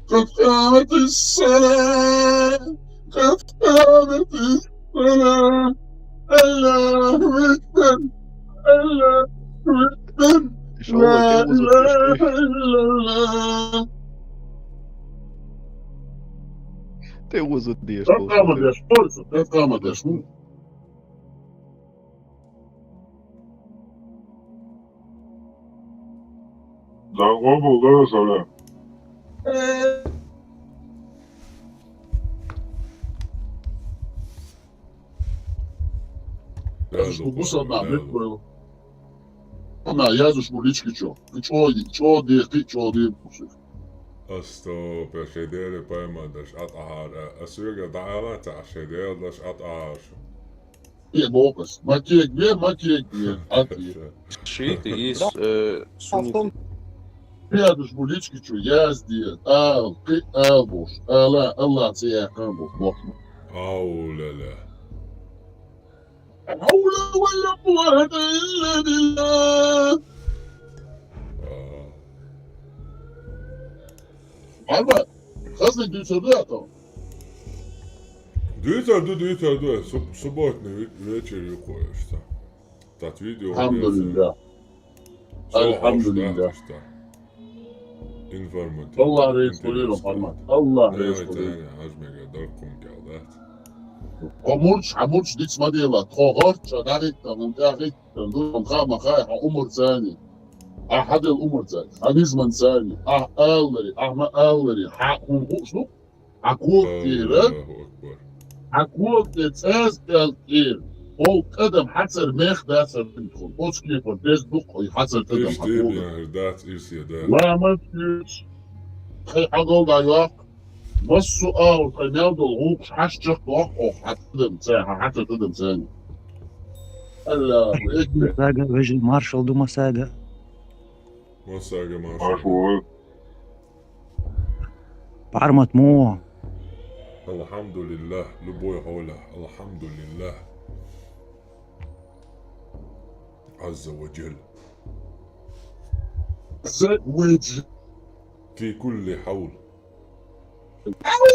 قد قامت الصلاة قد قامت الصلاة الله أكبر الله أكبر Шалва, لا какая музыка إله пишешь? إلا الله. Ты музыку даешь, قد قامت полшоты. يا شمس قد قامت يا شمس. Dağma buldu sana. Я же кубуса одна, блядь, был. Она, я же шмулички чё? Ты чё, ты чё, Asto președele paimandas atahara. Asuga daala ta ședelas atahașu. E bocas. Maquia где? Aqui. Шииты и сунниты. Я же шмулички чё? Я здесь. Ты, бош. Allah тебя камбуш, бог. Aulele. حول ولا قوة إلا بالله. Alba, хазный дюйцерды атал. Дюйцерду. Субботний вечір якоїсь. Тат відео. Alhamdulillah. Alhamdulillah. Informativ. Allah reis koyuyorum parmak. Allah reis Evet, koyuyorum. yani azmega darkum geldet. عمرش دي اسمها دي لا تخاغر شدارت منتاخت تندوم خام خاي عمر ثاني أحد الأمر ثاني هنزمن ثاني ألري أحمد ألري حقهم شنو عقول كتير Allahu Akbar. عقول تتساز كتير هو قدم حسر ماخ داسر بنتخل قوش كيف الديس دق حسر قدم İşte عقول bir herdat irsiyede. لا ما تفيش خي حقول دايوك ما السؤال قناة الغوق حشتك وحقه حتقدم ساعة حتى تقدم ثاني الله أكبر Saga, veži maršal Duma saga. Masaga maşallah. Başvuru. Parmat mo. Elhamdülillah. Любой حوله. Elhamdülillah. عز وجل. وجه في كل حول. حول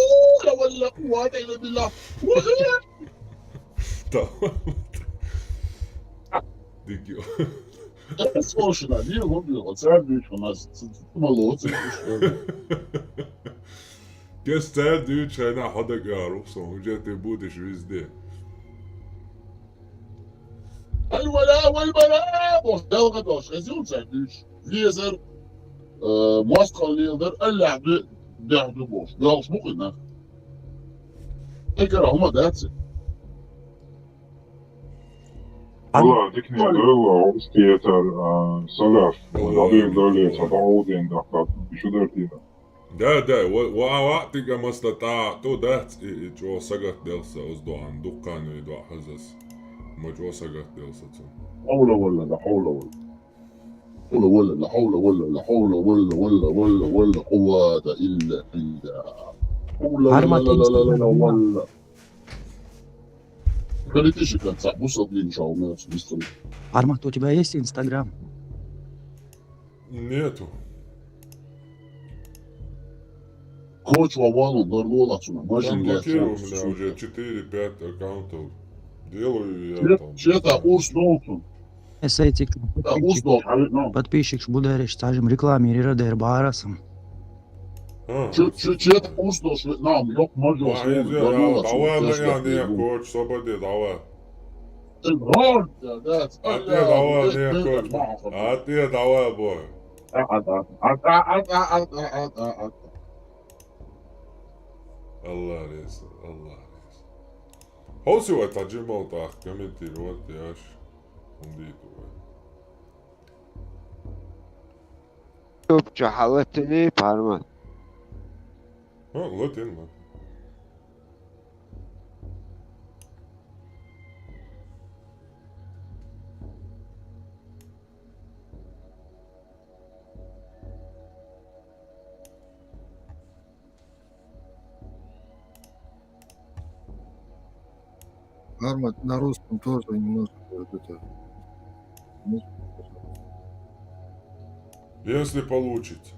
ولا قوة إلا بالله وغير Dikiyor. Слушай, не люблю, царь у нас молодцы. Göster diyor çayına hada garuk sonuca te bu de şüzde. الولاء والبراء وحدوغة دوش غزيون سعدوش فيزر موسقل ليلدر ألا عبد بوش يالش مقلنا اكرا هما داتسي Allah dikniyor Allah ostiyeter salaf. Dabil döle tadavudin daktat. Şu dertine. ده وقتك ما استطعت ده جو سقط دلسة أصدو عن دكان ويدو حزس ما جو سقط دلسة حول ولا لا حول ولا حول ولا لا حول ولا لا حول ولا قوة إلا بالله حول لا لا لا لا لا ولا خليك ايش كان صح بص ان شاء الله بيستمر Армат, у тебя есть Инстаграм? Нету. Коч Вовану Горгола сюда. Там Можем блокировал меня уже 4-5 аккаунтов. Делаю я там. Чета уж долтун. Esaytik. Да, уж дол. Подписчик Будериш, стажем рекламе Рирадер Барасом. Чета уж дол. Нам yok мажор. Давай меня не коч, свободи, давай. А ты давай, бой. الله ريس الله ريس هو سوى ترجمة وطاق كمنتي الوقت ياش نديتو Türkçe halatını parmak. ها لاتين ما Армат на русском тоже немножко вот это. если получите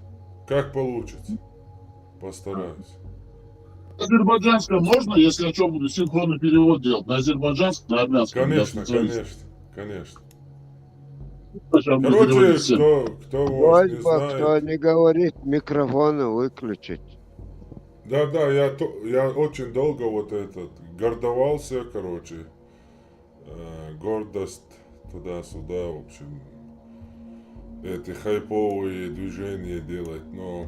Как получится. Постараюсь. Азербайджанское можно, если я что буду синхронный перевод делать? На азербайджанском, на армянском? Конечно, конечно. Короче, Короче, кто вас не Просьба, кто знает. не говорит, микрофоны выключить. Да, я очень долго вот этот гордовался, короче. Гордость туда-сюда, в общем. Эти хайповые движения делать, но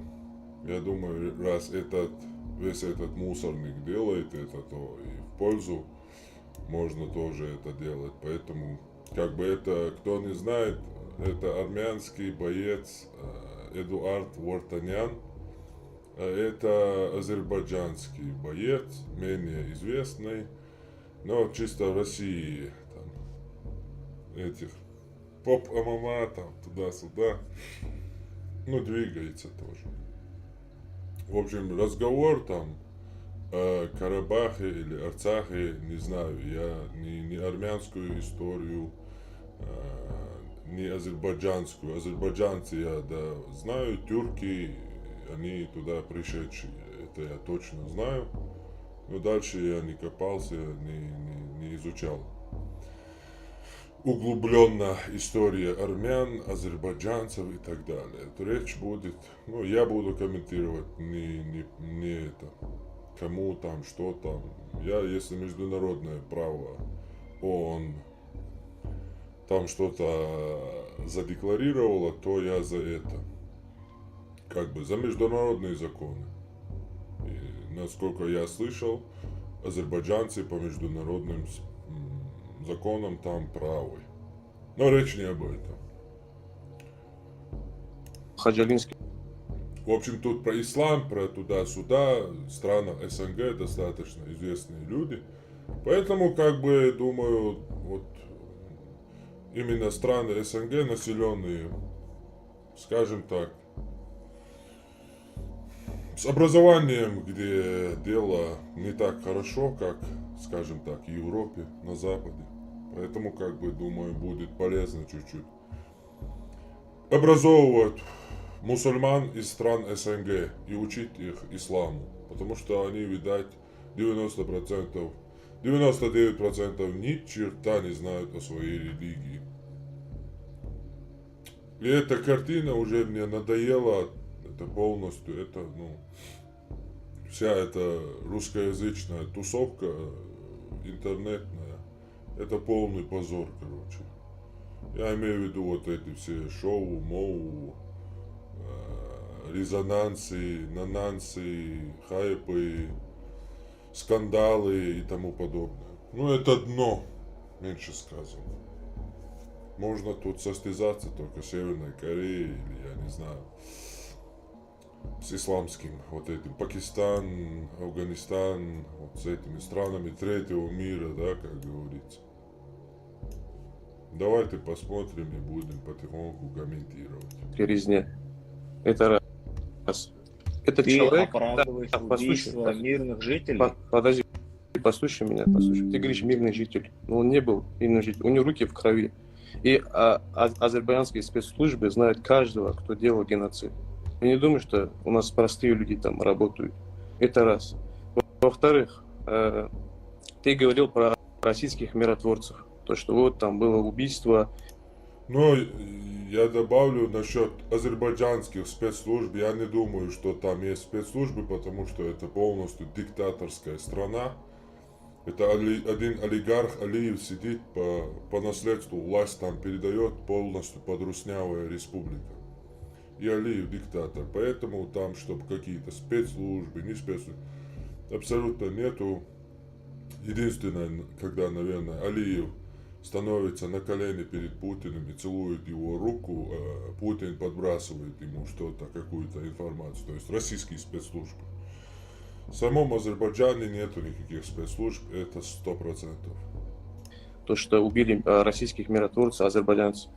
я думаю, раз весь этот мусорник делает это, то и в пользу можно тоже это делать. Поэтому, как бы это, кто не знает, это армянский боец Эдуард Вартанян. Это азербайджанский боец, менее известный, но чисто в России там, этих поп-ММА там туда-сюда, ну двигается тоже. В общем, разговор там о Карабахе или Арцахе, не знаю, я ни армянскую историю, ни азербайджанскую. Азербайджанцы я знаю, тюрки, они туда пришедшие, это я точно знаю. Но дальше я не копался, не изучал. Углубленно история армян, азербайджанцев и так далее. Это речь будет, ну, я буду комментировать не это, кому там, что там. Я, если международное право, ООН там что-то задекларировало, то я за это. Как бы за международные законы. И, насколько я слышал, азербайджанцы по международным законам там правы. Но речь не об этом. Хаджалинский. В общем, тут про ислам, про туда-сюда, в странах СНГ достаточно известные люди. Поэтому, как бы, думаю, вот именно страны СНГ населенные, скажем так, с образованием, где дело не так хорошо, как, скажем так, в Европе, на Западе. Поэтому, как бы, думаю, будет полезно чуть-чуть образовывать мусульман из стран СНГ и учить их исламу. Потому что они, видать, 90%, 99% ни черта не знают о своей религии. И эта картина уже мне надоела. Это полностью, это, ну, вся эта русскоязычная тусовка интернетная, это полный позор, короче. Я имею в виду вот эти все шоу, моу, резонансы, нанансы, хайпы, скандалы и тому подобное. Ну, это дно, меньше сказано. Можно тут состязаться только с Северной Кореей или, я не знаю, с исламским, вот этим, Пакистан, Афганистан, вот с этими странами третьего мира, да, как говорится. Давайте посмотрим и будем потихоньку комментировать. Резня. Это раз. Этот Ты человек... оправдываешь убийство мирных жителей? Подожди, послушай меня, послушай. Ты говоришь мирный житель, но он не был мирным жителем, у него руки в крови. И азербайджанские спецслужбы знают каждого, кто делал геноцид. Я не думаю, что у нас простые люди там работают. Это раз. Во-вторых, ты говорил про российских миротворцев. То, что вот там было убийство. Но я добавлю насчет азербайджанских спецслужб. Я не думаю, что там есть спецслужбы, потому что это полностью диктаторская страна. Это один олигарх Алиев сидит по наследству, власть там передает полностью подруснявая республика. И Алиев диктатор. Поэтому там, чтобы какие-то спецслужбы, не спецслужбы, абсолютно нету. Единственное, когда, наверное, Алиев становится на колени перед Путиным и целует его руку, Путин подбрасывает ему что-то, какую-то информацию. То есть российские спецслужбы. В самом Азербайджане нету никаких спецслужб, это 100%. То, что убили российских миротворцев, азербайджанцев.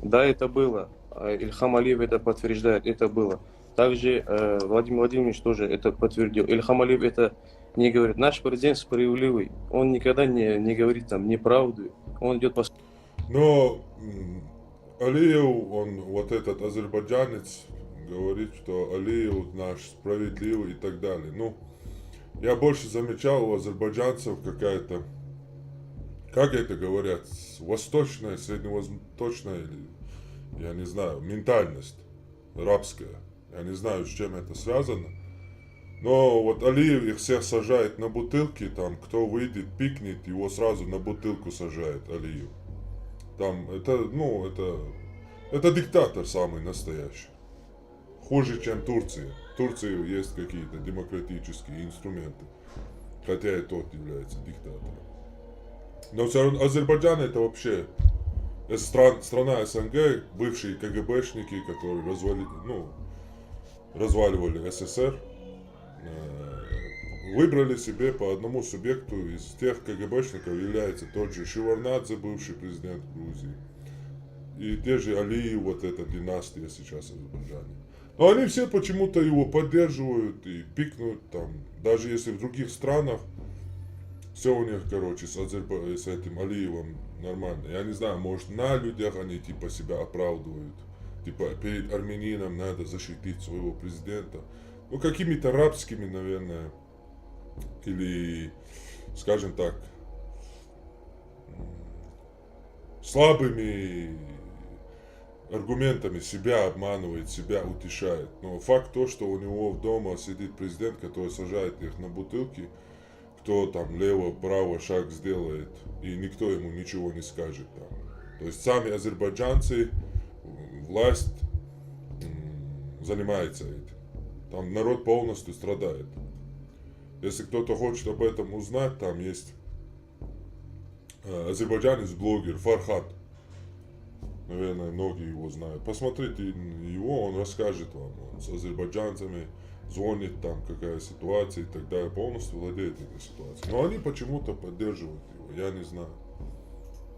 Да, это было. Ильхам Алиев это подтверждает, это было. Также Владимир Владимирович тоже это подтвердил. Ильхам Алиев это не говорит. Наш президент справедливый. Он никогда не говорит там неправду. Он идет по... Но Алиев, он вот этот азербайджанец, говорит, что Алиев наш справедливый и так далее. Ну, я больше замечал у азербайджанцев какая-то, как это говорят, восточная, средневосточная, или, я не знаю, ментальность рабская. Я не знаю, с чем это связано. Но вот Алиев их всех сажает на бутылки, там, кто выйдет, пикнет, его сразу на бутылку сажает Алиев. Там, это диктатор самый настоящий. Хуже, чем Турция. В Турции есть какие-то демократические инструменты. Хотя и тот является диктатором. Но все равно Азербайджан это вообще страна СНГ, бывшие КГБшники, которые разваливали СССР, выбрали себе по одному субъекту из тех КГБшников, является тот же Шеварднадзе, бывший президент Грузии, и те же Алиев, вот эта династия сейчас в Азербайджане. Но они все почему-то его поддерживают и пикнут там, даже если в других странах все у них, короче, с этим Алиевым нормально. Я не знаю, может на людях они типа себя оправдывают. Типа перед армянином надо защитить своего президента. Ну, какими-то рабскими, наверное, или, скажем так, слабыми аргументами себя обманывает, себя утешает. Но факт то, что у него дома сидит президент, который сажает их на бутылки, кто там лево-право шаг сделает, и никто ему ничего не скажет там. То есть сами азербайджанцы, власть занимается этим. Там народ полностью страдает. Если кто-то хочет об этом узнать, там есть азербайджанец-блогер Фархат. Наверное, многие его знают. Посмотрите его, он расскажет вам. Он с азербайджанцами звонит, там какая ситуация и так далее. Полностью владеет этой ситуацией. Но они почему-то поддерживают его, я не знаю.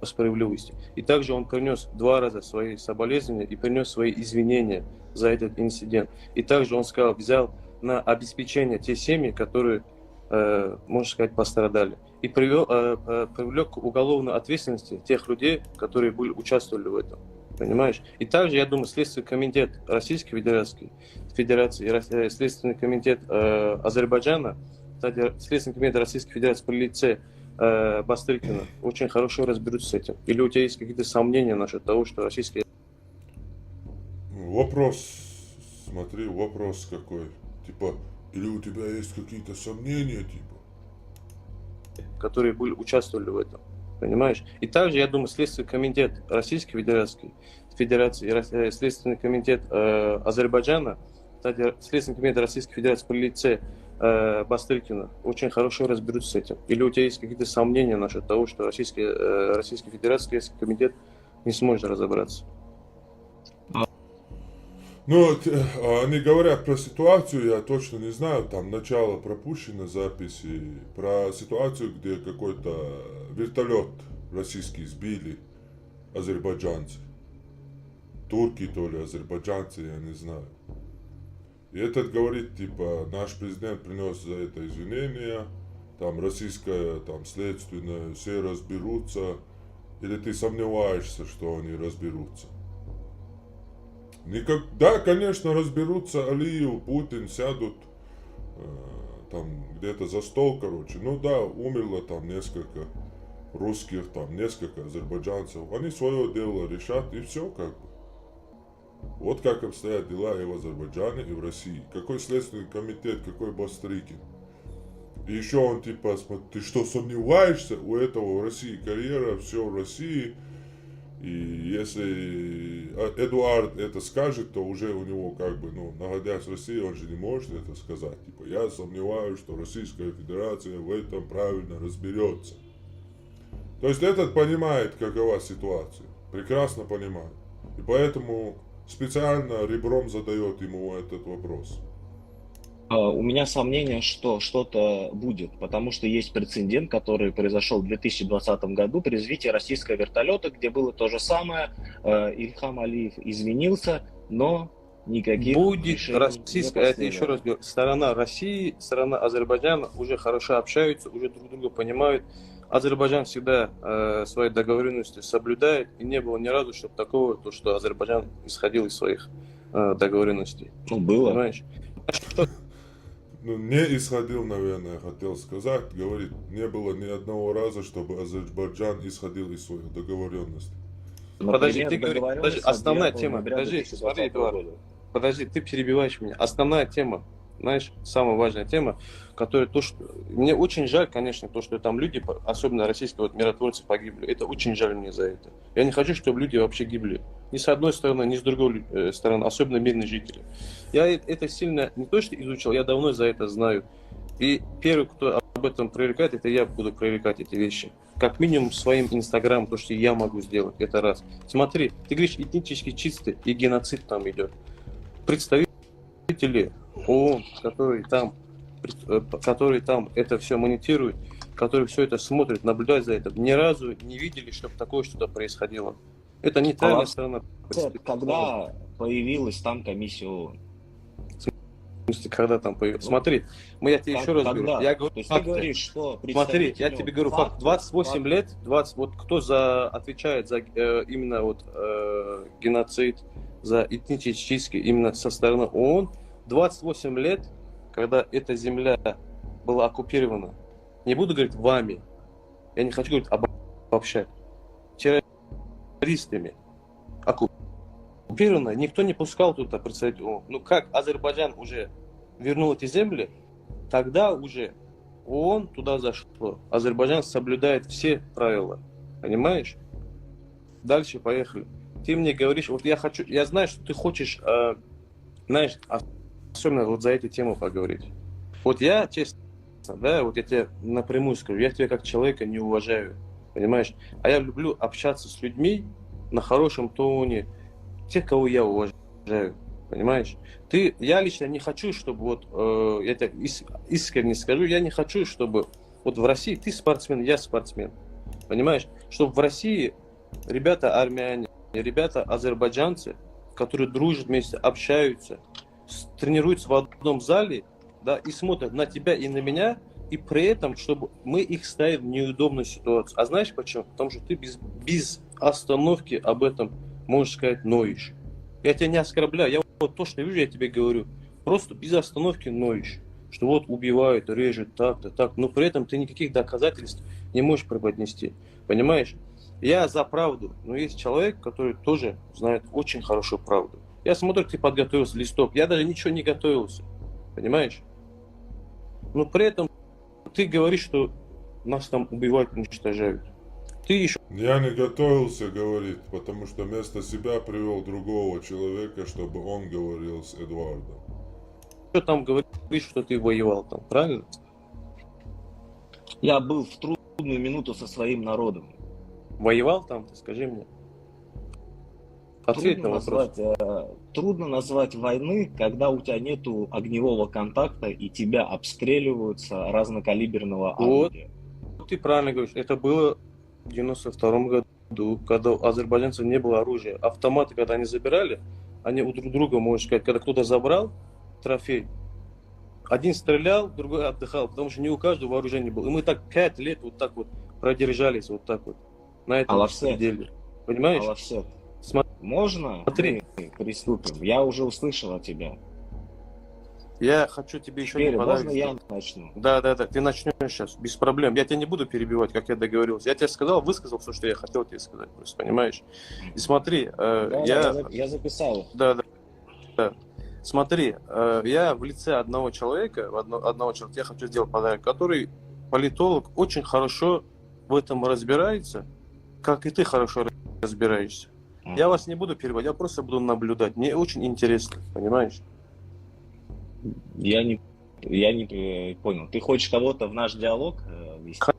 Справедливости. И также он принес 2 раза свои соболезнования и принес свои извинения за этот инцидент. И также он сказал, взял на обеспечение те семьи, которые, можно сказать, пострадали. И привлек к уголовной ответственности тех людей, которые участвовали в этом. Понимаешь? И также, я думаю, Следственный комитет Российской Федерации и Следственный комитет Азербайджана, кстати, Следственный комитет Российской Федерации при лице Бастрыкина очень хорошо разберутся с этим. Или у тебя есть какие-то сомнения насчет того, что российские... Вопрос, смотри, вопрос какой. Типа, или у тебя есть какие-то сомнения, типа? Которые участвовали в этом. Понимаешь? И также, я думаю, Следственный комитет Российской Федерации и Следственный комитет Азербайджана, кстати, Следственный комитет Российской Федерации при лице Бастрыкина очень хорошо разберутся с этим. Или у тебя есть какие-то сомнения насчет того, что Российский Федерации Следственный комитет не сможет разобраться? Ну, они говорят про ситуацию, я точно не знаю, там начало пропущено записи, про ситуацию, где какой-то вертолет российский сбили азербайджанцы. Турки, то ли азербайджанцы, я не знаю. И этот говорит, типа, наш президент принес за это извинения, там российское, там следственное, все разберутся. Или ты сомневаешься, что они разберутся? Да, конечно, разберутся, Алиев, Путин сядут там где-то за стол, короче. Ну да, умерло там несколько русских, там несколько азербайджанцев. Они свое дело решат и все как бы. Вот как обстоят дела и в Азербайджане, и в России. Какой следственный комитет, какой Бастрыкин. И еще он типа, ты что, сомневаешься? У этого в России карьера, все в России. И если Эдуард это скажет, то уже у него как бы, находясь в России, он же не может это сказать. Типа, я сомневаюсь, что Российская Федерация в этом правильно разберется. То есть этот понимает, какова ситуация. Прекрасно понимает. И поэтому специально ребром задает ему этот вопрос. У меня сомнение, что что-то будет, потому что есть прецедент, который произошел в 2020 году при развитии российского вертолета, где было то же самое. Ильхам Алиев извинился, но никаких будет российская, это еще раз говорю, сторона России, сторона Азербайджана уже хорошо общаются, уже друг друга понимают. Азербайджан всегда свои договоренности соблюдает, и не было ни разу что-то такого, то, что Азербайджан исходил из своих договоренностей. Ну, было. Понимаешь? Ну, не исходил, наверное, хотел сказать, говорит, не было ни одного раза, чтобы Азербайджан исходил из своих договоренностей. Подожди, Например, ты говоришь, подожди, договоренность от основная 9 тема, ноября подожди, 2020 смотри, Эдуард, года. подожди, ты перебиваешь меня. Основная тема, знаешь, самая важная тема, которая то, что... Мне очень жаль, конечно, то, что там люди, особенно российские вот миротворцы, погибли. Это очень жаль мне за это. Я не хочу, чтобы люди вообще гибли. Ни с одной стороны, ни с другой стороны, особенно мирные жители. Я это сильно не то, что изучил, я давно за это знаю. И первый, кто об этом прорекает, это я буду прорекать эти вещи. Как минимум своим инстаграмом, то, что я могу сделать, это раз. Смотри, ты говоришь, этнически чистый, и геноцид там идет. Представители ООН, которые там это все монитируют, которые все это смотрят, наблюдают за этим, ни разу не видели, чтобы такое что-то происходило. Это нейтральная сторона. Когда появилась там комиссия ООН? Когда там появилась? Смотри, я тебе еще раз говорю. Я говорю, то есть ты говоришь, что смотри, я тебе говорю, факт. 28 лет, вот кто отвечает за именно вот геноцид, за этнический, именно со стороны ООН, 28 лет, когда эта земля была оккупирована, не буду говорить вами, я не хочу говорить обобщать, террористами оккупирована, никто не пускал туда представителей ООН. Ну как Азербайджан уже вернул эти земли, тогда уже ООН туда зашло. Азербайджан соблюдает все правила. Понимаешь? Дальше поехали. Ты мне говоришь, вот я знаю, что ты хочешь, знаешь, особенно вот за эту тему поговорить. Вот я, честно, да, вот я тебе напрямую скажу, я тебя как человека не уважаю. Понимаешь? А я люблю общаться с людьми на хорошем тоне, тех, кого я уважаю, понимаешь? Я лично не хочу, чтобы вот, я тебе искренне скажу, я не хочу, чтобы вот в России ты спортсмен, я спортсмен, понимаешь? Чтобы в России ребята армяне, ребята азербайджанцы, которые дружат вместе, общаются, тренируются в одном зале, да, и смотрят на тебя и на меня, и при этом, чтобы мы их ставим в неудобную ситуацию. А знаешь почему? Потому что ты без остановки об этом, можешь сказать, ноешь. Я тебя не оскорбляю, я вот то, что вижу, я тебе говорю. Просто без остановки ноешь. Что вот убивают, режут, так-то, так. Но при этом ты никаких доказательств не можешь преподнести. Понимаешь? Я за правду, но есть человек, который тоже знает очень хорошо правду. Я смотрю, ты подготовился, листок. Я даже ничего не готовился. Понимаешь? Но при этом ты говоришь, что нас там убивают, уничтожают. Ты еще... Я не готовился говорить, потому что вместо себя привел другого человека, чтобы он говорил с Эдуардом. Что там говоришь, что ты воевал там, правильно? Я был в трудную минуту со своим народом. Воевал там, ты скажи мне. Ответь на вопрос. Трудно назвать войны, когда у тебя нету огневого контакта и тебя обстреливаются разнокалиберного орудия. Вот ты правильно говоришь. Это было в 92 году, когда у азербайджанцев не было оружия. Автоматы, когда они забирали, они у друг друга, можно сказать, когда кто-то забрал трофей, один стрелял, другой отдыхал, потому что не у каждого вооружения было. И мы так 5 лет вот так вот продержались, вот так вот, на этом деле. Понимаешь? Алафсет, можно мы приступим? Я уже услышал от тебя. Я хочу тебе еще не можно я начну? Да, ты начнешь сейчас, без проблем. Я тебя не буду перебивать, как я договорился. Я тебе сказал, высказал все, что я хотел тебе сказать, просто, понимаешь? И смотри, я записал. Да. Смотри, я в лице одного человека, я хочу сделать подарок, который политолог, очень хорошо в этом разбирается, как и ты хорошо разбираешься. Я вас не буду перебивать, я просто буду наблюдать. Мне очень интересно, понимаешь? Я не понял. Ты хочешь кого-то в наш диалог ввести?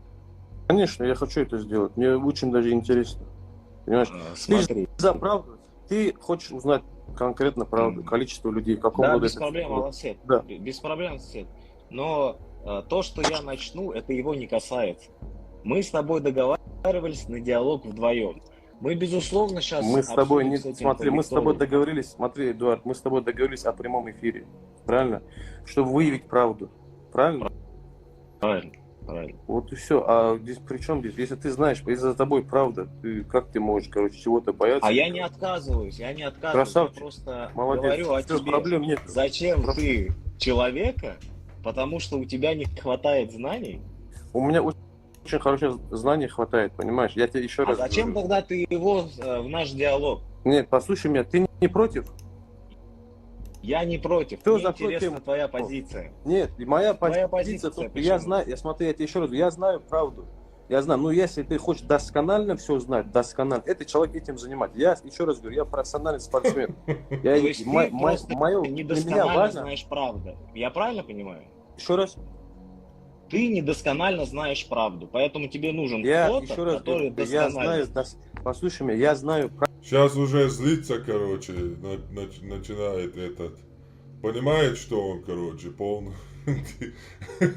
Конечно, я хочу это сделать. Мне очень даже интересно. Понимаешь? Смотри. Ты за правду. Ты хочешь узнать конкретно правду, количество людей, в каком году без проблем, Алафсет. Да. Без проблем, Алафсет. Но то, что я начну, это его не касается. Мы с тобой договаривались на диалог вдвоем. Мы, безусловно, сейчас... Мы с тобой не... Смотри, мы с тобой договорились... Смотри, Эдуард, мы с тобой договорились о прямом эфире. Правильно? Чтобы выявить правду. Правильно? Правильно. Правильно. Вот и все. А здесь при чем здесь? Если ты знаешь, если за тобой правда, как ты можешь, короче, чего-то бояться? А я не отказываюсь, Красавчик. Я просто Молодец. говорю о Всё, тебе. проблем нет. Зачем ты человека, потому что у тебя не хватает знаний? У меня очень хорошее знание хватает, понимаешь? Я тебе еще А раз зачем говорю. тогда ты его в наш диалог? Нет, послушай меня, ты не против? Я не против. Всё, Мне закрой интересна тему. твоя позиция. Нет, моя Твоя позиция, позиция тут, почему? я знаю, смотри, я тебе еще раз говорю, я знаю правду. Я знаю, ну если ты хочешь досконально все знать, досконально, это человек этим занимается. Я еще раз говорю, я профессиональный спортсмен. То есть ты просто Для меня недосконально важно. знаешь правду. Я правильно понимаю? Еще раз, Ты недосконально знаешь правду, поэтому тебе нужен я кто-то, еще раз который говорю, я знаю, досконально. послушай меня, я знаю Сейчас уже злится, короче, начинает этот. Понимает, что он, короче, полную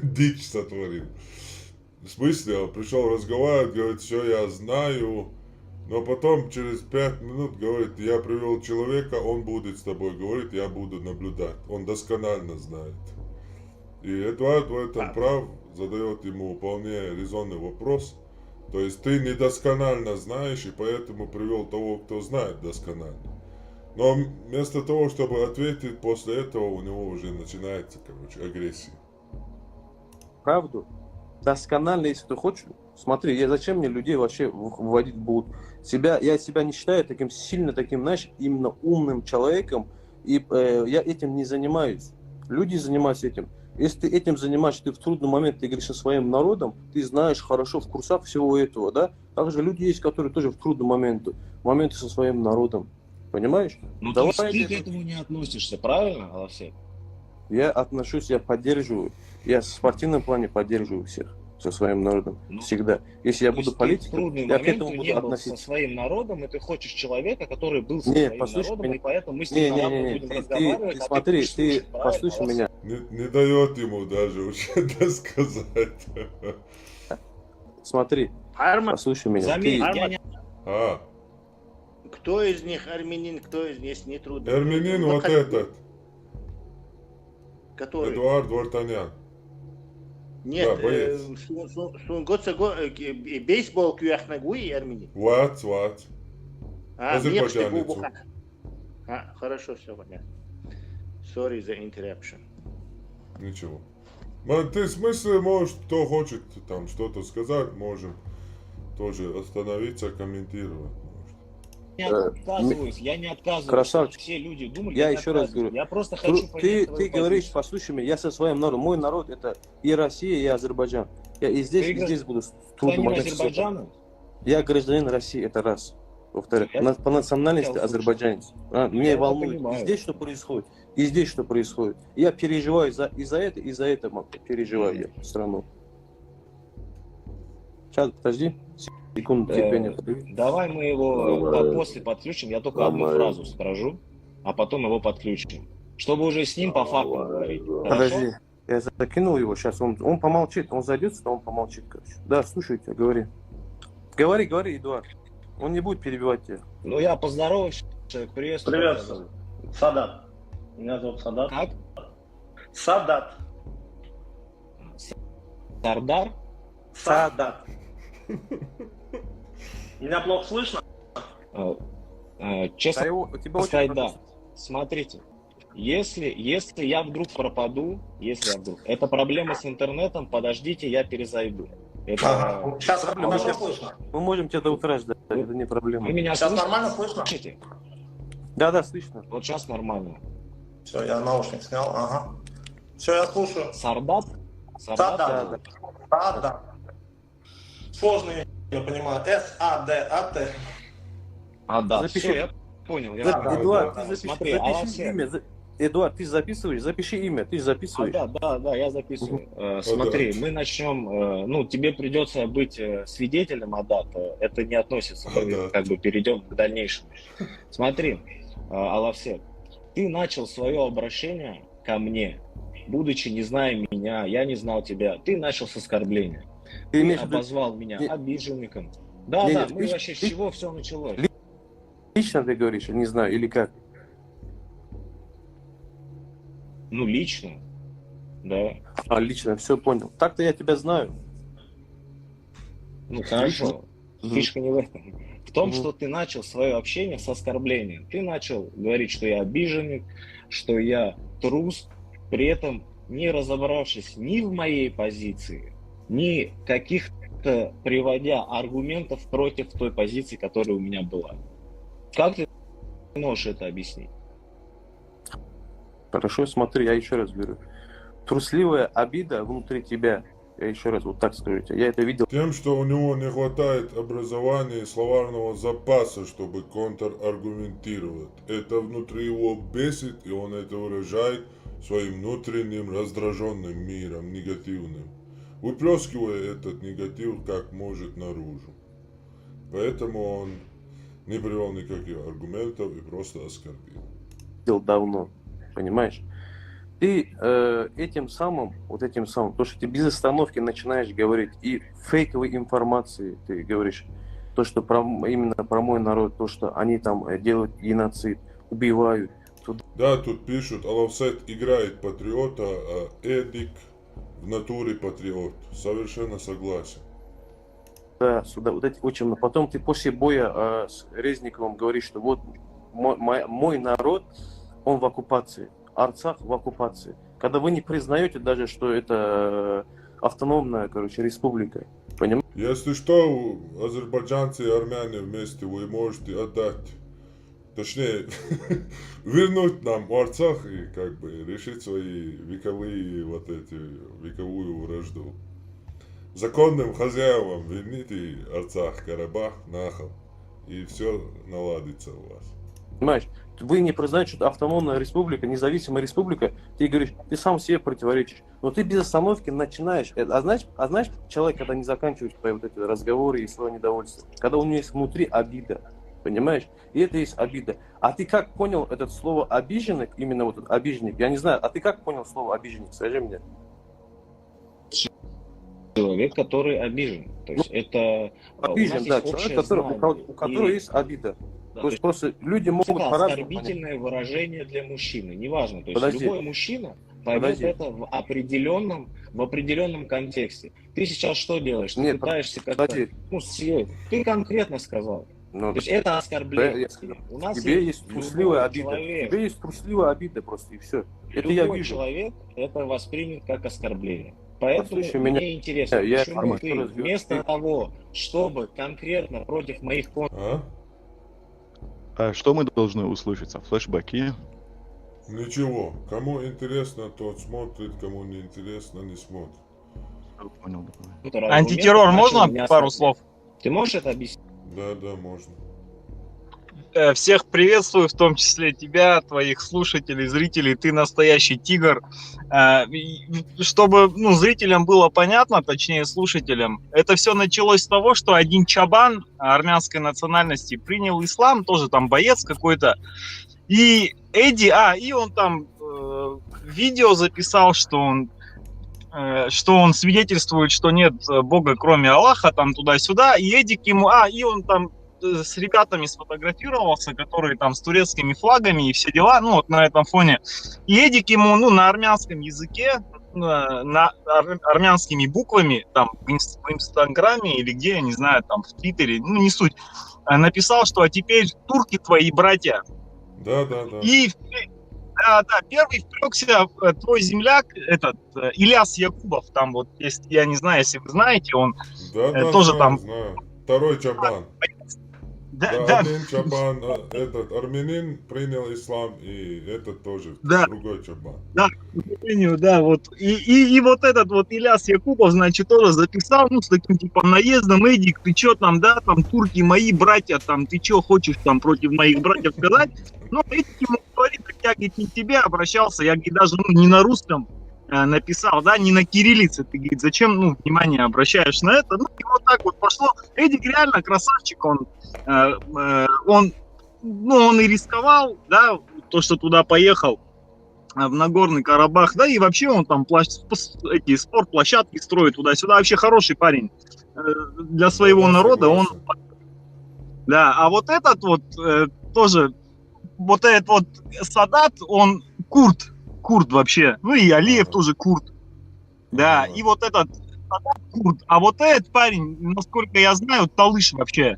дичь сотворил. В смысле, он пришел разговаривать, говорит, все, я знаю. Но потом, через 5 минут, говорит, я привел человека, он будет с тобой говорить, я буду наблюдать. Он досконально знает. И Эдуард в этом прав, задает ему вполне резонный вопрос. То есть ты недосконально знаешь, и поэтому привел того, кто знает досконально. Но вместо того, чтобы ответить, после этого у него уже начинается, короче, агрессия. правду. Досконально, если ты хочешь. Смотри, зачем мне людей вообще вводить будут? Я себя не считаю таким сильно, таким, знаешь, именно умным человеком. И я этим не занимаюсь. Люди занимаются этим. Если ты этим занимаешься, ты в трудный момент, ты говоришь со своим народом, ты знаешь хорошо в курсах всего этого, да? Также люди есть, которые тоже в трудный момент, моменты со своим народом. Понимаешь? Ну, Давай то есть ты к этому не относишься, правильно, Алексей? Я отношусь, я поддерживаю. Я в спортивном плане поддерживаю всех со своим народом. Ну, всегда. Если я То буду есть ты в политиком, трудный я к момент этому не буду был относиться. со своим народом, и ты хочешь человека, который был со Не, своим послушай народом, меня. и поэтому мы с ним равно будем разговаривать, ты а смотри, будешь ты слушать, правильно, послушай Алексей? меня. Не дает ему даже уже сказать. Смотри, Арман, послушай меня. Заметь, Ты- я не... А, кто из них армянин, кто из них не трудно? Эрминин Ну, вот как- этот, Который? Эдуард Вартанян. Нет, Да, боец. бейсбол кюяхнагуи армянин. Вот. Азербайджанец. Азербайджанец. Хорошо, все понятно. Sorry за interruption. Ничего. Ты в смысле можешь, кто хочет там что-то сказать, можем тоже остановиться, комментировать. Я не отказываюсь. Красавчик. Все люди думали, Я не еще раз отказываюсь. говорю, Я просто хочу понять твою ты говоришь, позицию. послушай меня, я со своим народом. Мой народ это и Россия, и Азербайджан. Я и здесь, Ты и здесь буду Гражданин трудно. Азербайджана? Я гражданин России, это раз. Во-вторых, Я по национальности хотел услышать. азербайджанец. Меня Я это волнует понимаю. и здесь, что происходит, и здесь, что происходит. Я переживаю и за это переживаю я страну. Сейчас, подожди, секунду терпения. Давай мы его после подключим. Я только одну фразу скажу, а потом его подключим. Чтобы уже с ним по факту говорить. Хорошо? Подожди, я закинул его, сейчас он помолчит, он зайдет, то он помолчит, короче. Да, слушаю тебя, говори. Говори, Эдуард. Он не будет перебивать тебя. Ну, я поздороваюсь, приветствую. Приветствую. Садат. Меня зовут Садат. Как? Садат. Сардар? Садат. Меня плохо слышно? Честно У тебя очень сказать, да. хорошо. Смотрите, если я вдруг пропаду, это проблема с интернетом, подождите, я перезайду. Это... Сейчас хорошо слышно. Мы можем тебя до утра ждать, это не проблема. Вы меня Сейчас слышите? нормально слышно? Да, слышно. Вот сейчас нормально. Все, я наушник снял, ага. Все, я слушаю. Сардат? Садат. Садат. Сложные, я понимаю. С-А-Д-А-Т. Да, Запиши. все, я понял. Эдуард, ты Смотри, запиши Алексей. имя. Эдуард, ты записываешь? Запиши имя, ты записываешь. Да, я записываю. Смотри, мы начнем, тебе придется быть свидетелем Адат, это не относится, мы как бы перейдем к дальнейшему. Смотри, Алавсет, ты начал свое обращение ко мне, будучи не зная меня, я не знал тебя, ты начал с оскорбления. Ты обозвал меня обиженником. Да, мы вообще с чего все началось? Лично ты говоришь, не знаю, или как? Ну, лично, да. Лично, все понял. Так-то я тебя знаю. Ну хорошо, фишка не в этом. В том, что ты начал свое общение с оскорбления. Ты начал говорить, что я обиженный, что я трус, при этом не разобравшись ни в моей позиции, ни каких-то приводя аргументов против той позиции, которая у меня была. Как ты можешь это объяснить? Хорошо, смотри, я еще раз говорю. Трусливая обида внутри тебя, я еще раз вот так скажу тебе, я это видел. Тем, что у него не хватает образования и словарного запаса, чтобы контраргументировать. Это внутри его бесит, и он это выражает своим внутренним раздраженным миром, негативным, выплескивая этот негатив как может наружу. Поэтому он не привел никаких аргументов и просто оскорбил. Давно, понимаешь? Ты этим самым, то, что ты без остановки начинаешь говорить, и фейковой информации ты говоришь, то, что именно про мой народ, то, что они там делают геноцид, убивают. Да, тут пишут, Алавсет играет патриота, а Эдик в натуре патриот. Совершенно согласен. Да, сюда, вот эти очень. Потом ты после боя с Резниковым говоришь, что вот мой народ, он в оккупации. Арцах в оккупации. Когда вы не признаете даже, что это автономная, республика. Понимаете? Если что, азербайджанцы и армяне вместе вы можете отдать, точнее, вернуть нам Арцах и решить свои вековую вражду. Законным хозяевам верните Арцах, Карабах, Нахал, и все наладится у вас. Понимаешь? Вы не признаете, что это автономная республика, независимая республика, ты говоришь, ты сам себе противоречишь. Но ты без остановки начинаешь. А знаешь, человек, когда не заканчивает свои вот эти разговоры и свое недовольство, когда у него есть внутри обида, понимаешь? И это есть обида. А ты как понял это слово обиженный, именно вот этот обиженник? Я не знаю, а ты как понял слово обиженник? Скажи мне. Человек, который обижен. То есть это обижен, да, человек, у которого есть обида. Да, то есть просто люди могут это по-разному оскорбительное понять. Выражение для мужчины, неважно. То есть Подожди. любой мужчина поймет это в определенном контексте. Ты сейчас что делаешь? Ты пытаешься как-то... ты конкретно сказал. То есть это оскорбление. У нас тебе есть трусливая обида. Тебе есть трусливая обида просто, и все. Это я вижу. Человек это воспринят как оскорбление. Поэтому мне интересно, почему ты вместо того, чтобы конкретно против моих А что мы должны услышать? Флешбеки? Ничего. Кому интересно, тот смотрит, кому не интересно, не смотрит. Понял. Антитеррор, можно пару слов? Ты можешь это объяснить? Да, можно. Всех приветствую, в том числе тебя, твоих слушателей, зрителей. Ты настоящий тигр. Чтобы зрителям было понятно, точнее слушателям, это все началось с того, что один чабан армянской национальности принял ислам, тоже там боец какой-то. И Эдди, и он там видео записал, что он свидетельствует, что нет Бога кроме Аллаха, там туда-сюда. И Эдик ему, и он там с ребятами сфотографировался, которые там с турецкими флагами и все дела, на этом фоне. И Эдик ему, на армянском языке, армянскими буквами, там, в Инстаграме или где, я не знаю, там, в Твиттере, не суть, написал, что а теперь турки твои братья. Да. И первый впрягся твой земляк, Ильяс Якубов, там вот, я не знаю, если вы знаете, он тоже знаю. там... Второй чабан. Да. Один чабан, этот армянин принял ислам, и этот тоже другой чабан. Да, к сожалению, да, вот. И вот этот вот Ильяс Якубов, значит, тоже записал, с таким типа наездом: Эдик, ты чё там, там турки мои братья, там, ты чё хочешь там против моих братьев сказать? Эдик ему говорит, я к тебе обращался, я даже не на русском написал, не на кириллице, ты, говорит, зачем, внимание обращаешь на это, и вот так вот пошло. Эдик реально красавчик, он и рисковал, то, что туда поехал, в Нагорный Карабах, и вообще он там эти спортплощадки строит туда-сюда, вообще хороший парень для своего народа, он, а вот этот вот тоже, вот этот вот Садат, он курд вообще, и Алиев тоже курд, и вот этот курд. А вот этот парень, насколько я знаю, талыш вообще.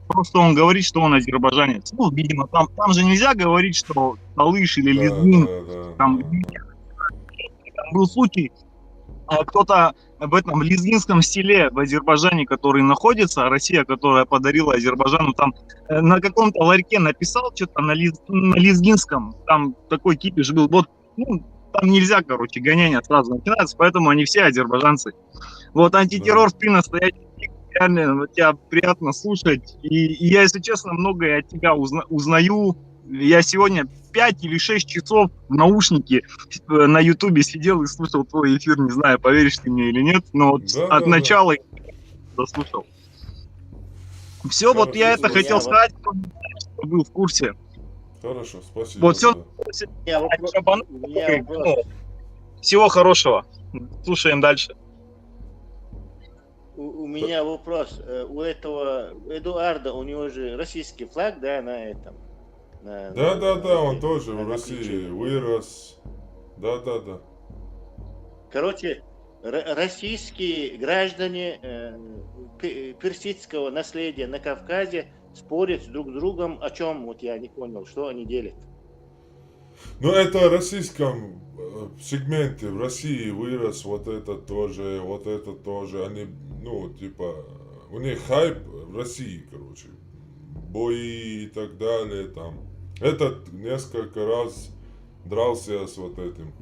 Просто он говорит, что он азербайджанец. Ну, видимо, там же нельзя говорить, что талыш или лезгин. Там был случай, кто-то в этом лезгинском селе в Азербайджане, который находится, Россия, которая подарила Азербайджану, там на каком-то ларьке написал что-то на лезгинском, там такой кипиш был. Вот, ну, там нельзя, короче, гонения сразу начинаются, поэтому они все азербайджанцы. Вот антитеррор, ты настоящий, реально, тебя приятно слушать. И я, если честно, многое от тебя узнаю. Я сегодня 5 или 6 часов в наушнике на Ютубе сидел и слушал твой эфир, не знаю, поверишь ты мне или нет, но вот от начала дослушал. Все, вот я это хотел сказать, кто был в курсе. Хорошо, спасибо. Вот все. Всего хорошего. Слушаем дальше. У меня вопрос. У этого Эдуарда, у него же российский флаг, да, на этом? Да, он тоже в России вырос. Да. Короче, российские граждане персидского наследия на Кавказе спорят друг с другом о чем, вот я не понял, что они делят. Ну, это в российском сегменте, в России вырос вот это тоже. Они, ну, типа, у них хайп в России, короче. Бои и так далее, там. Этот несколько раз дрался с вот этим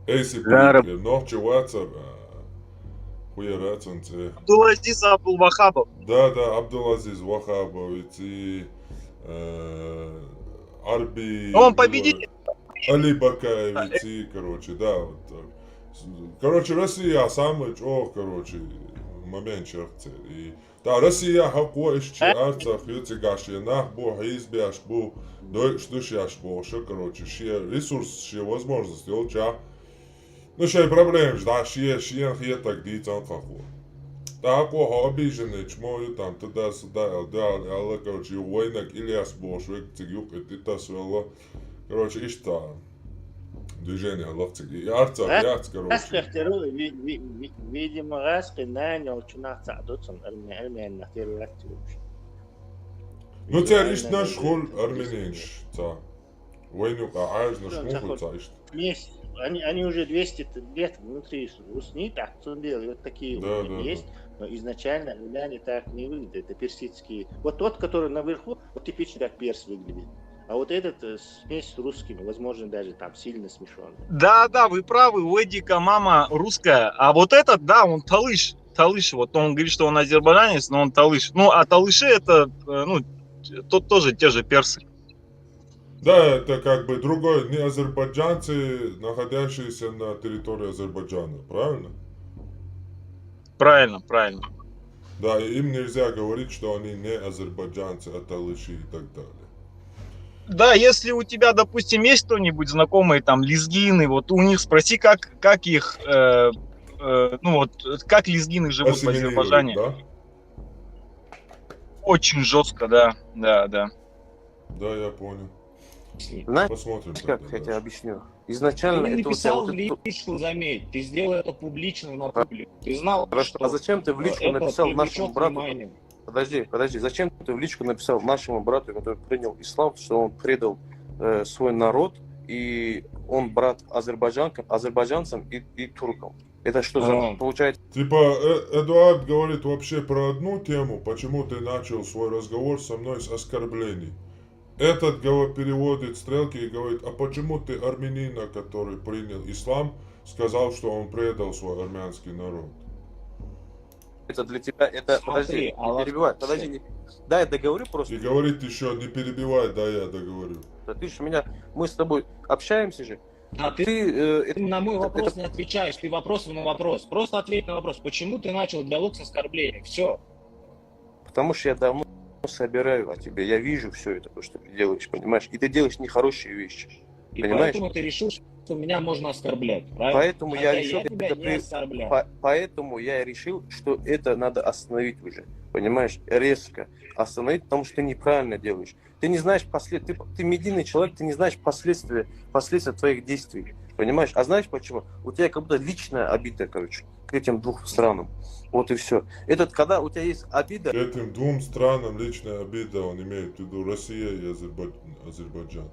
ACP, ночью Вацар, хуерацан це. Абдулазиз Абдулвахабов. Да, Абдулазиз Вахабович и Арби. Он победитель. Али Бакаевич и, короче, да, вот так. Короче, Россия самый, короче, момент черты. Да, Россия хакуешчи арцах юцигаши нахбу хизбяш бу дойштушяш бу, короче, ще ресурс, ще возможности, олча. Ну, ще проблем, да, ще так дицан хаху. Да, по обиженный чмою там туда-сюда, да, короче, войнак Ильяс Бошвик, цигюк, это свело, короче, ишта. Движение ловцик. И арцах, короче. Видимо, раски нанял чунах цадуцан армян Ну, тебя лишь наш холь армянинш, ца. Войну аж наш муху цаишь. Они уже 200 лет внутри Русни, так делали, вот такие есть. Но изначально армяне так не выглядят. Это персидские. Вот тот, который наверху, вот типично как перс выглядит. А вот этот смесь с русскими, возможно, даже там сильно смешанный. Да, вы правы, у Эдика мама русская, а вот этот, да, он талыш, вот он говорит, что он азербайджанец, но он талыш. Ну, а талыши это, ну, тут тоже те же персы. Да, это как бы другой, не азербайджанцы, находящиеся на территории Азербайджана, правильно? Правильно. Да, им нельзя говорить, что они не азербайджанцы, а талыши и так далее. Да, если у тебя, допустим, есть кто-нибудь знакомый, там, лезгины, вот у них спроси, как их, ну вот, как лезгины живут в Азербайджане. Да? Очень жестко, да. Да, я понял. Знаешь, посмотрим. Как я тебе объясню? Изначально ты это написал вот в личку, заметь, ты сделал это публично на публику. Ты знал, хорошо, что а зачем ты в личку написал нашему брату? Внимание. Подожди, зачем ты в личку написал нашему брату, который принял ислам, что он предал свой народ, и он брат азербайджанцам и туркам? Это что за получается? Типа, Эдуард говорит вообще про одну тему, почему ты начал свой разговор со мной с оскорблений. Этот переводит стрелки и говорит, а почему ты армянина, который принял ислам, сказал, что он предал свой армянский народ? Это для тебя, это, подожди, не перебивай, подожди, да, я договорю просто. И говорит еще, не перебивай, да, я договорю. Да ты же мы с тобой общаемся же. Да, ты на мой вопрос не отвечаешь, ты вопросом на вопрос. Просто ответь на вопрос, почему ты начал диалог с оскорблением, все. Потому что я давно собираю о тебе, я вижу все это, что ты делаешь, понимаешь, и ты делаешь нехорошие вещи, и понимаешь? Поэтому ты решил, что меня можно оскорблять, правильно? Поэтому я решил, поэтому я решил, что это надо остановить уже, понимаешь, резко остановить, потому что ты неправильно делаешь. Ты не знаешь ты медийный человек, ты не знаешь последствия твоих действий. Понимаешь? А знаешь почему? У тебя как будто личная обида, короче, к этим двум странам. Вот и все. Когда у тебя есть обида... К этим двум странам личная обида, он имеет в виду Россия и Азербайджан.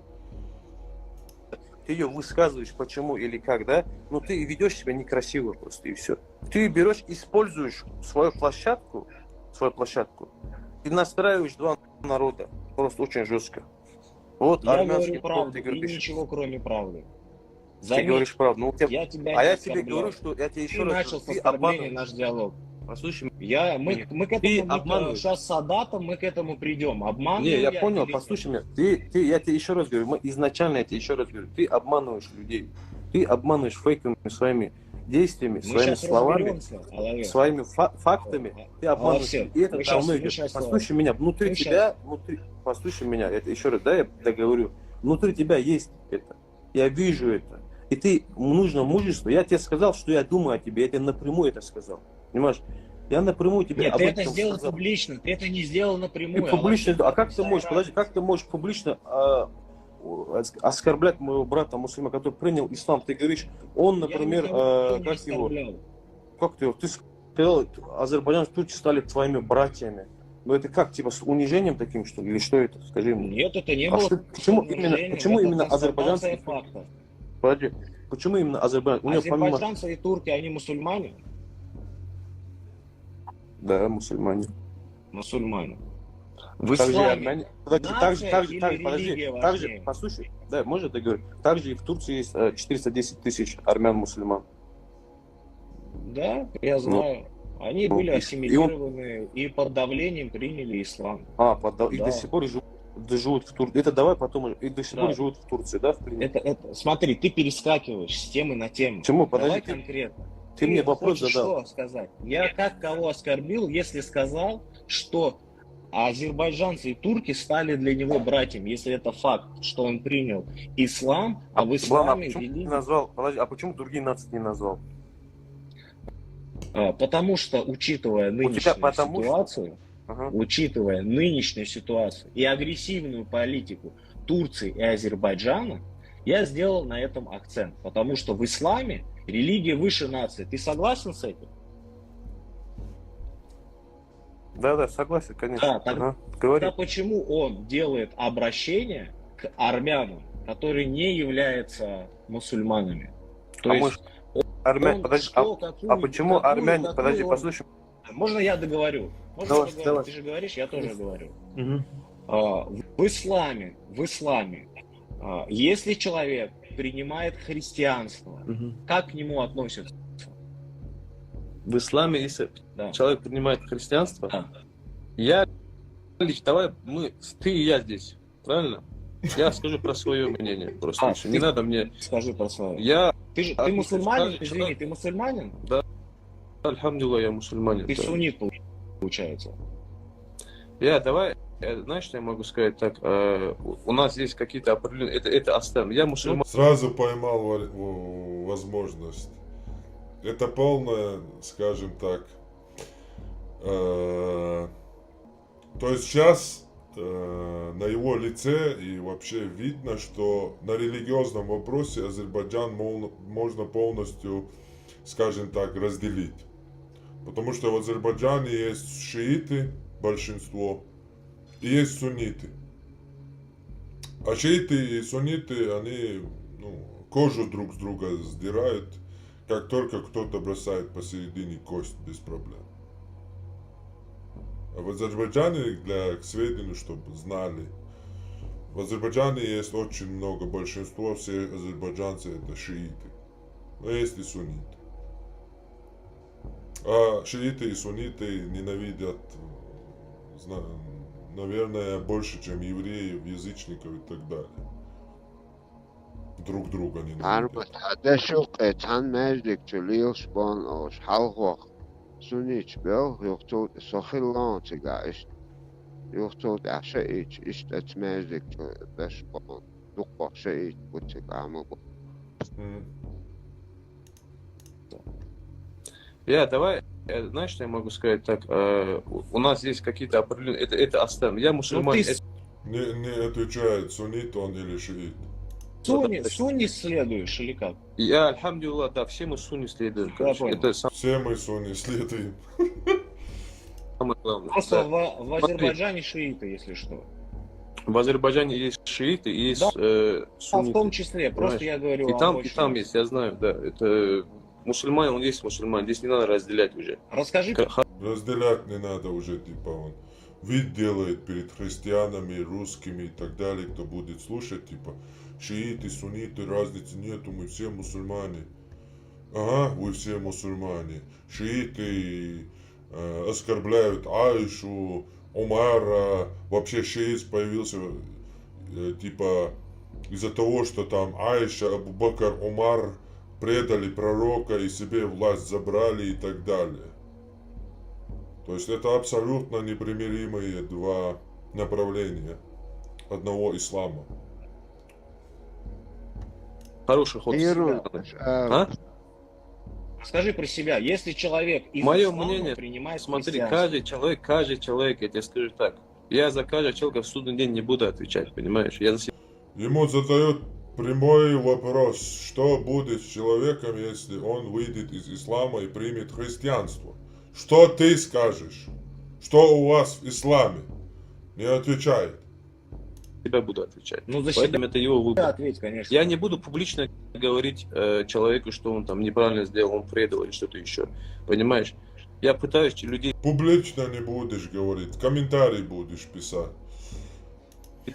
Ты ее высказываешь, почему или как, да? Но ты ведешь себя некрасиво просто, и все. Ты берешь, используешь свою площадку, и настраиваешь два народа. Просто очень жестко. Вот Я армянский говорю правду, ты и говоришь, ничего кроме правды. ты Заметь, говоришь правду. Ну, у тебя... я тебя А не я тебе оскорблял. говорю, что я тебе еще Ты раз начал говорю, с ты оскорбления обманываешь. наш диалог. Послушай, Мы к этому обманываешь. сейчас с Адатом мы к этому придем. Обманываю Не, я понял, или послушай нет? меня. Я тебе еще раз говорю, изначально я тебе еще раз говорю, ты обманываешь людей. Ты обманываешь фейками своими действиями, Мы своими сейчас словами, разберемся, Олег. своими фактами. Ты обманываешь. Все. И это Мы давно щас- идет. мы щас- Послушай меня, внутри мы тебя, послушай меня, это еще раз, да, я договорю. Внутри тебя есть это. Я вижу это. И ты, нужно мужество. Я тебе сказал, что я думаю о тебе. Я тебе напрямую это сказал. Понимаешь? Я напрямую тебе Нет, об ты этом это сделал сказал. публично, ты это не сделал Ты напрямую. публично, Олег. а как ты можешь, подожди, как ты можешь публично оскорблять моего брата муслима, который принял ислам? Ты говоришь, он, например, никого не как его? оскорблял. Как ты сказал, Азербайджан, Турция стали твоими братьями. Ну это как, типа с унижением таким, что ли? Или что это? Скажи мне. Нет, это не А было. почему унижением, почему это именно констатация азербайджанцы? фактов. Подожди, почему именно Азербайджан? У него помимо... Азербайджанцы и турки, они мусульмане? Да, мусульмане. Мусульмане. В Также и исламе армяне. Подожди, нация или подожди, религия также, важнее? послушай, да, может я говорю, также и в Турции есть 410 тысяч армян-мусульман. Да, я знаю. Они Ну, были и ассимилированы и под давлением приняли ислам. И Да. до сих пор живут в Турции. Это давай потом, и до сих Да. пор живут в Турции, да, в принципе? Смотри, ты перескакиваешь с темы на тему. Почему? Давай Подожди, конкретно. ты мне вопрос хочешь задал. что сказать? Я как кого оскорбил, если сказал, что азербайджанцы и турки стали для него братьями, если это факт, что он принял ислам, а в Ладно, исламе почему ты религия- не назвал? Подожди, а почему другие нации не назвал? Потому что, учитывая нынешнюю ситуацию, учитывая нынешнюю ситуацию и агрессивную политику Турции и Азербайджана, я сделал на этом акцент. Потому что в исламе религия выше нации. Ты согласен с этим? Да, согласен, конечно. Да, тогда Говори. почему он делает обращение к армянам, которые не являются мусульманами? То А есть может, подожди, почему армяне... Подожди, послушай. Можно я договорю? Можно Давай, я договорю? давай. Ты же говоришь, я тоже говорю. В исламе, если человек принимает христианство, как к нему относятся? В исламе, если Да. человек принимает христианство, Да. давай ты и я здесь, правильно? Я скажу про свое мнение, просто не надо мне... Скажи про свое. Ты Ты мусульманин? Извини, ты мусульманин? Да, альхамдулилlah, я мусульманин. Ты да. суннит, получается. Знаешь, что я могу сказать так? У нас есть какие-то определенные... Это оставим. Я мусульманин. Сразу поймал возможность. Это полная, скажем так, то есть сейчас на его лице и вообще видно, что на религиозном вопросе Азербайджан можно полностью, скажем так, разделить. Потому что в Азербайджане есть шииты, большинство, и есть сунниты. А шииты и сунниты, они кожу друг с друга сдирают, как только кто-то бросает посередине кость без проблем. А в Азербайджане, к сведению, чтобы знали, в Азербайджане есть очень много, большинство всех азербайджанцев это шииты, но есть и сунниты. А шииты и сунниты ненавидят, наверное, больше, чем евреев, язычников и так далее. Друг друга ненавидят. Sunnic wel, juchtot sochilante geist. Juchtot ashait is dat magic dashbon. Dukba shait butik amul. Знаешь, что я могу сказать так? У нас есть какие-то определенные... Это оставим. Я мусульманин. Не отвечает, суннит он или шиит. Сунни следуешь или как? Я, альхамдулилlah, да, все мы сунни следуем. Короче. Это Все мы сунни следуем. самое главное. Просто Да. в Азербайджане шииты, если что. В Азербайджане есть шииты и есть сунниты. В том числе, просто понимаешь? я говорю и о там мощности. есть, я знаю, да. Это мусульмане, он есть мусульман. Здесь не надо разделять уже. Расскажи. Разделять не надо уже, типа он вид делает перед христианами, русскими и так далее, кто будет слушать, типа шииты, сунниты, разницы нету, мы все мусульмане. Ага, вы все мусульмане. Шииты оскорбляют Аишу, Умара, вообще шиит появился типа из-за того, что там Аиша, Абу Бакр, Умар предали пророка и себе власть забрали и так далее. То есть это абсолютно непримиримые два направления одного ислама. Хороший ход. А? Скажи про себя, если человек из Мое ислама мнение, принимает смотри, христианство. каждый человек, я тебе скажу так, я за каждого человека в судный день не буду отвечать, понимаешь? Я за себя. Ему задают прямой вопрос, что будет с человеком, если он выйдет из ислама и примет христианство. Что ты скажешь? Что у вас в исламе? Не отвечает. Себя буду отвечать. Ну, за Поэтому себя это его выбор. ответь, конечно. Я не буду публично говорить человеку, что он там неправильно сделал, он предал или что-то еще. Понимаешь? Я пытаюсь людей Публично не будешь говорить, комментарий будешь писать.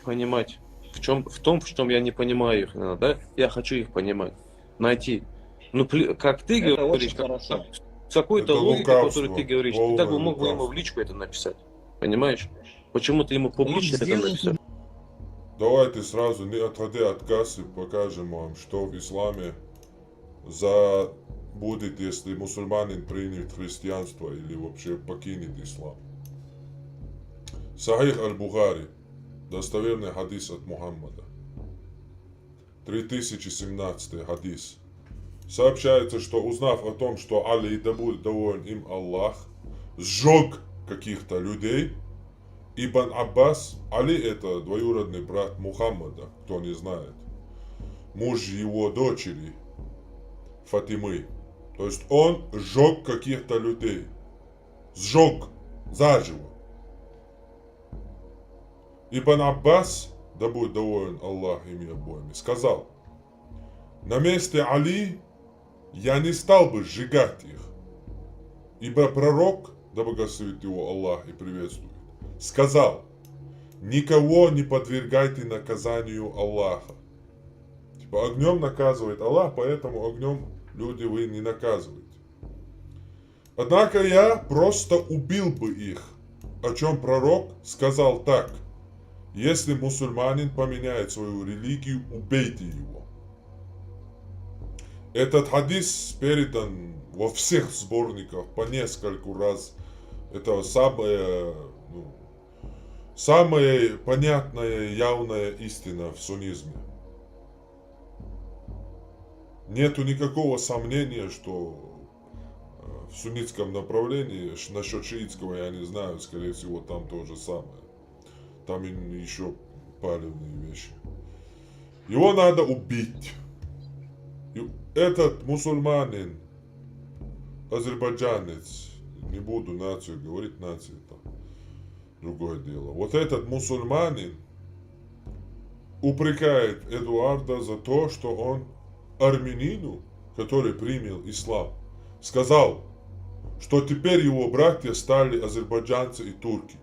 понимать. В том, в чем я не понимаю их, да? Я хочу их понимать. Найти. Ну, как ты Это говоришь, очень хорошо. с какой-то Это логикой, лукавство, которую ты говоришь, ты полное так бы мог бы ему лукавство. в личку это написать. Понимаешь? Почему ты ему публично это сделал написал? Давайте сразу, не отходя от кассы, покажем вам, что в исламе будет, если мусульманин примет христианство или вообще покинет ислам. Сахих аль-Бухари. Достоверный хадис от Мухаммада. 3017 хадис. Сообщается, что узнав о том, что Али, да будет доволен им Аллах, сжег каких-то людей, Ибн Аббас, Али это двоюродный брат Мухаммада, кто не знает, муж его дочери Фатимы. То есть он сжег каких-то людей, сжег заживо. Ибн Аббас, да будет доволен Аллах ими обоими, сказал: на месте Али я не стал бы сжигать их, ибо пророк, да благословит его Аллах и приветствует, сказал: никого не подвергайте наказанию Аллаха. Типа огнем наказывает Аллах, поэтому огнем люди вы не наказываете. Однако я просто убил бы их, о чем пророк сказал так: если мусульманин поменяет свою религию, убейте его. Этот хадис передан во всех сборниках по нескольку раз. Это самая понятная, явная истина в суннизме. Нету никакого сомнения, что в суннитском направлении, насчет шиитского я не знаю, скорее всего там то же самое. Там еще палевные вещи. Его надо убить. И этот мусульманин, азербайджанец, не буду нацию говорить, нация это другое дело. Вот этот мусульманин упрекает Эдуарда за то, что он армянину, который принял ислам, сказал, что теперь его братья стали азербайджанцы и турки.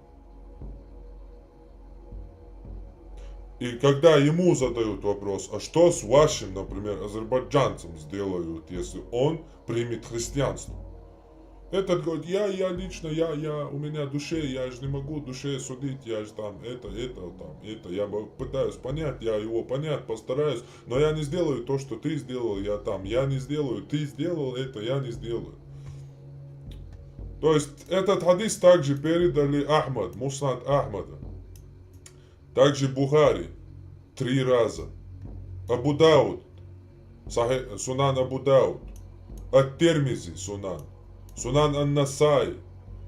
И когда ему задают вопрос, а что с вашим, например, азербайджанцем сделают, если он примет христианство? Этот говорит, я лично, у меня душе, я же не могу душе судить, я же там, это. Я пытаюсь понять, я его понять постараюсь, но я не сделаю то, что ты сделал, я не сделаю, ты сделал это, я не сделаю. То есть, этот хадис также передали Ахмад, Муснад Ахмада. Также Бухари 3 раза. Абу Дауд, Сунан Абу Дауд. Ат-Тирмизи Сунан. Сунан Ан-Насай.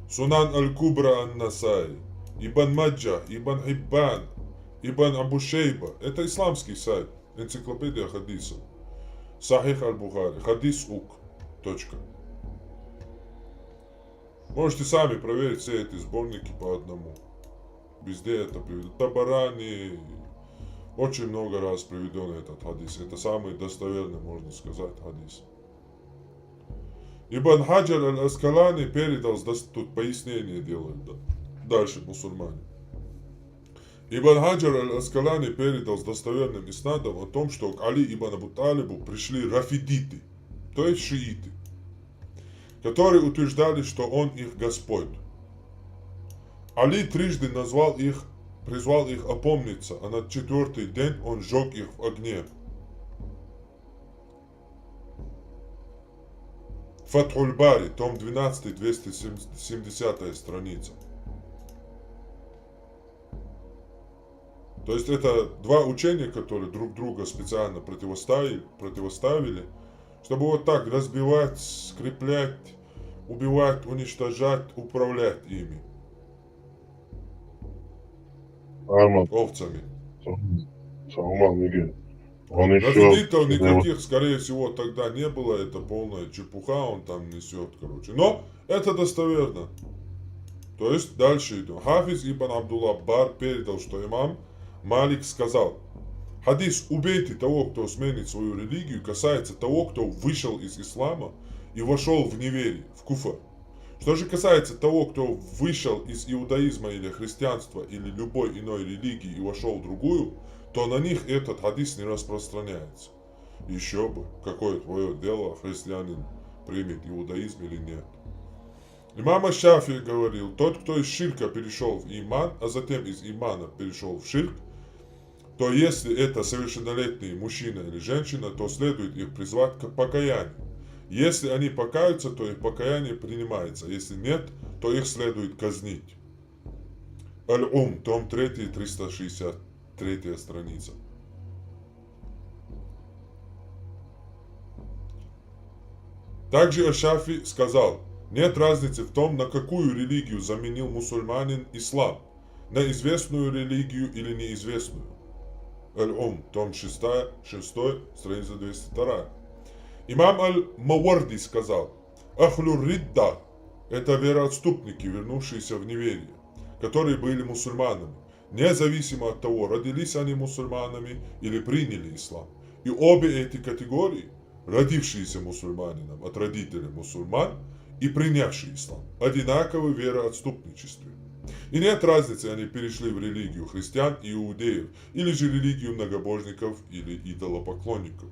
Сунан Аль-Кубра Ан-Насай. Ибн Маджа, Ибн Хиббан, Ибн Абу Шейба. Это исламский сайт. энциклопедия хадисов. Сахих аль-Бухари. Хадис ук. Точка. Можете сами проверить все эти сборники по одному. Везде это приведено. Табарани. Очень много раз приведен этот хадис. Это самый достоверный, можно сказать, хадис. Ибн Хаджар аль-Аскалани передал, тут пояснение делает, да. Дальше мусульмане. Ибн Хаджар аль-Аскалани передал с достоверным иснадом о том, что к Али ибн Абу Талибу пришли рафидиты, то есть шииты, которые утверждали, что он их Господь. Али трижды призвал их опомниться, а на 4-й день он сжег их в огне. Фатхуль Бари, том 12, 270 страница. То есть это два учения, которые друг друга специально противоставили, чтобы вот так разбивать, скреплять, убивать, уничтожать, управлять ими. Овцами. Рафидитов никаких, скорее всего, тогда не было, это полная чепуха, он там несет, короче. Но это достоверно. То есть дальше идем. Хафиз ибн Абдулла Бар передал, что имам Малик сказал: хадис «убейте того, кто сменит свою религию» касается того, кто вышел из ислама и вошел в неверие, в куфр. Что же касается того, кто вышел из иудаизма или христианства или любой иной религии и вошел в другую, то на них этот хадис не распространяется. Еще бы, какое твое дело, христианин примет иудаизм или нет. Имам Аш-Шафи говорил: тот, кто из ширка перешел в иман, а затем из имана перешел в ширк, то если это совершеннолетний мужчина или женщина, то следует их призвать к покаянию. Если они покаются, то их покаяние принимается. Если нет, то их следует казнить. Аль-Ум, том 3, 363 страница. Также Аш-Шафи сказал: нет разницы в том, на какую религию заменил мусульманин ислам, на известную религию или неизвестную. Аль-Ум, том 6, страница 202. Имам Аль-Маварди сказал: Ахлюр Ридда – это вероотступники, вернувшиеся в неверие, которые были мусульманами, независимо от того, родились они мусульманами или приняли ислам. И обе эти категории, родившиеся мусульманином от родителей мусульман и принявшие ислам, одинаковы в вероотступничестве. И нет разницы, они перешли в религию христиан и иудеев, или же религию многобожников или идолопоклонников.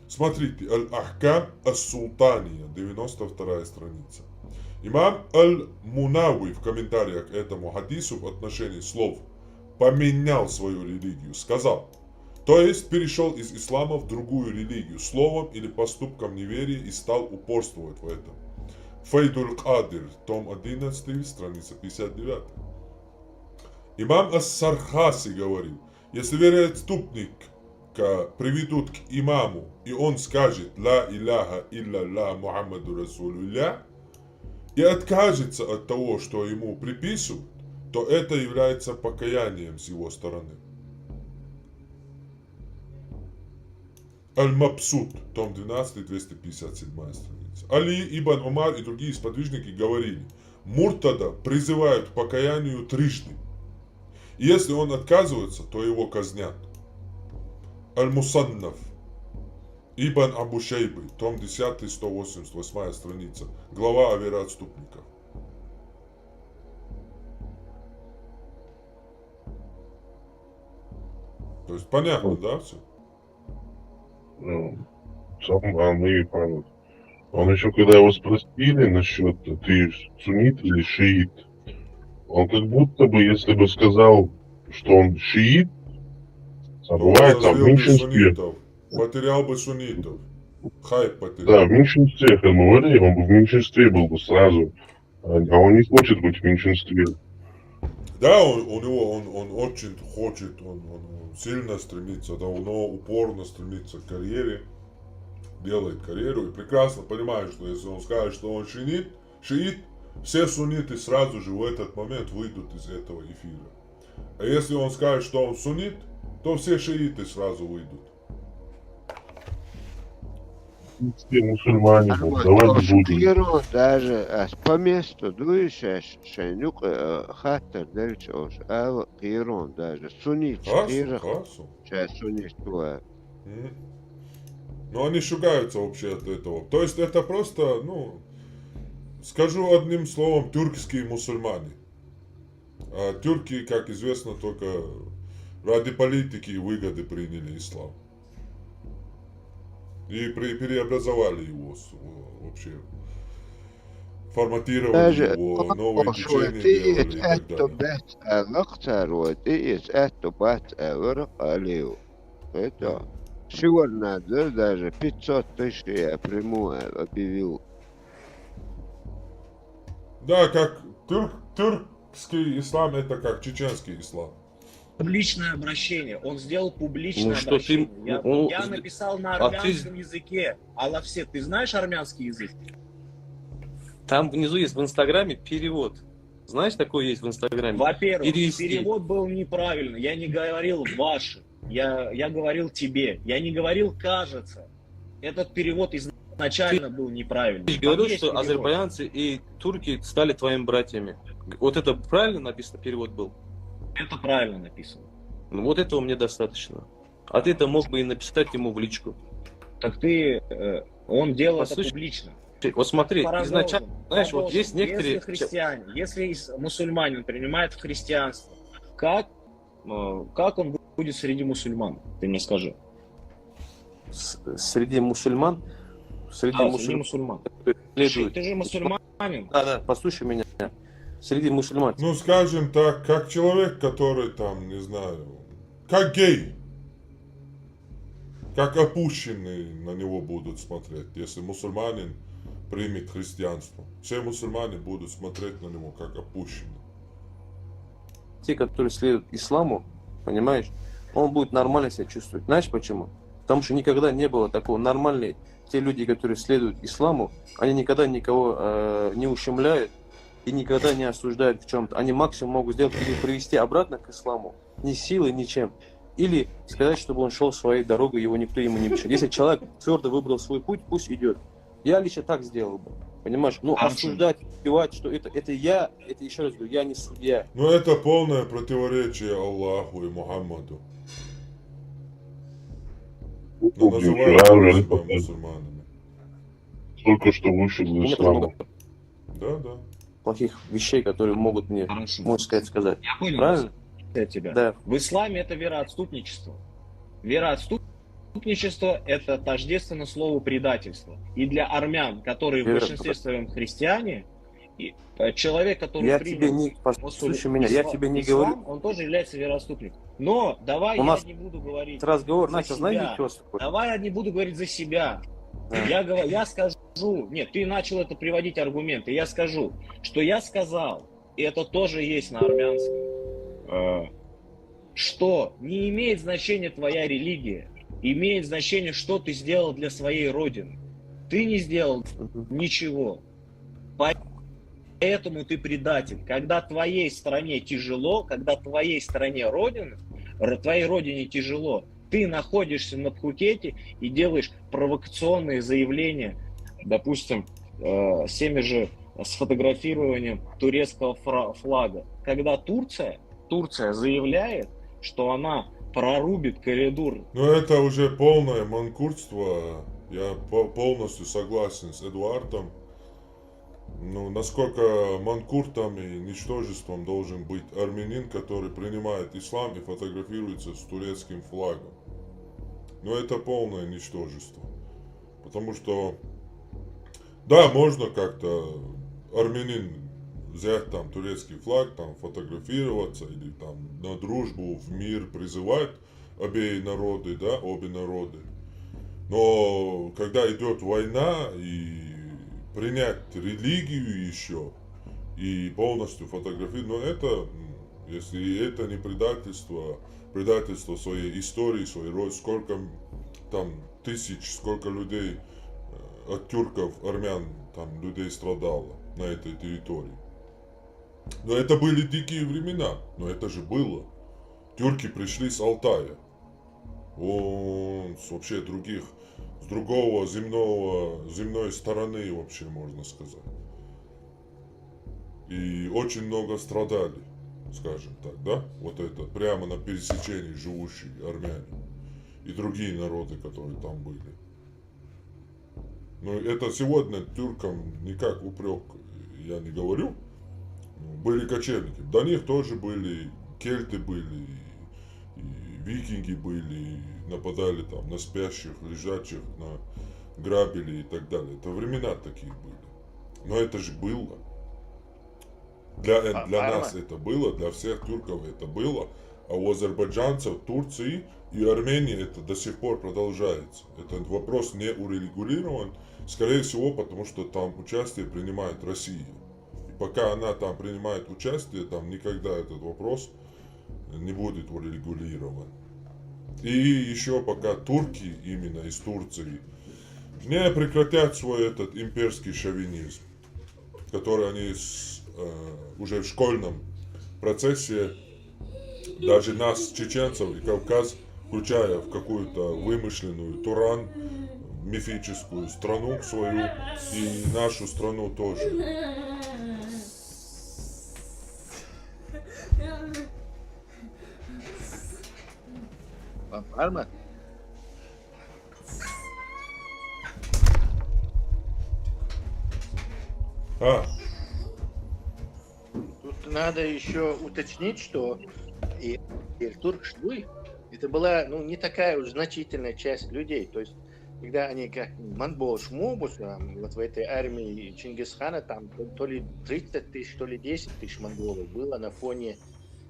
Смотрите, Аль-Ахкам Ас-Султания, 92 страница. Имам Аль-Мунауи в комментариях к этому хадису в отношении слов «поменял свою религию» сказал, то есть перешел из ислама в другую религию словом или поступком неверия и стал упорствовать в этом. Фейдуль Кадир, том 11, страница 59. Имам Ас-Сархаси говорил: если вероотступник приведут к имаму, и он скажет «Ла иляха илля Мухаммаду Расулулля» и откажется от того, что ему приписывают, то это является покаянием с его стороны. Аль-Мабсут, том 12, 257 страница. Али ибн Умар и другие сподвижники говорили: муртада призывают к покаянию трижды. И если он отказывается, то его казнят. Аль-Мусаннаф, Ибн Абу Шейбы, том 10, 188 страница, глава о вероотступниках. То есть понятно, да, все? Ну, сам и понятно. Он еще, когда его спросили насчет, ты суннит или шиит, он как будто бы, если бы сказал, что он шиит, бывает там в меньшинстве. Потерял бы суннитов. Хайп потерял. Да, в меньшинстве, как мы говорили, он бы в меньшинстве был бы сразу. А он не хочет быть в меньшинстве. Да, он очень хочет, он сильно стремится, давно упорно стремится к карьере, делает карьеру и прекрасно понимает, что если он скажет, что он шиит, все сунниты сразу же в этот момент выйдут из этого эфира. А если он скажет, что он суннит, то все шииты сразу выйдут. Все мусульмане, давай не будем. Иран даже по месту дуешь, шенюк хаттер дельчош, а Иран даже суннит, Хасу. сейчас суннит твоя. Но они шугаются вообще от этого. То есть это просто, ну, скажу одним словом, тюркские мусульмане. А тюрки, как известно, только ради политики и выгоды приняли ислам. И переобразовали его вообще. Форматировали его, новые течения делали и так далее. Это сегодня даже 500 тысяч я приму объявил. Да, как тюркский ислам, это как чеченский ислам. Публичное обращение. Он сделал публичное Ну, что обращение. ты- Я написал на а ты- армянском языке. Аллахсе, ты знаешь армянский язык? Там внизу есть в Инстаграме перевод. Знаешь, такое есть в Инстаграме? Во-первых, Перевести. перевод был неправильный. Я не говорил «ваши». Я говорил «тебе». Я не говорил «кажется». Этот перевод изначально был неправильный. Ты Там говорил, есть что перевод. азербайджанцы и турки стали твоими братьями. Вот это правильно написано, перевод был? Это правильно написано. Ну вот этого мне достаточно. А ты это мог бы и написать ему в личку. Так ты... он делал это Послушай, публично. Вот смотри, Продолжим. изначально, знаешь, вот Продолжим. есть некоторые... Если христиане, если мусульманин принимает в христианство, как он будет среди мусульман? Ты мне скажи. Среди мусульман... Среди Среди мусульман. Ты же мусульманин. Да, послушай меня. Среди мусульман. Ну, скажем так, как человек, который там, не знаю, как гей. Как опущенные на него будут смотреть, если мусульманин примет христианство. Все мусульмане будут смотреть на него как опущенный. Те, которые следуют исламу, понимаешь, он будет нормально себя чувствовать. Знаешь почему? Потому что никогда не было такого. Нормальные те люди, которые следуют исламу, они никогда никого не ущемляют и никогда не осуждают в чем-то. Они максимум могут сделать или привести обратно к исламу, ни силой, ничем. Или сказать, чтобы он шел своей дорогой, его никто ему не мешает. Если человек твердо выбрал свой путь, пусть идет. Я лично так сделал бы. Понимаешь? Ну, осуждать, убивать, что это я, это еще раз говорю, я не судья. Но это полное противоречие Аллаху и Мухаммаду. Но называют себя мусульманами. Только что вышел из ислама. Да. Плохих вещей, которые могут мне, можно сказать. Я понял. Правильно? Тебя. Да. В исламе это вероотступничество. Вероотступничество это тождественно слову предательство. И для армян, которые в большинстве своем христиане, и человек, который я принял тебе не, послушай меня, я тебе не ислам, говорю. он тоже является вероотступником. Но давай У я нас не буду говорить. разговор за начал, себя. знаете, что такое? Давай я не буду говорить за себя. Я скажу, нет, ты начал это приводить аргументы. Я скажу, что я сказал, и это тоже есть на армянском, что не имеет значения твоя религия, имеет значение, что ты сделал для своей родины. Ты не сделал ничего. Поэтому ты предатель. Когда твоей стране тяжело, когда твоей стране твоей родине тяжело, ты находишься на Пхукете и делаешь провокационные заявления, допустим, с теми же сфотографированием турецкого флага. Когда Турция заявляет, что она прорубит коридор. Но это уже полное манкуртство. Я полностью согласен с Эдуардом. Ну, насколько манкуртом и ничтожеством должен быть армянин, который принимает ислам и фотографируется с турецким флагом. Но это полное ничтожество. Потому что, да, можно как-то армянин взять там турецкий флаг, там фотографироваться или там на дружбу в мир призывать обе народы. Но когда идет война и принять религию еще и полностью фотографировать, но это, если это не предательство своей истории, своей рода, сколько там тысяч, сколько людей от тюрков, армян, там людей страдало на этой территории. Но это были дикие времена, но это же было. Тюрки пришли с Алтая, вообще с другого земной стороны вообще, можно сказать. И очень много страдали, скажем так, да? Вот это прямо на пересечении живущие армяне и другие народы, которые там были. Но это сегодня тюркам никак упрек я не говорю. Были кочевники. До них тоже были, кельты были, и викинги были, и нападали там на спящих, лежачих, на грабили и так далее. Это времена такие были. Но это же было. Для нас это было, для всех тюрков это было, а у азербайджанцев, Турции и Армении это до сих пор продолжается. Этот вопрос не урегулирован, скорее всего, потому что там участие принимает Россия. И пока она там принимает участие, там никогда этот вопрос не будет урегулирован. И еще пока турки именно из Турции не прекратят свой этот имперский шовинизм, который они уже в школьном процессе, даже нас, чеченцев и Кавказ, включая в какую-то вымышленную Туран, мифическую страну свою и нашу страну тоже. Арма? Тут надо еще уточнить, что и Турк-Шдуй это была не такая уж значительная часть людей. То есть, когда они как Манбол Шмобус, вот в этой армии Чингисхана, там то ли 30 тысяч, то ли 10 тысяч монголов было на фоне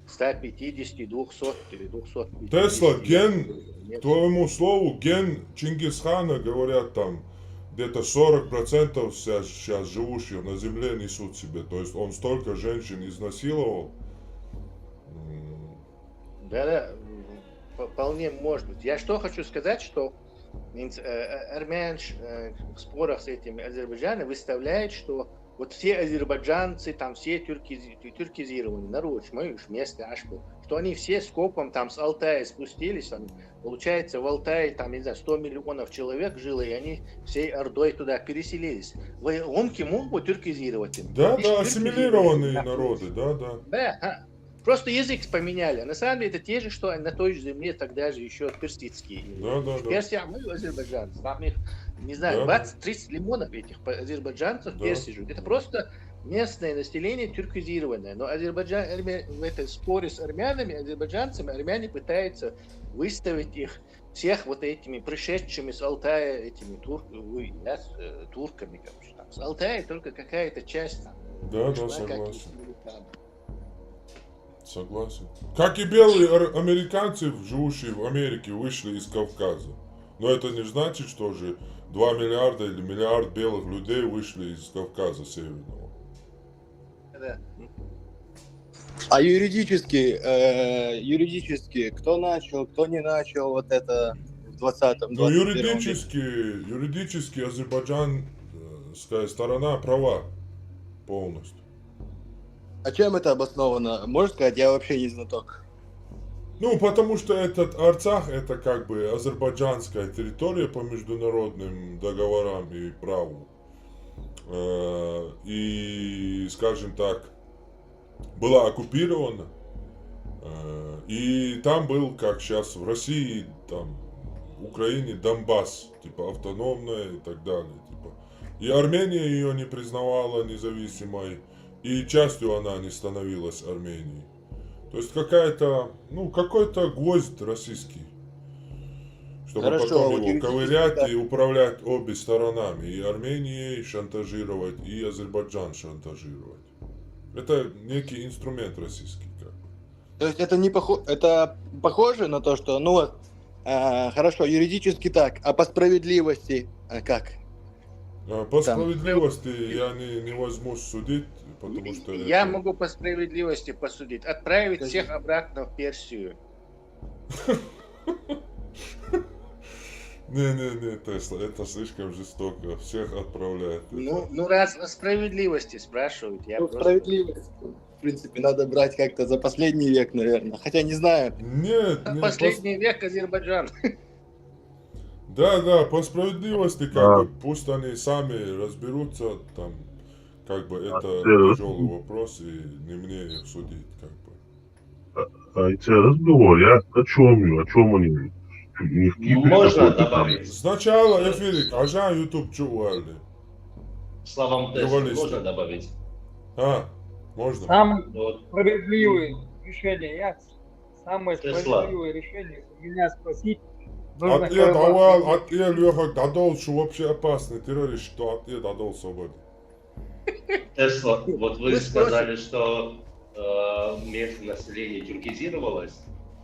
150, 200 или 250. Тесла, к твоему слову, ген Чингисхана, говорят, там где-то 40% сейчас живущих на земле несут себе. То есть он столько женщин изнасиловал. Да, вполне может быть. Я что хочу сказать, что армян в спорах с этими Азербайджаном выставляет, что вот все азербайджанцы, там все тюркизированные, народ, мы уж место Ашбу, что они все скопом там с Алтая спустились, получается в Алтае там, не знаю, 100 миллионов человек жило, и они всей ордой туда переселились. Он кему будет тюркизировать им? Да, ассимилированные народы, да. Да, просто язык поменяли. А на самом деле это те же, что на той же земле тогда же еще персидские. Персия, мы азербайджанцы. Там их, не знаю, 20-30 лимонов этих азербайджанцев в Персии живут. Это просто местное население тюркизированное. Но Азербайджан в этой споре с армянами, азербайджанцами, армяне пытаются выставить их всех вот этими пришедшими с Алтая, этими турками, короче. Там, с Алтая только какая-то часть там. Да, согласен. Согласен. Как и белые американцы, живущие в Америке, вышли из Кавказа. Но это не значит, что же 2 миллиарда или миллиард белых людей вышли из Кавказа северного. Да. А юридически, кто начал, кто не начал вот это в 20-м? Ну, юридически азербайджанская сторона права полностью. А чем это обосновано? Можно сказать, я вообще не знаток. Ну, потому что этот Арцах, это как бы азербайджанская территория по международным договорам и праву. И, скажем так, была оккупирована. И там был, как сейчас в России, там, в Украине, Донбасс, типа автономная и так далее. Типа. И Армения ее не признавала независимой. И частью она не становилась Арменией. То есть какой-то гвоздь российский. Чтобы потом его ковырять и управлять обе сторонами. И Арменией шантажировать, и Азербайджан шантажировать. Это некий инструмент российский. То есть это это похоже на то, что, хорошо, юридически так, а по справедливости как? По справедливости я не возьмусь судить, потому что... Я могу по справедливости посудить. Отправить всех обратно в Персию. Не, Тесла, это слишком жестоко. Всех отправляют. Раз о справедливости спрашивают. Справедливость, в принципе, надо брать как-то за последний век, наверное. Хотя не знаю. Нет. Последний век Азербайджан. Да, по справедливости, как бы, пусть они сами разберутся, там, как бы, это тяжелый вопрос, и не мне их судить, как бы. А эти разговор, о чем они? Не в Кипре Можно какой-то там. добавить? Сначала эфирик, а já YouTube чували. Словам теста можно добавить? Можно. Справедливые решения, я самое справедливое решение меня спросить. Отъед Авал, отъед Леха Дадол, что вообще опасный террорист, что отъед Дадол свободы. Тесла, вот вы сказали, что местное население тюркизировалось.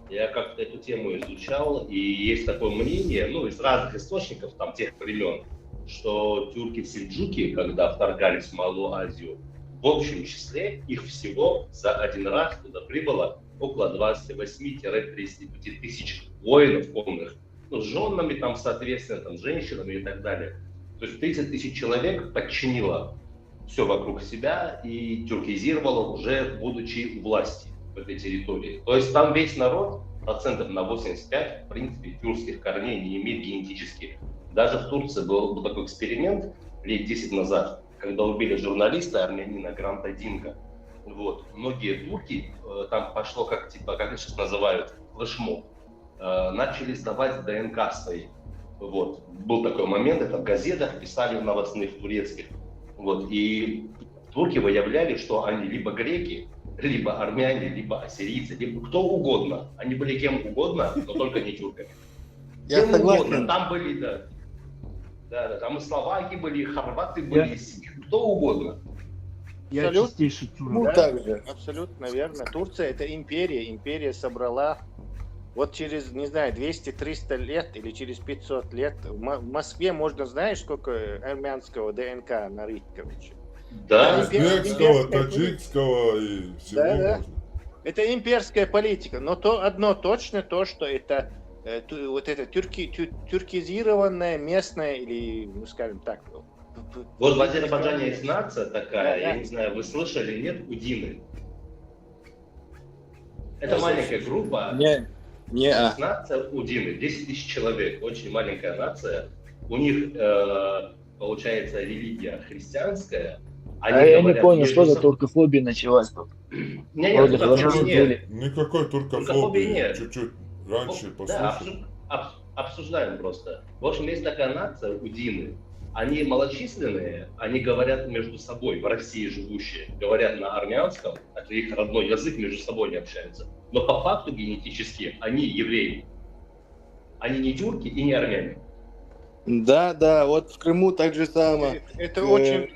Я как-то эту тему изучал, и есть такое мнение, ну, из разных источников, там, тех времен, что тюрки-сельджуки, когда вторгались в Малую Азию, в общем числе их всего за один раз туда прибыло около 28-35 тысяч воинов полных, ну, с женами, там, соответственно, там, женщинами и так далее. То есть 30 тысяч человек подчинило все вокруг себя и тюркизировало уже, будучи у власти в этой территории. То есть там весь народ, процентов на 85, в принципе, тюркских корней не имеет генетически. Даже в Турции был такой эксперимент лет 10 назад, когда убили журналиста армянина Гранта Динка. Вот. Многие турки, там пошло, как это сейчас называют, флешмоб, начали сдавать ДНК свои. Вот. Был такой момент, это в газетах писали, в новостных турецких. Вот. И турки выявляли, что они либо греки, либо армяне, либо ассирийцы, либо кто угодно. Они были кем угодно, но только не тюрками. Я кем согласен. Угодно. Там были, да, там и словаки были, и хорваты были, кто угодно. Абсолютно верно. Турция — это империя. Империя собрала вот через, не знаю, 200-300 лет или через 500 лет. В Москве можно, знаешь, сколько армянского ДНК нарыть, короче. Да, узбекского, таджикского и всего можно. Это имперская политика. Но то одно точно, то, что это вот это тюркизированная местная, или, ну, скажем так. Вот в Азербайджане есть нация такая, я не знаю, вы слышали или нет, удины. Это маленькая группа. Нация удины, 10 тысяч человек, очень маленькая нация. У них, получается, религия христианская. Я не понял, что за туркофобия началась тут. Нет, нет. Никакой туркофобии нет. Чуть-чуть раньше послушали. Да, обсуждаем просто. В общем, есть такая нация, удины. Они малочисленные, они говорят между собой, в России живущие, говорят на армянском, это их родной язык, между собой не общаются. Но по факту генетически они евреи. Они не тюрки и не армяне. Да, вот в Крыму так же самое. Это очень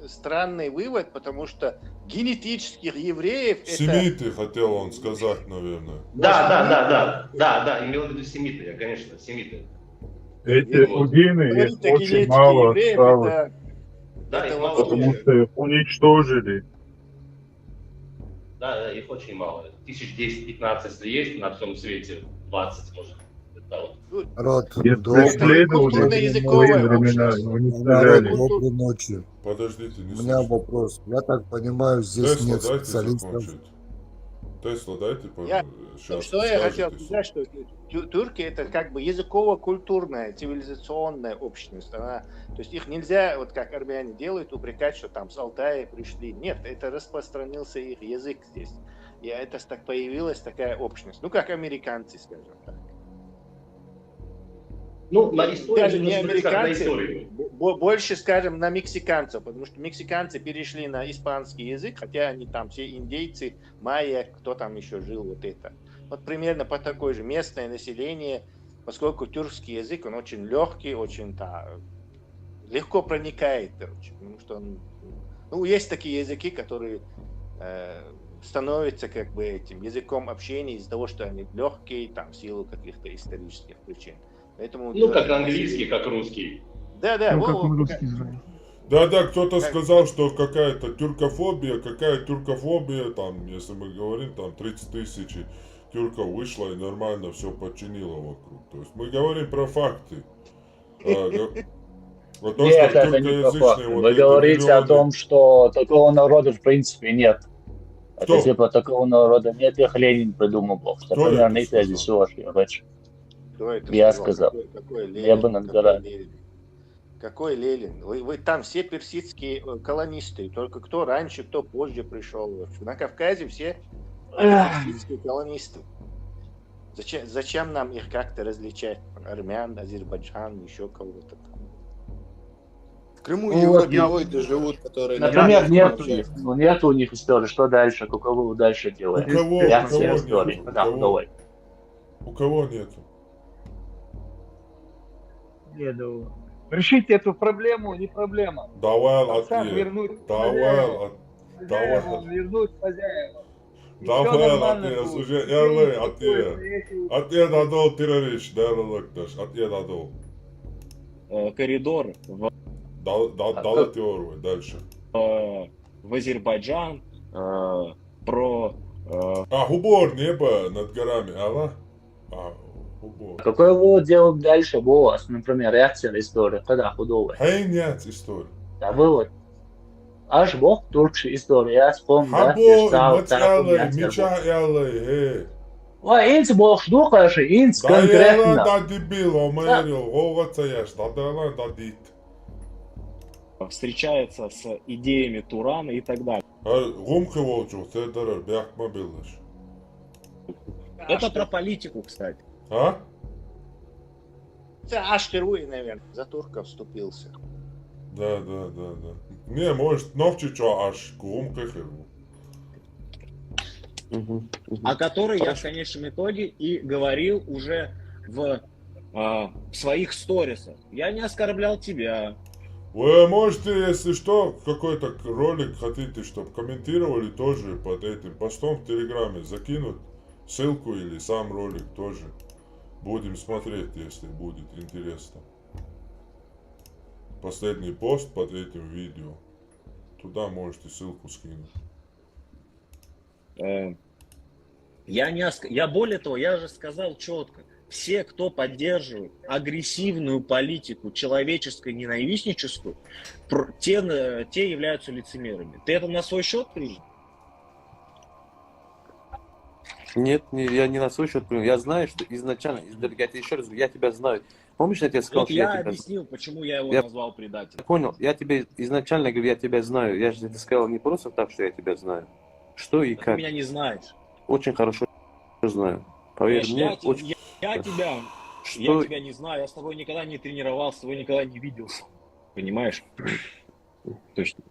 странный вывод, потому что генетических евреев... Семиты, хотел он сказать, наверное. Да, имел в виду семиты, конечно, семиты. Эти удины их очень мало осталось, потому что их уничтожили. Да, их очень мало. 1010-15, если есть, на всем свете 20, может. Подождите, не у меня вопрос. Я так понимаю, здесь нет специалистов. Тесла, дайте, Что я хотел сказать, что турки — это как бы языково-культурная, цивилизационная общность. То есть их нельзя, вот как армяне делают, упрекать, что там с Алтая пришли. Нет, это распространился их язык здесь. И это так появилась такая общность. Ну, как американцы, скажем так. Ну, на историю, даже не американцы, больше, скажем, на мексиканцев, потому что мексиканцы перешли на испанский язык, хотя они там все индейцы, майя, кто там еще жил, вот это. Вот примерно по такой же местное население, поскольку тюркский язык, он очень легкий, очень легко проникает, короче, потому что он, есть такие языки, которые становятся как бы этим языком общения из-за того, что они легкие, там, в силу каких-то исторических причин. Поэтому, как английский, как русский. Да. Да, кто-то сказал, что какая-то тюркофобия, там, если мы говорим, там 30 тысяч тюрков вышло и нормально все подчинило вокруг. То есть мы говорим про факты. Нет, это не про факты. Вы говорите о том, что такого народа в принципе нет. Кто? Это типа такого народа нет, их Ленин придумал. Что примерно и тези все ваши речи. Кто это Я сказал? сказал. Какой Ленин? Я бы над горами. Ленин? Какой Ленин? Вы там все персидские колонисты. Только кто раньше, кто позже пришел. На Кавказе все персидские колонисты. Зачем нам их как-то различать? Армян, Азербайджан, еще кого-то. В Крыму Ну, европеоиды живут, которые... Например, нет у них истории, что дальше, каково дальше делаем. Реакция истории. Да, давай. У кого нету? Деду. Решить эту проблему не проблема. Давай Сам ответ. вернуть Давай. вернуть хозяина. Давай ответ. Уже ответ. Ответ отдал террорист. Ответ отдал. Коридор Дал теорию. Дальше. в Азербайджан, про... Губор небо над горами, ала? Губор. Какое вы делаем дальше, босс? Например, реакция истории, когда худого. Хай нет истории. Да, вывод. Аж бог турчи история, я вспомнил, да? Хабо, меча ялай, Ой, инц бог штука же, инц конкретно. Да дебил, омерил, голоца ешь, да дит. Встречается с идеями Турана и так далее. Гумка волчу, ты дорог, бяк мобилыш. Это про политику, кстати. А? Аж впервые, наверное, за турка вступился. Да. Не, может, новче что, аж гумка херу. О которой я в конечном итоге и говорил уже в своих сторисах. Я не оскорблял тебя. Вы можете, если что, какой-то ролик хотите, чтобы комментировали, тоже под этим постом в Телеграме закинуть ссылку или сам ролик тоже. Будем смотреть, если будет интересно. Последний пост под этим видео. Туда можете ссылку скинуть. Я более того, я же сказал четко. Все, кто поддерживает агрессивную политику, человеческо-ненавистническую, те являются лицемерами. Ты это на свой счет принял? Нет, я не на свой счет принял. Я знаю, что изначально, я тебе еще раз говорю, я тебя знаю. Помнишь, я тебе сказал, Вот что я тебя объяснил, почему я его назвал предателем. Понял, я тебе изначально говорю, я тебя знаю. Я же тебе сказал не просто так, что я тебя знаю. Что и как. Ты меня не знаешь. Очень хорошо знаю. Поверь мне, очень... Я тебя не знаю, я с тобой никогда не тренировался, с тобой никогда не виделся. Понимаешь? Точно.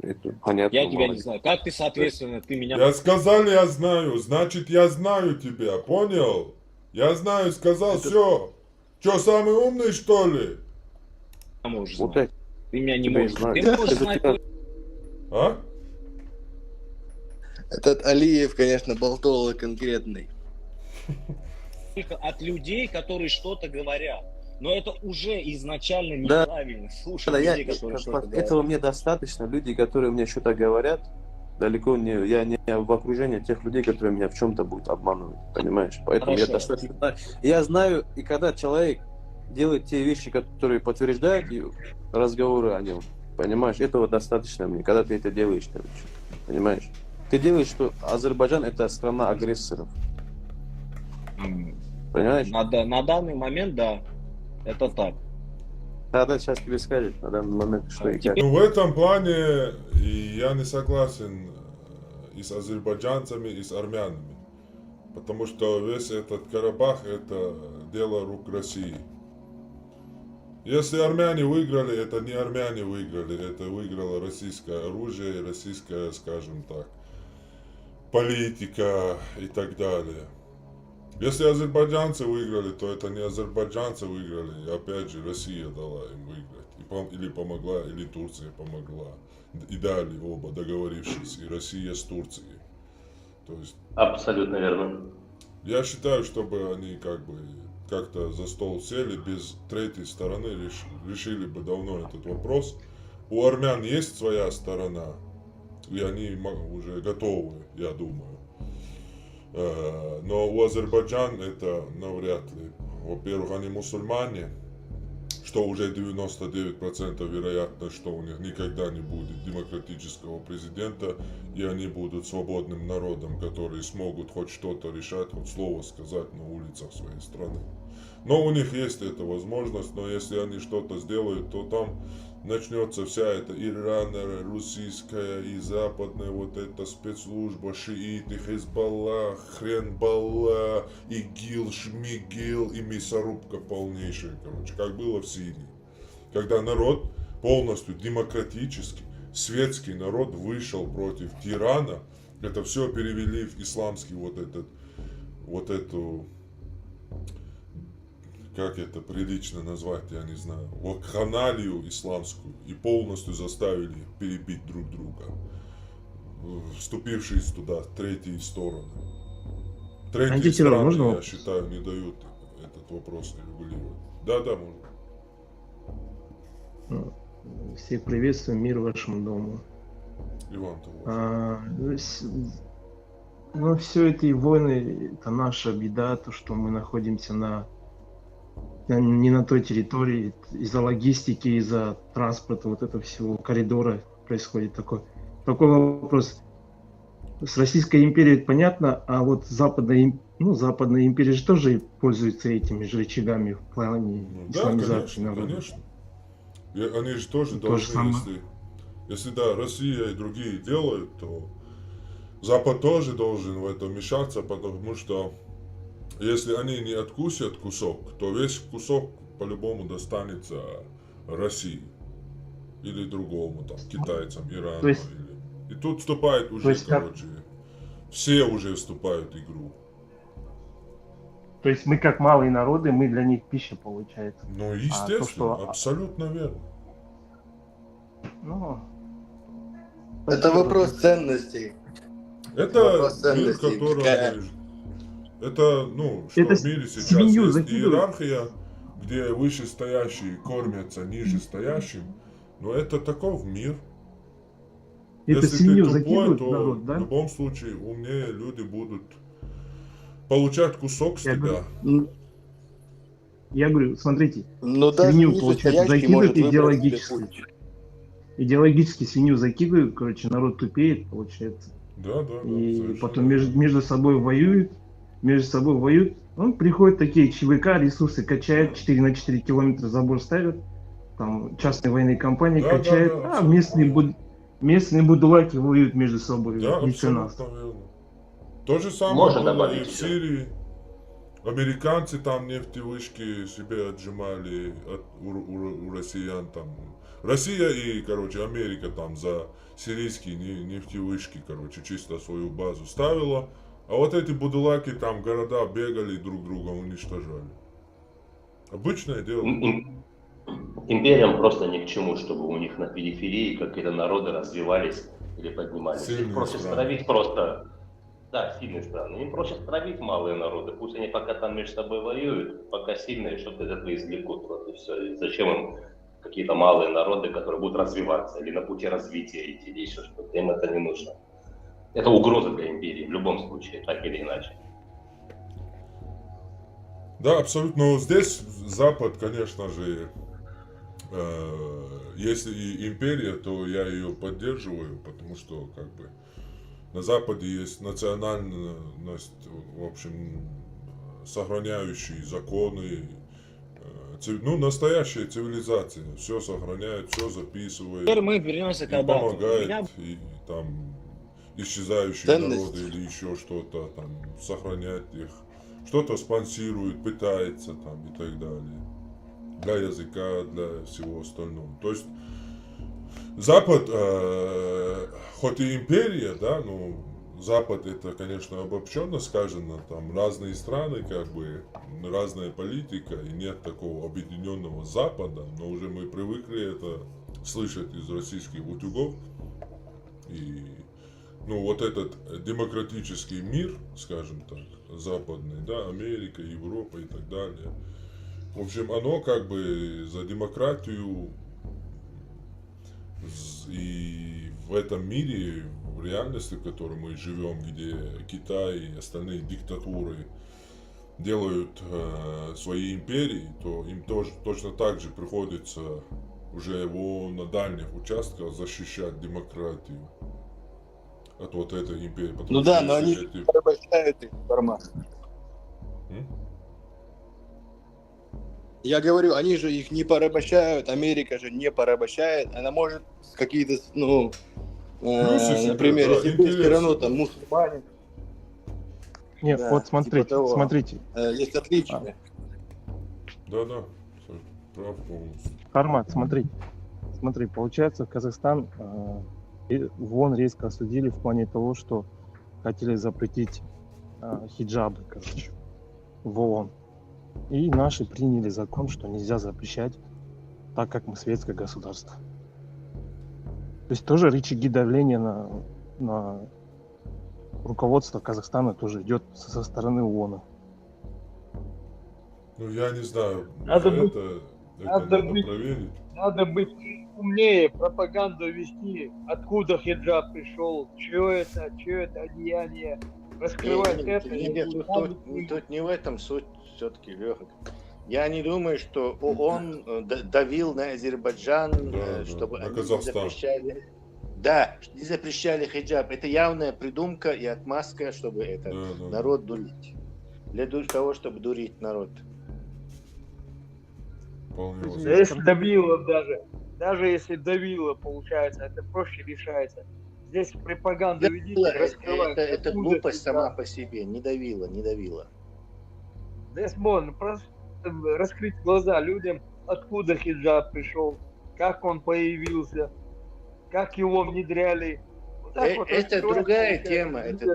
Понятно. Я тебя не знаю. Как ты, соответственно, ты меня... Я сказал, я знаю, значит, я знаю тебя, понял? Я знаю, сказал, все. Че, самый умный, что ли? Можешь знать. Ты меня не можешь знать. Ты можешь знать... А? Этот Алиев, конечно, болтолог конкретный. От людей, которые что-то говорят. Но это уже изначально неправильно. Слушай, людей, которые что-то говорят. Этого мне достаточно. Люди, которые мне что-то говорят, далеко не... Я не в окружении тех людей, которые меня в чем-то будут обманывать. Понимаешь? Поэтому я достаточно... Я знаю, и когда человек делает те вещи, которые подтверждают разговоры о нем, понимаешь, этого достаточно мне. Когда ты это делаешь, понимаешь? Ты делаешь, что Азербайджан это страна агрессоров. Понимаешь? На данный момент, да, это так. Да, сейчас тебе скажет на данный момент, что и как. Ну, в этом плане я не согласен и с азербайджанцами, и с армянами. Потому что весь этот Карабах это дело рук России. Если армяне выиграли, это не армяне выиграли, это выиграло российское оружие, российская, скажем так, политика и так далее. Если азербайджанцы выиграли, то это не азербайджанцы выиграли, и опять же Россия дала им выиграть. Или помогла, или Турция помогла. И дали оба, договорившись, и Россия с Турцией. То есть, абсолютно верно. Я считаю, чтобы они как-то за стол сели, без третьей стороны решили бы давно этот вопрос. У армян есть своя сторона, и они уже готовы, я думаю. Но у Азербайджана это навряд ли. Во-первых, они мусульмане, что уже 99% вероятность, что у них никогда не будет демократического президента, и они будут свободным народом, которые смогут хоть что-то решать, хоть слово сказать на улицах своей страны. Но у них есть эта возможность, но если они что-то сделают, то там начнется вся эта ирано-российская и западная вот эта спецслужба, шииты, Хезбалла, Хренбалла, ИГИЛ, Шмигил и мясорубка полнейшая, короче, как было в Сирии. Когда народ полностью демократический, светский народ вышел против тирана, это все перевели в исламский вот эту, как это прилично назвать, я не знаю, вакханалию исламскую, и полностью заставили их перебить друг друга, вступившие туда третьи стороны. Третьи страны, я считаю, не дают этот вопрос регулировать. Да, можно. Всех приветствую, мир вашему дому. Иван, ну, все эти войны, это наша беда, то, что мы находимся не на той территории, из-за логистики, из-за транспорта, вот этого всего коридора происходит такой вопрос. С Российской империей понятно, а вот Западная империя же тоже пользуется этими же рычагами в плане исламизации народа. Конечно. И они же тоже должны, если да, Россия и другие делают, то Запад тоже должен в это вмешаться, потому что если они не откусят кусок, то весь кусок по-любому достанется России или другому, там, китайцам, Ирану. И тут вступает уже, все уже вступают в игру. То есть мы как малые народы, мы для них пища получается. Ну, естественно, абсолютно верно. Это вопрос ценностей. Это мир, который... Это, что в мире сейчас есть иерархия, где вышестоящие кормятся нижестоящим, но это таков мир. Если ты тупой, то народ, да? В любом случае умнее люди будут получать кусок с тебя. Я говорю, смотрите, свинью, получается, закидывают идеологически. Идеологически свинью закидывают, короче, народ тупеет, получается. Да. И потом между собой воюют. Приходят такие ЧВК, ресурсы качают, 4 на 4 километра забор ставят, там частные военные компании качают, а местные будулаки воюют между собой. Да, абсолютно верно. То же самое было и в Сирии. Американцы там нефтевышки себе отжимали у россиян там. Россия и, Америка там за сирийские нефтевышки, чисто свою базу ставила. А вот эти будулаки там города бегали, друг друга уничтожали. Обычное дело. Империям просто ни к чему, чтобы у них на периферии какие-то народы развивались или поднимались. Им проще стравить просто... Да, сильные страны. Им проще стравить малые народы. Пусть они пока там между собой воюют, пока сильные, что-то из этого извлекут. Вот и все. И зачем им какие-то малые народы, которые будут развиваться или на пути развития идти, или еще что-то. Им это не нужно. Это угроза для империи в любом случае, так или иначе. Да, абсолютно. Но здесь Запад, конечно же, если и империя, то я ее поддерживаю, потому что на Западе есть национальность, в общем, сохраняющие законы, настоящая цивилизация, все сохраняет, все записывает, Теперь мы вернемся к Абату. помогает, и там исчезающие народы или еще что-то, там, сохранять их, что-то спонсирует, пытается там и так далее, для языка, для всего остального. То есть Запад, хоть и империя, да, Запад это, конечно, обобщенно сказано, там разные страны, разная политика, и нет такого объединенного Запада, но уже мы привыкли это слышать из российских утюгов. И вот этот демократический мир, скажем так, западный, да, Америка, Европа и так далее. В общем, оно за демократию, и в этом мире, в реальности, в которой мы живем, где Китай и остальные диктатуры делают свои империи, то им тоже точно так же приходится уже его на дальних участках защищать демократию от вот этой империи. Ну да, но они порабощают их формат. Я говорю, они же их не порабощают, Америка же не порабощает, она может какие-то, ну, например, да, если ты все равно там мусульманин. Нет, Да, вот смотрите, типа того. смотрите. Есть отличия. Да, прав полностью. Хармат, смотри, получается, Казахстан в ООН резко осудили в плане того, что хотели запретить хиджабы, короче, в ООН. И наши приняли закон, что нельзя запрещать, так как мы светское государство. То есть тоже рычаги давления на руководство Казахстана тоже идет со стороны ООН. Ну, я не знаю, Надо это надо проверить. Надо быть умнее, пропаганду вести, откуда хиджаб пришел, что это одеяние, раскрывать это. Тут не в этом суть все-таки, Леха. Я не думаю, что ООН давил на Азербайджан, чтобы они не запрещали хиджаб. Это явная придумка и отмазка, чтобы народ дурить. Для того, чтобы дурить народ. Если давило даже если давило, получается, это проще решается. Здесь пропаганда ведите, раскрывать. Это глупость сама по себе, не давила. Здесь можно просто раскрыть глаза людям, откуда хиджаб пришел, как он появился, как его внедряли. Это другая тема, это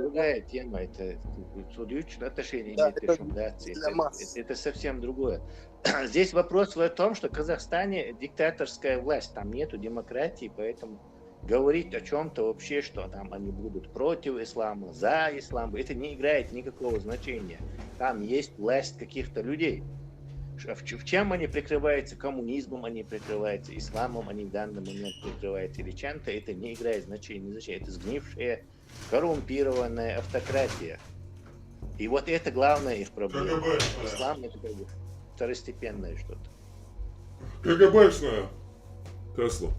личное отношение имеет к рекомендации. Это совсем другое. Здесь вопрос в том, что в Казахстане диктаторская власть, там нету демократии, поэтому говорить о чем-то вообще, что там они будут против ислама, за ислам, это не играет никакого значения. Там есть власть каких-то людей. В чем они прикрываются? Коммунизмом они прикрываются, исламом они в данный момент прикрываются или чем-то, это не играет значения. Это сгнившая, коррумпированная автократия. И вот это главная их проблема. Ислам это как бы второстепенное что-то. КГБшная Тесла.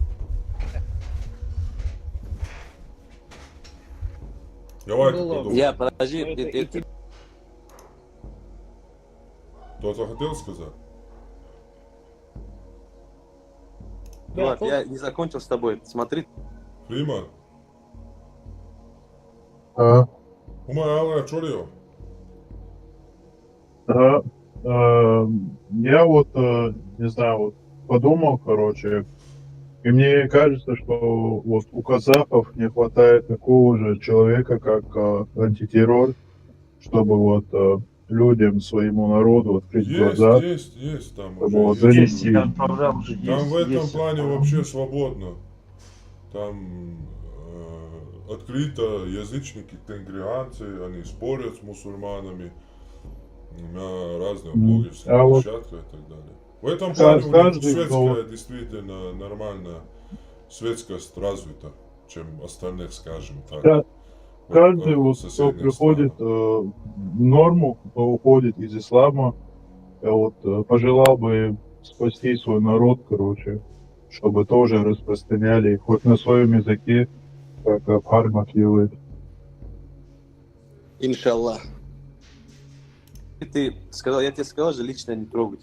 Давай, Я, подожди, кто-то хотел сказать? Влад, я не закончил с тобой. Смотри. Фриман. А? Умайала, чурил. Я вот, не знаю, вот подумал, короче, и мне кажется, что вот у казахов не хватает такого же человека, как антитеррор, чтобы вот людям, своему народу открыть глаза. Есть там чтобы уже вот есть. донести. Там в этом плане вообще свободно. Там открыто язычники, тенгрианцы, они спорят с мусульманами на разных блогерских площадках и так далее. В этом плане у них светская действительно нормально, светскость развита, чем остальных, скажем так. Каждый, вот, кто приходит в норму, кто уходит из ислама, я вот пожелал бы спасти свой народ, короче, чтобы тоже распространяли хоть на своем языке, как Абхармат делает. Иншаллах. Ты сказал, я тебе сказал же лично не трогать.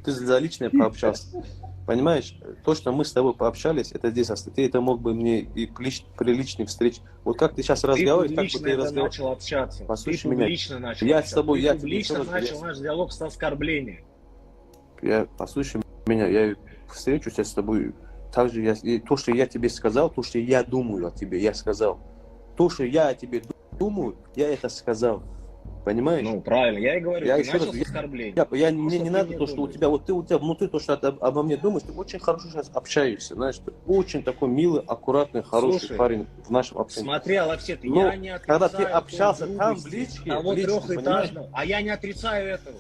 Ты за личное пообщался. Понимаешь, то, что мы с тобой пообщались, это здесь осталось. Ты это мог бы мне и при личной встрече. Вот как ты сейчас разговариваешь, как бы ты разговаривал. Начал общаться. Послушай ты меня. публично начал Я общаться. с тобой, я публично начал наш диалог с оскорбления. Послушай меня, я встречусь с тобой. Также то, что я тебе сказал, то, что я думаю о тебе, я сказал. То, что я о тебе думаю, я это сказал. Понимаешь? Ну, правильно, я и говорю, я ты еще начал раз, с оскорбления. Мне не надо то, что у тебя внутри то, что ты обо мне думаешь, ты очень хорошо сейчас общаешься, знаешь, ты очень такой милый, аккуратный, хороший парень в нашем общении. Смотри, Алапсет, Но я не отрицаю, когда ты общался там в личке, трехэтажном, а я не отрицаю этого.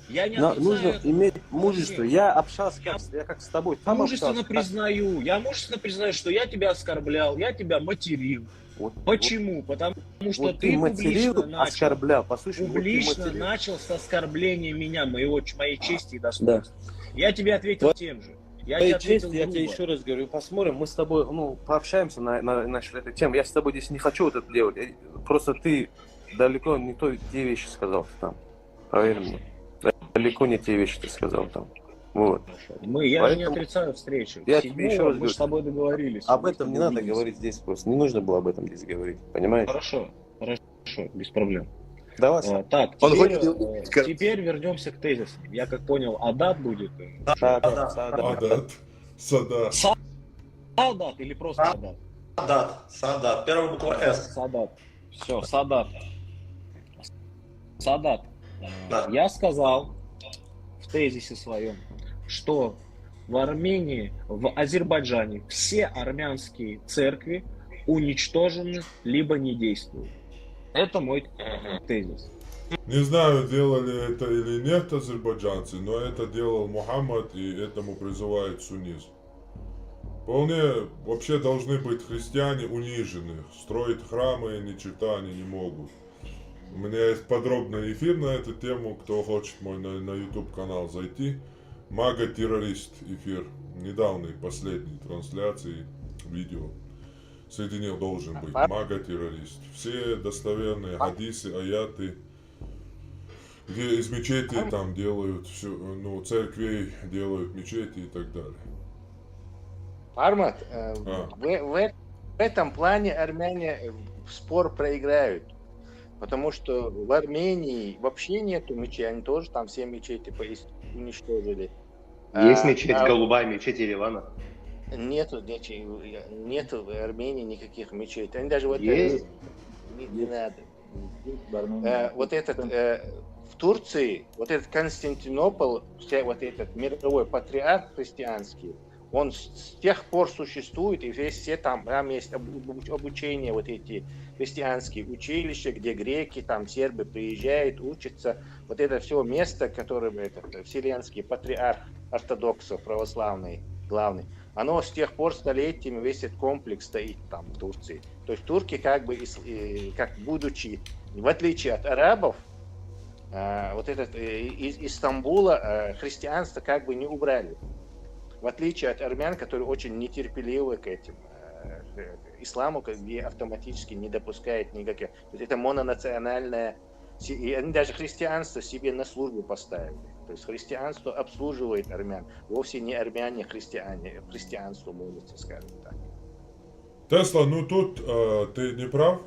Я не отрицаю нужно этого. иметь мужество. Я общался, я как с тобой. Там мужественно общался, признаю, я мужественно признаю, что я тебя оскорблял, я тебя материл. Вот, Почему? Потому что вот ты материл, публично начал. оскорблял. Послушай, вот ты Публично материл. начал с оскорбления меня, моей чести и достоинства. Я тебе ответил тем же. Я тебе Твоей ответил чести, я тебе грубо. еще раз говорю, посмотрим, мы с тобой, пообщаемся насчет этой темы. Я с тобой здесь не хочу вот это делать. Просто ты далеко не те вещи сказал там. Поверь мне. Далеко не те вещи ты сказал там. Вот. Я же не отрицаю встречу. Я тебе еще раз мы говорю, с тобой договорились. об мы с этом не тобой надо виделись. говорить здесь просто. Не нужно было об этом здесь говорить. Понимаешь? Хорошо, без проблем. Давай. Так, Он теперь вернемся к тезисам. Я как понял, Адат будет? Адат. Садат. Садат или просто Адат? Садат. Первая буква С. Садат. Все, Садат. Садат. Я сказал в тезисе своем, что в Армении, в Азербайджане все армянские церкви уничтожены, либо не действуют. Это мой тезис. Не знаю, делали это или нет азербайджанцы, но это делал Мухаммад, и этому призывает суннизм. Вполне вообще должны быть христиане унижены. Строить храмы ни черта они не могут. У меня есть подробный эфир на эту тему, кто хочет мой на YouTube канал зайти. Мага-террорист эфир. Недавний, последней трансляции видео. Среди них должен быть мага-террорист. Все достоверные хадисы, аяты, где из мечетей там делают все, церквей делают мечети и так далее. Армат, в этом плане армяне спор проиграют. Потому что в Армении вообще нету мечетей, они тоже там все мечети уничтожили. Есть мечеть, голубая мечеть Еревана? Нету в Армении никаких мечетей. Они даже вот есть? Не надо. В Турции, вот этот Константинополь, вот этот мировой патриарх христианский, он с тех пор существует, и все там есть обучение, вот эти христианские училища, где греки, там сербы приезжают, учатся. Вот это все место, которое вселенский патриарх ортодоксов православный, главный, оно с тех пор столетиями весь этот комплекс стоит там в Турции. То есть турки как будучи, в отличие от арабов, вот этот из Стамбула христианство как бы не убрали. В отличие от армян, которые очень нетерпеливы к этим исламу, где автоматически не допускает никаких. То есть это мононациональное, и они даже христианство себе на службу поставили. То есть христианство обслуживает армян. Вовсе не армяне христиане, христианство молятся, скажем так. Тесла, тут ты не прав.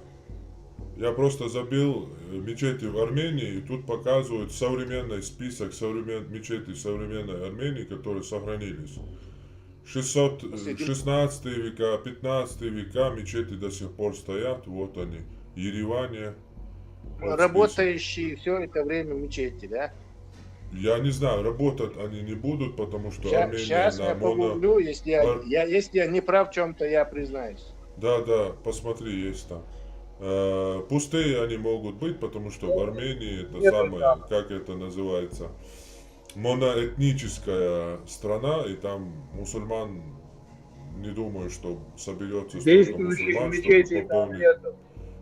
Я просто забил мечети в Армении, и тут показывают современный список мечетей современной Армении, которые сохранились. 16 века, 15 века мечети до сих пор стоят, вот они, в Ереване. Вот работающие все это время мечети, да? Я не знаю, работать они не будут, потому что Армения... Сейчас я погуглю, если я не прав в чем-то, я признаюсь. Да, посмотри, есть там. Пустые они могут быть, потому что в Армении это самое, как это называется, моноэтническая страна, и там мусульман, не думаю, что соберется столько мусульман, чтобы пополнить.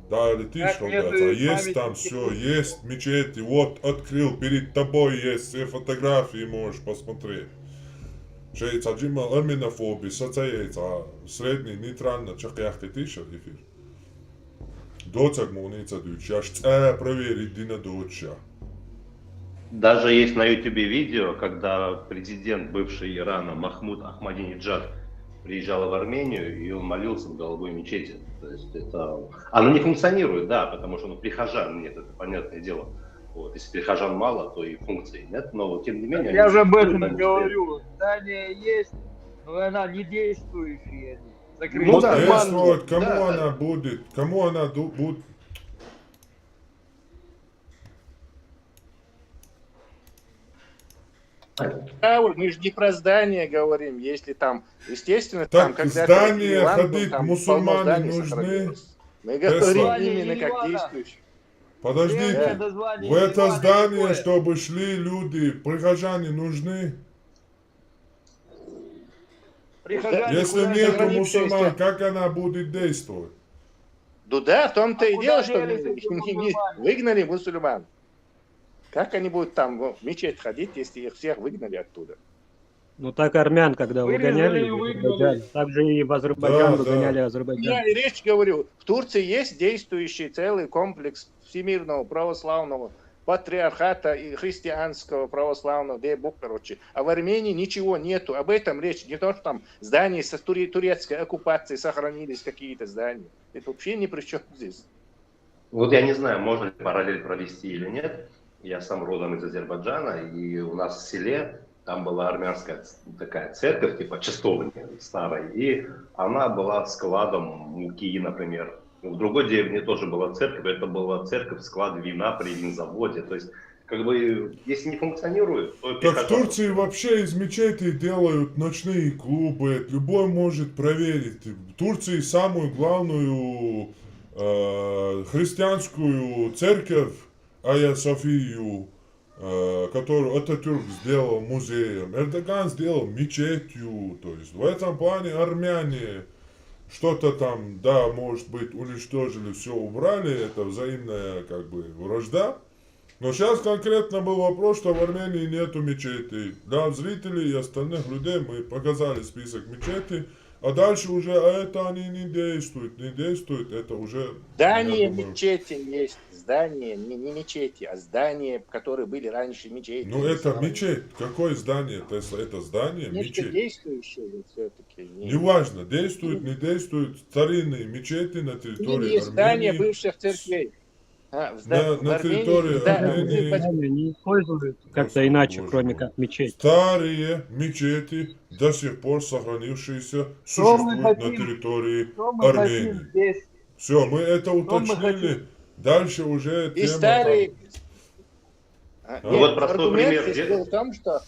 Да, летишь, а есть там все, есть мечети, вот открыл, перед тобой есть, все фотографии можешь посмотреть. Шейц аджима арменофоби, соцаеца, средний, нейтрально, чахяхты тиша, эфир. Доцак муница дучаш, проверить дина доча. Даже есть на YouTube видео, когда президент бывший Ирана Махмуд Ахмадинеджад приезжал в Армению, и он молился в голубой мечети. То есть это... Оно не функционирует, да, потому что прихожан нет, это понятное дело. Вот. Если прихожан мало, то и функций нет, но тем не менее... Я же об этом говорю. Здание есть, но она не действующая. Действовать, кому она будет, кому она будет... Мы же не про здание говорим, если там, естественно, так, там, когда здание ходить мусульмане нужны. Мы говорим именно как действующие. Подождите, в это здание, чтобы шли люди, прихожане нужны? Если нету мусульман, как она будет действовать? Да, в том-то и дело, что делись эти мусульмане? выгнали мусульман. Как они будут там в мечеть ходить, если их всех выгнали оттуда? Ну так армян, когда Вырезали выгоняли и в выгнали. Азербайджан, так же и в Азербайджан Да, выгоняли Я Азербайджан. и речь говорю, в Турции есть действующий целый комплекс всемирного православного патриархата и христианского православного, дай бог, короче. А в Армении ничего нету. Об этом речь. Не то, что там здания со турецкой оккупации сохранились, какие-то здания. Это вообще ни при чем здесь. Вот я не знаю, можно ли параллель провести или нет. Я сам родом из Азербайджана, и у нас в селе там была армянская такая церковь, типа часовня старая, и она была складом муки, например. В другой деревне тоже была церковь, это была церковь, склад вина при винзаводе. То есть, как бы, если не функционирует, то... Так в Турции вообще из мечетей делают ночные клубы, любой может проверить. В Турции самую главную христианскую церковь Айя Софию, которую Ататюрк сделал музеем, Эрдоган сделал мечетью. То есть в этом плане армяне что-то там, да, может быть, уничтожили, все убрали, это взаимная как бы вражда. Но сейчас конкретно был вопрос, что в Армении нету мечетей. Для зрителей и остальных людей мы показали список мечетей, а дальше уже, это они не действуют, это уже... Здания мечети есть, здания, не мечети, а здания, которые были раньше мечети. Ну это мечеть, какое здание? Это здание, Нечто мечеть. действующее все-таки. Неважно, действует, не действует, старинные мечети на территории Есть здания Армении. бывших церквей. На территории Армении Не используют как-то иначе, кроме как мечеть. старые мечети, до сих пор сохранившиеся, Что мы существуют на хотим? территории Что мы хотим Армении. здесь? Все, мы это мы уточнили. хотим? Дальше уже И тема старые... там. Ну вот простой аргумент пример. здесь Где- был в том, что...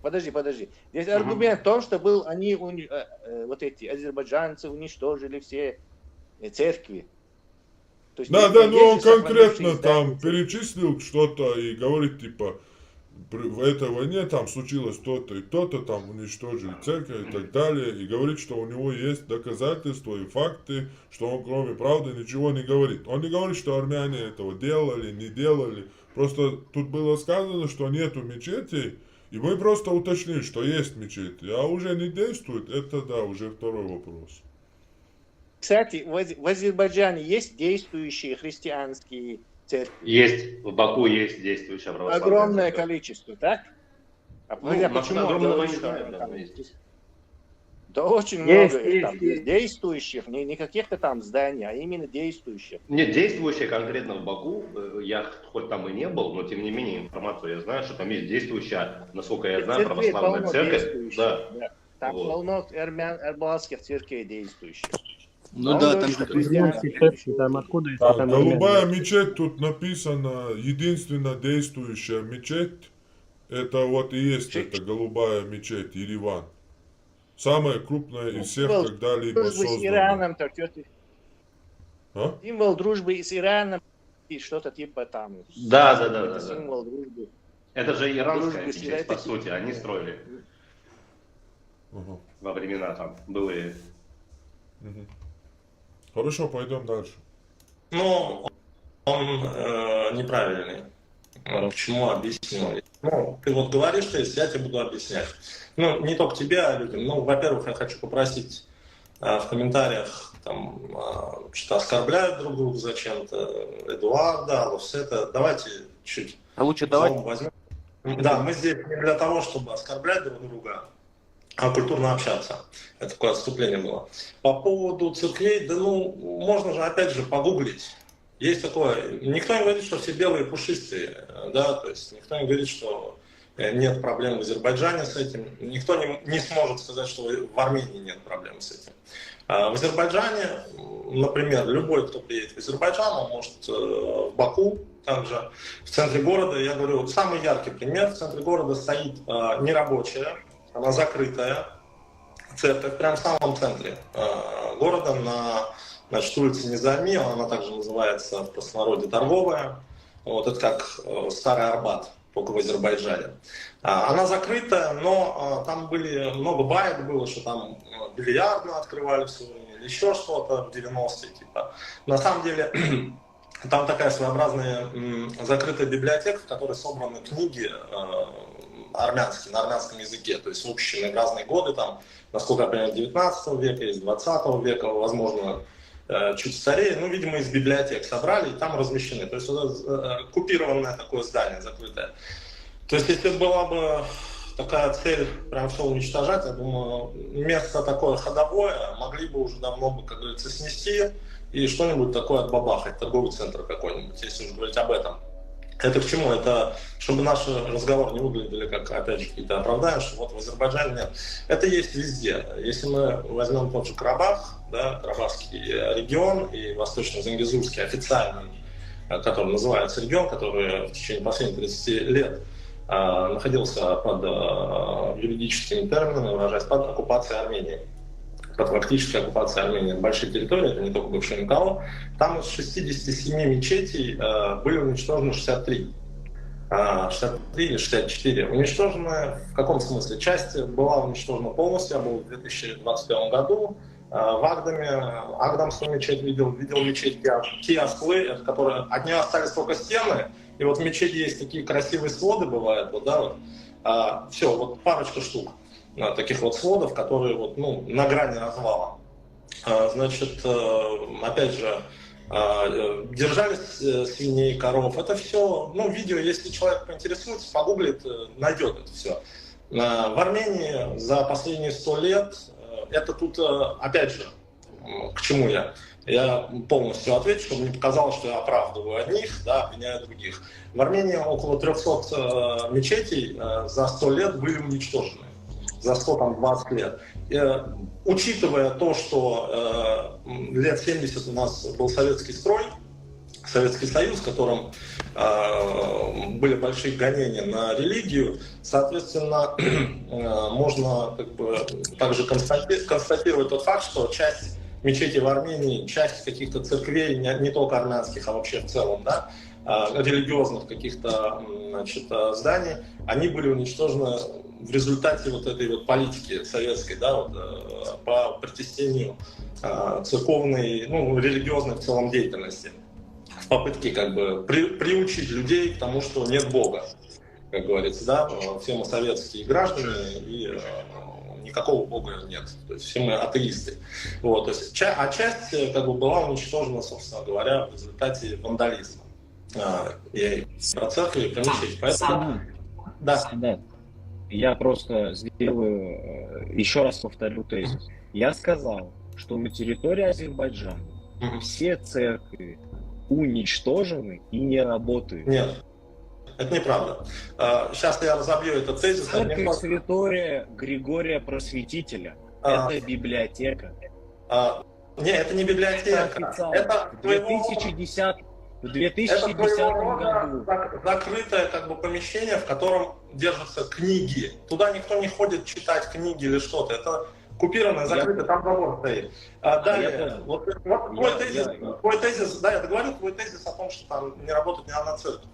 Подожди. Здесь аргумент в том, что вот эти азербайджанцы уничтожили все церкви. То есть Да, есть ну он сохранившиеся конкретно здания. там перечислил что-то и говорит, типа, в этой войне там случилось то-то и то-то, там уничтожили церковь и так далее, и говорит, что у него есть доказательства и факты, что он кроме правды ничего не говорит. Он не говорит, что армяне этого делали, не делали, просто тут было сказано, что нету мечетей, и мы просто уточнили, что есть мечети, а уже не действует, это да, уже второй вопрос. Кстати, в Азербайджане есть действующие христианские церкви? Есть, в Баку есть действующая православная Огромное церковь. количество, так? А Ну, я на- почему огромного говорю, не что знаю, да, там но есть. Да очень Есть, много их там есть. действующих, не каких-то там зданий, а именно действующих. Нет, действующая конкретно в Баку, я хоть там и не был, но тем не менее информацию я знаю, что там есть действующая, насколько я знаю, Церквей православная полно церковь. действующих, Да. Там Вот. полно армянских церквей действующих. Ну Он да, говорит, там что же христианские Церкви там откуда, если Так, там голубая армяне? мечеть, тут написано, единственная действующая мечеть, это вот и есть эта голубая мечеть, Ереван. Самая крупная из всех Символ когда-либо дружбы с созданная. Ираном, так что ты... А? Символ дружбы с Ираном и что-то типа там. Да. Это символ дружбы. Это же иранская Дружбы с мечеть, по Ираном. сути, они строили Ага. во времена там былые. Мгм. Хорошо, пойдем дальше. Ну, он неправильный. Почему объяснил? Ну, ты вот говоришь, что я тебе буду объяснять. Ну, не только тебе, а людям. Ну, во-первых, я хочу попросить в комментариях, там, что оскорбляют друг друга зачем-то, Эдуарда, Лусета. Давайте чуть. А лучше давайте. Возьмем. Да, мы здесь не для того, чтобы оскорблять друг друга, а культурно общаться. Это такое отступление было. По поводу церквей, да ну, можно же опять же погуглить. Есть такое, никто не говорит, что все белые пушистые, да, то есть никто не говорит, что нет проблем в Азербайджане с этим, никто не сможет сказать, что в Армении нет проблем с этим. В Азербайджане, например, любой, кто приедет в Азербайджан, он может в Баку, также в центре города, я говорю, самый яркий пример, в центре города стоит нерабочая, она закрытая церковь, прямо в самом центре города, на улице Низами, она также называется в простонародье торговая, вот это как Старый Арбат, только в Азербайджане. Она закрытая, но там были много баек было, что там бильярдную открывали в свое время, или еще что-то в 90-е, типа. На самом деле, там такая своеобразная закрытая библиотека, в которой собраны книги армянские, на армянском языке, то есть выпущенные в разные годы, там, насколько я понимаю, 19 века, из 20 века, возможно, чуть старее, ну, видимо, из библиотек собрали и там размещены. То есть это купированное такое здание, закрытое. То есть если была бы такая цель прям все уничтожать, я думаю, место такое ходовое могли бы уже давно бы, как говорится, снести и что-нибудь такое отбабахать, торговый центр какой-нибудь, если уж говорить об этом. Это к чему? Это чтобы наши разговоры не выглядели как, опять же, какие-то оправдания, что вот в Азербайджане нет. Это есть везде. Если мы возьмем тот же Карабах, да, Карабахский регион и Восточно-Зангезурский официальный, который называется регион, который в течение последних 30 лет находился под юридическими терминами, выражаясь, под оккупацией Армении. Под фактической оккупацией Армении. Большие территории, это не только бывший НКО. Там из 67 мечетей были уничтожены 63. 63 или 64. Уничтожены в каком смысле? Часть была уничтожена полностью. Я был в 2021 году в Агдаме. Агдамскую мечеть видел мечеть Киасклы, которые от нее остались только стены. И вот в мечети есть такие красивые своды, бывают, вот, да, вот. Все, вот парочка штук таких вот сводов, которые вот, ну, на грани развала. Значит, опять же, держались свиней, коров. Это все, ну, видео, если человек поинтересуется, погуглит, найдет это все. В Армении за последние 100 лет, это тут, опять же, к чему я полностью отвечу, чтобы не показалось, что я оправдываю одних, да, обвиняю других. В Армении около 300 мечетей за 100 лет были уничтожены. За 120 лет. Учитывая то, что лет 70 у нас был советский строй, Советский Союз, в котором были большие гонения на религию, соответственно, можно как бы также констатировать тот факт, что часть мечетей в Армении, часть каких-то церквей, не только армянских, а вообще в целом, да, религиозных каких-то, значит, зданий, они были уничтожены в результате вот этой вот политики советской, да, вот, по притеснению церковной, ну, религиозной в целом деятельности, в попытке как бы приучить людей к тому, что нет Бога, как говорится, да, все мы советские граждане и никакого Бога нет, то есть все мы атеисты. Вот, то есть, часть как бы была уничтожена, собственно говоря, в результате вандализма. И про церковь, и про мечеть. Поэтому... Да. Я просто сделаю, еще раз повторю тезис. Я сказал, что на территории Азербайджана все церкви уничтожены и не работают. Нет, это неправда. Сейчас я разобью этот тезис. Церковь Святого Григория Просветителя. Это библиотека. Нет, это не библиотека. Это в 2010 году. Закрытое как бы помещение, в котором держатся книги. Туда никто не ходит читать книги или что-то. Это купированное, закрытое, там забор стоит. Далее, вот твой тезис, да, я договорил твой тезис о том, что там не работает ни одна церковь.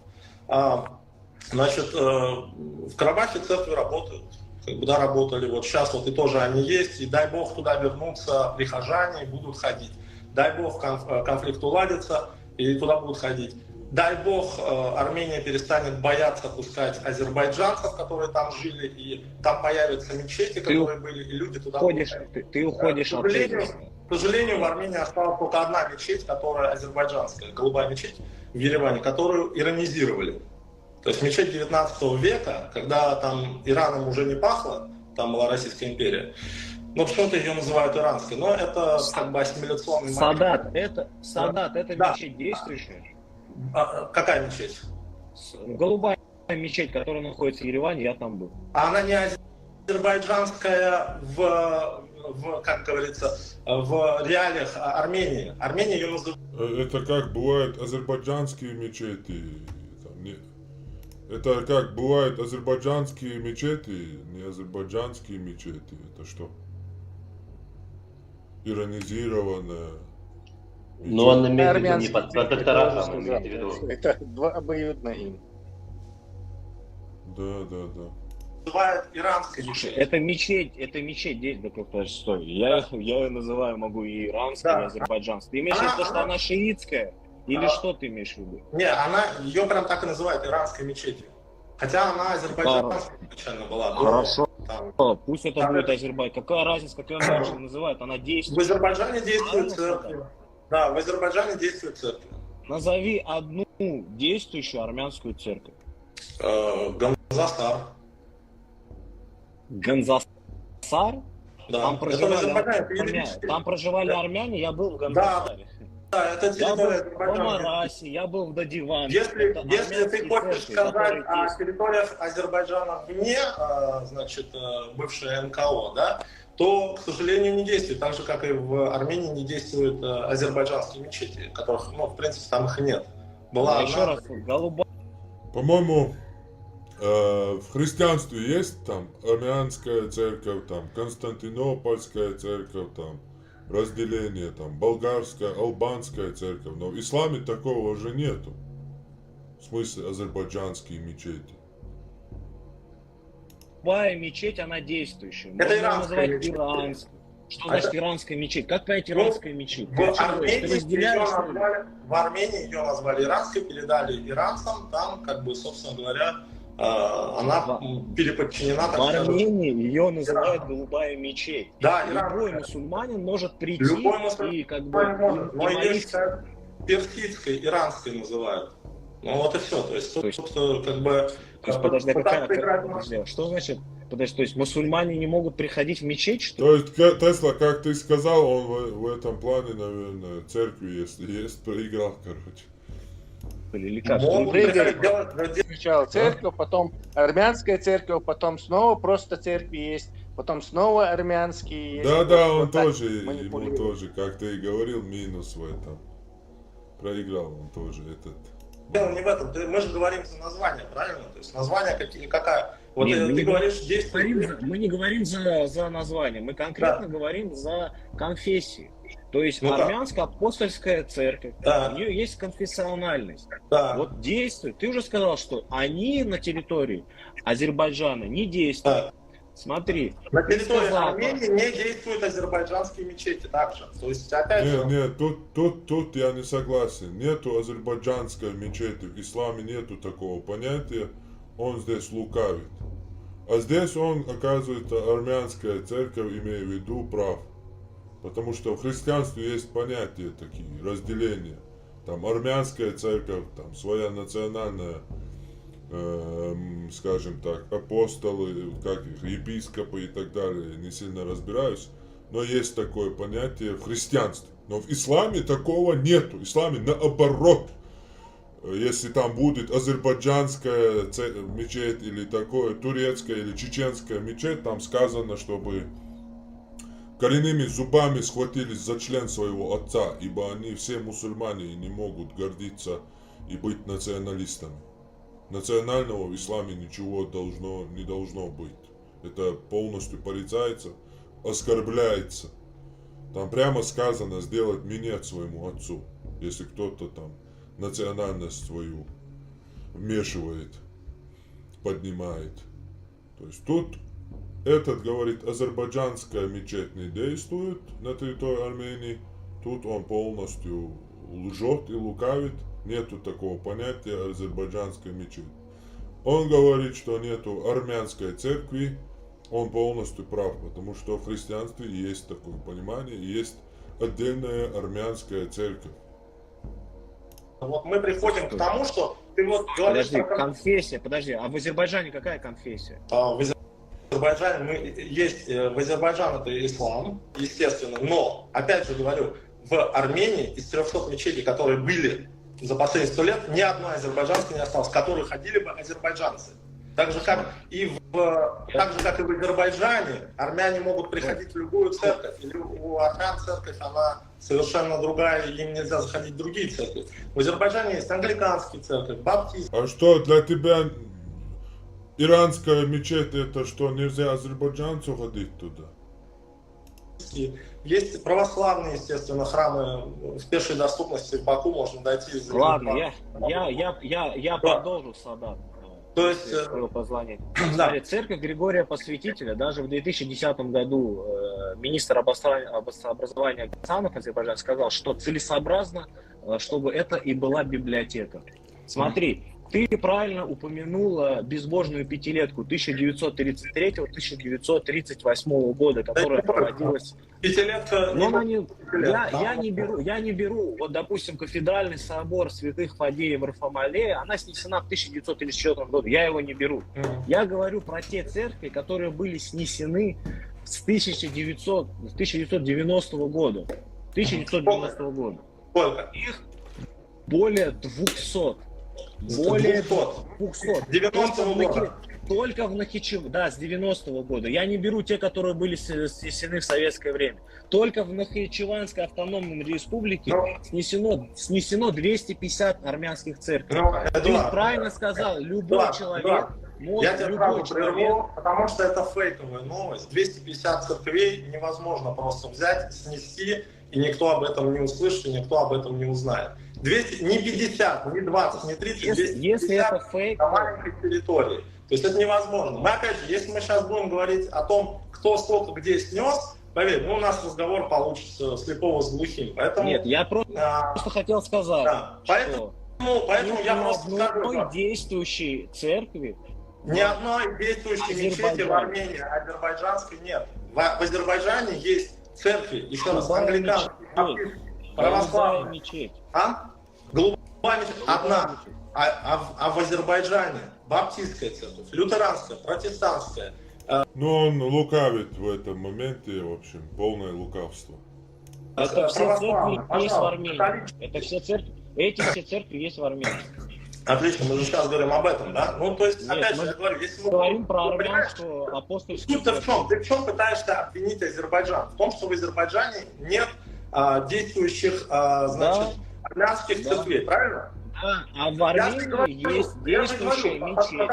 Значит, в Карабахе церкви работают. Куда работали, вот сейчас вот и тоже они есть, и дай бог туда вернутся прихожане и будут ходить. Дай бог конфликт уладится, и туда будут ходить. Дай бог Армения перестанет бояться пускать азербайджанцев, которые там жили, и там появятся мечети, которые были, и люди туда будут ходить. Ты уходишь от тезиса. К сожалению, в Армении осталась только одна мечеть, которая азербайджанская, голубая мечеть в Ереване, которую иронизировали. То есть мечеть 19 века, когда там Ираном уже не пахло, там была Российская империя, но почему-то ее называют иранской, но это как бы ассимиляционный момент. Садат, это да. Мечеть действующая? Какая мечеть? Голубая мечеть, которая находится в Ереване, я там был. Она не азербайджанская как говорится, в реалиях Армении. Армения ее называют... Это как бывают азербайджанские мечети? Это как бывают азербайджанские мечети, не азербайджанские мечети. Это что? Иронизированное. Но он имеет в виду не под протекторатом, имеет в виду. Это обоюдно им. Да. называют иранской Слушай, мечетью. это мечеть здесь, да как-то стой. Я ее называю, могу и иранской, и азербайджанской. Ты имеешь в виду, что она шиитская? Или что ты имеешь в виду? Не, ее прям так и называют иранской мечетью. Хотя она азербайджанская изначально была. Хорошо. Пусть это будет Азербайджан. Какая разница, как ее дальше называют? Она действует. В Азербайджане действует церковь. Да, в Азербайджане действует церковь. Назови одну действующую армянскую церковь. Ганзастар. Ганзастар? Да. Там проживали армяне, я был в Ганзастаре. Да, это территория Азербайджана. Я был в Марасе, я был в Дадиване. Если ты хочешь сказать о территориях Азербайджана вне, значит, бывшей НКО, да, то, к сожалению, не действует. Так же, как и в Армении не действуют азербайджанские мечети, которых, ну, в принципе, там их и нет. Была еще раз, голубая. По-моему, в христианстве есть там армянская церковь, там Константинопольская церковь, там разделение, там болгарская, албанская церковь, но в исламе такого уже нету. В смысле азербайджанские мечети. Любая мечеть, она действующая. Это Можно иранская называть мечеть. иранской. Что значит иранская мечеть? Как понять иранская мечеть? В Армении ее назвали иранской, передали иранцам, там, как бы, собственно говоря, она переподчинена. В Армении ее называют голубая мечеть. Да, любой мусульманин может прийти и как бы но ее считают персидской, иранской называют. Ну вот и все. То есть как бы... Подожди, что значит? Подожди, то есть мусульмане не могут приходить в мечеть, что То есть Тесла, как ты сказал, он в этом плане, наверное, церкви, если есть, проиграл, короче. Или как? Сначала церковь, потом армянская церковь, потом снова просто церкви есть, потом снова армянские есть. Да, он тоже, ему тоже, как ты и говорил, минус в этом. Проиграл он тоже этот. Дело не в этом. Мы же говорим за название, правильно? То есть название какая? Вот Нет, ты говоришь, действие. мы не говорим за название, мы конкретно говорим за конфессии. То есть армянская апостольская церковь, у нее есть конфессиональность. Вот действует. Ты уже сказал, что они на территории Азербайджана не действуют. Смотри. На территории Армении не действуют азербайджанские мечети также. То есть опять же... Нет, тут я не согласен. Нету азербайджанской мечети, в исламе нету такого понятия. Он здесь лукавит. А здесь он, оказывается, армянская церковь, имея в виду, прав. Потому что в христианстве есть понятия такие, разделения. Там армянская церковь, там своя национальная, скажем так, апостолы, как их, епископы и так далее, не сильно разбираюсь. Но есть такое понятие в христианстве. Но в исламе такого нету. В исламе наоборот. Если там будет азербайджанская мечеть или такое, турецкая или чеченская мечеть, там сказано, чтобы коренными зубами схватились за член своего отца, ибо они все мусульмане и не могут гордиться и быть националистами. Национального в исламе ничего не должно быть. Это полностью порицается, оскорбляется. Там прямо сказано сделать минет своему отцу, если кто-то там национальность свою вмешивает, поднимает. То есть тут этот говорит, азербайджанская мечеть не действует на территории Армении. Тут он полностью лжет и лукавит. Нету такого понятия азербайджанской мечети. Он говорит, что нету армянской церкви. Он полностью прав, потому что в христианстве есть такое понимание, есть отдельная армянская церковь. Вот мы приходим к тому, что ты вот говоришь... Подожди, конфессия, подожди, а в Азербайджане какая конфессия? В Азербайджане в Азербайджане это ислам, естественно, но, опять же говорю, в Армении из 300 мечетей, которые были за последние 100 лет, ни одной азербайджанской не осталось, в которой ходили бы азербайджанцы. Так же, как и в Азербайджане, армяне могут приходить в любую церковь. Или у армян церковь, она совершенно другая, им нельзя заходить в другие церкви. В Азербайджане есть англиканские церкви, баптистские. А что, для тебя иранская мечеть, это что, нельзя азербайджанцу ходить туда? Есть православные, естественно, храмы в пешей доступности в Баку, можно дойти. Ладно, я продолжу, Садат. То есть... Свое позвание. Смотри, церковь Григория Посвятителя даже в 2010 году министр образования Гасанов Азербайджан сказал, что целесообразно, чтобы это и была библиотека. Смотри, ты правильно упомянул безбожную пятилетку 1933-1938 года, которая проводилась... Пятилетка... Я не беру, вот, допустим, кафедральный собор святых Фадея Варфамалея, она снесена в 1934 году, я его не беру. Я говорю про те церкви, которые были снесены с 1990 года. 1990 года. Сколько? Их более 200. Более 200. 90-го года. Только в Нахичеване, да, с 90-го года. Я не беру те, которые были снесены в советское время. Только в Нахичеванской автономной республике снесено 250 армянских церквей. Ты правильно сказал, любой человек... Я тебя правда прерву, потому что это фейковая новость. 250 церквей невозможно просто взять, снести, и никто об этом не услышит, и никто об этом не узнает. 200, не 50, не 20, не 30, 250 если это фейк, на маленькой территории. То есть это невозможно. Мы опять же, если мы сейчас будем говорить о том, кто сколько где снес, поверь, у нас разговор получится слепого с глухим. Поэтому, нет, я просто хотел сказать, да, поэтому я просто скажу, действующей церкви, ни одной действующей мечети в Армении азербайджанской нет. В Азербайджане есть церкви, еще раз, англиканские, православные. Мечеть. Голубая мечеть одна. А в Азербайджане баптистская церковь, лютеранская, протестантская. Но он лукавит в этом моменте, в общем, полное лукавство. Это все церкви есть в Армении. Это все церкви, эти все церкви есть в Армении. Отлично, мы же сейчас говорим об этом, да? Ну, то есть, нет, опять же, я говорю, если мы говорим про армянскую апостольскую церковь. Ты в чем пытаешься обвинить Азербайджан? В том, что в Азербайджане нет действующих, значит, армянских церквей, правильно? Да, а в Армении есть действующая мечеть.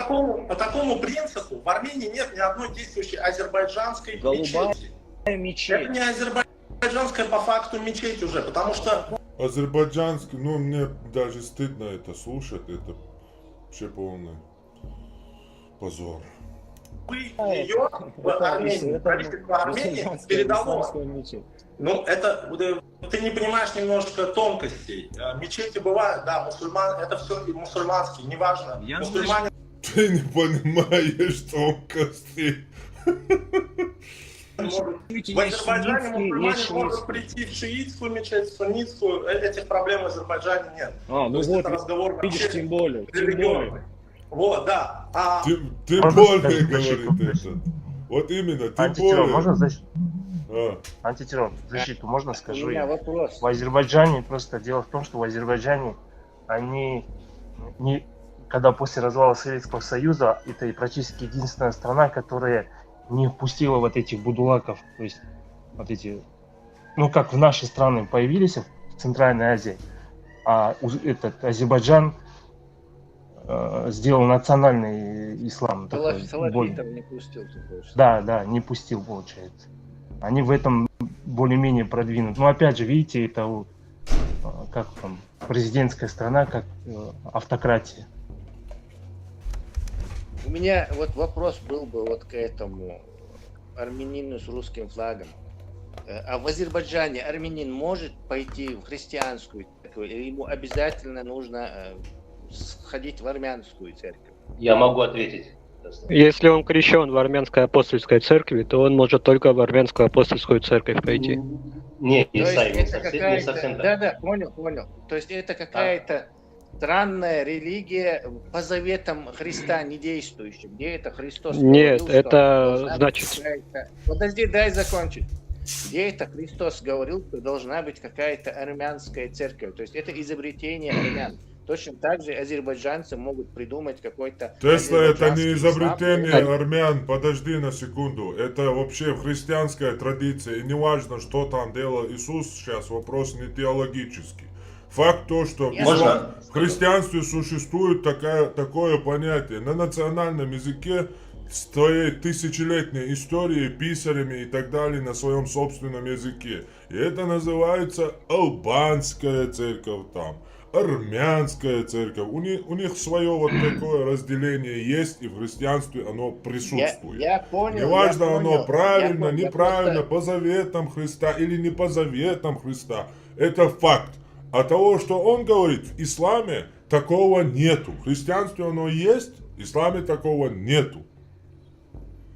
По такому принципу в Армении нет ни одной действующей азербайджанской мечети. Мечеть. Это не азербайджанская по факту мечеть уже, потому что... Азербайджанский, ну мне даже стыдно это слушать, это вообще полный позор. Ее в Армении, правительство Армении передало. Ну, это, ты не понимаешь немножко тонкостей. Мечети бывают, да, мусульман, это все мусульманские, неважно. Мусульмане... Ты не понимаешь тонкостей. В Азербайджане мусульмане могут прийти в шиитскую мечеть, в суннитскую, этих проблем в Азербайджане нет. Ну вот, разговор видишь, тем более. Вот, да. Тем более, говорит это. Вот именно, тем более. Можно антитеррор, защиту можно скажу? У меня вопрос. В Азербайджане, просто дело в том, что в Азербайджане они, когда после развала Советского Союза, это и практически единственная страна, которая не впустила вот этих будулаков, то есть вот эти, ну как в наши страны появились в Центральной Азии, а этот Азербайджан сделал национальный ислам. Салафитов не пустил. Да, не пустил, получается. Они в этом более-менее продвинуты. Но опять же, видите, это как там президентская страна, как автократия. У меня вот вопрос был бы вот к этому армянину с русским флагом. А в Азербайджане армянин может пойти в христианскую церковь, или ему обязательно нужно сходить в армянскую церковь? Я могу ответить. Если он крещен в армянской апостольской церкви, то он может только в армянскую апостольскую церковь пойти. Нет, не совсем так. Да, понял. То есть это какая-то странная религия по заветам Христа не действующая. Где это Христос? Нет, говорил, это значит... Подожди, дай закончить. Где это Христос говорил, что должна быть какая-то армянская церковь? То есть это изобретение армян. Точно так же азербайджанцы могут придумать какой-то... Тесла это не изобретение армян, подожди на секунду. Это вообще христианская традиция. И не важно, что там делал Иисус сейчас, вопрос не теологический. Факт то, что в христианстве существует такое понятие. На национальном языке с твоей тысячелетней историей, писарями и так далее на своем собственном языке. И это называется албанская церковь там. армянская церковь. У них свое вот такое разделение есть, и в христианстве оно присутствует. Я понял. Неважно, я оно понял, правильно, я понял, неправильно, просто- по заветам Христа или не по заветам Христа. Это факт. А того, что он говорит, в исламе такого нету. В христианстве оно есть, в исламе такого нету.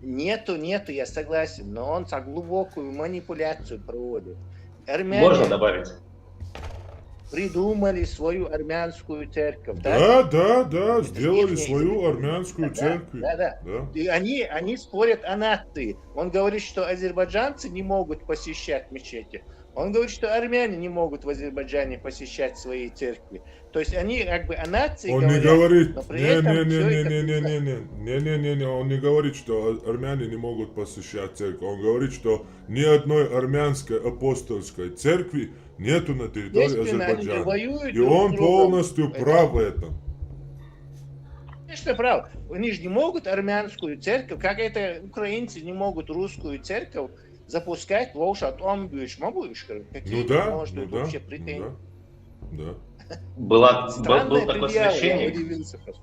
Нету, я согласен, но он глубокую манипуляцию проводит. Армяне Можно добавить? придумали свою армянскую церковь, да? Да, сделали их- свою армянскую церковь. Да. И они спорят о нации. Он говорит, что азербайджанцы не могут посещать мечети. Он говорит, что армяне не могут в Азербайджане посещать свои церкви. То есть они как бы о нации Он говорят, не говорит, но при этом всё это не, он не говорит, что армяне не могут посещать церковь. Он говорит, что ни одной армянской апостольской церкви нету на территории Естественно, они же Азербайджана. воюют И друг он с другом. полностью прав в этом. Конечно, прав. Они же не могут армянскую церковь, как это украинцы не могут русскую церковь запускать в Волшат Омбюш, Какие может быть вообще претензии? Да. Был Странная такой предъява, я священник. удивился просто.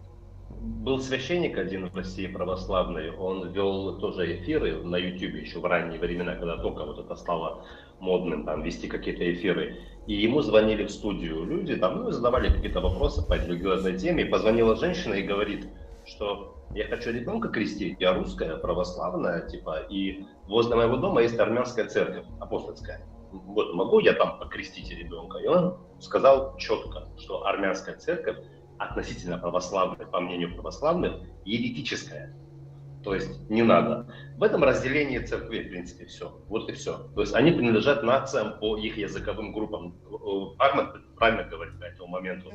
Был священник один в России православный, он вел тоже эфиры на YouTube еще в ранние времена, когда только вот это стало модным, там, вести какие-то эфиры. И ему звонили в студию люди, там, задавали какие-то вопросы по религиозной теме, и позвонила женщина и говорит, что я хочу ребенка крестить, я русская, православная, типа, и возле моего дома есть армянская церковь, апостольская. Вот, могу я там покрестить ребенка? И он сказал четко, что армянская церковь относительно православной, по мнению православных, еретическая. То есть не надо. В этом разделении церкви, в принципе, все. Вот и все. То есть они принадлежат нациям по их языковым группам. Правильно говорить по этому моменту.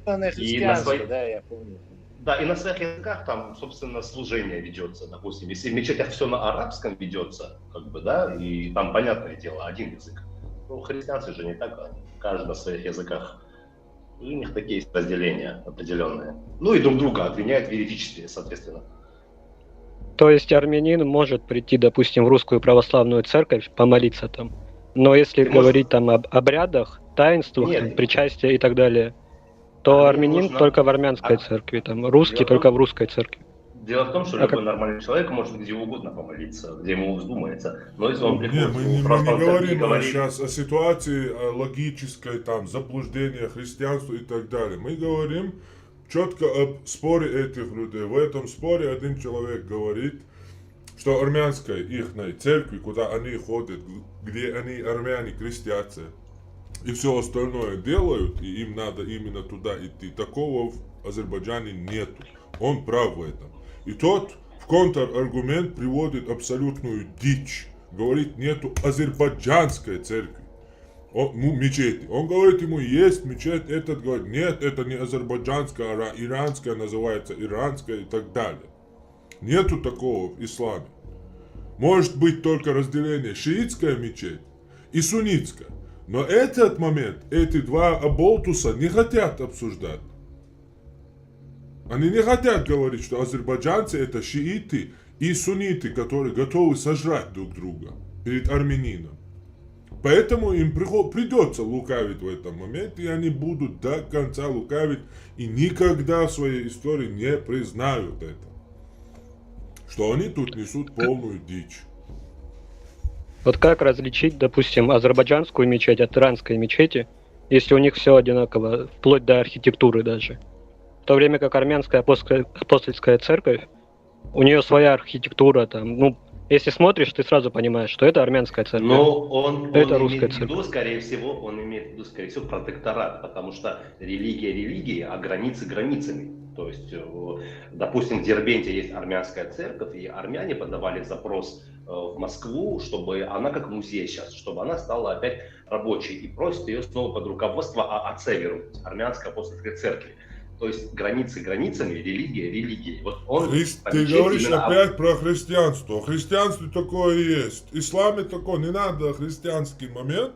Христианство, да, я помню. Да, и на своих языках там, собственно, служение ведется, допустим. Если в мечетях все на арабском ведется, как бы, да, и там, понятное дело, один язык. Ну, христианцы же не так, каждый на своих языках. У них такие есть разделения определенные. Ну и друг друга обвиняют в еретичестве, соответственно. То есть армянин может прийти, допустим, в русскую православную церковь, помолиться там. Но если говорить там об обрядах, таинствах, там, причастия и так далее, то армянин только в армянской церкви, там, русский только в русской церкви. Дело в том, что любой нормальный человек может где угодно помолиться, где ему вздумается. Но если он приходит Мы в не православную церковь и говорим говорит... сейчас о ситуации логической, там, заблуждения христианства и так далее. Мы говорим четко об споре этих людей. В этом споре один человек говорит, что армянской ихной церкви, куда они ходят, где они, армяне, крестятся, и все остальное делают, и им надо именно туда идти, такого в Азербайджане нету. Он прав в этом. И тот в контраргумент приводит абсолютную дичь. Говорит, нету азербайджанской церкви. Мечети. Он говорит ему, есть мечеть, этот говорит, нет, это не азербайджанская, а иранская называется, иранская и так далее. Нету такого в исламе. Может быть только разделение шиитская мечеть и суннитская. Но этот момент, эти два оболтуса не хотят обсуждать. Они не хотят говорить, что азербайджанцы это шииты и сунниты, которые готовы сожрать друг друга перед армянином. Поэтому им придется лукавить в этом моменте, и они будут до конца лукавить и никогда в своей истории не признают это. Что они тут несут полную дичь. Вот как различить, допустим, азербайджанскую мечеть от иранской мечети, если у них все одинаково, вплоть до архитектуры даже? В то время как армянская апостольская церковь, у нее своя архитектура, там, ну, если смотришь, ты сразу понимаешь, что это армянская церковь, Но он это имеет русская в церковь. виду, скорее всего, протекторат, потому что религия религии, а границы границами. То есть, допустим, в Дербенте есть армянская церковь, и армяне подавали запрос в Москву, чтобы она, как музей сейчас, чтобы она стала опять рабочей, и просят ее снова под руководство ААЦ вернуть, армянской апостольской церкви. То есть границы границами, религия религией. Вот он Ты говоришь опять про христианство. В христианстве такое есть. В исламе такое. Не надо христианский момент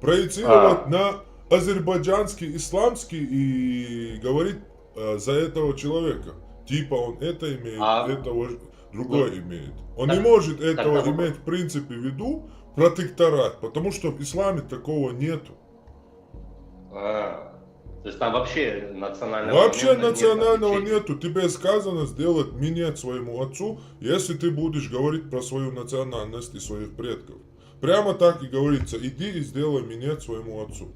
проецировать на азербайджанский, исламский и говорить за этого человека. Типа он это имеет, этого другое имеет. Он не может этого иметь в принципе в виду протекторат, потому что в исламе такого нету. То есть там вообще национального Вообще момента национального нет. нету. Тебе сказано сделать минет своему отцу, если ты будешь говорить про свою национальность и своих предков. Прямо так и говорится, иди и сделай минет своему отцу.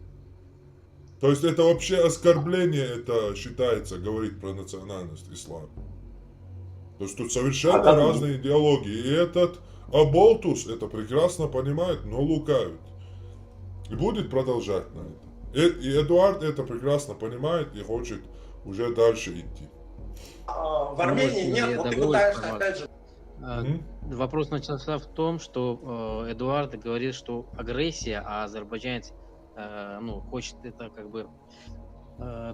То есть это вообще оскорбление, это считается, говорить про национальность ислама. То есть тут совершенно разные идеологии. И этот Аболтус это прекрасно понимает, но лукавит. И будет продолжать на это. И Эдуард это прекрасно понимает и хочет уже дальше идти. В Армении нет, вот ты пытаешься опять же... Вопрос начался в том, что Эдуард говорит, что агрессия, а азербайджанец хочет это как бы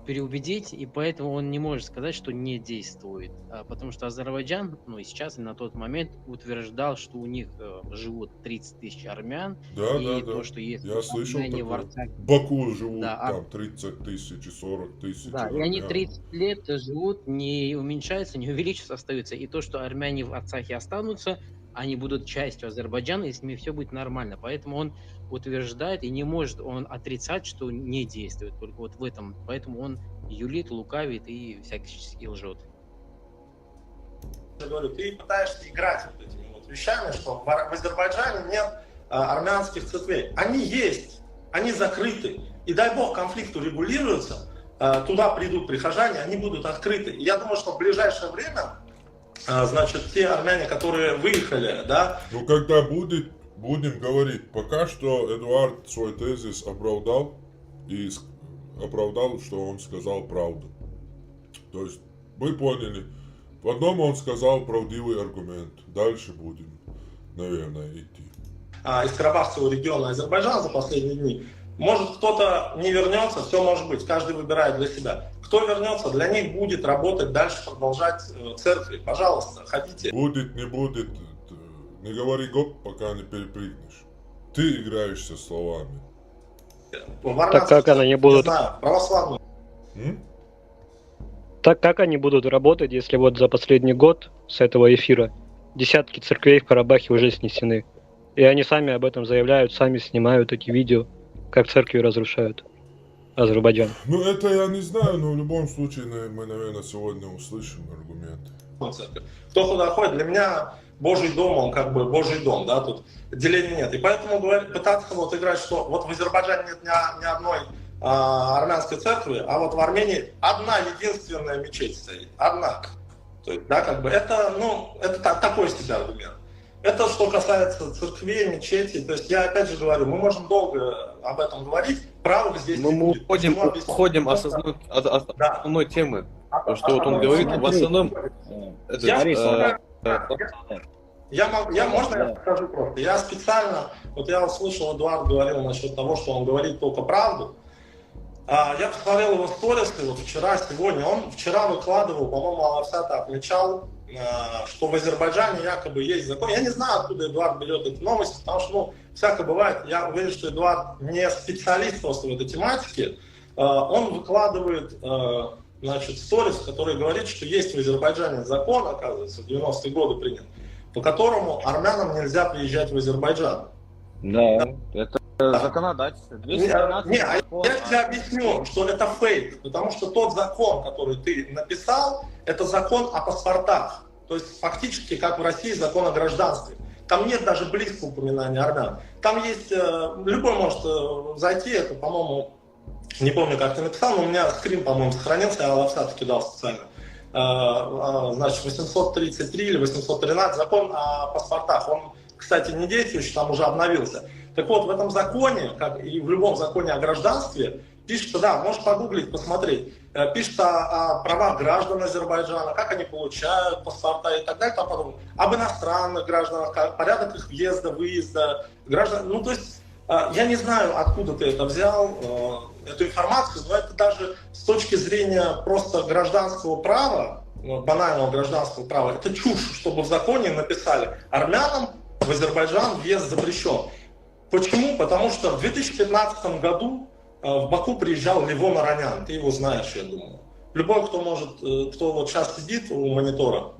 переубедить, и поэтому он не может сказать, что не действует. Потому что Азербайджан, и сейчас, и на тот момент утверждал, что у них живут 30 тысяч армян. Да, что есть я слышал такое. в Арцахе. В Баку живут Да, там 30 тысяч и 40 тысяч. Да, и они 30 лет живут, не уменьшаются, не увеличиваются, остаются. И то, что армяне в Арцахе останутся, они будут частью Азербайджана, и с ними все будет нормально. Поэтому он утверждает, и не может он отрицать, что не действует. Только вот в этом. Поэтому он юлит, лукавит и всячески лжет. Я говорю, ты пытаешься играть вот этими вот вещами, что в Азербайджане нет армянских церквей. Они есть, они закрыты. И дай бог конфликт урегулируется, туда придут прихожане, они будут открыты. И я думаю, что в ближайшее время, значит, те армяне, которые выехали, да... Ну, когда будем говорить. Пока что Эдуард свой тезис оправдал, и оправдал, что он сказал правду. То есть, вы поняли, в одном он сказал правдивый аргумент. Дальше будем, наверное, идти. Из Карабахского региона Азербайджана за последние дни. Может, кто-то не вернется, все может быть, каждый выбирает для себя. Кто вернется, для них будет работать дальше, продолжать церкви. Пожалуйста, ходите. Будет, не будет, не говори гоп, пока не перепрыгнешь. Ты играешься словами. Так как они будут... Не знаю, православные. Так как они будут работать, если вот за последний год с этого эфира десятки церквей в Карабахе уже снесены? И они сами об этом заявляют, сами снимают эти видео, как церкви разрушают Азербайджан. Ну это я не знаю, но в любом случае мы, наверное, сегодня услышим аргументы. Кто куда ходит, для меня Божий дом, он как бы Божий дом, да, тут деления нет. И поэтому пытаться вот играть, что вот в Азербайджане нет ни одной армянской церкви, а вот в Армении одна единственная мечеть стоит, одна. То есть, да, как бы это такой себе аргумент. Это что касается церквей, мечетей. То есть я опять же говорю, мы можем долго об этом говорить, правых здесь не будет. Мы уходим от основной темы. Что вот он говорит, в основном... Можно я скажу просто? Я специально, вот я услышал, Эдуард говорил насчет того, что он говорит только правду. Я посмотрел его сторисы вот вчера, сегодня. Он вчера выкладывал, по-моему, Алавсата отмечал, что в Азербайджане якобы есть закон. Я не знаю, откуда Эдуард берет эти новости, потому что, всякое бывает. Я уверен, что Эдуард не специалист просто в этой тематике. Он выкладывает, значит, сторис, который говорит, что есть в Азербайджане закон, оказывается, в 90-е годы принят, по которому армянам нельзя приезжать в Азербайджан. Да, это законодательство. Я тебе объясню, что это фейк, потому что тот закон, который ты написал, это закон о паспортах. То есть фактически, как в России, закон о гражданстве. Там нет даже близкого упоминания армян. Там есть, любой может зайти, это, по-моему, не помню, как ты написал, но у меня скрин, по-моему, сохранился, я Алавсату кидал специально. Значит, 833 или 813 закон о паспортах. Он, кстати, не действующий, там уже обновился. Так вот, в этом законе, как и в любом законе о гражданстве, пишется, да, можешь погуглить, посмотреть, пишется о правах граждан Азербайджана, как они получают паспорта и так далее, там потом, об иностранных гражданах, порядок их въезда, выезда, граждан, ну то есть, я не знаю, откуда ты это взял, эту информацию, но это даже с точки зрения просто гражданского права, банального гражданского права, это чушь, чтобы в законе написали, армянам в Азербайджан въезд запрещен. Почему? Потому что в 2015 году в Баку приезжал Левон Аронян, ты его знаешь, я думаю. Любой, кто вот сейчас сидит у монитора,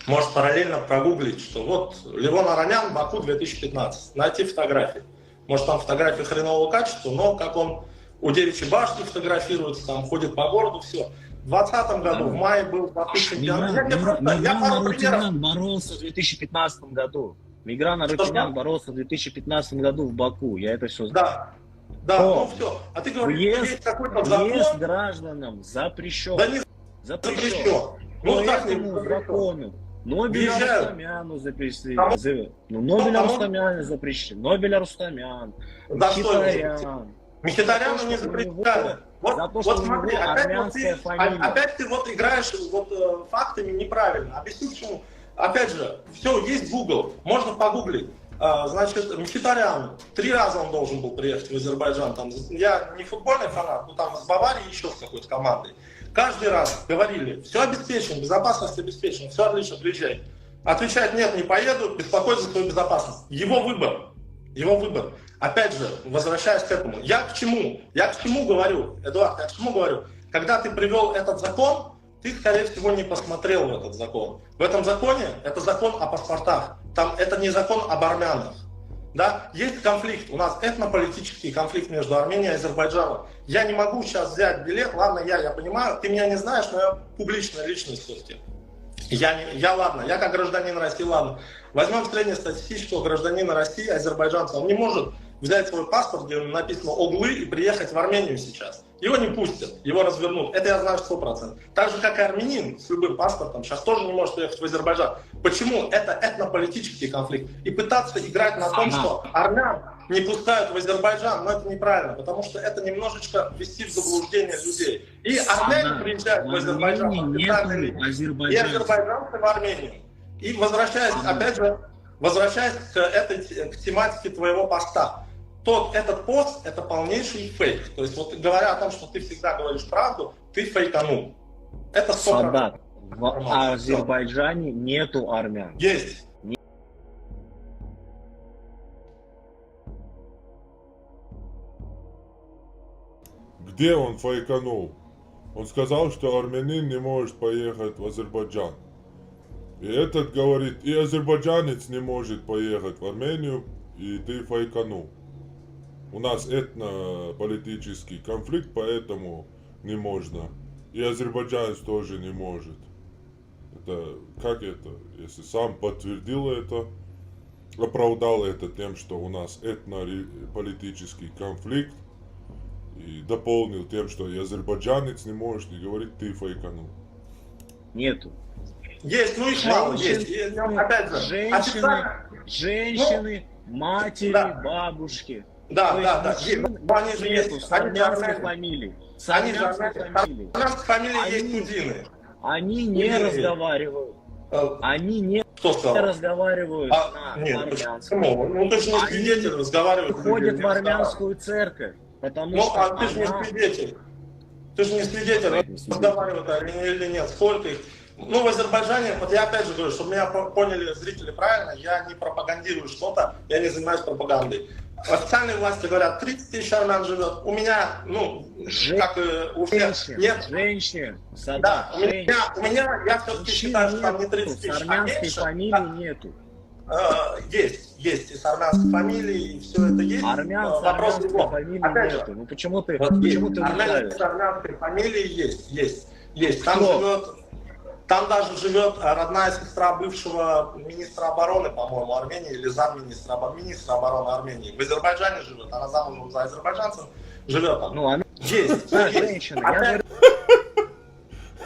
может параллельно прогуглить, что вот Левон Аронян, Баку 2015, найти фотографии. Может там фотографии хренового качества, но как он у Девичьей башни фотографируется, там ходит по городу, все. В 2020 году, в мае был чемпионат. Мигран Арутюнян боролся в 2015 году. Мигран Арутюнян боролся в 2015 году в Баку. Я это все знаю. Да, ну все. А ты говоришь, есть какой-то закон. Въезд гражданам запрещен. Да не запрещен. Ну, так не закону. Нобеля Рустамяну запрещено. Нобеля Рустамяну запрещено. Нобеля Рустамян. Мхитаряну не запрещали. Вот смотри, опять ты вот играешь вот фактами неправильно. Объясню почему. Опять же, все, есть Google, можно погуглить. Значит, Мхитарян, 3 раза он должен был приехать в Азербайджан. Там, я не футбольный фанат, но там с Баварией еще с какой-то командой. Каждый раз говорили, все обеспечено, безопасность обеспечена, все отлично, приезжай. Отвечает, нет, не поеду, беспокоиться за свою безопасность. Его выбор. Его выбор. Опять же, возвращаясь к этому, я к чему говорю, Эдуард, я к чему говорю? Когда ты привел этот закон, ты, скорее всего, не посмотрел в этот закон. В этом законе, это закон о паспортах, там это не закон об армянах. Да? Есть конфликт, у нас этнополитический конфликт между Арменией и Азербайджаном. Я не могу сейчас взять билет, ладно, я понимаю, ты меня не знаешь, но я публичная личность все-таки. Я как гражданин России, ладно. Возьмем среднестатистического гражданина России, азербайджанца, он не может взять свой паспорт, где написано Оглы, и приехать в Армению сейчас. Его не пустят, его развернут. Это я знаю 100%. Так же, как и армянин с любым паспортом сейчас тоже не может приехать в Азербайджан. Почему? Это этнополитический конфликт. И пытаться играть на том, что армян не пускают в Азербайджан, но это неправильно, потому что это немножечко ввести в заблуждение людей. И армяне приезжают в Азербайджан, и азербайджанцы в Армению. И возвращаясь, опять же, к тематике твоего поста. Этот пост — это полнейший фейк. То есть, вот говоря о том, что ты всегда говоришь правду, ты фейканул. Это 100%. Садат, в Азербайджане нету армян. Есть. Где он фейканул? Он сказал, что армянин не может поехать в Азербайджан. И этот говорит, и азербайджанец не может поехать в Армению, и ты фейканул. У нас этнополитический конфликт, поэтому не можно. И азербайджанец тоже не может. Это как это? Если сам подтвердил это, оправдал это тем, что у нас этнополитический конфликт, и дополнил тем, что и азербайджанец не может, и говорит, ты фейканул. Нету. Есть, ну их мало, есть. Опять же, женщины, матери, бабушки. Да. Они же есть. С армянской фамилией. С армянской фамилией есть кузины. Они не разговаривают. Они не разговаривают на армянском. Ну ты же не свидетель, разговаривают. Ходят в армянскую церковь. Потому что ты же не свидетель. Ты же не свидетель, разговаривают или нет, сколько их. Ну, в Азербайджане, вот я опять же говорю, чтобы меня поняли зрители правильно, я не пропагандирую что-то, я не занимаюсь пропагандой. Официальные власти говорят, 30 тысяч армян живет. У меня, как у всех, нет. Женщин, да, у меня, я все-таки считаю, что там не 30 тысяч, армянской фамилии нету. Есть и с армянской фамилией, и все это есть. Армянской фамилии нету. Ну почему ты с армянской фамилией есть. Там даже живет родная сестра бывшего министра обороны, по-моему, Армении, или замминистра обороны Армении. В Азербайджане живет, она замужем за азербайджанцем, живет там. Ну, она есть. Женщина.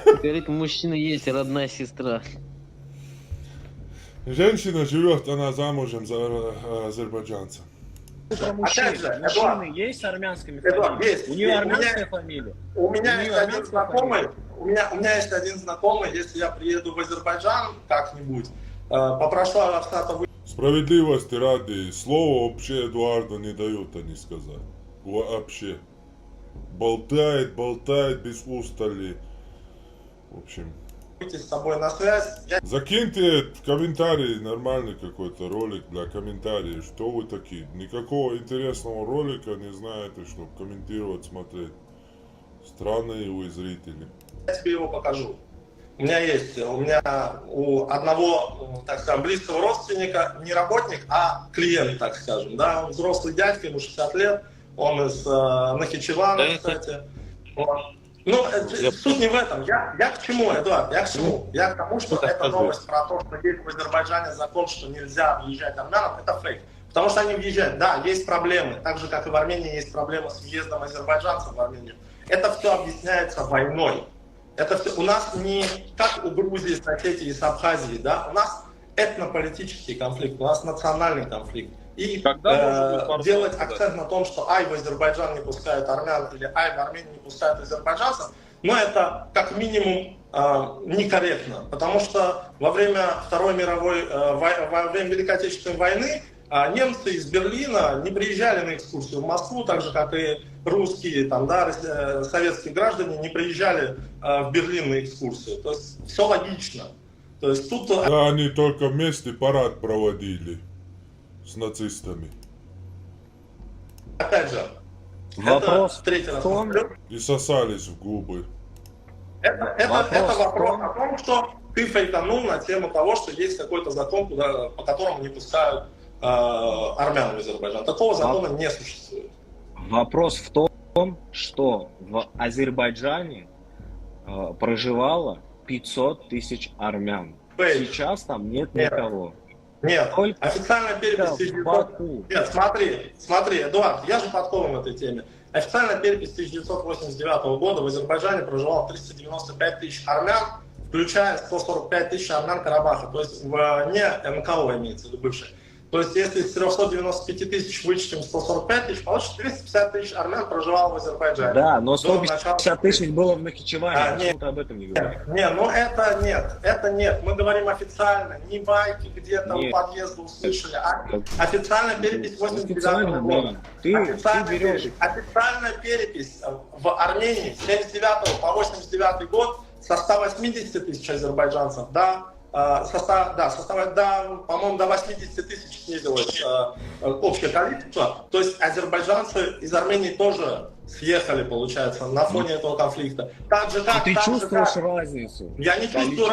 Говорит, у мужчины есть родная сестра. Женщина живет, она замужем за азербайджанцем. Мужчины есть с армянскими фамилиями? У нее армянская фамилия? У меня есть один знакомый. У меня есть один знакомый, если я приеду в Азербайджан как-нибудь, попрошу Арафата выйти. Справедливости ради, слово вообще Эдуарду не дают они сказать. Вообще. Болтает без устали. В общем. С тобой на связь. Закиньте в комментарии нормальный какой-то ролик для комментариев. Что вы такие? Никакого интересного ролика не знаете, чтобы комментировать, смотреть. Странные вы зрители. Я тебе его покажу. У меня у одного, так скажем, близкого родственника, не работник, а клиент, так скажем, да, он взрослый дядька, ему 60 лет, Он из Нахичевана, кстати. Вот. Ну, суть не в этом. Я к чему, Эдуард? Я к чему? Я к тому, что эта новость про то, что есть в Азербайджане закон, что нельзя въезжать армянам, это фейк. Потому что они въезжают. Да, есть проблемы. Так же, как и в Армении есть проблемы с въездом азербайджанцев в Армению. Это все объясняется войной. Это все у нас не как у Грузии, с Осетией и с Абхазией, да? У нас этнополитический конфликт, у нас национальный конфликт. И делать акцент на том, что ай, в Азербайджан не пускают армян, или ай, в Армению не пускают азербайджанцев, но это как минимум некорректно. Потому что во время Второй мировой, во время Великой Отечественной войны немцы из Берлина не приезжали на экскурсию в Москву, так же, как и русские, там, да, советские граждане не приезжали в Берлин на экскурсию. То есть все логично. То есть тут... Да, они только вместе парад проводили с нацистами. Опять же, вопрос это третий раз. И сосались в губы. Это вопрос о том, что ты фейканул на тему того, что есть какой-то закон, по которому не пускают армян в Азербайджан. Такого закона не существует. Вопрос в том, что в Азербайджане проживало 500 тысяч армян. Сейчас там нет никого. Нет, официальная перепись 1900... Нет, смотри, Эдуард, я же подкован в этой теме. Официальная перепись 1989 года в Азербайджане проживало 395 тысяч армян, включая 145 тысяч армян Карабаха, то есть не НКО имеется в виду бывший. То есть если из 395 тысяч вычтем 145 тысяч, получится 250 тысяч армян проживало в Азербайджане. Да, но 150 тысяч было в Нахичеване, почему ты об этом не говоришь? Ну это нет. Мы говорим официально, не байки где-то у подъезда услышали, а официальная перепись 89 года. Официальная перепись в Армении с 79 по 89 год со 180 тысяч азербайджанцев, по-моему, до 80 тысяч снизилось общее количество. То есть азербайджанцы из Армении тоже съехали, получается, на фоне этого конфликта. Так же, как, ты чувствуешь разницу? Я не чувствую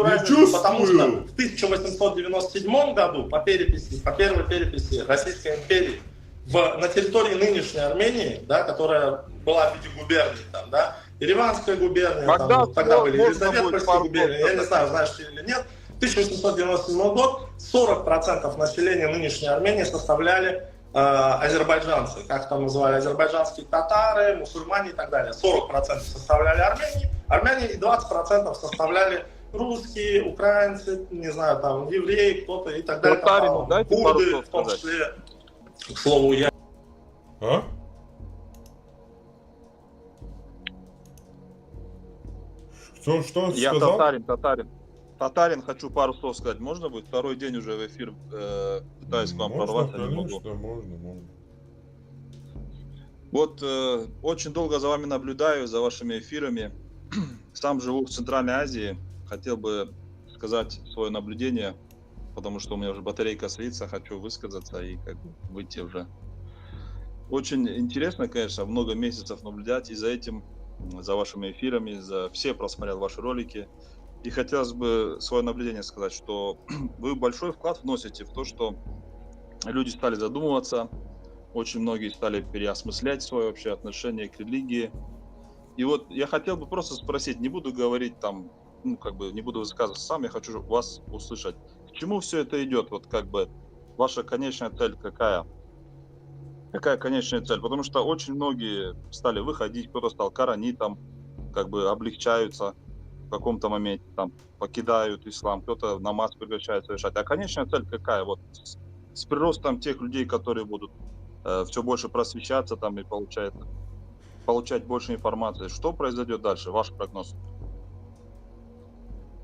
разницу, потому что в 1897 году по первой переписи Российской империи на территории нынешней Армении, да, которая была в виде губернии, там, да, Ереванская губерния, там, тогда были Елизаветская губерния, я не знаю, знаешь ты или нет, 1897 год 40% населения нынешней Армении составляли азербайджанцы, как там называли, азербайджанские татары, мусульмане и так далее. 40% составляли армяне и 20% составляли русские, украинцы, не знаю, там, евреи, кто-то и так далее. Там, курды, в том числе, к слову, я... Что я сказал? Татарин, хочу пару слов сказать. Можно будет? Второй день уже в эфир пытаюсь к вам прорваться. Можно. Вот очень долго за вами наблюдаю, за вашими эфирами. Сам живу в Центральной Азии. Хотел бы сказать свое наблюдение, потому что у меня уже батарейка садится, хочу высказаться и как бы выйти уже. Очень интересно, конечно, много месяцев наблюдать и за этим, за вашими эфирами, все просмотрел ваши ролики. И хотелось бы свое наблюдение сказать, что вы большой вклад вносите в то, что люди стали задумываться, очень многие стали переосмыслять свое вообще отношение к религии. И вот я хотел бы просто спросить, не буду говорить там, не буду высказываться сам, я хочу вас услышать. К чему все это идет? Вот как бы ваша конечная цель какая? Какая конечная цель? Потому что очень многие стали выходить, кто-то стал коранитом, как бы облегчаются в каком-то моменте, там, покидают ислам, кто-то намаз прекращает совершать. А конечная цель какая? Вот с приростом тех людей, которые будут все больше просвещаться там и получать больше информации. Что произойдет дальше? Ваш прогноз?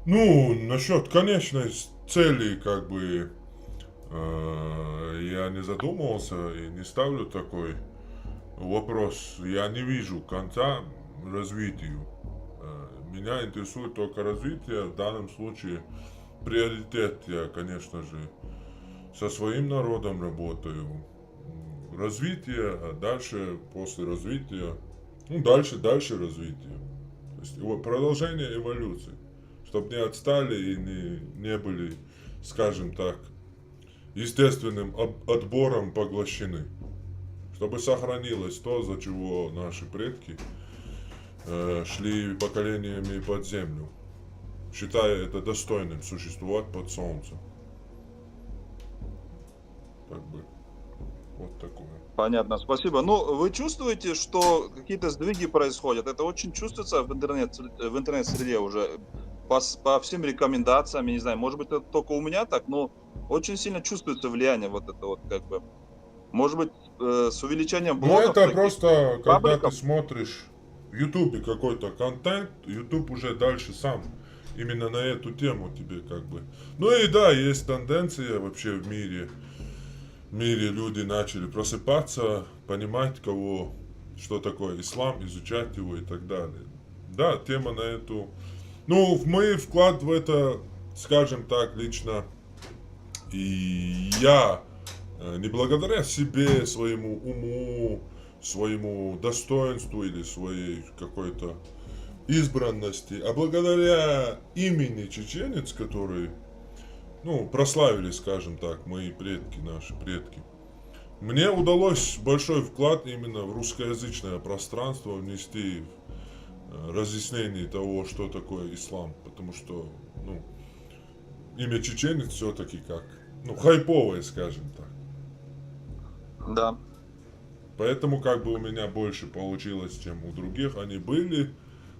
Насчет конечной цели, как бы, я не задумывался и не ставлю такой вопрос. Я не вижу конца развитию. Меня интересует только развитие. В данном случае приоритет я, конечно же, со своим народом работаю. Развитие, а дальше, после развития, дальше развитие. То есть продолжение эволюции. Чтобы не отстали и не были, скажем так, естественным отбором поглощены. чтобы сохранилось то, за чего наши предки шли поколениями под землю, считая это достойным существовать под солнцем. Как бы вот такое. Понятно, спасибо. Ну, вы чувствуете, что какие-то сдвиги происходят? Это очень чувствуется в интернет-среде уже. По всем рекомендациям, я не знаю, может быть, это только у меня так, но очень сильно чувствуется влияние вот это вот как бы. Может быть, с увеличением блогов... Ну, это просто, когда ты смотришь в Ютубе какой-то контент, Ютуб уже дальше сам именно на эту тему тебе как бы. Ну и да, есть тенденция вообще в мире. В мире люди начали просыпаться, понимать, что такое ислам, изучать его и так далее. Да, тема на эту... Ну, мой вклад в это, скажем так, лично, и я не благодаря себе, своему уму, своему достоинству или своей какой-то избранности, а благодаря имени чеченец, который, ну, прославили, скажем так, мои предки, наши предки. Мне удалось большой вклад именно в русскоязычное пространство внести разъяснение того, что такое ислам, потому что, ну, имя чеченец все-таки как, ну, хайповое, скажем так. Да. Поэтому как бы у меня больше получилось, чем у других. Они были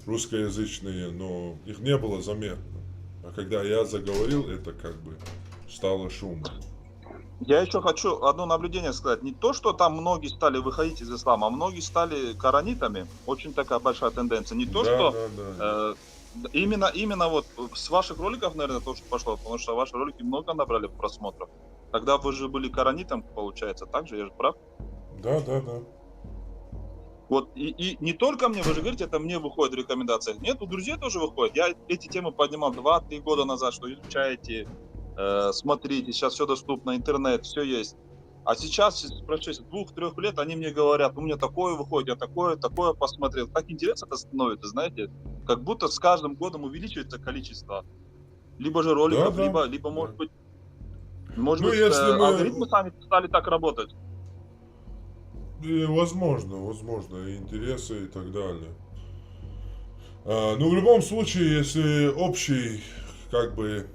русскоязычные, но их не было заметно. А когда я заговорил, это как бы стало шумом. Я еще хочу одно наблюдение сказать. Не то, что там многие стали выходить из ислама, а многие стали коранитами. Очень такая большая тенденция. Не то, что... Именно вот с ваших роликов, наверное, то, что пошло, потому что ваши ролики много набрали просмотров. Тогда вы же были коранитом, получается, так же, я же прав? Да. Вот, и не только мне, вы же говорите, это мне выходит в рекомендациях. Нет, у друзей тоже выходит. Я эти темы поднимал 2-3 года назад, что изучаете, смотрите, сейчас все доступно, интернет, все есть. А сейчас, в прошествии 2-3 лет, они мне говорят, у меня такое выходит, я такое посмотрел. Так интересно это становится, знаете, как будто с каждым годом увеличивается количество. Либо же роликов, либо может быть, алгоритмы сами стали так работать. И возможно, и интересы и так далее. Ну, в любом случае, если общий, как бы,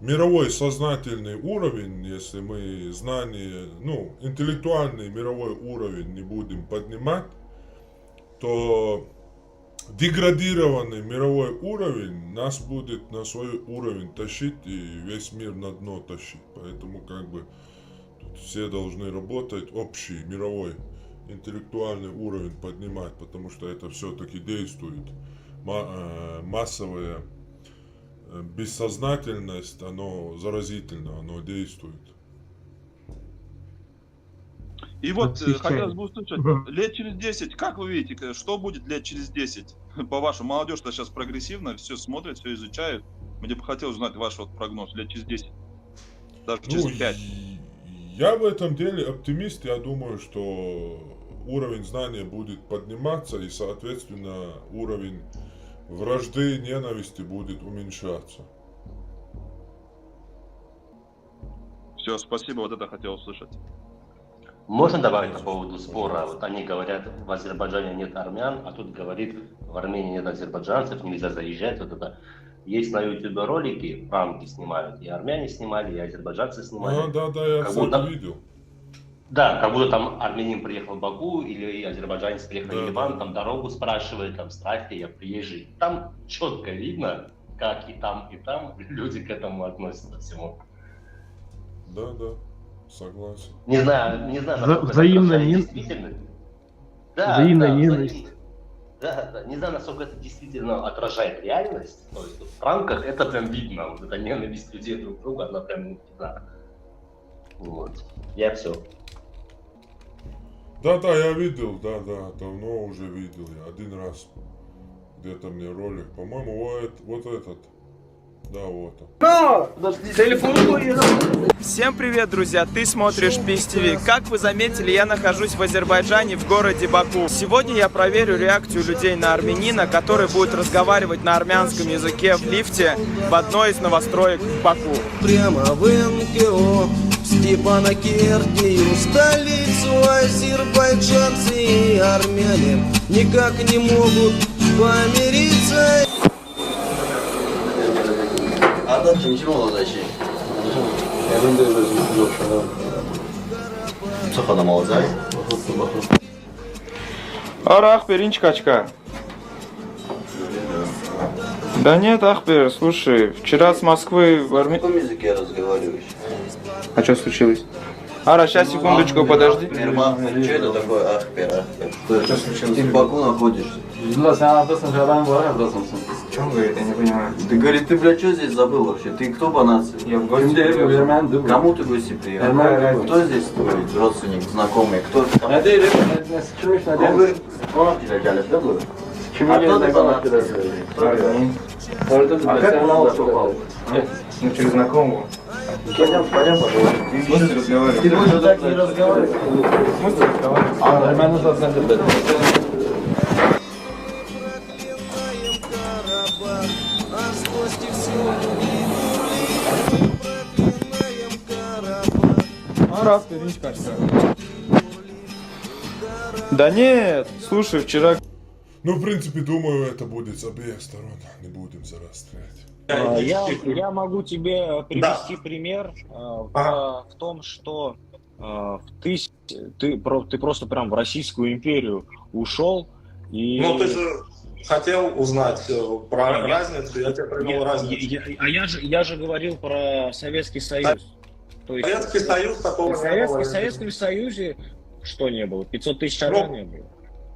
мировой сознательный уровень, если мы знания, ну, интеллектуальный мировой уровень не будем поднимать, то деградированный мировой уровень нас будет на свой уровень тащить и весь мир на дно тащить. Поэтому как бы тут все должны работать, общий мировой интеллектуальный уровень поднимать, потому что это все-таки действует. Массовая бессознательность, оно заразительно, оно действует. И вот хотелось бы услышать, лет через 10, как вы видите, что будет лет через 10? По-вашему, молодежь-то сейчас прогрессивно, все смотрит, все изучает. Мне бы хотелось узнать ваш вот прогноз лет через 10, даже через 5. Я в этом деле оптимист, я думаю, что уровень знания будет подниматься и, соответственно, уровень вражды, ненависти будет уменьшаться. Все, спасибо, вот это хотел услышать. Можно добавить по поводу спора? Вот они говорят, в Азербайджане нет армян, а тут говорит, в Армении нет азербайджанцев, нельзя заезжать. Вот это. Есть на YouTube ролики, рамки снимают, и армяне снимали, и азербайджанцы снимали. Да, я все это видел. Да, как будто там армянин приехал в Баку, или азербайджанец приехал в Ливан, там дорогу спрашивает, там, здрасте, я приезжий. Там четко видно, как и там люди к этому относятся всему. Да, согласен. Не знаю, насколько взаимная это действительно. Взаимная ненависть. Да, не знаю, насколько это действительно отражает реальность. То есть в рамках это прям видно, вот эта ненависть людей друг к другу, она прям видна. Вот. Я все. Да, я видел, давно уже видел я. Один раз где-то мне ролик, по-моему, вот этот. Да, вот он. Всем привет, друзья! Ты смотришь Peace TV. Как вы заметили, я нахожусь в Азербайджане, в городе Баку. Сегодня я проверю реакцию людей на армянина, который будет разговаривать на армянском языке в лифте в одной из новостроек в Баку. Прямо в НКО Степанакертию, столицу азербайджанцы и армяне никак не могут помириться. Kim olacak şey? Benim de özüm yok şu an. Çok adam olacak. Ара, Ахпер, Инчкачка. Да нет, Ахпер, слушай, вчера с Москвы в Армении... На каком языке разговариваешь? А что случилось? Ара, сейчас, секундочку, подожди. Ахпер, что это такое Ахпер? Что случилось? Ты в Баку находишься? В чем говорит, я не понимаю. Ты, говорит, ты, блядь, что здесь забыл вообще? Ты кто по нации? Я в гости приехал. Кому ты в гости приехал? Кто здесь твой родственник, знакомый? Кто там? Он говорит, он тебя галит, да, был? А кто ты по нации? А как узнал, что попал? Ну, через знакомого. Пойдем поговорим. В смысле разговаривать? Ты будешь так не разговаривать? В смысле разговаривать? Ара, Ахпер, Да нет, слушай, вчера... Ну, в принципе, думаю, это будет с обеих сторон. Не будем зарастрять. Я могу тебе привести пример в том, что ты просто прям в Российскую империю ушел и... Ну, ты же хотел узнать про разницу, я тебе привел разницу. Я же говорил про Советский Союз. То есть, Советский Союз такого не было. В Советском Союзе что не было? 500 тысяч армян не было.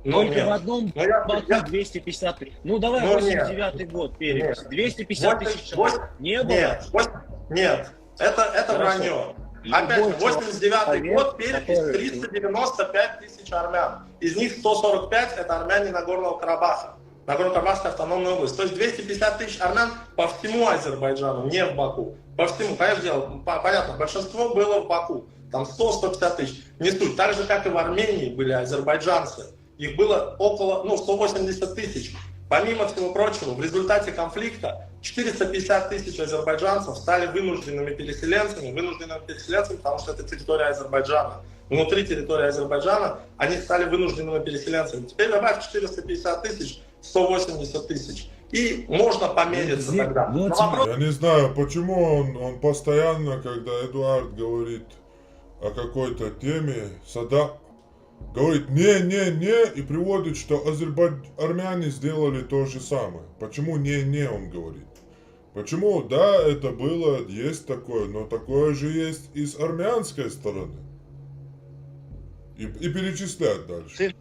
Только нет. в одном Баку 250 тысяч. Ну давай 89-й год перепись. 250 тысяч человек. Не было? Нет. Это вранье. Опять же, 89-й год перепись 395 тысяч армян. Из них 145 это армяне Нагорного Карабаха. Нагорно-Карабахская автономная область. То есть 250 тысяч армян по всему Азербайджану, не в Баку. По всему, конечно, дело, понятно, большинство было в Баку. Там 100-150 тысяч. Не суть. Так же, как и в Армении были азербайджанцы. Их было около 180 тысяч. Помимо всего прочего, в результате конфликта 450 тысяч азербайджанцев стали вынужденными переселенцами, потому что это территория Азербайджана. Внутри территории Азербайджана они стали вынужденными переселенцами. Теперь добавь 450 тысяч, 180 тысяч. И можно помериться тогда. Я не знаю, почему он постоянно, когда Эдуард говорит о какой-то теме, говорит не и приводит, что армяне сделали то же самое. Почему не он говорит? Почему, да, это было, есть такое, но такое же есть и с армянской стороны. И перечислять дальше.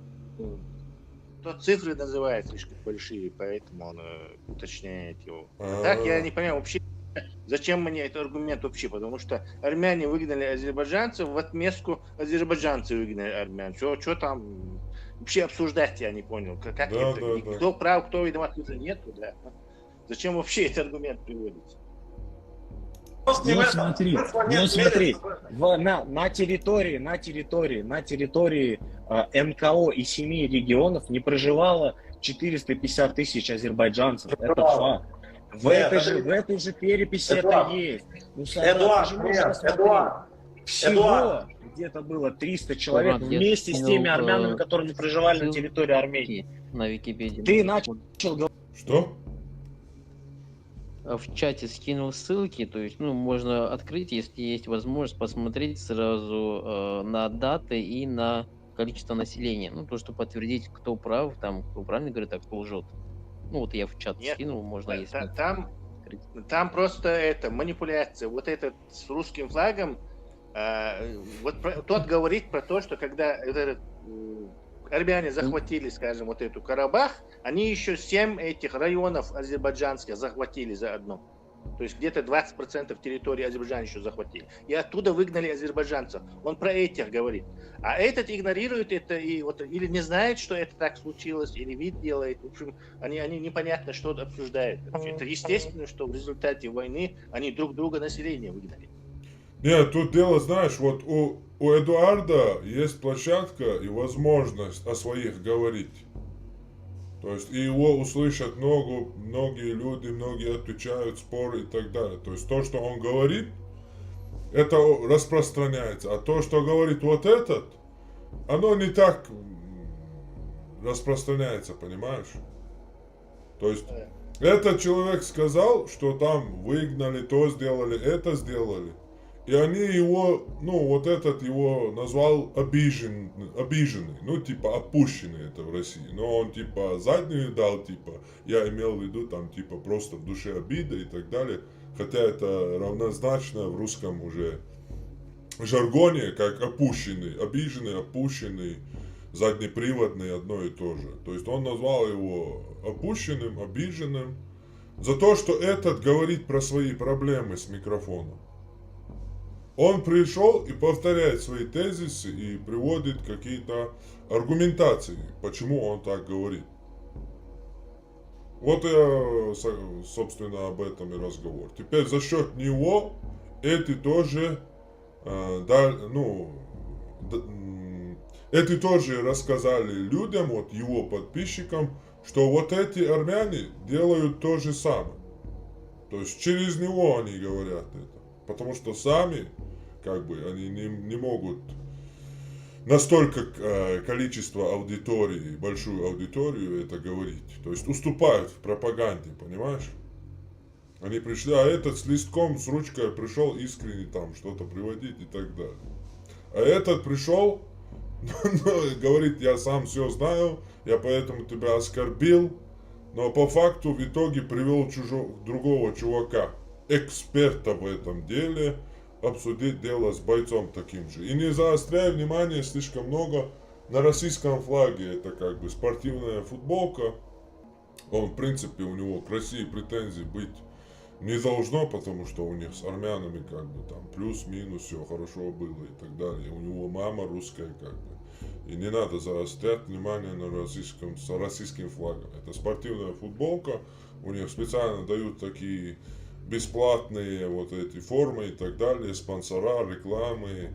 То цифры называют слишком большие, поэтому он уточняет его. Так я не понимаю вообще, зачем мне этот аргумент вообще, потому что армяне выгнали азербайджанцев, в отместку азербайджанцы выгнали армян. Что там вообще обсуждать, я не понял. Как это? Кто прав, кто виноват, уже нету, да? Зачем вообще этот аргумент приводится? Ну смотри, на территории МКО и 7 регионов не проживало 450 тысяч азербайджанцев. Это факт. В этой же переписи это есть. Ну, Эдуард. Всего где-то было 300 человек вместе с теми армянами, которые проживали на территории Армении. На Википедии. Ты начал говорить. Что? В чате скинул ссылки, то есть, можно открыть, если есть возможность, посмотреть сразу на даты и на количество населения. То, чтобы подтвердить, кто прав, кто правильно говорит, а кто лжет. Вот я в чат скинул, можно если... Там просто манипуляция. Вот этот с русским флагом, тот говорит про то, что когда армяне захватили, скажем, вот эту Карабах, они еще 7 этих районов азербайджанских захватили заодно. То есть где-то 20% территории Азербайджана еще захватили. И оттуда выгнали азербайджанцев. Он про этих говорит. А этот игнорирует это или не знает, что это так случилось, или вид делает. В общем, они непонятно, что обсуждают. Это естественно, что в результате войны они друг друга население выгнали. Нет, тут дело, знаешь, вот у Эдуарда есть площадка и возможность о своих говорить. То есть и его услышат многие люди, многие отвечают, споры и так далее. То есть то, что он говорит, это распространяется. А то, что говорит вот этот, оно не так распространяется, понимаешь? То есть, этот человек сказал, что там выгнали, то сделали, это сделали. И они его, ну, вот этот его назвал обиженный, ну, типа, опущенный это в России. Но он, типа, заднюю дал, типа, я имел в виду, там, типа, просто в душе обида и так далее. Хотя это равнозначно в русском уже жаргоне, как опущенный, обиженный, опущенный, заднеприводный, одно и то же. То есть он назвал его опущенным, обиженным за то, что этот говорит про свои проблемы с микрофоном. Он пришел и повторяет свои тезисы и приводит какие-то аргументации, почему он так говорит. Вот я, собственно, об этом и разговор. Теперь за счет него эти тоже, эти тоже рассказали людям, вот его подписчикам, что вот эти армяне делают то же самое. То есть через него они говорят это. Потому что сами, как бы, они не могут настолько количество аудитории, большую аудиторию это говорить. То есть уступают в пропаганде, понимаешь? Они пришли, а этот с листком, с ручкой пришел искренне там что-то приводить и так далее. А этот пришел, говорит, я сам все знаю, я поэтому тебя оскорбил, но по факту в итоге привел другого чувака, эксперта в этом деле, обсудить дело с бойцом таким же. И не заостряя внимание слишком много на российском флаге. Это как бы спортивная футболка. Он, в принципе, у него к России претензий быть не должно, потому что у них с армянами как бы там плюс-минус все хорошо было и так далее. У него мама русская как бы. И не надо заострять внимание на с российским флагом. Это спортивная футболка. У них специально дают такие бесплатные вот эти формы и так далее, спонсора, рекламы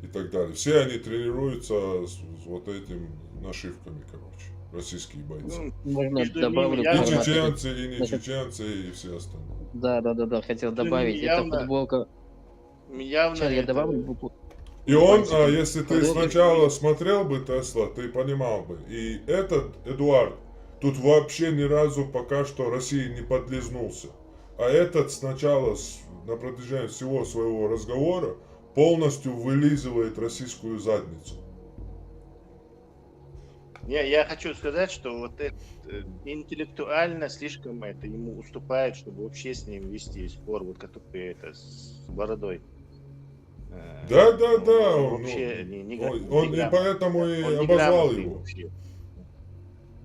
и так далее. Все они тренируются с вот этими нашивками, короче, российские бойцы. Можно добавлю. И чеченцы, и не чеченцы, и все остальные. Да, хотел добавить. Это футболка. Сейчас я добавлю. И он, если ты сначала смотрел бы Тесла, ты понимал бы. И этот Эдуард тут вообще ни разу пока что России не подлизнулся. А этот сначала, на протяжении всего своего разговора, полностью вылизывает российскую задницу. Я хочу сказать, что вот это интеллектуально слишком это ему уступает, чтобы вообще с ним вести спор, вот который это с бородой. Да. Он и поэтому и обозвал его. Вообще.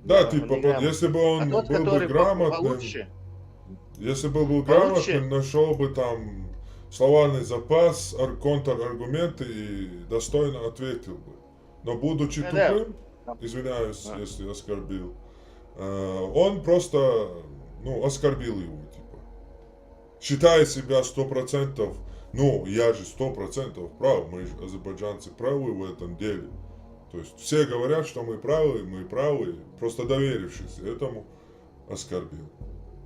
Да, типа, если бы он был бы грамотным, если бы был грамотным, нашел бы там словарный запас, контраргументы и достойно ответил бы. Но будучи тупым, извиняюсь, если оскорбил, он просто, оскорбил его, типа. Считая себя 100%, я же 100% прав, мы же азербайджанцы правы в этом деле. То есть все говорят, что мы правы, просто доверившись этому, оскорбил.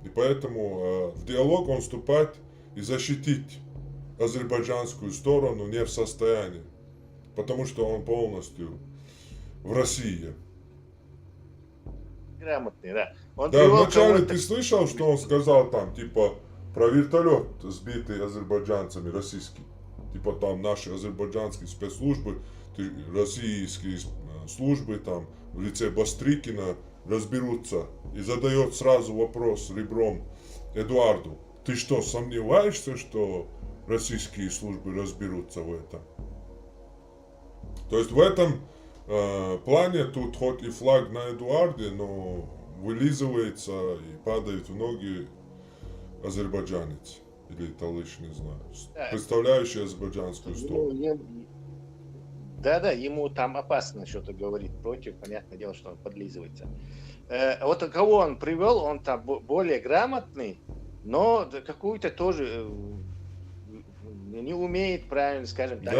И поэтому в диалог он вступать и защитить азербайджанскую сторону не в состоянии, потому что он полностью в России. Грамотный, да. Вначале ты слышал, что он сказал там, типа, про вертолет, сбитый азербайджанцами, российский. Типа там наши азербайджанские спецслужбы, российские службы там в лице Бастрыкина разберутся. И задает сразу вопрос ребром Эдуарду. Ты что, сомневаешься, что российские службы разберутся в этом? То есть в этом плане тут хоть и флаг на Эдуарде, но вылизывается и падает в ноги азербайджанец. Или талыш, не знаю. Представляющий азербайджанскую сторону. Да, ему там опасно что-то говорить против. Понятное дело, что он подлизывается. Вот кого он привел, он там более грамотный, но какую-то тоже не умеет, правильно скажем. Да.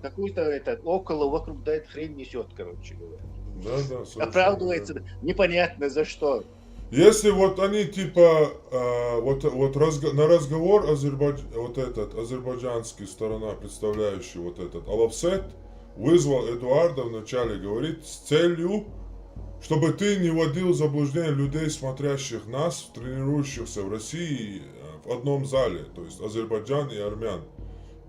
Какую-то вокруг да эта хрень несет, короче говоря. Да. Оправдывается непонятно за что. Если вот они типа на разговор азербайджанская сторона, представляющая вот этот Алапсет, вызвал Эдуарда вначале говорить с целью, чтобы ты не вводил в заблуждение людей, смотрящих нас, тренирующихся в России в одном зале, то есть Азербайджан и армян,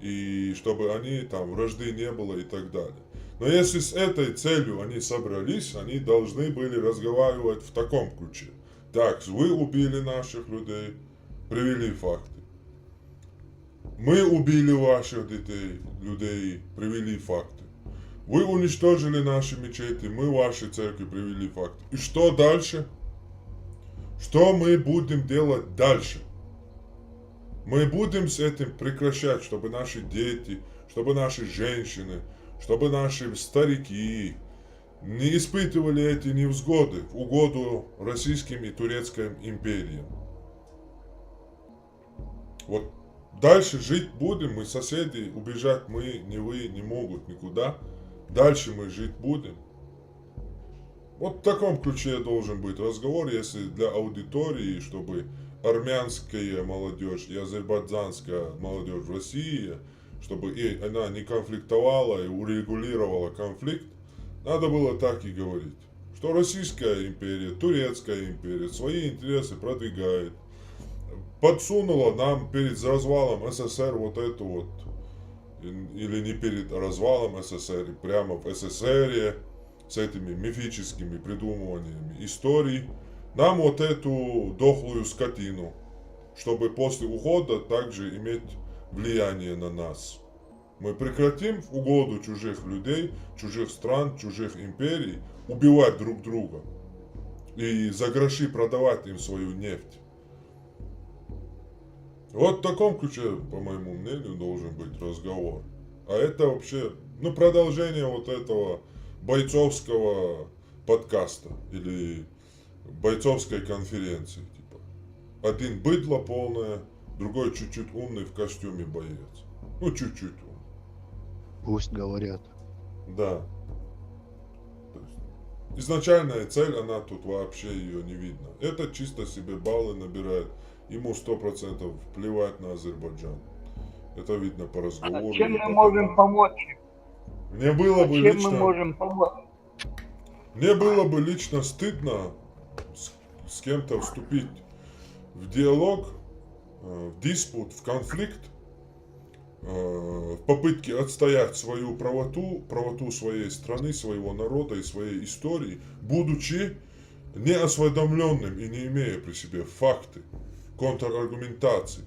и чтобы они там вражды не было и так далее. Но если с этой целью они собрались, они должны были разговаривать в таком ключе. Так, вы убили наших людей, привели факты. Мы убили ваших людей, привели факты. Вы уничтожили наши мечети, мы ваши церкви, привели факты. И что дальше? Что мы будем делать дальше? Мы будем с этим прекращать, чтобы наши дети, чтобы наши женщины, чтобы наши старики не испытывали эти невзгоды в угоду российским и турецким империям. Вот дальше жить будем, мы соседи, убежать мы, не вы, не могут никуда. Дальше мы жить будем. Вот в таком ключе должен быть разговор, если для аудитории, чтобы армянская молодежь и азербайджанская молодежь в России, чтобы она не конфликтовала и урегулировала конфликт, надо было так и говорить, что Российская империя, Турецкая империя свои интересы продвигает, подсунула нам перед развалом СССР вот эту вот, или не перед развалом СССР, прямо в СССР с этими мифическими придумываниями историй, нам вот эту дохлую скотину, чтобы после ухода также иметь влияние на нас. Мы прекратим в угоду чужих людей, чужих стран, чужих империй убивать друг друга и за гроши продавать им свою нефть. Вот в таком ключе, по моему мнению, должен быть разговор. А это вообще, продолжение вот этого бойцовского подкаста или бойцовской конференции. Типа. Один быдло полное, другой чуть-чуть умный в костюме боец. Чуть-чуть. Пусть говорят. Да. То есть, изначальная цель, она тут вообще ее не видно. Это чисто себе баллы набирает. Ему 100% плевать на Азербайджан. Это видно по разговору. Чем мы можем помочь? Мне было бы чем лично... мы можем помочь? Мне было бы лично стыдно с кем-то вступить в диалог, в диспут, в конфликт, в попытке отстоять свою правоту своей страны, своего народа и своей истории, будучи неосведомленным и не имея при себе факты, контраргументации.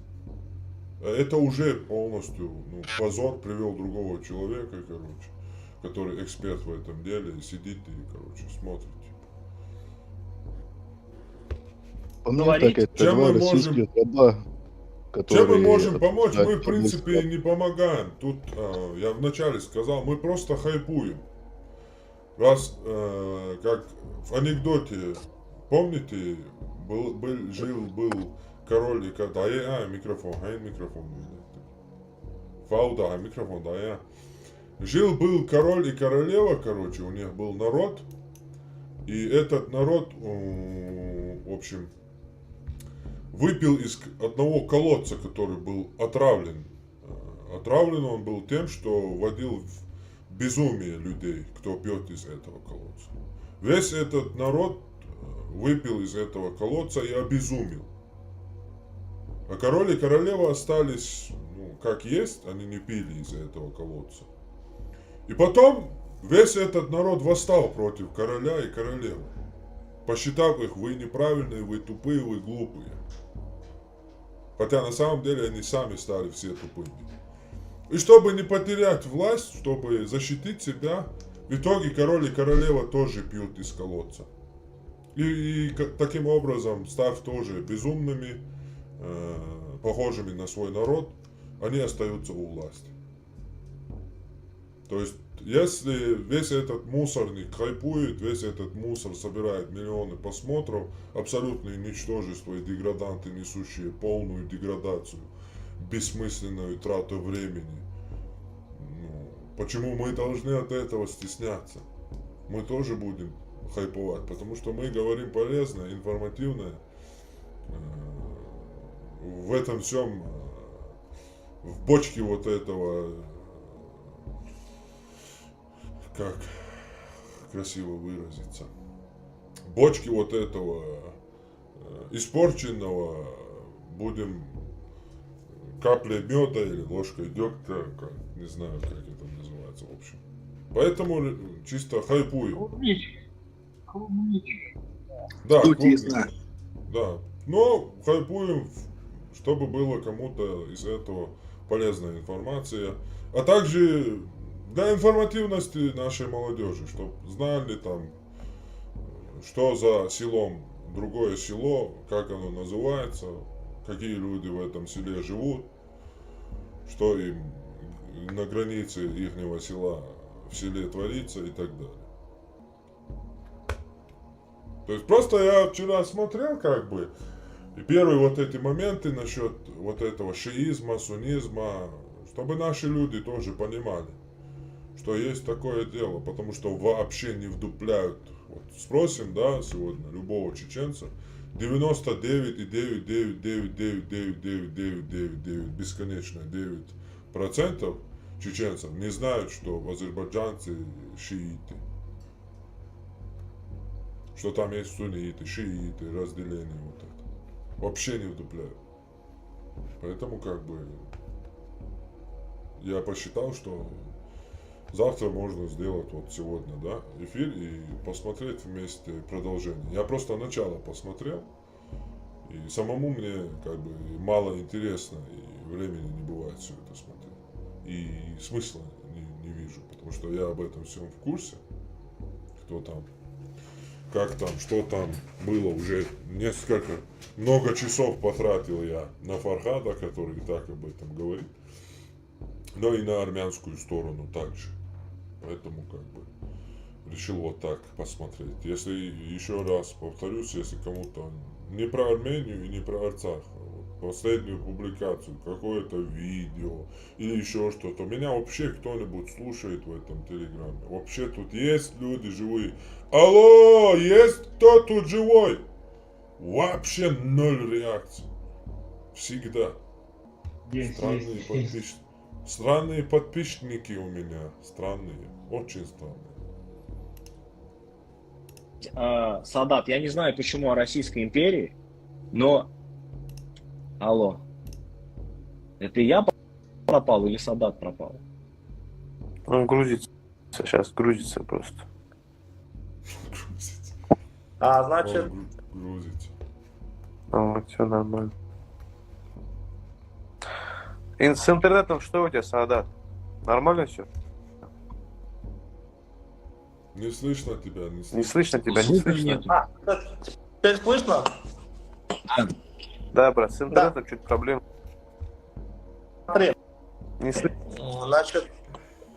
Это уже полностью позор, привел другого человека, который эксперт в этом деле, и сидит и, смотрит. По мне так это чем два мы российских раба, чем мы можем помочь? Мы, в принципе, не помогаем. Тут, я вначале сказал, мы просто хайпуем. Раз, как в анекдоте, помните, жил-был король и микрофон, Фауда, микрофон, Жил-был король и королева, у них был народ, и этот народ, в общем, выпил из одного колодца, который был отравлен. Отравлен он был тем, что вводил в безумие людей, кто пьет из этого колодца. Весь этот народ выпил из этого колодца и обезумел. А король и королева остались, как есть, они не пили из этого колодца. И потом весь этот народ восстал против короля и королевы, посчитав их: вы неправильные, вы тупые, вы глупые. Хотя на самом деле они сами стали все тупыми. И чтобы не потерять власть, чтобы защитить себя, в итоге король и королева тоже пьют из колодца. И таким образом, став тоже безумными, похожими на свой народ, они остаются у власти. То есть, если весь этот мусорник хайпует, весь этот мусор собирает миллионы просмотров, абсолютные ничтожества и деграданты, несущие полную деградацию, бессмысленную трату времени, почему мы должны от этого стесняться? Мы тоже будем хайповать, потому что мы говорим полезное, информативное. В этом всем, в бочке вот этого, как красиво выразиться, бочки вот этого испорченного будем каплей меда или ложкой дегтя, не знаю, как это называется, в общем. Поэтому чисто хайпую. Да, да. Но хайпуем, чтобы было кому-то из этого полезная информация. А также для информативности нашей молодежи, чтобы знали там, что за селом другое село, как оно называется, какие люди в этом селе живут, что им на границе ихнего села в селе творится и так далее. То есть просто я вчера смотрел как бы, и первые вот эти моменты насчет вот этого шиизма, суннизма, чтобы наши люди тоже понимали, что есть такое дело, потому что вообще не вдупляют. Вот спросим, да, сегодня любого чеченца, 99,999999999 бесконечно 9% чеченцев не знают, что азербайджанцы шииты. Что там есть сунниты, шииты, разделение вот это. Вообще не вдупляют. Поэтому как бы я посчитал, что завтра можно сделать вот сегодня, да, эфир и посмотреть вместе продолжение. Я просто начало посмотрел, и самому мне как бы мало интересно, и времени не бывает все это смотреть. И смысла не вижу, потому что я об этом всем в курсе, кто там, как там, что там было, уже много часов потратил я на Фархада, который так об этом говорит, но и на армянскую сторону также. Поэтому как бы решил вот так посмотреть. Если еще раз повторюсь, если кому-то не про Армению и не про Арцах, а вот последнюю публикацию, какое-то видео или еще что-то, меня вообще кто-нибудь слушает в этом телеграме. Вообще тут есть люди живые. Алло, есть кто тут живой? Вообще ноль реакций. Всегда. Странные подписчики у меня. Странные. Очень странные. Садат, я не знаю, почему о Российской империи, но... Алло. Это я пропал или Садат пропал? Он грузится. Сейчас грузится просто. Значит... Грузится. Вот, все нормально. С интернетом что у тебя, Садат? Нормально все? Не слышно тебя, не слышно. Не слышно тебя, не слышно. Теперь слышно? Да, брат, с интернетом чуть проблем. Смотри. Не слышно. Значит,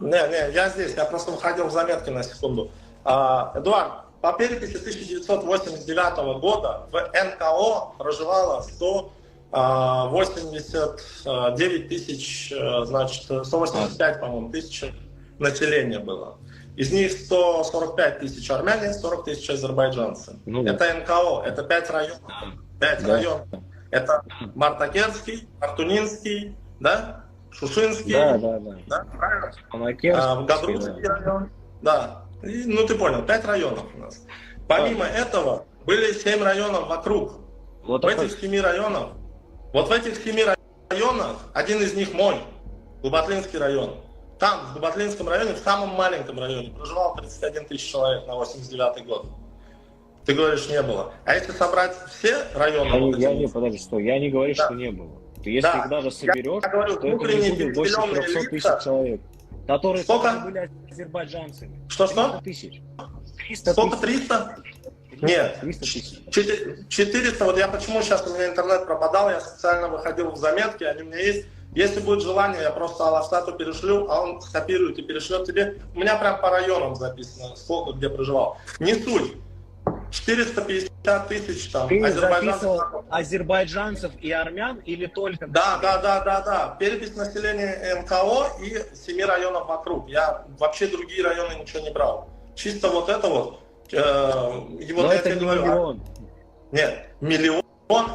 я здесь, я просто выходил в заметки на секунду. Эдуард, по переписи 1989 года в НКО проживало 189 тысяч, значит, 185, по-моему, тысяч населения было. Из них 145 тысяч армяне, 40 тысяч азербайджанцы. Это НКО, это 5 районов. 5 районов. Это Мартакерский, Артунинский, да? Шушинский. Да, правильно? Гадрусский район. Да. И, ну ты понял, 5 районов у нас. Помимо этого, были 7 районов вокруг. Вот в этих 7 районах, один из них мой, Губатлинский район. Там, в Губатлинском районе, в самом маленьком районе, проживало 31 тысяч человек на 89 год. Ты говоришь, не было. А если собрать все районы... Подожди, стой, я не говорю, что не было. Ты если их даже соберешь, то это не будет больше 300 тысяч человек, которые были азербайджанцами. Что? 300 тысяч. Сколько? 300? Нет, 400. Вот я почему сейчас у меня интернет пропадал, я специально выходил в заметки, они у меня есть. Если будет желание, я просто Алафстату перешлю, а он скопирует и перешлет тебе. У меня прям по районам записано, сколько где проживал. Не суть. 450 тысяч там азербайджанцев и армян или только... Да. Перепись населения НКО и 7 районов вокруг. Я вообще другие районы ничего не брал. Чисто вот это вот. И вот Но я это тебе не говорю, миллион. Нет, миллион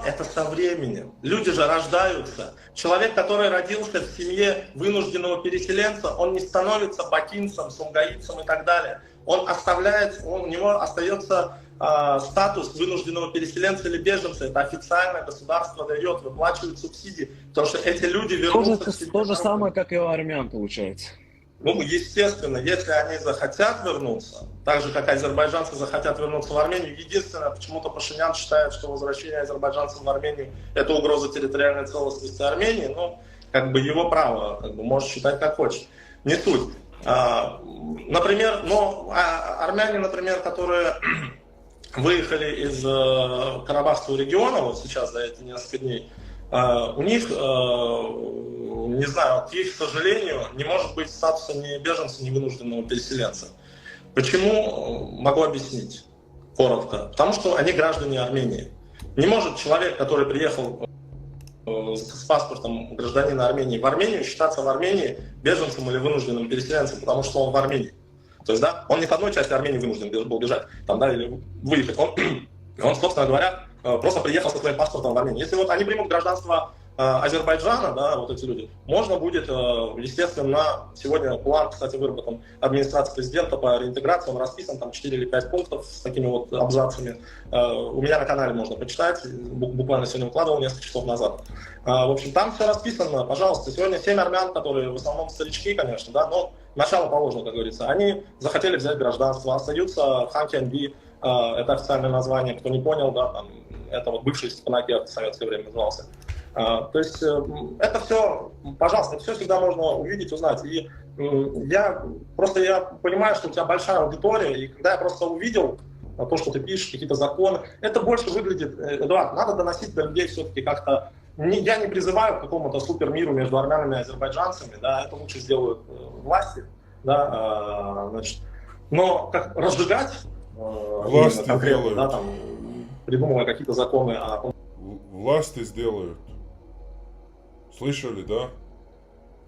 это со временем. Люди же рождаются. Человек, который родился в семье вынужденного переселенца, он не становится бакинцем, сумгаитцем и так далее. Он оставляет, у него остается статус вынужденного переселенца или беженца. Это официальное государство дает, выплачивает субсидии. Потому что эти люди вернутся в семью. То же самое, как и у армян, получается. Ну, естественно, если они захотят вернуться, так же, как азербайджанцы захотят вернуться в Армению, единственное, почему-то Пашинян считает, что возвращение азербайджанцев в Армению – это угроза территориальной целостности Армении, ну, как бы его право, как бы, может считать как хочет. Не суть. Например, армяне, например, которые выехали из Карабахского региона, вот сейчас за эти несколько дней, у них, не знаю, к их сожалению, не может быть статуса ни беженца, ни вынужденного переселенца. Почему? Могу объяснить коротко. Потому что они граждане Армении. Не может человек, который приехал с паспортом гражданина Армении в Армению, считаться в Армении беженцем или вынужденным переселенцем, потому что он в Армении. То есть, да, он не в одной части Армении вынужден был бежать, там, да, или выехать. Он, собственно говоря, просто приехал со своим паспортом в Армению. Если вот они примут гражданство Азербайджана, да, вот эти люди, можно будет, естественно, сегодня план, кстати, выработан администрацией президента по реинтеграции, он расписан, там 4 или 5 пунктов с такими вот абзацами. У меня на канале можно почитать, буквально сегодня выкладывал несколько часов назад. В общем, там все расписано, пожалуйста. Сегодня 7 армян, которые в основном старички, конечно, да, но начало положено, как говорится. Они захотели взять гражданство, остаются в Хан-Кенби, это официальное название, кто не понял, да, там, это вот бывший Степанакерт в советское время назывался. То есть это все, пожалуйста, это все всегда можно увидеть, узнать. И я понимаю, что у тебя большая аудитория, и когда я просто увидел то, что ты пишешь, какие-то законы, это больше выглядит, Эдуард, надо доносить до людей все-таки как-то. Я не призываю к какому-то супермиру между армянами и азербайджанцами, да, это лучше сделают власти, да, значит, но как разжигать власти делают, да, там, придумывая какие-то законы, власти сделают. Слышали, да?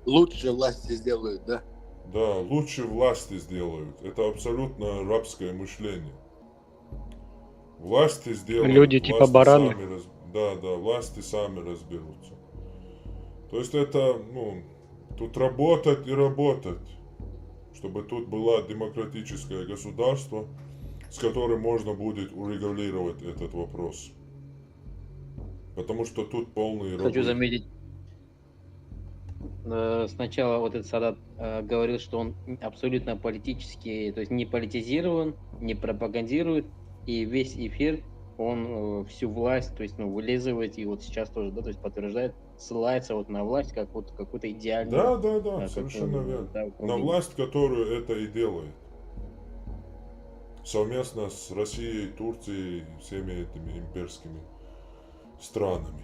Лучше власти сделают, да? Да, лучше власти сделают. Это абсолютно рабское мышление. Власти сделают. Люди типа бараны. Да, власти сами разберутся. То есть это, тут работать и работать, чтобы тут было демократическое государство, с которым можно будет урегулировать этот вопрос. Потому что тут полный Хочу заметить, сначала вот этот Садат говорил, что он абсолютно политически, то есть не политизирован, не пропагандирует, и весь эфир он всю власть, то есть, вылизывает, и вот сейчас тоже, да, то есть подтверждает, ссылается вот на власть, как вот какую-то идеальную. Да, совершенно верно. Да, на власть, которую это и делает. Совместно с Россией, Турцией, всеми этими имперскими странами.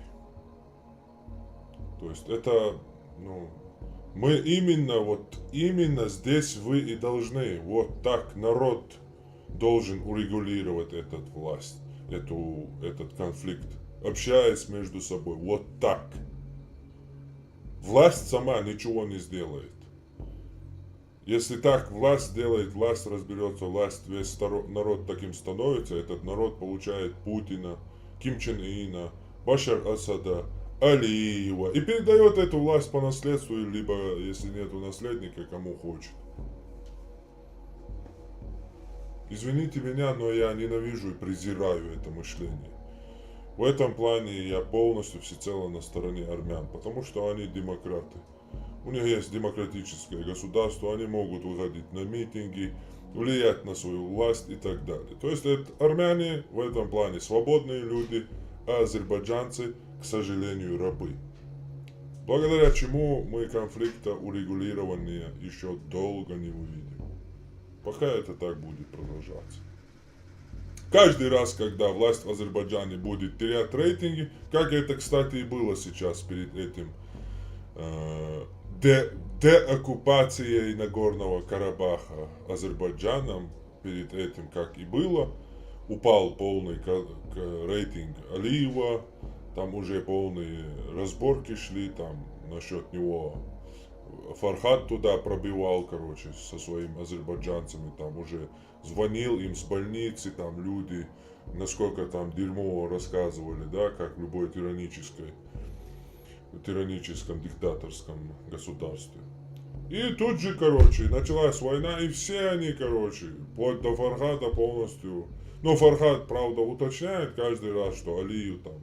То есть это, мы именно здесь вы и должны, вот так народ должен урегулировать этот конфликт, общаясь между собой, вот так. Власть сама ничего не сделает. Если так власть сделает, власть разберется, весь народ таким становится, этот народ получает Путина, Ким Чен Ына, Башар Асада, Алиева и передает эту власть по наследству, либо, если нету наследника, кому хочет. Извините меня, но я ненавижу и презираю это мышление. В этом плане я полностью всецело на стороне армян, потому что они демократы. У них есть демократическое государство, они могут выходить на митинги, влиять на свою власть и так далее. То есть армяне в этом плане свободные люди, а азербайджанцы, к сожалению, рабы. Благодаря чему мы конфликта урегулирования еще долго не увидим. Пока это так будет продолжаться. Каждый раз, когда власть в Азербайджане будет терять рейтинги, как это, кстати, и было сейчас перед этим деоккупацией Нагорного Карабаха Азербайджаном, перед этим, как и было, упал полный рейтинг Алиева, там уже полные разборки шли, там насчет него Фархад туда пробивал, короче, со своими азербайджанцами, там уже звонил им с больницы, там люди, насколько там дерьмо рассказывали, да, как в любой тираническом диктаторском государстве. И тут же, короче, началась война, и все они, короче, вплоть до Фархада полностью. Ну, Фархад, правда, уточняет каждый раз, что Алиев там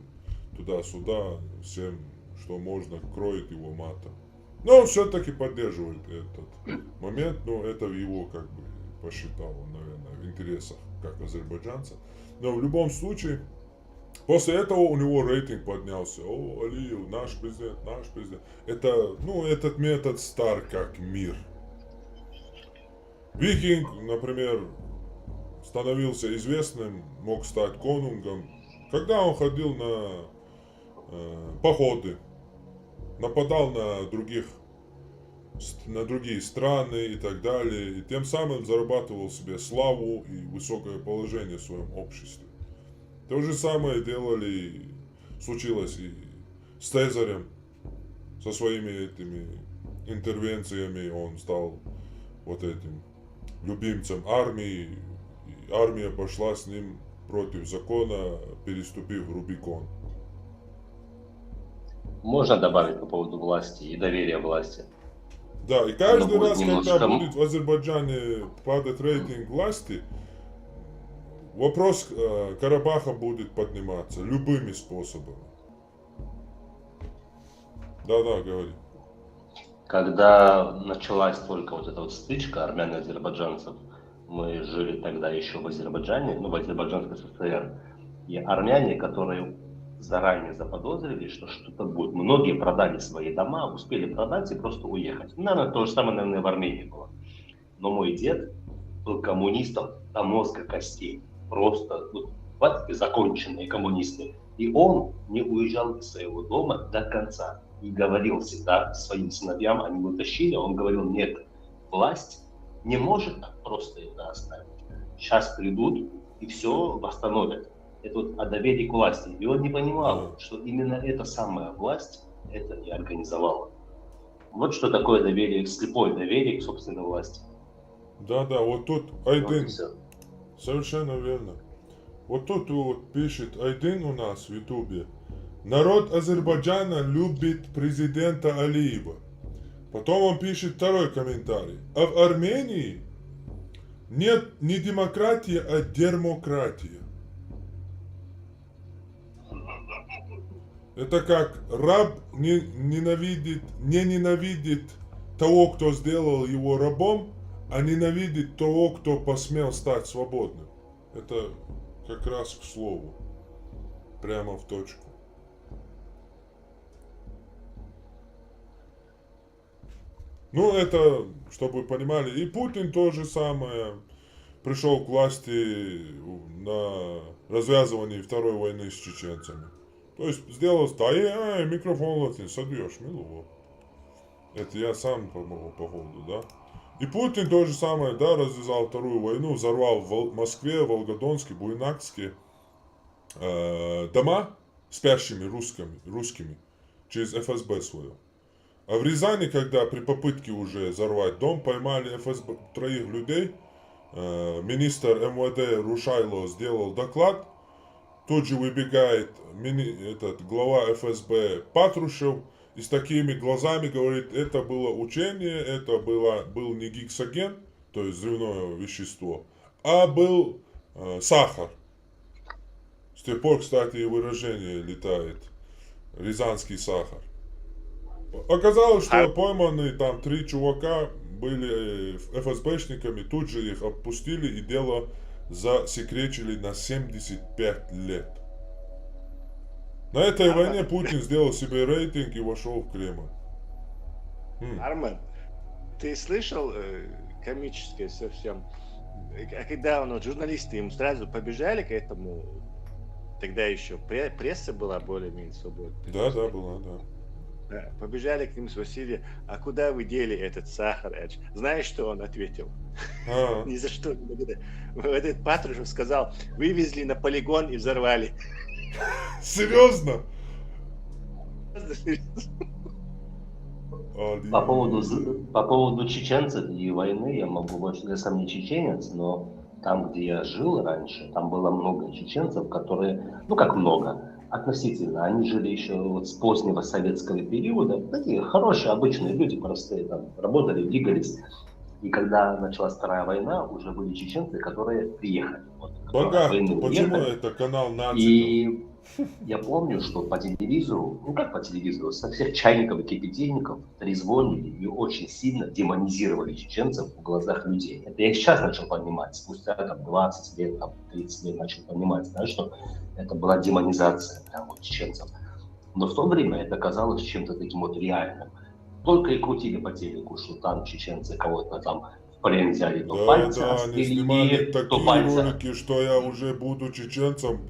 туда-сюда, всем, что можно, кроет его матом. Но он все-таки поддерживает этот момент, но это в его, как бы, посчитал он, наверное, в интересах, как азербайджанца. Но в любом случае, после этого у него рейтинг поднялся. О, Алиев, наш президент, наш президент. Это, ну, этот метод стар как мир. Викинг, например, становился известным, мог стать конунгом, когда он ходил на походы, нападал на другие страны и так далее, и тем самым зарабатывал себе славу и высокое положение в своем обществе. То же самое случилось и с Цезарем, со своими этими интервенциями. Он стал вот этим любимцем армии, и армия пошла с ним против закона, переступив Рубикон. Можно добавить по поводу власти и доверия власти? Да, и каждый раз, немножко... когда будет в Азербайджане падать рейтинг власти, вопрос Карабаха будет подниматься любыми способами. Да, говори. Когда началась только вот эта вот стычка армян и азербайджанцев, мы жили тогда еще в Азербайджане, ну, в Азербайджанской ССР, и армяне, которые заранее заподозрили, что что-то будет. Многие продали свои дома, успели продать и просто уехать. Наверное, то же самое, наверное, в Армении было. Но мой дед был коммунистом до мозга костей. Просто законченные коммунисты. И он не уезжал из своего дома до конца. И говорил всегда своим сыновьям, они его тащили, он говорил: нет, власть не может так просто это оставить. Сейчас придут и все восстановят. Это вот о доверии к власти. И он не понимал, что именно эта самая власть это и организовала. Вот что такое доверие, слепое доверие к собственной власти. Да, вот тут Айдин, совершенно верно. Вот тут вот пишет Айдин у нас в Ютубе: народ Азербайджана любит президента Алиева. Потом он пишет второй комментарий: а в Армении нет не демократия, а демократия. Это как раб не ненавидит того, кто сделал его рабом, а ненавидит того, кто посмел стать свободным. Это как раз к слову. Прямо в точку. Ну, это, чтобы вы понимали, и Путин то же самое. Пришел к власти на развязывании второй войны с чеченцами. То есть сделал, микрофон вот не собьешь, милого. Это я сам по поводу, да. И Путин то же самое, да, развязал вторую войну, взорвал в Москве, Волгодонске, Буйнакске дома спящими русскими через ФСБ свое. А в Рязани, когда при попытке уже взорвать дом, поймали ФСБ 3 людей, министр МВД Рушайло сделал доклад, тут же выбегает глава ФСБ Патрушев и с такими глазами говорит: это было учение, это был не гексоген, то есть взрывное вещество, а был сахар. С тех пор, кстати, и выражение летает: рязанский сахар. Оказалось, что пойманы там 3 чувака были ФСБшниками, тут же их отпустили и дело засекречили на 75 лет. На этой войне Путин сделал себе рейтинг и вошел в Кремль. Армен, ты слышал комическое совсем, когда журналисты ему сразу побежали к этому, тогда еще пресса была более-менее свободной. Да, была, да. Да, побежали к ним, спросили: а куда вы дели этот сахар? Знаешь, что он ответил? Ни за что. Этот Патрушев сказал: вывезли на полигон и взорвали. Серьезно? По поводу чеченцев и войны, я могу больше, я сам не чеченец, но там, где я жил раньше, там было много чеченцев, которые, ну как много, относительно, они жили еще вот с позднего советского периода, такие хорошие, обычные люди, простые, там, работали, двигались. И когда началась Вторая война, уже были чеченцы, которые приехали. Вот, Богат, почему это канал нации? И я помню, что по телевизору, ну как по телевизору, со всех чайников и кипятильников трезвонили и очень сильно демонизировали чеченцев в глазах людей. Это я сейчас начал понимать, спустя там, 20 лет, там, 30 лет начал понимать, знаешь, что это была демонизация прям, вот, чеченцев. Но в то время это казалось чем-то таким вот реальным. Только и крутили по телеку, что там чеченцы кого-то там в плен взяли, то пальцы они снимали то такие пальцы. ролики, что я уже буду чеченцем,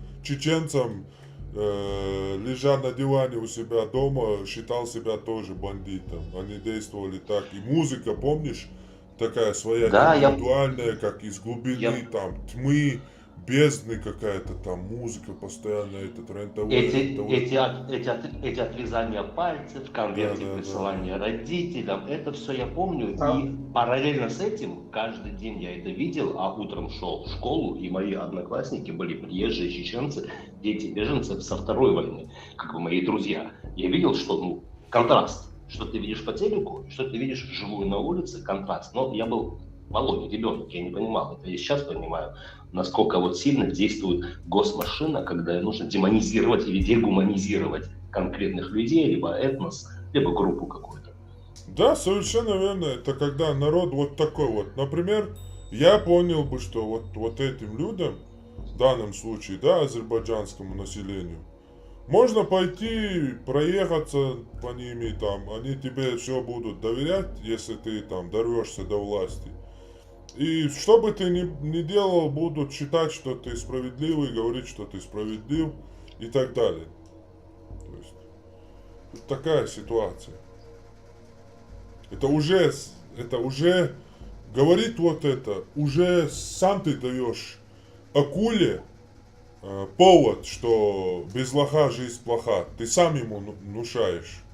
лежа на диване у себя дома, считал себя тоже бандитом. Они действовали так. И музыка, помнишь, такая своя интеллектуальная, как из глубины, там, тьмы, бездны какая-то там, музыка постоянно, этот рентовый. Эти отрезания пальцев, конверты присылания родителям, это все я помню. И параллельно с этим, каждый день я это видел, а утром шел в школу, и мои одноклассники были приезжие чеченцы, дети беженцев со Второй войны, как бы мои друзья. Я видел, что, ну, контраст, что ты видишь по телеку, что ты видишь вживую на улице, контраст. Но я был молодой ребенок, я не понимал, это я сейчас понимаю, насколько вот сильно действует госмашина, когда нужно демонизировать или дегуманизировать конкретных людей, либо этнос, либо группу какую-то. Да, совершенно верно. Это когда народ вот такой вот. Например, я понял бы, что вот этим людям, в данном случае, да, азербайджанскому населению, можно пойти проехаться по ними, там, они тебе все будут доверять, если ты там дорвешься до власти. И что бы ты ни делал, будут считать, что ты справедливый, говорить, что ты справедлив и так далее. То есть, вот такая ситуация. Это уже говорит вот это, уже сам ты даешь акуле повод, что без лоха жизнь плоха. Ты сам ему внушаешь.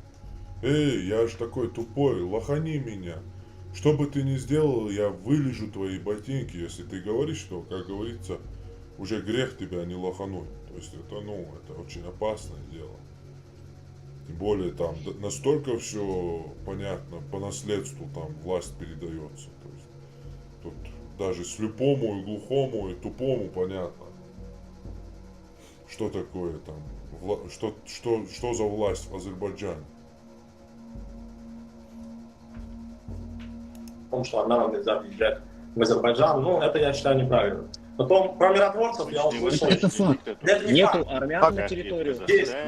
Эй, я ж такой тупой, лохани меня. Что бы ты ни сделал, я вылежу твои ботинки, если ты говоришь, что, как говорится, уже грех тебя не лохануть. То есть это, это очень опасное дело. Тем более там настолько все понятно, по наследству там власть передается. То есть тут даже слепому и глухому и тупому понятно, что такое там, что за власть в Азербайджане. О том, что армянам нельзя въезжать в Азербайджан, это я считаю неправильно. Потом про миротворцев я услышал. Это факт. Нету армян на территорию.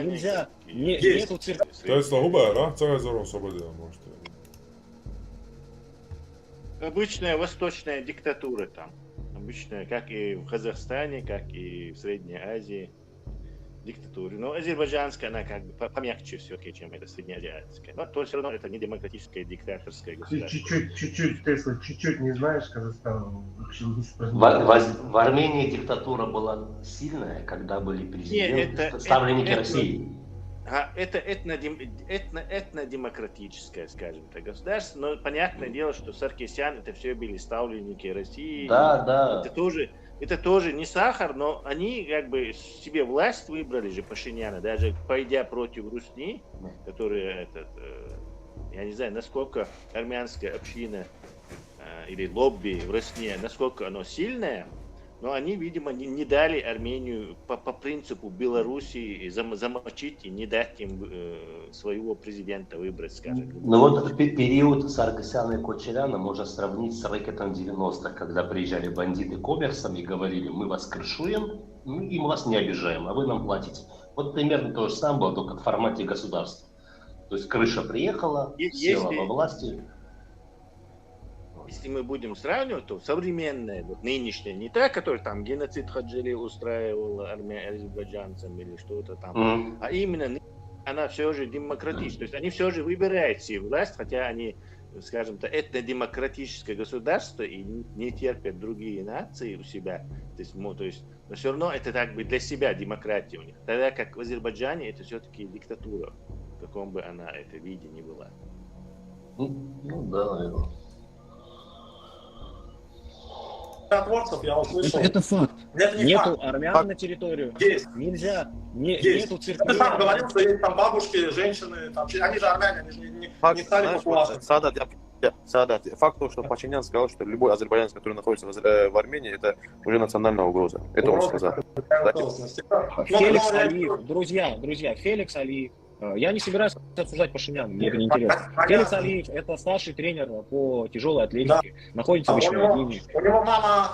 Нельзя. Нету церкви. Обычная восточная диктатура там. Обычная, как и в Казахстане, как и в Средней Азии. Диктатуре. Но азербайджанская, она как бы помягче все-таки, чем это среднеазиатская. Но то все равно это не демократическое, диктаторское государство. Чуть-чуть, Тесла, чуть-чуть не знаешь Казахстана. В Армении диктатура была сильная, когда были президенты, ставленники России. Это этнодемократическое, скажем так, государство. Но понятное дело, что Саркисян это все были ставленники России. Да. Это тоже не сахар, но они как бы себе власть выбрали же Пашиняна, даже пойдя против Русни, которые, я не знаю, насколько армянская община или лобби в Росне, насколько оно сильное, но они, видимо, не дали Армению по принципу Белоруссии замочить и не дать им своего президента выбрать, скажем. Ну вот период Саркисяна и Кочаряна можно сравнить с рэкетом 90-х, когда приезжали бандиты коммерсом и говорили, мы вас крышуем, и мы вас не обижаем, а вы нам платите. Вот примерно то же самое было, только в формате государства. То есть крыша приехала, села во власти. Если мы будем сравнивать, то современная, нынешняя, не та, которая там геноцид Хаджали устраивал азербайджанцам или что-то там, а именно она все же демократична. То есть они все же выбирают себе власть, хотя они, скажем так, этнодемократическое государство и не терпят другие нации у себя. То есть, но все равно это так бы для себя демократия у них. Тогда как в Азербайджане это все-таки диктатура, в каком бы она это виде ни была. Ну да, наверное. Миротворцев я услышал. Это факт. Это не Нету факт. армян на территорию. Есть. Нельзя. Есть. Нету церкви. Ты сам говорил, что есть там бабушки, женщины, там, они же армяне, они же не стали популярными. Садат, факт того, что Пашинян сказал, что любой азербайджанец, который находится в Армении, это уже национальная угроза. Это он сказал. Феликс Алиев, друзья, Феликс Алиев. Я не собираюсь обсуждать Пашиняна, мне это не интересно. Феликс Алиев – это старший тренер по тяжелой атлетике, находится в Ичмиадине. У него мама...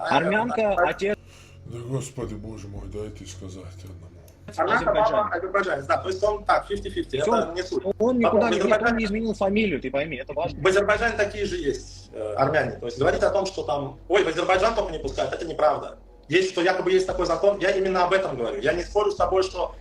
Армянка, отец... Да господи, боже мой, дайте сказать одному. Армянка, мама, азербайджанец, да, то есть он так, 50-50, это не суть. Он никуда не изменил фамилию, ты пойми, это важно. В Азербайджане такие же есть армяне, то есть говорить о том, что там, ой, в Азербайджан только не пускают, это неправда. Есть, что якобы есть такой закон, я именно об этом говорю. Я не спорю с тобой, что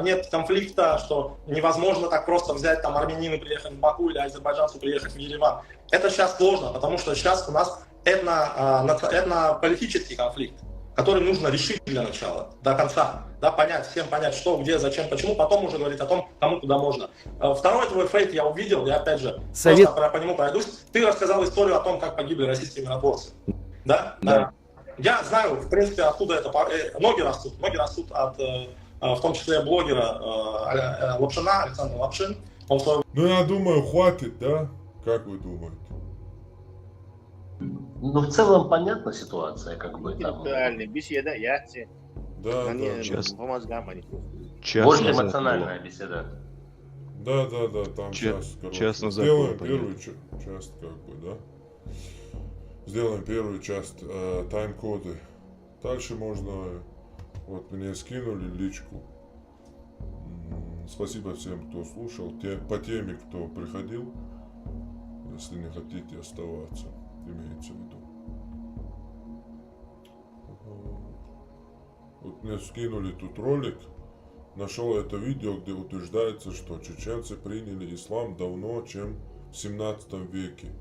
нет конфликта, что невозможно так просто взять там армянина приехать в Баку или азербайджанцу приехать в Ереван. Это сейчас сложно, потому что сейчас у нас этно-политический конфликт, который нужно решить для начала, до конца, да, всем понять, что, где, зачем, почему, потом уже говорить о том, кому куда можно. Второй твой фейк я увидел, я опять же просто по нему пройдусь. Ты рассказал историю о том, как погибли российские миротворцы. Да? Да. Я знаю, в принципе, откуда это. Ноги растут от, в том числе, блогера Лапшина, Александр Лапшин. Ну, я думаю, хватит, да? Как вы думаете? Ну, в целом, понятна ситуация, как бы там. Беседа, яхте. Да, по мозгам они. Больше эмоциональная беседа. Да, там сейчас, Честно, сделаем первую часть, как бы, да? Сделаем первую часть тайм-коды. Дальше можно... Вот мне скинули личку. Спасибо всем, кто слушал. По теме, кто приходил. Если не хотите оставаться, имеется в виду. Вот мне скинули тут ролик. Нашел это видео, где утверждается, что чеченцы приняли ислам давно, чем в 17 веке.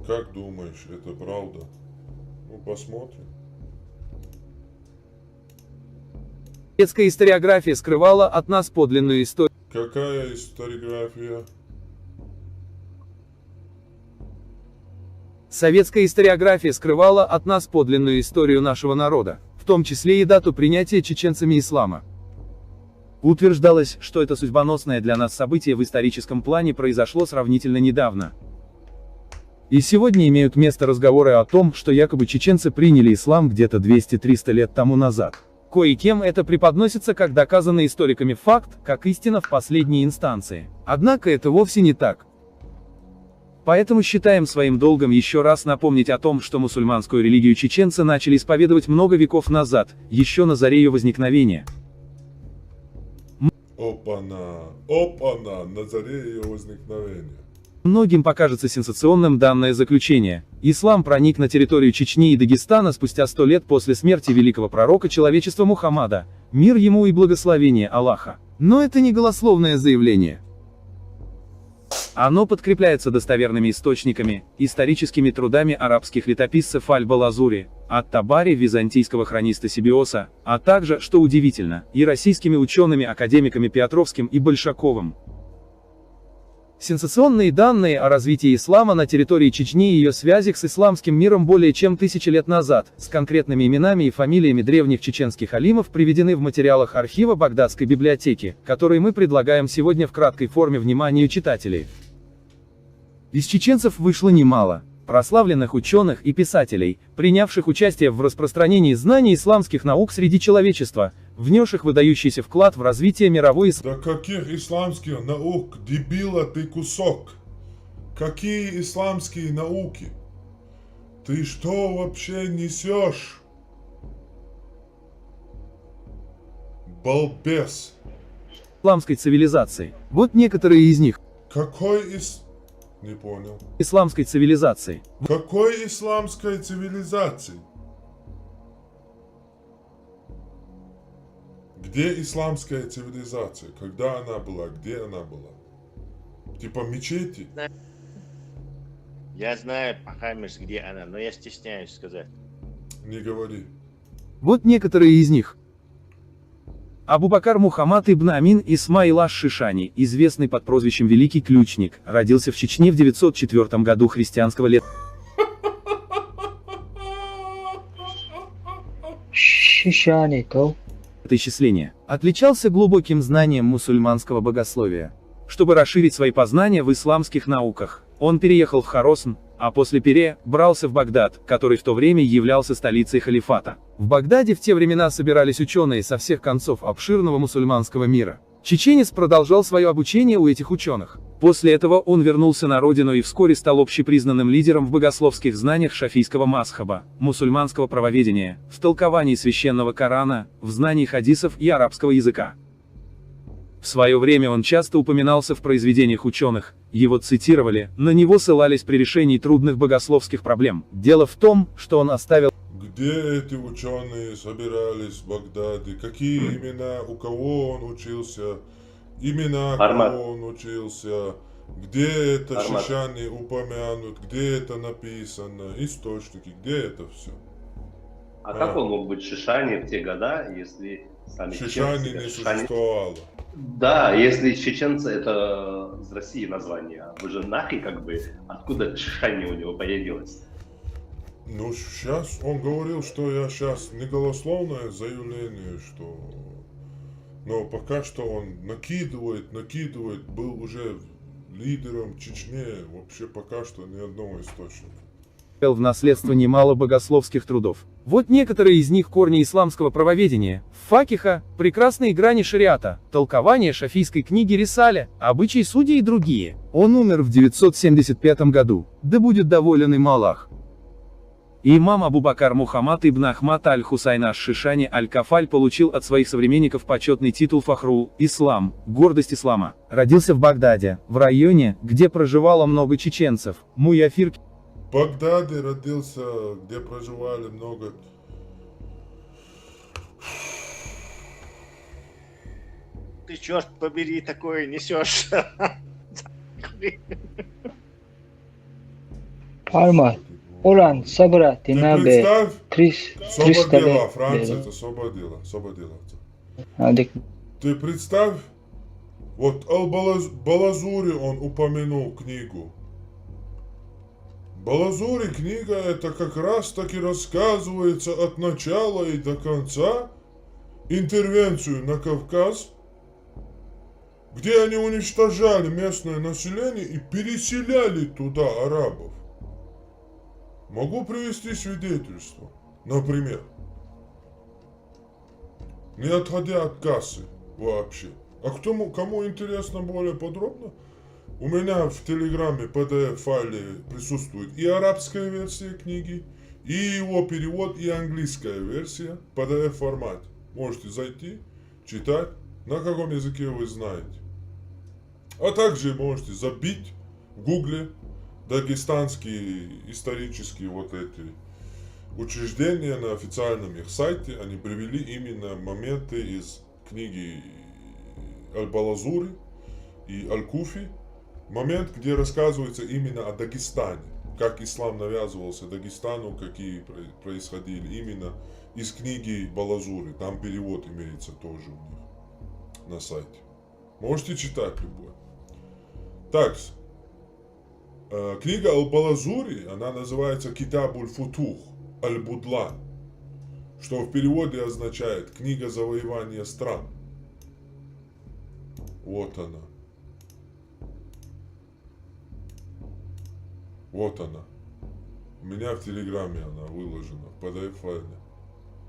Как думаешь, это правда? Ну, посмотрим. Советская историография скрывала от нас подлинную историю. Какая историография? Советская историография скрывала от нас подлинную историю нашего народа, в том числе и дату принятия чеченцами ислама. Утверждалось, что это судьбоносное для нас событие в историческом плане произошло сравнительно недавно. И сегодня имеют место разговоры о том, что якобы чеченцы приняли ислам где-то 200-300 лет тому назад. Кое-кем это преподносится как доказанный историками факт, как истина в последней инстанции. Однако это вовсе не так. Поэтому считаем своим долгом еще раз напомнить о том, что мусульманскую религию чеченцы начали исповедовать много веков назад, еще на заре ее возникновения. Опана, на заре ее возникновения. Многим покажется сенсационным данное заключение. Ислам проник на территорию Чечни и Дагестана спустя 100 лет после смерти великого пророка человечества Мухаммада, мир ему и благословение Аллаха. Но это не голословное заявление. Оно подкрепляется достоверными источниками, историческими трудами арабских летописцев Аль-Балазури, Ат-Табари, византийского хрониста Сибиоса, а также, что удивительно, и российскими учеными-академиками Петровским и Большаковым. Сенсационные данные о развитии ислама на территории Чечни и ее связях с исламским миром более чем 1000 лет назад, с конкретными именами и фамилиями древних чеченских алимов приведены в материалах архива Багдадской библиотеки, которые мы предлагаем сегодня в краткой форме вниманию читателей. Из чеченцев вышло немало прославленных ученых и писателей, принявших участие в распространении знаний исламских наук среди человечества, внесших выдающийся вклад в развитие мировой Да каких исламских наук, дебила ты кусок? Какие исламские науки? Ты что вообще несешь? Балбес. исламской цивилизации. Вот некоторые из них. Не понял. Исламской цивилизации. Какой исламской цивилизации? Где исламская цивилизация? Когда она была? Где она была? Типа мечети? Я знаю, Пахамиш, где она, но я стесняюсь сказать. Не говори. Вот некоторые из них. Абубакар Мухаммад ибн Амин Исмаил аш-Шишани, известный под прозвищем Великий Ключник, родился в Чечне в 904 году христианского лета. Исчисления. Отличался глубоким знанием мусульманского богословия. Чтобы расширить свои познания в исламских науках, он переехал в Хоросн, а после перебрался в Багдад, который в то время являлся столицей халифата. В Багдаде в те времена собирались ученые со всех концов обширного мусульманского мира. Чеченец продолжал свое обучение у этих ученых. После этого он вернулся на родину и вскоре стал общепризнанным лидером в богословских знаниях шафийского мазхаба, мусульманского правоведения, в толковании священного Корана, в знании хадисов и арабского языка. В свое время он часто упоминался в произведениях ученых, его цитировали, на него ссылались при решении трудных богословских проблем. Дело в том, что он оставил... Где эти ученые собирались в Багдаде? Какие имена, у кого он учился? Имена, кого он учился? Где это Шишани упомянут? Где это написано? Источники, где это все? А как он мог быть Шишани в те года, если сами Шишани не существовало? Да, если чеченцы это из России название, а вы же нахи как бы, откуда Шишани у него появилось? Ну, сейчас он говорил, что я сейчас не голословное заявление, что... Но пока что он накидывает, был уже лидером в Чечне, вообще пока что ни одного источника. В наследство немало богословских трудов. Вот некоторые из них: корни исламского правоведения, факиха, прекрасные грани шариата, толкование шафийской книги Рисаля, обычаи судей и другие. Он умер в 975 году, да будет доволен им Аллах. Имам Абубакар Мухаммад ибн Ахмад аль-Хусайн аш-Шишани аль-Кафаль получил от своих современников почетный титул Фахрул Ислам, гордость ислама. Родился в Багдаде, в районе, где проживало много чеченцев, Муяфир. В Багдаде родился, где проживали много... Ты черт побери, такое несешь. Парма, Уран, Сабра, Тинабе, 300 лет. Франция это освободила. Ты представь, вот Ал-Балазури он упомянул книгу. Балазури книга это как раз таки рассказывается от начала и до конца интервенцию на Кавказ, где они уничтожали местное население и переселяли туда арабов. Могу привести свидетельство, например, не отходя от кассы вообще. А кому интересно более подробно, у меня в Телеграме PDF-файле присутствует и арабская версия книги, и его перевод, и английская версия в PDF-формате. Можете зайти, читать, на каком языке вы знаете. А также можете забить в гугле дагестанские исторические вот эти учреждения на официальном их сайте. Они привели именно моменты из книги Аль-Балазури и Аль-Куфи. Момент, где рассказывается именно о Дагестане, как ислам навязывался Дагестану, какие происходили именно из книги Балазури. Там перевод имеется тоже у них на сайте. Можете читать любой. Так, книга Аль-Балазури, она называется Китабуль-Футух Аль-Будлан, что в переводе означает «Книга завоевания стран». Вот она. Вот она. У меня в Телеграме она выложена в PDF-файле.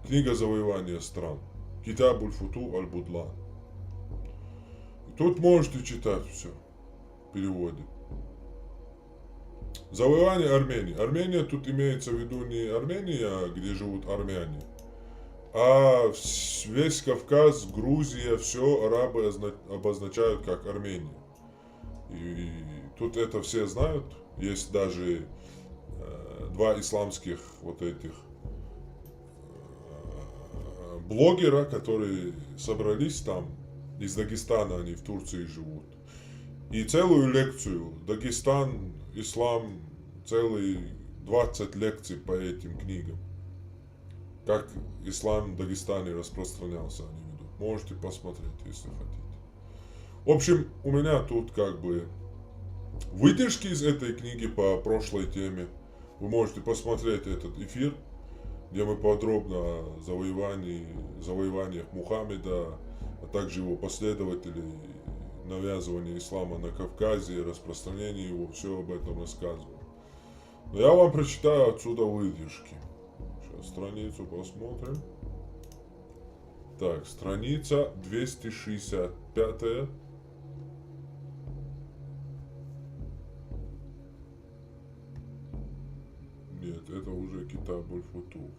Книга завоевания стран. Китабуль-Футух Аль-Будлан. Тут можете читать все в переводе. Завоевание Армении. Армения тут имеется в виду не Армения, где живут армяне, а весь Кавказ, Грузия, все арабы обозначают как Армения. И тут это все знают. Есть даже два исламских вот этих блогера, которые собрались там, из Дагестана, они в Турции живут. И целую лекцию, Дагестан, ислам, целые 20 лекций по этим книгам. Как ислам в Дагестане распространялся, они ведут. Можете посмотреть, если хотите. В общем, у меня тут как бы выдержки из этой книги по прошлой теме. Вы можете посмотреть этот эфир, где мы подробно о завоеваниях Мухаммеда, а также его последователей, навязывании ислама на Кавказе, распространении его, все об этом рассказываю. Но я вам прочитаю отсюда выдержки. Сейчас страницу посмотрим. Так, страница 265. Нет, это уже Китаб аль-Футух.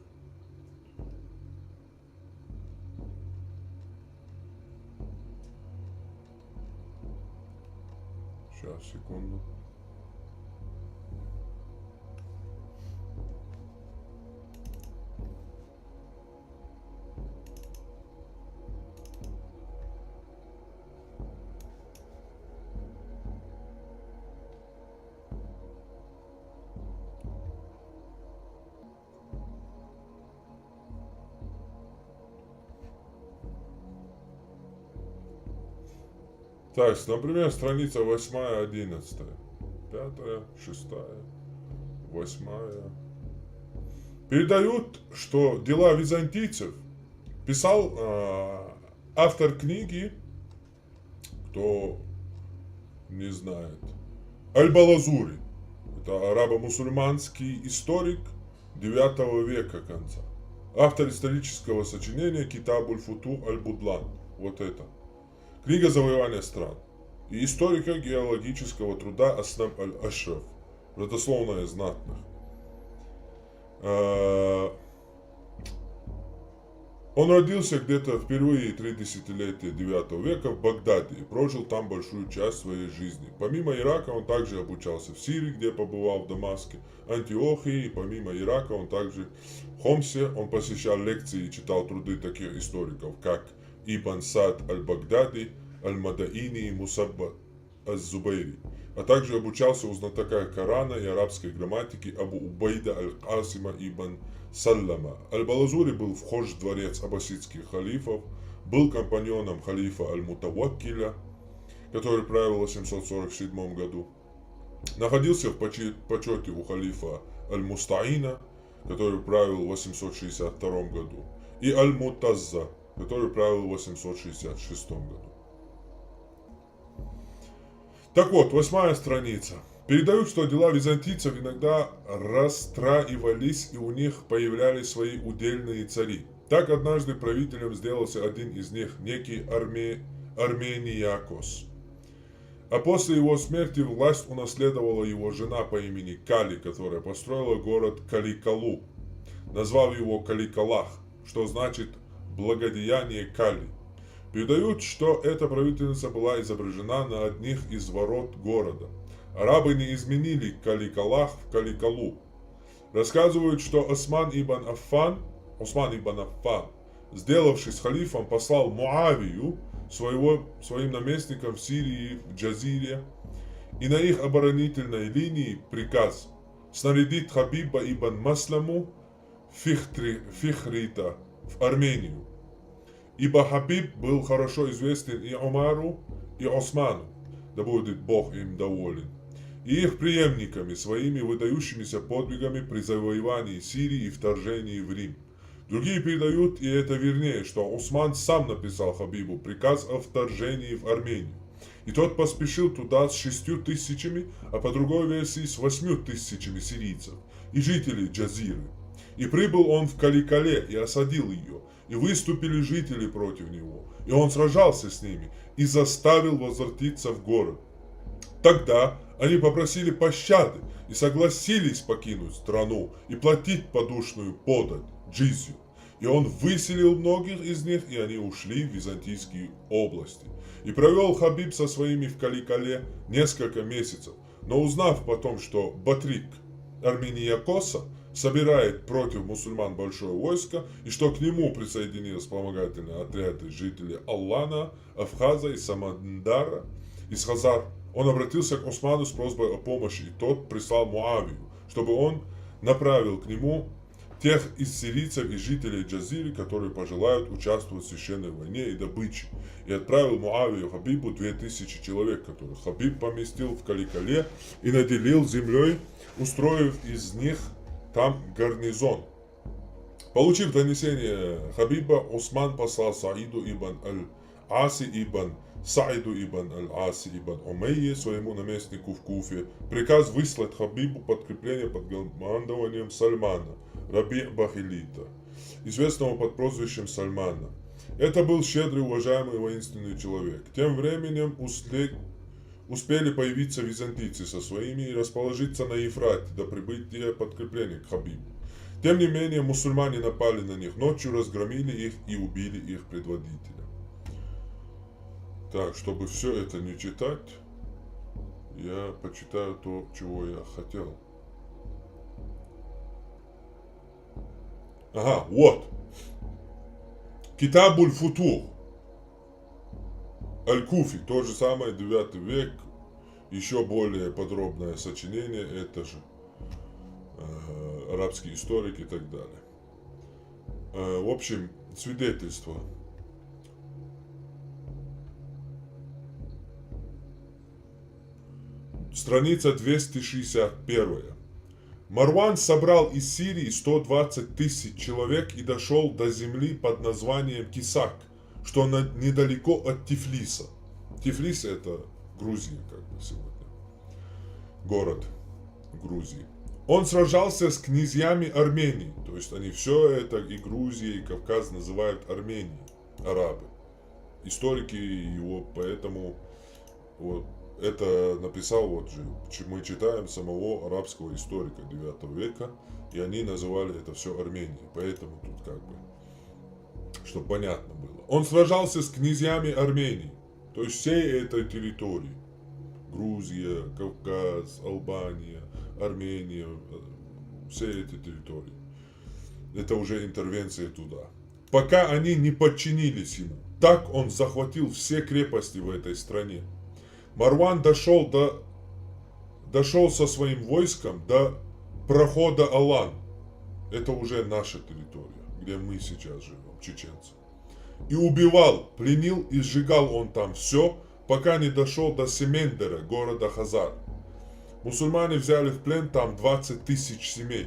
Сейчас, секунду. Так, например, страница 8-11. 5, 6, 8. Передают, что дела византийцев писал автор книги, кто не знает, Аль-Балазури. Это арабо-мусульманский историк 9 века конца. Автор исторического сочинения Китаб аль-Футух аль-Будлан. Вот это. Книга завоевания стран. И историка геологического труда Аснам аль-Ашраф. Родословная знатных. Он родился где-то впервые 3 десятилетия 9 века в Багдаде и прожил там большую часть своей жизни. Помимо Ирака он также обучался в Сирии, где побывал в Дамаске, Антиохии, и помимо Ирака он также в Хомсе. Он посещал лекции и читал труды таких историков, как Ибн Сад аль-Багдади, аль-Мадаини и Мусабба аз-Зубайри, а также обучался у знатока Корана и арабской грамматики Абу Убайда аль-Касима ибн Саллама. Аль-Балазури был вхож в дворец аббасидских халифов, был компаньоном халифа аль-Мутаваккиля, который правил в 847 году. Находился в почете у халифа аль-Мустаина, который правил в 862 году, и аль-Мутазза, который правил в 866 году. Так вот, 8 страница. Передают, что дела византийцев иногда расстраивались, и у них появлялись свои удельные цари. Так однажды правителем сделался один из них, некий Армениакос. А после его смерти власть унаследовала его жена по имени Кали, которая построила город Каликалу, назвав его Каликалах, что значит «благодеяние Кали». Передают, что эта правительница была изображена на одних из ворот города. Арабы не изменили Каликалах в Каликалу. Рассказывают, что Осман ибн Аффан, сделавшись халифом, послал Муавию, своим наместником в Сирии, в Джазире, и на их оборонительной линии приказ снарядить Хабиба ибн Масламу Фихрита в Армению. Ибо Хабиб был хорошо известен и Омару, и Осману, да будет Бог им доволен, и их преемниками, своими выдающимися подвигами при завоевании Сирии и вторжении в Рим. Другие передают, и это вернее, что Осман сам написал Хабибу приказ о вторжении в Армению. И тот поспешил туда с 6 тысячами, а по другой версии с 8 тысячами сирийцев и жителей Джазиры. И прибыл он в Каликале и осадил ее, и выступили жители против него, и он сражался с ними и заставил возвратиться в город. Тогда они попросили пощады и согласились покинуть страну и платить подушную подать, джизью. И он выселил многих из них, и они ушли в византийские области. И провел Хабиб со своими в Каликале несколько месяцев, но узнав потом, что Батрик Армениакоса собирает против мусульман большое войско, и что к нему присоединились вспомогательные отряды жителей Аллана, Авхаза и Самандара из Хазар, он обратился к Осману с просьбой о помощи, и тот прислал Муавию, чтобы он направил к нему тех из сирийцев и жителей Джазиры, которые пожелают участвовать в священной войне и добыче. И отправил Муавию Хабибу 2000 человек, которых Хабиб поместил в Каликале и наделил землей, устроив из них там гарнизон. Получив донесение Хабиба, Усман послал Саиду ибн аль-Аси ибн Саиду ибн аль-Аси ибн Умейе, своему наместнику в Куфе, приказ выслать Хабибу подкрепление под командованием Сальмана, Раби Бахилита, известного под прозвищем Сальмана. Это был щедрый, уважаемый воинственный человек. Тем временем успели появиться византийцы со своими и расположиться на Ефрате до прибытия подкрепления к Хабибу. Тем не менее, мусульмане напали на них ночью, разгромили их и убили их предводителя. Так, чтобы все это не читать, я почитаю то, чего я хотел. Ага, вот. Китабуль Футух. Аль-Куфи, то же самое, 9 век, еще более подробное сочинение, это же арабский историк и так далее. В общем, свидетельство. Страница 261. Марван собрал из Сирии 120 тысяч человек и дошел до земли под названием Кисак, что недалеко от Тифлиса. Тифлис — это Грузия, как бы сегодня. Город Грузии. Он сражался с князьями Армении, то есть они все это, и Грузия, и Кавказ, называют Арменией, арабы. Историки его поэтому вот это написал, вот же, мы читаем самого арабского историка 9 века, и они называли это все Арменией, поэтому тут как бы, чтобы понятно было. Он сражался с князьями Армении, то есть всей этой территории. Грузия, Кавказ, Албания, Армения, все эти территории. Это уже интервенция туда. Пока они не подчинились ему. Так он захватил все крепости в этой стране. Марван дошел со своим войском до прохода Алан. Это уже наша территория, где мы сейчас живем, чеченцы. И убивал, пленил и сжигал он там все, пока не дошел до Семендера, города Хазар. Мусульмане взяли в плен там 20 тысяч семей.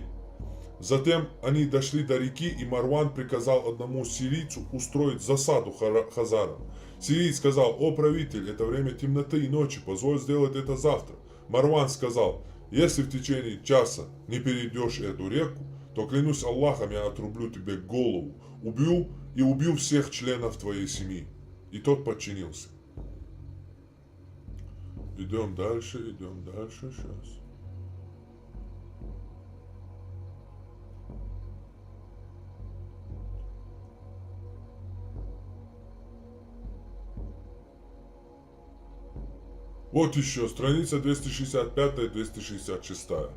Затем они дошли до реки, и Марван приказал одному сирийцу устроить засаду хазарам. Сириец сказал: «О правитель, это время темноты и ночи, позволь сделать это завтра». Марван сказал: «Если в течение часа не перейдешь эту реку, то клянусь Аллахом, я отрублю тебе голову, убью всех членов твоей семьи». И тот подчинился. Идем дальше, сейчас. Вот еще, страница 265-266.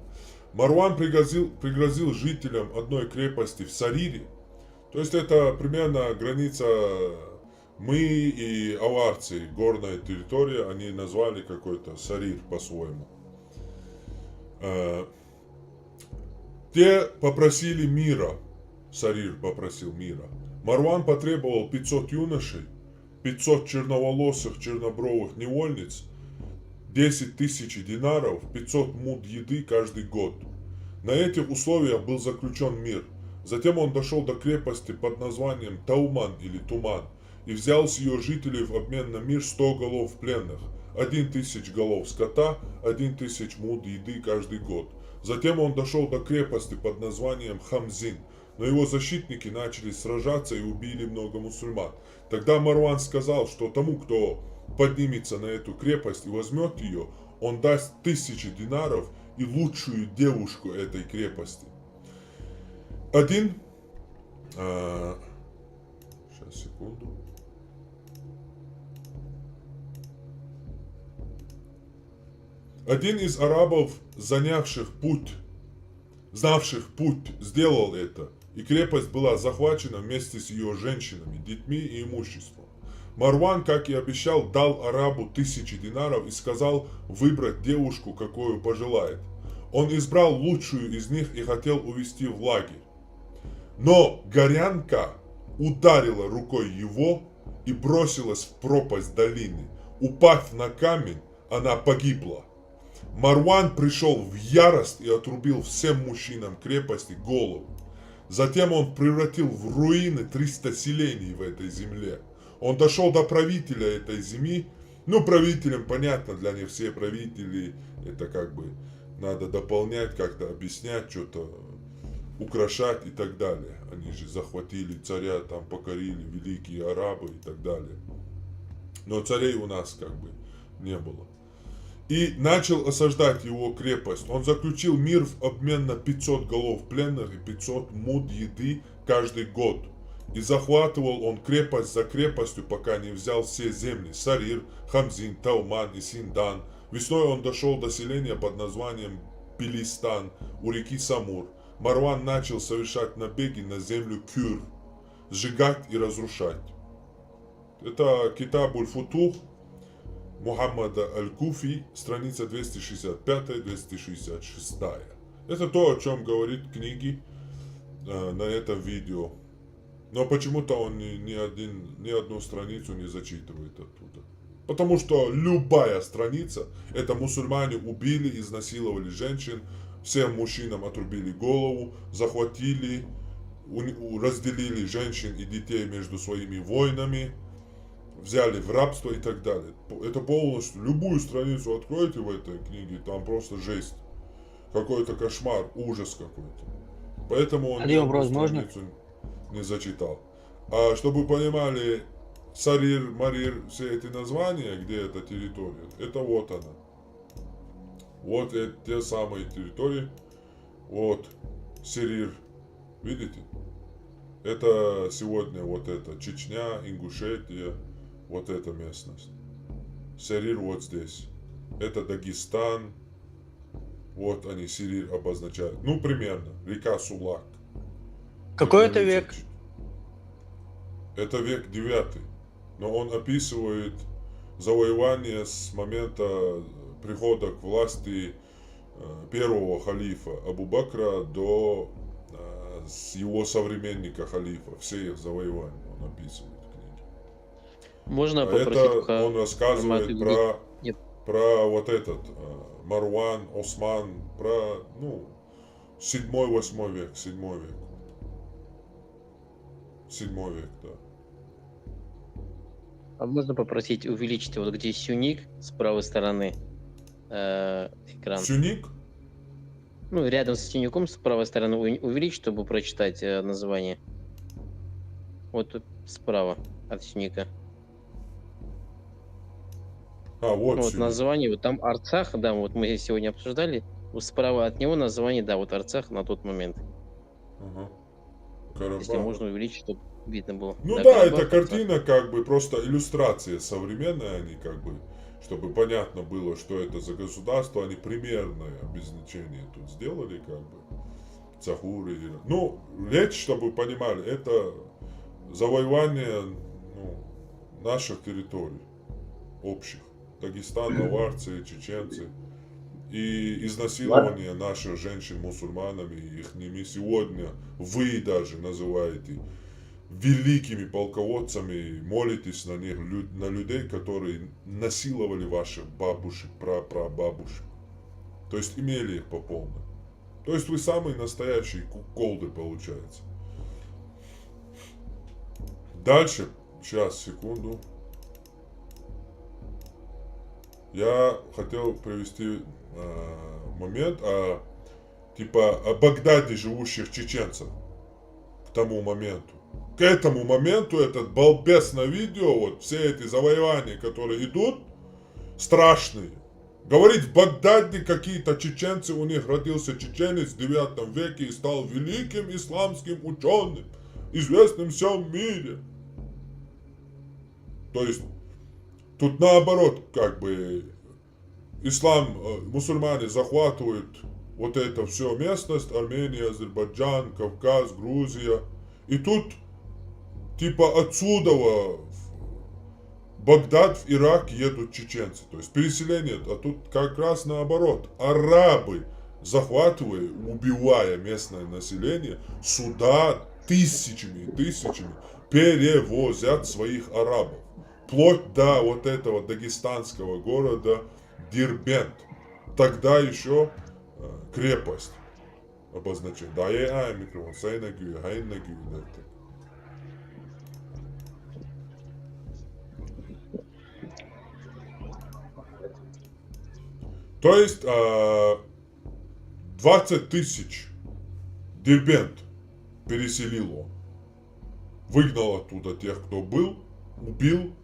Марван пригрозил жителям одной крепости в Сарире, то есть это примерно граница Мы и аварцы, горная территория, они назвали какой-то Сарир по-своему. Те попросили мира. Сарир попросил мира. Марван потребовал 500 юношей, 500 черноволосых, чернобровых невольниц, 10 тысяч динаров, 500 муд еды каждый год. На этих условиях был заключен мир. Затем он дошел до крепости под названием Тауман или Туман и взял с ее жителей в обмен на мир 100 голов пленных, 1000 голов скота, 1000 муд еды каждый год. Затем он дошел до крепости под названием Хамзин, но его защитники начали сражаться и убили много мусульман. Тогда Марван сказал, что тому, кто поднимется на эту крепость и возьмет ее, он даст 1000 динаров и лучшую девушку этой крепости. Сейчас, секунду. Один из арабов, знавших путь, сделал это, и крепость была захвачена вместе с ее женщинами, детьми и имуществом. Марван, как и обещал, дал арабу 1000 динаров и сказал выбрать девушку, какую пожелает. Он избрал лучшую из них и хотел увезти в лагерь. Но горянка ударила рукой его и бросилась в пропасть долины. Упав на камень, она погибла. Марван пришел в ярость и отрубил всем мужчинам крепости голову. Затем он превратил в руины 300 селений в этой земле. Он дошел до правителя этой земли. Ну, правителям, понятно, для них все правители, это как бы надо дополнять, как-то объяснять, что-то украшать и так далее. Они же захватили царя, там покорили великие арабы и так далее. Но царей у нас как бы не было. И начал осаждать его крепость. Он заключил мир в обмен на 500 голов пленных и 500 муд еды каждый год. И захватывал он крепость за крепостью, пока не взял все земли. Сарир, Хамзин, Тауман и Синдан. Весной он дошел до селения под названием Пилистан у реки Самур. Марван начал совершать набеги на землю Кюр, сжигать и разрушать. Это Китаб аль-Футух Мухаммада аль-Куфи, страница 265-266. Это то, о чем говорит книги на этом видео. Но почему-то он ни одну страницу не зачитывает оттуда. Потому что любая страница, это мусульмане убили, изнасиловали женщин, всем мужчинам отрубили голову, захватили, разделили женщин и детей между своими воинами, взяли в рабство и так далее. Это полностью, любую страницу откройте в этой книге, там просто жесть. Какой-то кошмар, ужас какой-то. Поэтому он ни одну страницу не зачитал. А чтобы вы понимали, Сарир, Марир, все эти названия, где эта территория, это вот она. Вот те самые территории. Вот Сирир. Видите? Это сегодня вот это Чечня, Ингушетия. Вот эта местность. Сирир вот здесь. Это Дагестан. Вот они Сирир обозначают. Ну, примерно. Река Сулак. Какой это век? Это век 9. Но он описывает завоевание с момента прихода к власти первого халифа Абу Бакра до его современника халифа. Все их завоевания он описывает в книге. Можно попросить? Это он рассказывает про вот этот Марван, Осман, про 7-8 век. 7 век. 7 век, да. А можно попросить увеличить вот где сюник с правой стороны экран? Сюник? Ну, рядом с сюником с правой стороны увеличить, чтобы прочитать название. Вот тут справа от сюника. Вот название, вот там Арцах, да, вот мы здесь сегодня обсуждали. Вот справа от него название, да, вот Арцах на тот момент. Если можно увеличить, чтобы видно было. Ну да, эта картина как бы просто иллюстрация современная, они как бы, чтобы понятно было, что это за государство, они примерное обозначение тут сделали, как бы, Цахуры. Ну, речь, чтобы вы понимали, это завоевание наших территорий, общих. Дагестан, наварцы, чеченцы. И изнасилование наших женщин мусульманами, их ними сегодня вы даже называете великими полководцами, молитесь на них, на людей, которые насиловали ваших бабушек, прапрабабушек. То есть имели их по полной. То есть вы самые настоящие куколды, получается. Дальше, сейчас, секунду. Я хотел привести момент о Багдаде живущих чеченцев к тому моменту. К этому моменту этот балбес на видео, вот все эти завоевания, которые идут, страшные. Говорит, в Багдаде какие-то чеченцы, у них родился чеченец в 9 веке и стал великим исламским ученым, известным в всем мире. То есть, тут наоборот, как бы, ислам, мусульмане захватывают вот это все местность, Армения, Азербайджан, Кавказ, Грузия. И тут, типа, отсюда в Багдад, в Ирак едут чеченцы. То есть переселение, а тут как раз наоборот. Арабы, захватывая, убивая местное население, сюда тысячами и тысячами перевозят своих арабов. Вплоть до вот этого дагестанского города Дербент. Тогда еще крепость обозначена. Да, я микрофон, сайнагю, хайнагю, это. То есть 20 тысяч Дербент переселил он. Выгнал оттуда тех, кто был, убил,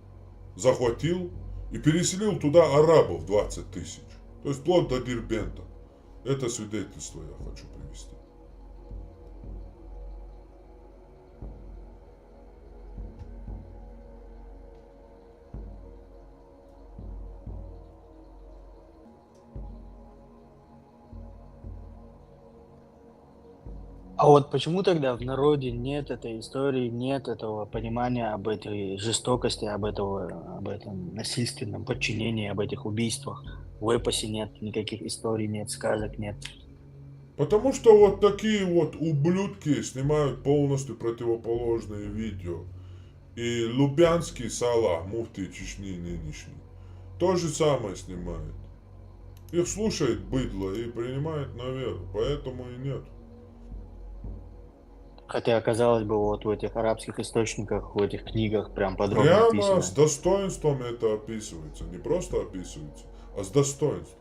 захватил и переселил туда арабов 20 тысяч. То есть вплоть до Дербента. Это свидетельство я хочу привести. А вот почему тогда в народе нет этой истории, нет этого понимания об этой жестокости, об этом насильственном подчинении, об этих убийствах? В эпосе нет никаких историй, нет сказок, нет. Потому что вот такие вот ублюдки снимают полностью противоположные видео. И Лубянский Салах, муфти Чечни нынешний, то же самое снимает. Их слушает быдло и принимает на веру, поэтому и нет. Хотя, казалось бы, вот в этих арабских источниках, в этих книгах прям подробно Прямо описано. с достоинством это описывается. Не просто описывается, а с достоинством.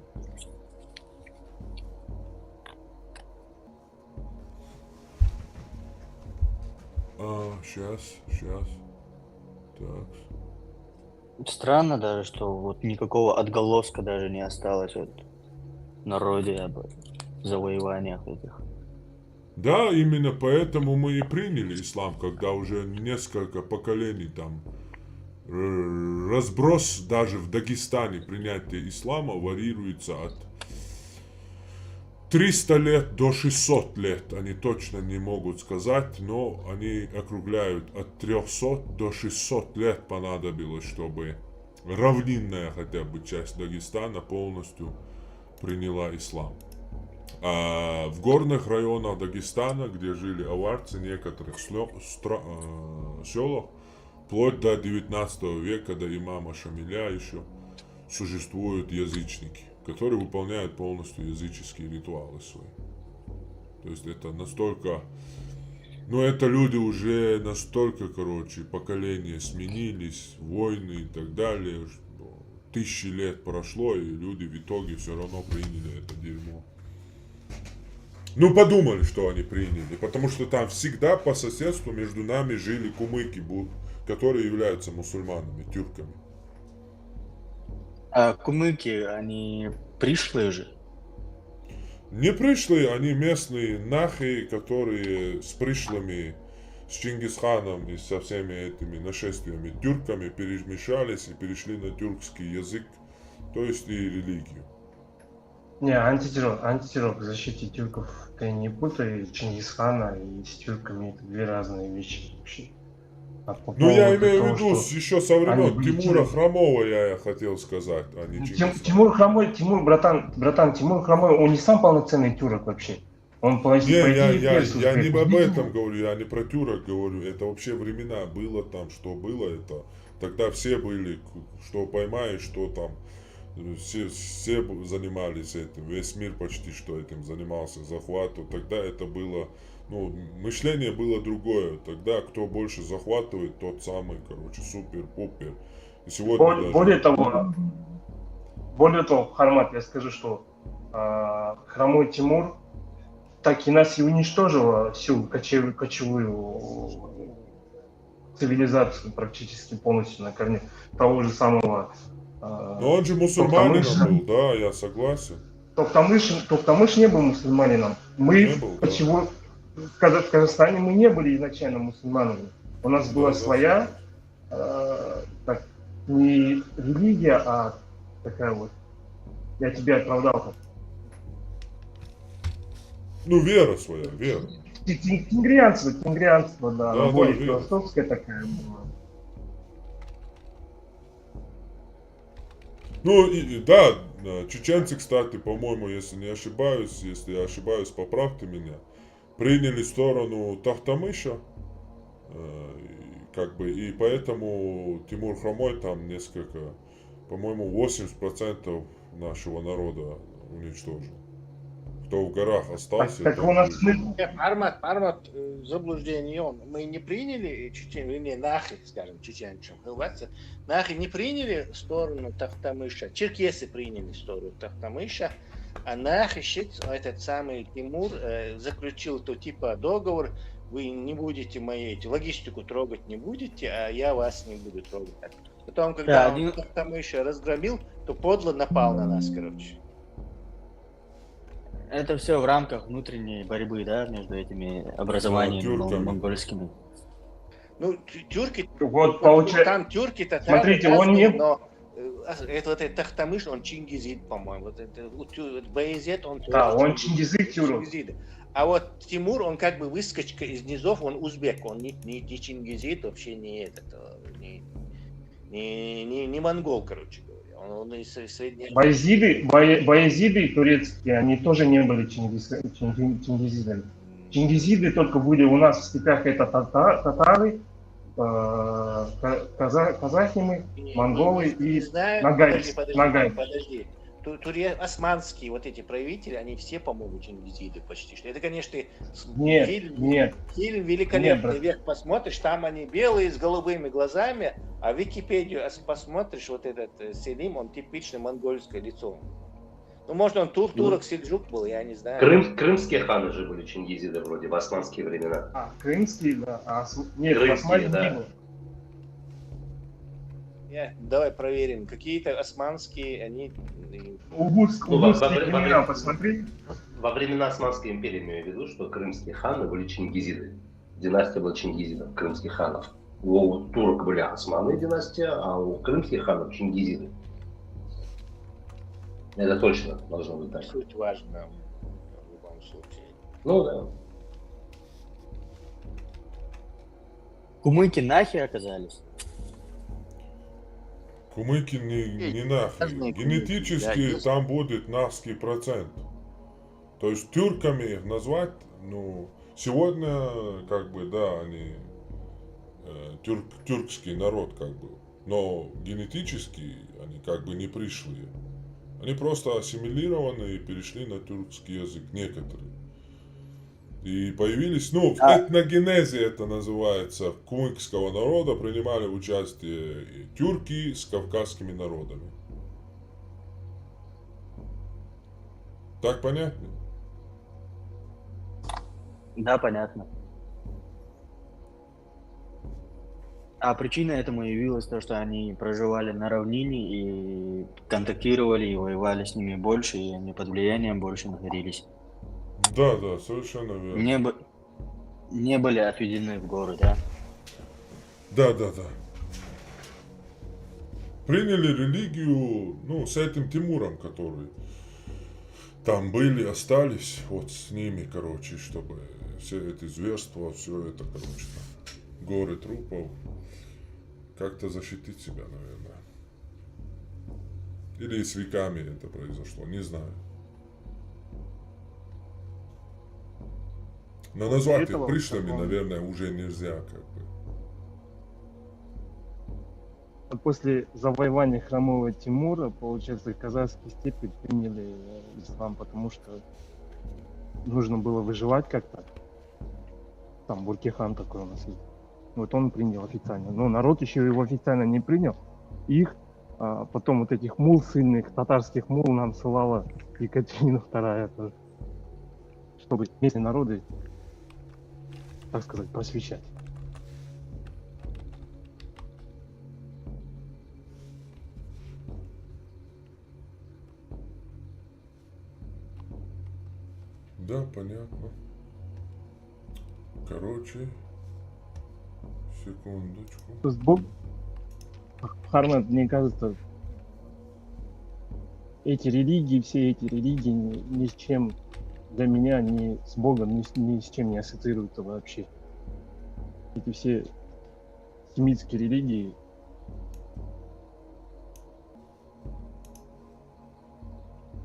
Сейчас. Так. Странно даже, что вот никакого отголоска даже не осталось вот в народе об завоеваниях этих. Да, именно поэтому мы и приняли ислам, когда уже несколько поколений там разброс даже в Дагестане принятие ислама варьируется от 300 лет до 600 лет. Они точно не могут сказать, но они округляют от 300 до 600 лет понадобилось, чтобы равнинная хотя бы часть Дагестана полностью приняла ислам. А в горных районах Дагестана, где жили аварцы, некоторых селах, вплоть до 19 века, до имама Шамиля еще, существуют язычники, которые выполняют полностью языческие ритуалы свои. То есть это настолько... Ну, это люди уже настолько, поколения сменились, войны и так далее. Тысячи лет прошло, и люди в итоге все равно приняли это дерьмо. Ну, подумали, что они приняли, потому что там всегда по соседству между нами жили кумыки, которые являются мусульманами, тюрками. А кумыки, они пришлые же? Не пришлые, они местные нахи, которые с пришлыми, с Чингисханом и со всеми этими нашествиями тюрками перемешались и перешли на тюркский язык, то есть и религию. Не, антитеррор в защите тюрков ты не путай Чингисхана и с тюрками, это две разные вещи вообще. Ну, я имею в виду, еще со времен Тимура Хромова я хотел сказать, а не Чингисхана. Тимур Хромой, Тимур Хромой, он не сам полноценный тюрок вообще. Он по идее, я не об этом говорю, я не про тюрок говорю, это вообще времена было там, что было это. Тогда все были, что поймаешь, что там. Все занимались этим, весь мир почти что этим занимался, захватом. Тогда это было, ну, мышление было другое. Тогда кто больше захватывает, тот самый, супер-пупер. И сегодня более того, Хармат, я скажу, что Хромой Тимур так и нас и уничтожила всю кочевую цивилизацию практически полностью на корне того же самого. Но он же мусульманином был, да, я согласен. Токтамыш не был мусульманином. В Казахстане мы не были изначально мусульманами. У нас была своя, не религия, а такая вот, я тебя оправдал. Ну, вера своя, вера. Тенгрианство, да, более философская такая была. Ну, и да, чеченцы, кстати, по-моему, если не ошибаюсь, если я ошибаюсь, поправьте меня, приняли сторону Тохтамыша, как бы, и поэтому Тимур Хромой там несколько, по-моему, 80% нашего народа уничтожил. Кто в горах остался. Так у нас Армат заблуждение он. Мы не приняли вернее, нахи, скажем, чеченцам, нахи не приняли сторону Тохтамыша. Черкесы приняли сторону Тохтамыша, а нахи, этот самый Тимур, заключил то типа договор, вы не будете моей логистику трогать не будете, а я вас не буду трогать. Потом, когда он Тохтамыша разгромил, то подло напал на нас, короче. Это все в рамках внутренней борьбы, да, между этими образованиями монгольскими. Ну, тюрки, вот, получается, там тюрки, татары, смотрите, разные, он не... но этот Тохтамыш, он чингизид, по-моему. Вот это Баязет, он да, он чингизид, Тюрк. А вот Тимур, он как бы выскочка из низов, он узбек, он не чингизид, вообще не этот, не монгол, короче говоря. Он из средней... Баязиды турецкие, они тоже не были чингизидами. Чингизиды только были у нас в степях, это татары, казахи, монголы и нагайцы. Подожди. Османские вот эти правители, они все, по-моему, чингизиды почти что. Это, конечно, фильм «Великолепный век» посмотришь, там они белые с голубыми глазами, а в Википедию посмотришь, вот этот Селим, он типично монгольское лицо. Ну, может, он турок сельджук был, я не знаю. Крымские ханы же были чингизиды вроде в османские времена. Крымские, да. Нет, крымские, да. Давай проверим. Какие-то османские, они... посмотри. Во времена Османской империи имею в виду, что крымские ханы были чингизиды. Династия была чингизидов, крымских ханов. У турок были османы династия, а у крымских ханов чингизиды. Это точно должно быть так. Суть важна в любом случае. Ну да. Кумыки нахи оказались? Кумыки не нахи. Генетически там будет нахский процент. То есть тюрками их назвать, ну, сегодня, как бы, да, они тюркский народ, как бы. Но генетически они как бы не пришлые. Они просто ассимилированы и перешли на тюркский язык, некоторые. И появились, ну, в этногенезе это называется, кумыкского народа принимали участие тюрки с кавказскими народами. Так понятно? Да, понятно. А причина этому явилась то, что они проживали на равнине и контактировали, и воевали с ними больше, и они под влиянием больше находились. Да, совершенно верно. Не были отведены в горы, да? Да. Приняли религию, ну, с этим Тимуром, который там были, остались, вот с ними, короче, чтобы все эти зверства, все это, короче, там, горы трупов, как-то защитить себя, наверное. Или с веками это произошло, не знаю. Но назвать их пришлыми, наверное, уже нельзя, как бы. После завоевания хромого Тимура, получается, казахские степи приняли ислам, потому что нужно было выживать как-то. Там Буркихан такой у нас есть. Вот он принял официально. Но народ еще его официально не принял. Их потом вот этих мул, сильных татарских мул нам ссылала Екатерина II тоже. Чтобы местные народы, так сказать, просвещать. Да, понятно. Короче, секундочку. То есть Бог, Хармат, мне кажется, эти религии, все эти религии ни с чем для меня, ни с Богом, ни с чем не ассоциируются вообще. Эти все семитские религии.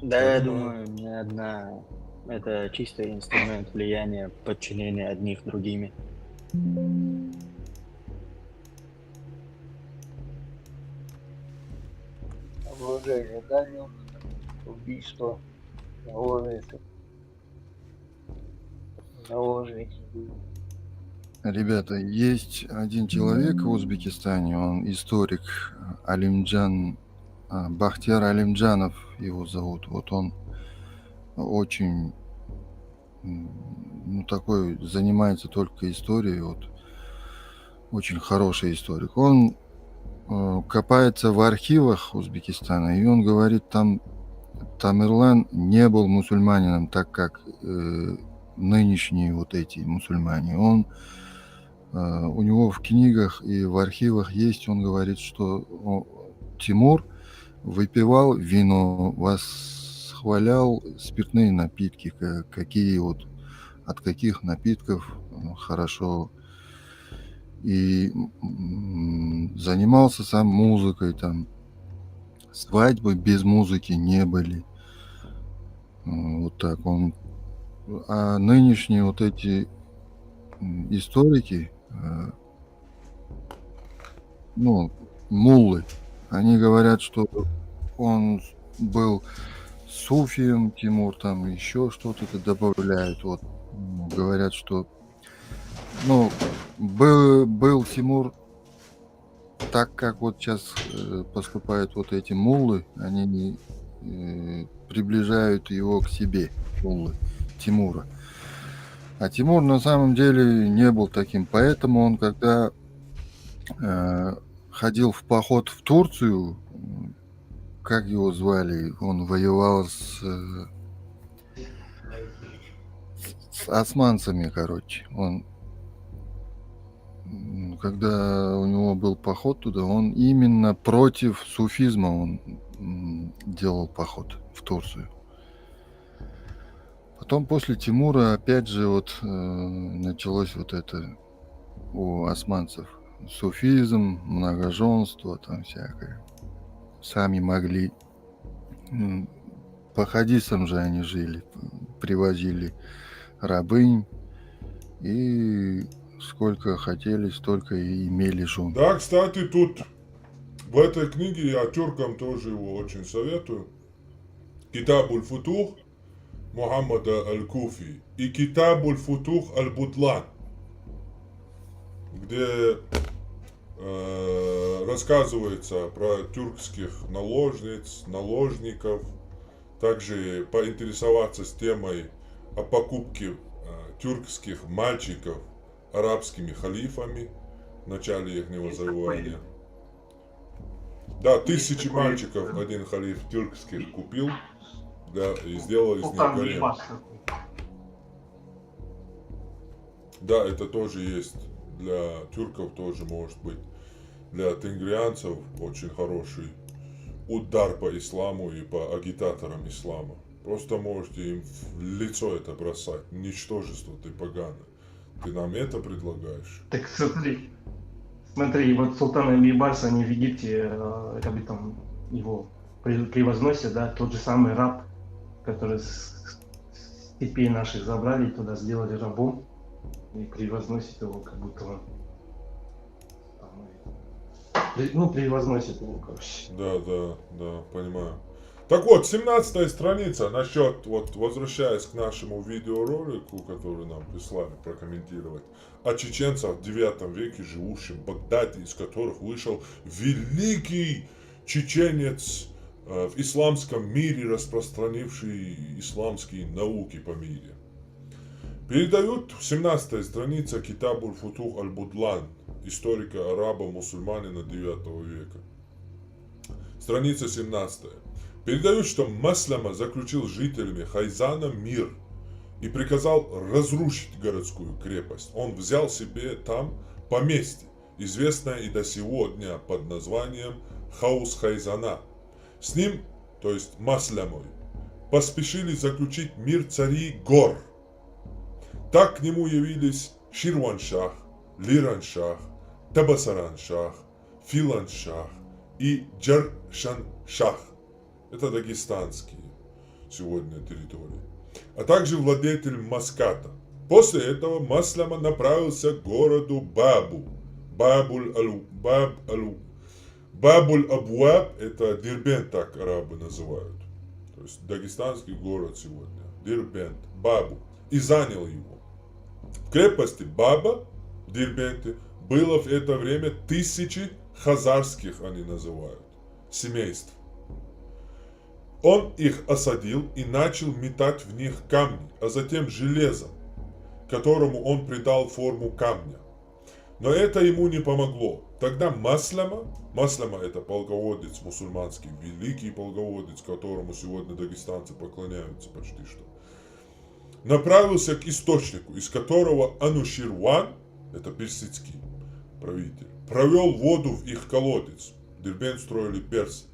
Да, я думаю, ни одна Это чистый инструмент влияния, подчинения одних другими. Обладание, да, убийство, наложники. Ребята, есть один человек в Узбекистане, он историк Алимджан, Бахтияр Алимджанов его зовут. Вот он очень, ну, такой, занимается только историей, вот, очень хороший историк. Он копается в архивах Узбекистана, и он говорит, там Тамерлан не был мусульманином, так как нынешние вот эти мусульмане. Он, у него в книгах и в архивах есть, он говорит, что Тимур выпивал вино, восхвалял спиртные напитки, какие вот, от каких напитков хорошо, и занимался сам музыкой, там свадьбы без музыки не были, вот так он. А нынешние вот эти историки, ну, муллы, они говорят, что он был суфием, Тимур, там еще что-то добавляют. Вот говорят, что, ну, был Тимур так, как вот сейчас поступают вот эти муллы, они приближают его к себе, муллы Тимура. А Тимур на самом деле не был таким, поэтому он, когда ходил в поход в Турцию, как его звали, он воевал с османцами, короче. Он, когда у него был поход туда, он именно против суфизма он делал поход в Турцию. Потом после Тимура опять же вот началось вот это у османцев. Суфизм, многоженство, там всякое. Сами могли. По хадисам же они жили. Привозили рабынь. И сколько хотели, столько и имели жен. Да, кстати, тут в этой книге я тюркам тоже его очень советую. Китабуль Футух Мухаммада Аль-Куфи и Китабуль Футух Аль-Бутлан, где рассказывается про тюркских наложниц, наложников, также поинтересоваться с темой о покупке тюркских мальчиков арабскими халифами в начале их завоевания. Да, 1000 мальчиков один халиф тюркских купил, да, и сделал из них гарем. Да, это тоже есть. Для тюрков тоже может быть. Для тенгрианцев очень хороший удар по исламу и по агитаторам ислама. Просто можете им в лицо это бросать. Ничтожество ты поганое. Ты нам это предлагаешь? Так смотри, вот Султана Бейбарса они в Египте, как бы там его превозносят, да, тот же самый раб, который с степей наших забрали, туда сделали рабом и превозносит его, как будто он, ну, превозносит его, короче. Да, понимаю. Так вот, 17-я страница насчет, вот возвращаясь к нашему видеоролику, который нам прислали прокомментировать, о чеченцах в 9 веке, живущих в Багдаде, из которых вышел великий чеченец в исламском мире, распространивший исламские науки по мире. Передают 17-я страница Китабуль Футух Аль-Бутлан, историка араба-мусульманина 9 века. Страница 17. Передают, что Маслама заключил с жителями Хайзана мир и приказал разрушить городскую крепость. Он взял себе там поместье, известное и до сего дня под названием Хаус Хайзана. С ним, то есть Маслямой, поспешили заключить мир цари гор. Так к нему явились Ширван-шах, Лиран-шах, Табасаран-шах, Филан-шах и Джаршан-шах. Это дагестанские сегодня территории. а также владетель Маската. После этого Маслама направился к городу Бабу. Бабуль-Абуаб, это Дербент, так арабы называют. То есть дагестанский город сегодня. Дербент, Бабу. И занял его. В крепости Баба в Дербенте было в это время 1000 хазарских, они называют, семейств. Он их осадил и начал метать в них камни, а затем железо, которому он придал форму камня. Но это ему не помогло. Тогда Маслама это полководец мусульманский, великий полководец, которому сегодня дагестанцы поклоняются почти что, направился к источнику, из которого Ануширван, это персидский правитель, провел воду в их колодец. Дербент строили персы.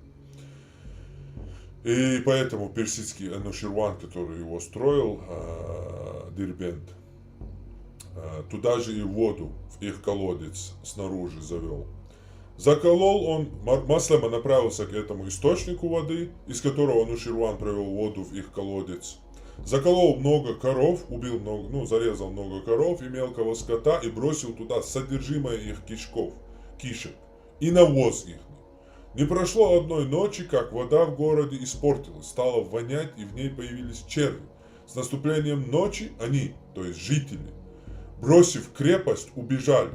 И поэтому персидский Ануширван, который его строил, Дербент, туда же и воду в их колодец снаружи завел. Заколол он, Маслама направился к этому источнику воды, из которого Ануширван провел воду в их колодец. Заколол много коров, убил много, зарезал много коров и мелкого скота и бросил туда содержимое их кишек и навоз их. Не прошло одной ночи, как вода в городе испортилась, стала вонять и в ней появились черви. С наступлением ночи они, то есть жители, бросив крепость, убежали.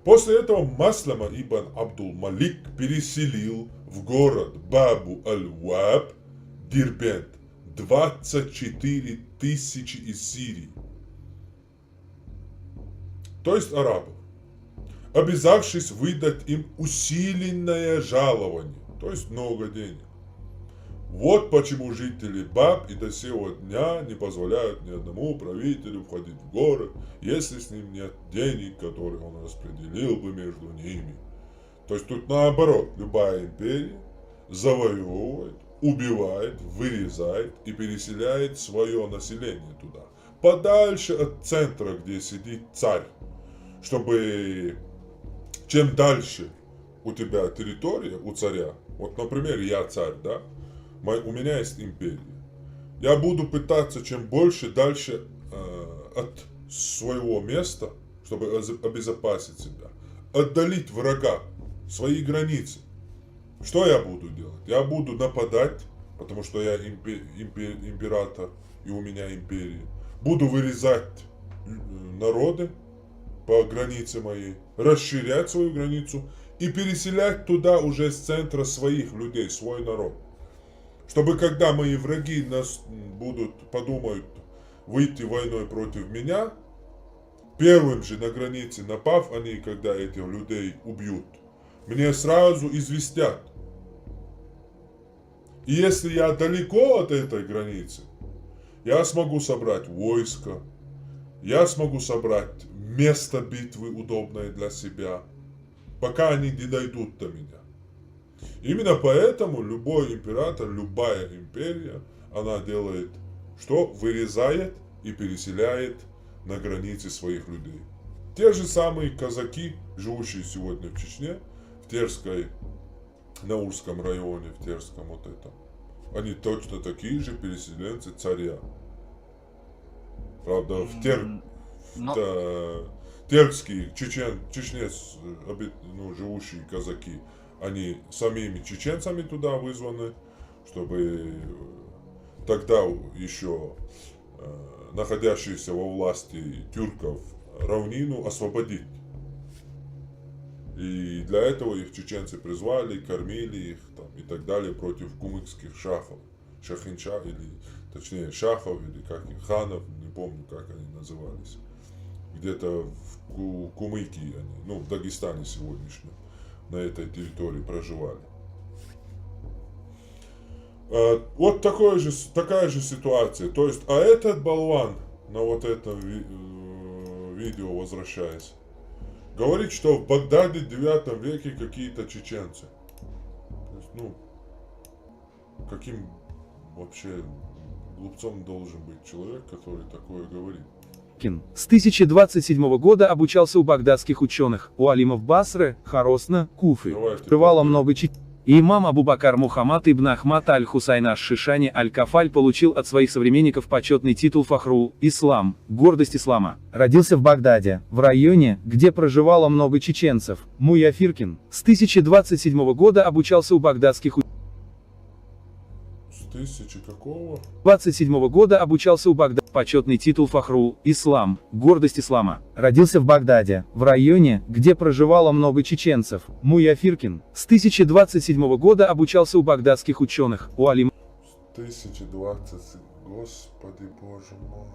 После этого Маслама ибн Абдул-Малик переселил в город Бабу-аль-Уаб, Дербент, 24 тысячи из Сирии, то есть арабов, обязавшись выдать им усиленное жалование, то есть много денег. Вот почему жители Баб и до сего дня не позволяют ни одному правителю входить в город, если с ним нет денег, которые он распределил бы между ними. То есть тут наоборот, любая империя завоевывает, убивает, вырезает и переселяет свое население туда, подальше от центра, где сидит царь, чтобы чем дальше у тебя территория, у царя, вот, например, я царь, да, у меня есть империя, я буду пытаться чем больше дальше от своего места, чтобы обезопасить себя, отдалить врага, свои границы. Что я буду делать? Я буду нападать, потому что я император и у меня империя. Буду вырезать народы по границе моей, расширять свою границу и переселять туда уже с центра своих людей, свой народ. Чтобы когда мои враги подумают выйти войной против меня, первым же на границе напав, они, когда этих людей убьют, мне сразу известят. И если я далеко от этой границы, я смогу собрать войско, я смогу собрать место битвы удобное для себя, пока они не дойдут до меня. Именно поэтому любой император, любая империя, она делает что? Вырезает и переселяет на границы своих людей. Те же самые казаки, живущие сегодня в Чечне, в Терской, Наурском районе, в Терском вот этом, они точно такие же переселенцы царя. Правда, теркские, Чечне живущие казаки, они самими чеченцами туда вызваны, чтобы тогда еще находящиеся во власти тюрков равнину освободить. И для этого их чеченцы призвали, кормили их там, и так далее против кумыкских шахов. Шахинча, или точнее шахов, или как их, ханов, не помню как они назывались. Где-то в Кумыкии они, в Дагестане сегодняшнем, на этой территории проживали. Вот такая же ситуация. То есть, а этот болван, на вот этом видео возвращаясь, говорит, что в Багдаде в 9 веке какие-то чеченцы. То есть, каким вообще глупцом должен быть человек, который такое говорит? С 1027 года обучался у багдадских ученых, у алимов Басры, Хоросна, Куфы. Открывало много И имам Абу-Бакр Мухаммад ибн Ахмад аль-Хусайн аш-Шишани аль-Кафаль получил от своих современников почетный титул Фахрул Ислам, гордость ислама. Родился в Багдаде, в районе, где проживало много чеченцев. Муя Фиркин с 1027 года обучался у багдадских учителей. 27 года обучался у Багдада. Почетный титул Фахрул Ислам, гордость ислама. Родился в Багдаде, в районе, где проживало много чеченцев. Муя Фиркин с 1027 года обучался у багдадских ученых, у алима. 1020, господи боже мой.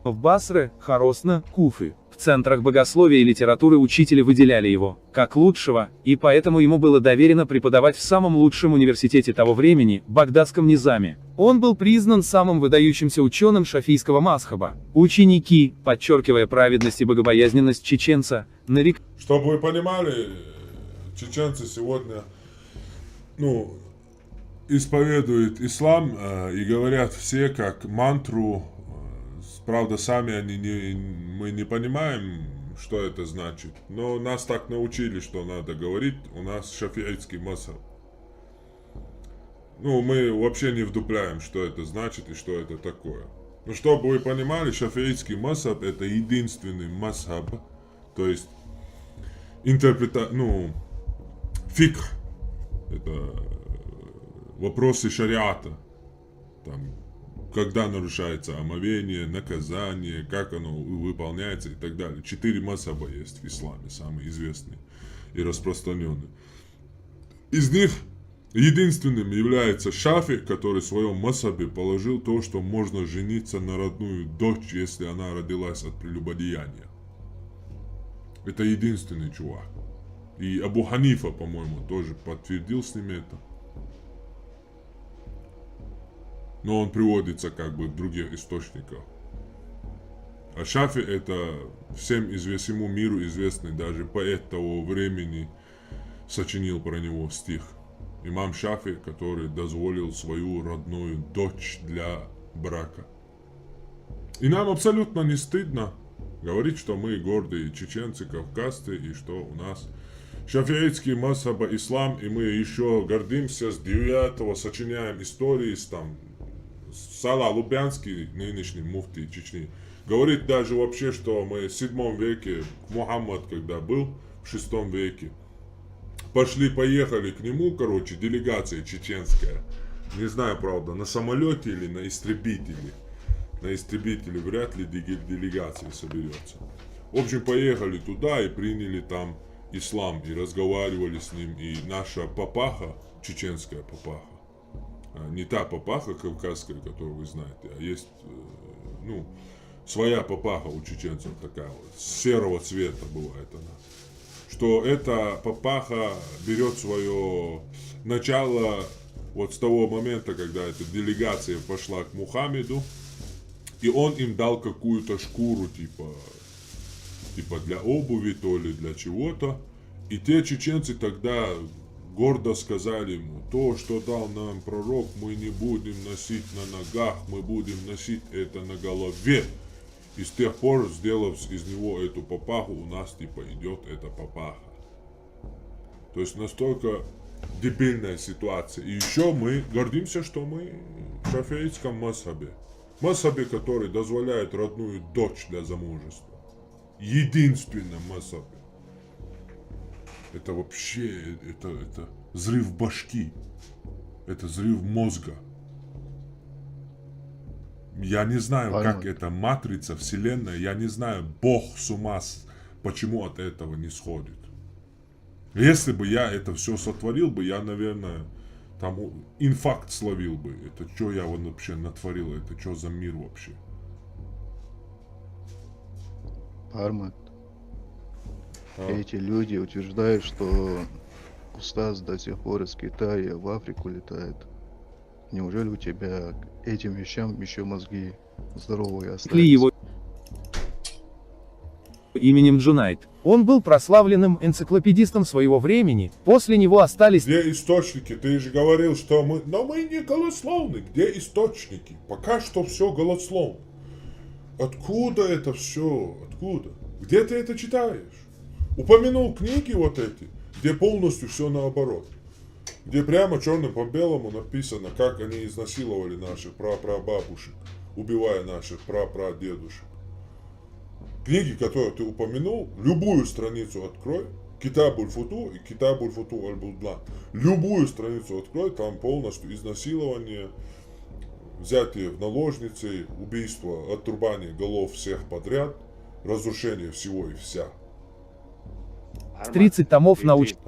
В Басре, Хоросна, Куфы, в центрах богословия и литературы учители выделяли его, как лучшего, и поэтому ему было доверено преподавать в самом лучшем университете того времени, Багдадском Низаме. Он был признан самым выдающимся ученым шафийского мазхаба. Ученики, подчеркивая праведность и богобоязненность чеченца, нарекали... Чтобы вы понимали, чеченцы сегодня, исповедуют ислам и говорят все как мантру. Правда, сами мы не понимаем, что это значит, но нас так научили, что надо говорить, у нас шафиитский мазхаб. Мы вообще не вдупляем, что это значит и что это такое. Но чтобы вы понимали, шафиитский мазхаб это единственный мазхаб, то есть фикх, это вопросы шариата, там, когда нарушается омовение, наказание, как оно выполняется и так далее. 4 мазхаба есть в исламе, самые известные и распространенные. Из них единственным является Шафи, который в своем мазхабе положил то, что можно жениться на родную дочь, если она родилась от прелюбодеяния. Это единственный чувак. И Абу Ханифа, по-моему, тоже подтвердил с ним это. Но он приводится как бы в других источниках. А Шафи это всему миру известный, даже поэт того времени сочинил про него стих. Имам Шафи, который дозволил свою родную дочь для брака. И нам абсолютно не стыдно говорить, что мы гордые чеченцы, кавказцы, и что у нас шафиитский мазхаб ислам, и мы еще гордимся с 9-го, сочиняем истории с Сала Лубянский, нынешний муфти Чечни, говорит даже вообще, что мы в 7 веке, Мухаммад когда был, в 6 веке, поехали к нему, делегация чеченская, не знаю, правда, на самолете или на истребителе. На истребителе вряд ли делегация соберется. В общем, поехали туда и приняли там ислам, и разговаривали с ним, и наша папаха, чеченская папаха, не та папаха кавказская, которую вы знаете, а есть, своя папаха у чеченцев такая вот, серого цвета бывает она. Что эта папаха берет свое начало вот с того момента, когда эта делегация пошла к Мухаммеду, и он им дал какую-то шкуру, типа для обуви, то ли для чего-то. И те чеченцы тогда гордо сказали ему: то, что дал нам пророк, мы не будем носить на ногах, мы будем носить это на голове. И с тех пор, сделав из него эту папаху, у нас идет эта папаха. То есть настолько дебильная ситуация. И еще мы гордимся, что мы в шафиитском мазхабе. Мазхабе, который дозволяет родную дочь для замужества. Единственном мазхабе. Это вообще, это взрыв башки. Это взрыв мозга. Я не знаю, как эта матрица, вселенная, я не знаю, Бог с ума, почему от этого не сходит. Если бы я это все сотворил бы, я, наверное, там инфаркт словил бы. Это что я вообще натворил, это что за мир вообще? Армат. Эти люди утверждают, что Устаз до сих пор из Китая в Африку летает. Неужели у тебя к этим вещам еще мозги здоровые остались? Его именем Джунайд. Он был прославленным энциклопедистом своего времени. После него остались... Где источники? Ты же говорил, что мы... Но мы не голословны. Где источники? Пока что все голословно. Откуда это все? Откуда? Где ты это читаешь? Упомянул книги вот эти. где полностью все наоборот. Где прямо черным по белому написано, как они изнасиловали наших прапрабабушек, убивая наших прапрадедушек. Книги, которые ты упомянул, любую страницу открой, Китабуль Футу и Китабуль Футу Аль-Будла. Любую страницу открой, там полностью изнасилование, взятие в наложницы, убийство, отрубание голов всех подряд, разрушение всего и вся. 30 томов научных.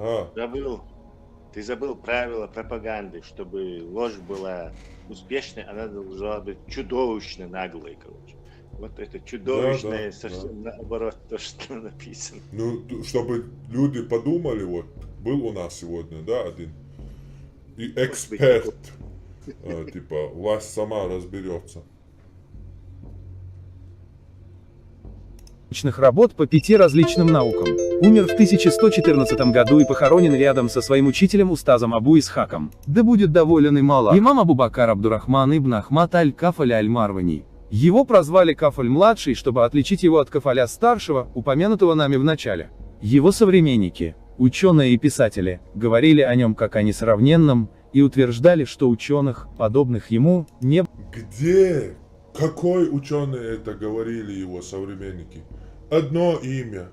Ты забыл правила пропаганды, чтобы ложь была успешной, она должна быть чудовищно наглой, короче. Вот это чудовищное, совсем наоборот, то, что написано. Ну, чтобы люди подумали, вот, был у нас сегодня, да, один и эксперт, типа, власть сама разберется. Научных работ по 5 различным наукам. Умер в 1114 году и похоронен рядом со своим учителем Устазом Абу Исхаком. Да будет доволен им Аллах. Имам Абу Бакр Абдурахман ибн Ахмад аль-Кафаль аль-Марвани. Его прозвали Кафаль-младший, чтобы отличить его от Кафаля-старшего, упомянутого нами в начале. Его современники, ученые и писатели, говорили о нем как о несравненном, и утверждали, что ученых, подобных ему, не... Где? Какой ученый это говорили его современники? Одно имя,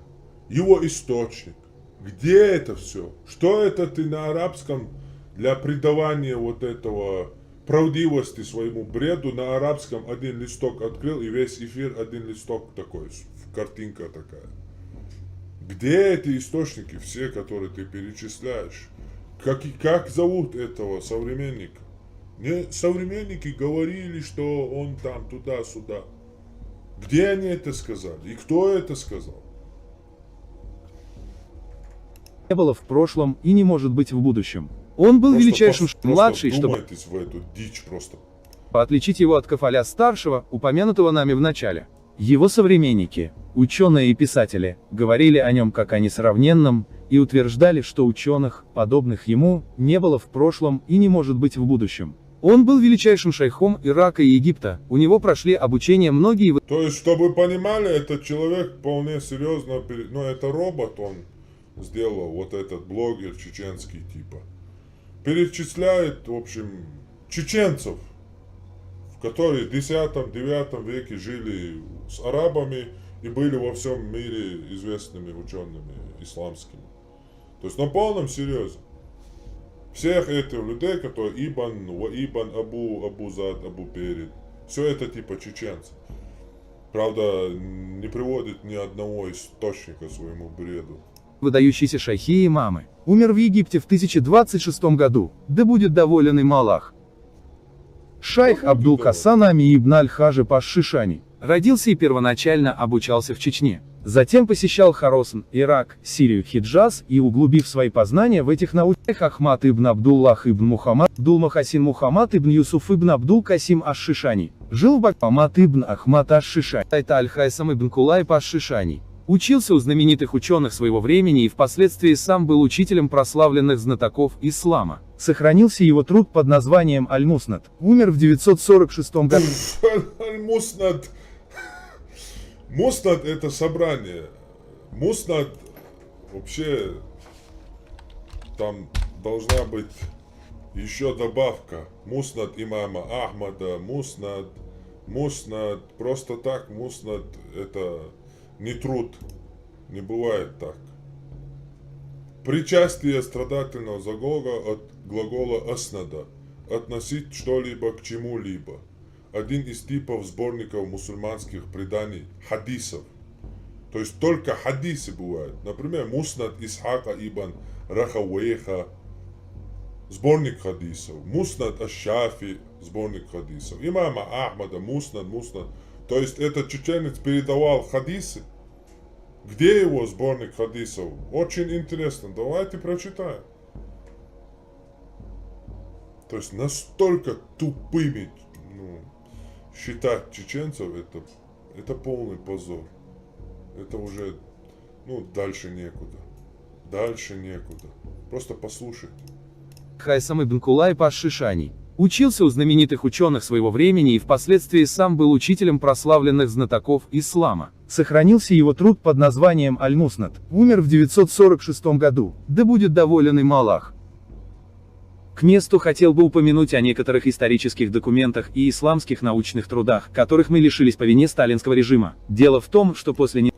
его источник. Где это все? Что это ты на арабском для придавания вот этого правдивости своему бреду на арабском один листок открыл и весь эфир один листок такой, картинка такая. Где эти источники все, которые ты перечисляешь? Как зовут этого современника? Мне современники говорили, что он там туда-сюда. Где они это сказали? И кто это сказал? Не было в прошлом и не может быть в будущем. Он был величайшим младший, чтобы в эту дичь просто. Отличить его от Кафаля старшего, упомянутого нами в начале. Его современники, ученые и писатели, говорили о нем как о несравненном, и утверждали, что ученых, подобных ему, не было в прошлом и не может быть в будущем. Он был величайшим шейхом Ирака и Египта, у него прошли обучение многие... То есть, чтобы вы понимали, этот человек вполне серьезно, ну это робот он сделал, вот этот блогер чеченский типа. Перечисляет, в общем, чеченцев, которые в 10-9 веке жили с арабами и были во всем мире известными учеными исламскими. То есть на полном серьезе. Всех этих людей, которые Ибн Абу Зад, Абу Перед, все это типа чеченцы. Правда, не приводит ни одного источника своему бреду. Выдающиеся шейхи и имамы. Умер в Египте в 1026 году, да будет доволен им Аллах. Шайх Абдул-Хасан Ами ибн Аль-Хаджиб аш-Шишани. Родился и первоначально обучался в Чечне. Затем посещал Хорасан, Ирак, Сирию, Хиджаз и, углубив свои познания в этих науках, Ахмад ибн Абдуллах ибн Мухаммад, Абдул-Махасин Мухаммад ибн Юсуф ибн Абдул-Касим аш-Шишани. Жил в Ахмад ибн Ахмад аш-Шишани. Это Аль-Хайсам ибн Кулайб аш-Шишани. Учился у знаменитых ученых своего времени и впоследствии сам был учителем прославленных знатоков ислама. Сохранился его труд под названием Аль-Муснад. Умер в 946 году. Аль-Муснад. Муснад это собрание. Муснад вообще там должна быть еще добавка. Муснад имама Ахмада, Муснад, просто так Муснад это не труд, не бывает так. Причастие страдательного загога от глагола аснада, относить что-либо к чему-либо. Один из типов сборников мусульманских преданий, хадисов. То есть только хадисы бывают. Например, Муснад Исхака ибн Рахавейха, сборник хадисов. Муснад Аш-Шафи, сборник хадисов. Имама Ахмада, Муснад. То есть этот чеченец передавал хадисы. Где его сборник хадисов? Очень интересно. Давайте прочитаем. То есть настолько тупыми считать чеченцев это полный позор. Это уже дальше некуда. Дальше некуда. Просто послушайте. Хайсам ибн Кулайб аш-Шишани. Учился у знаменитых ученых своего времени и впоследствии сам был учителем прославленных знатоков ислама. Сохранился его труд под названием Аль-Муснад, умер в 946 году, да будет доволен им Аллах. К месту хотел бы упомянуть о некоторых исторических документах и исламских научных трудах, которых мы лишились по вине сталинского режима. Дело в том, что после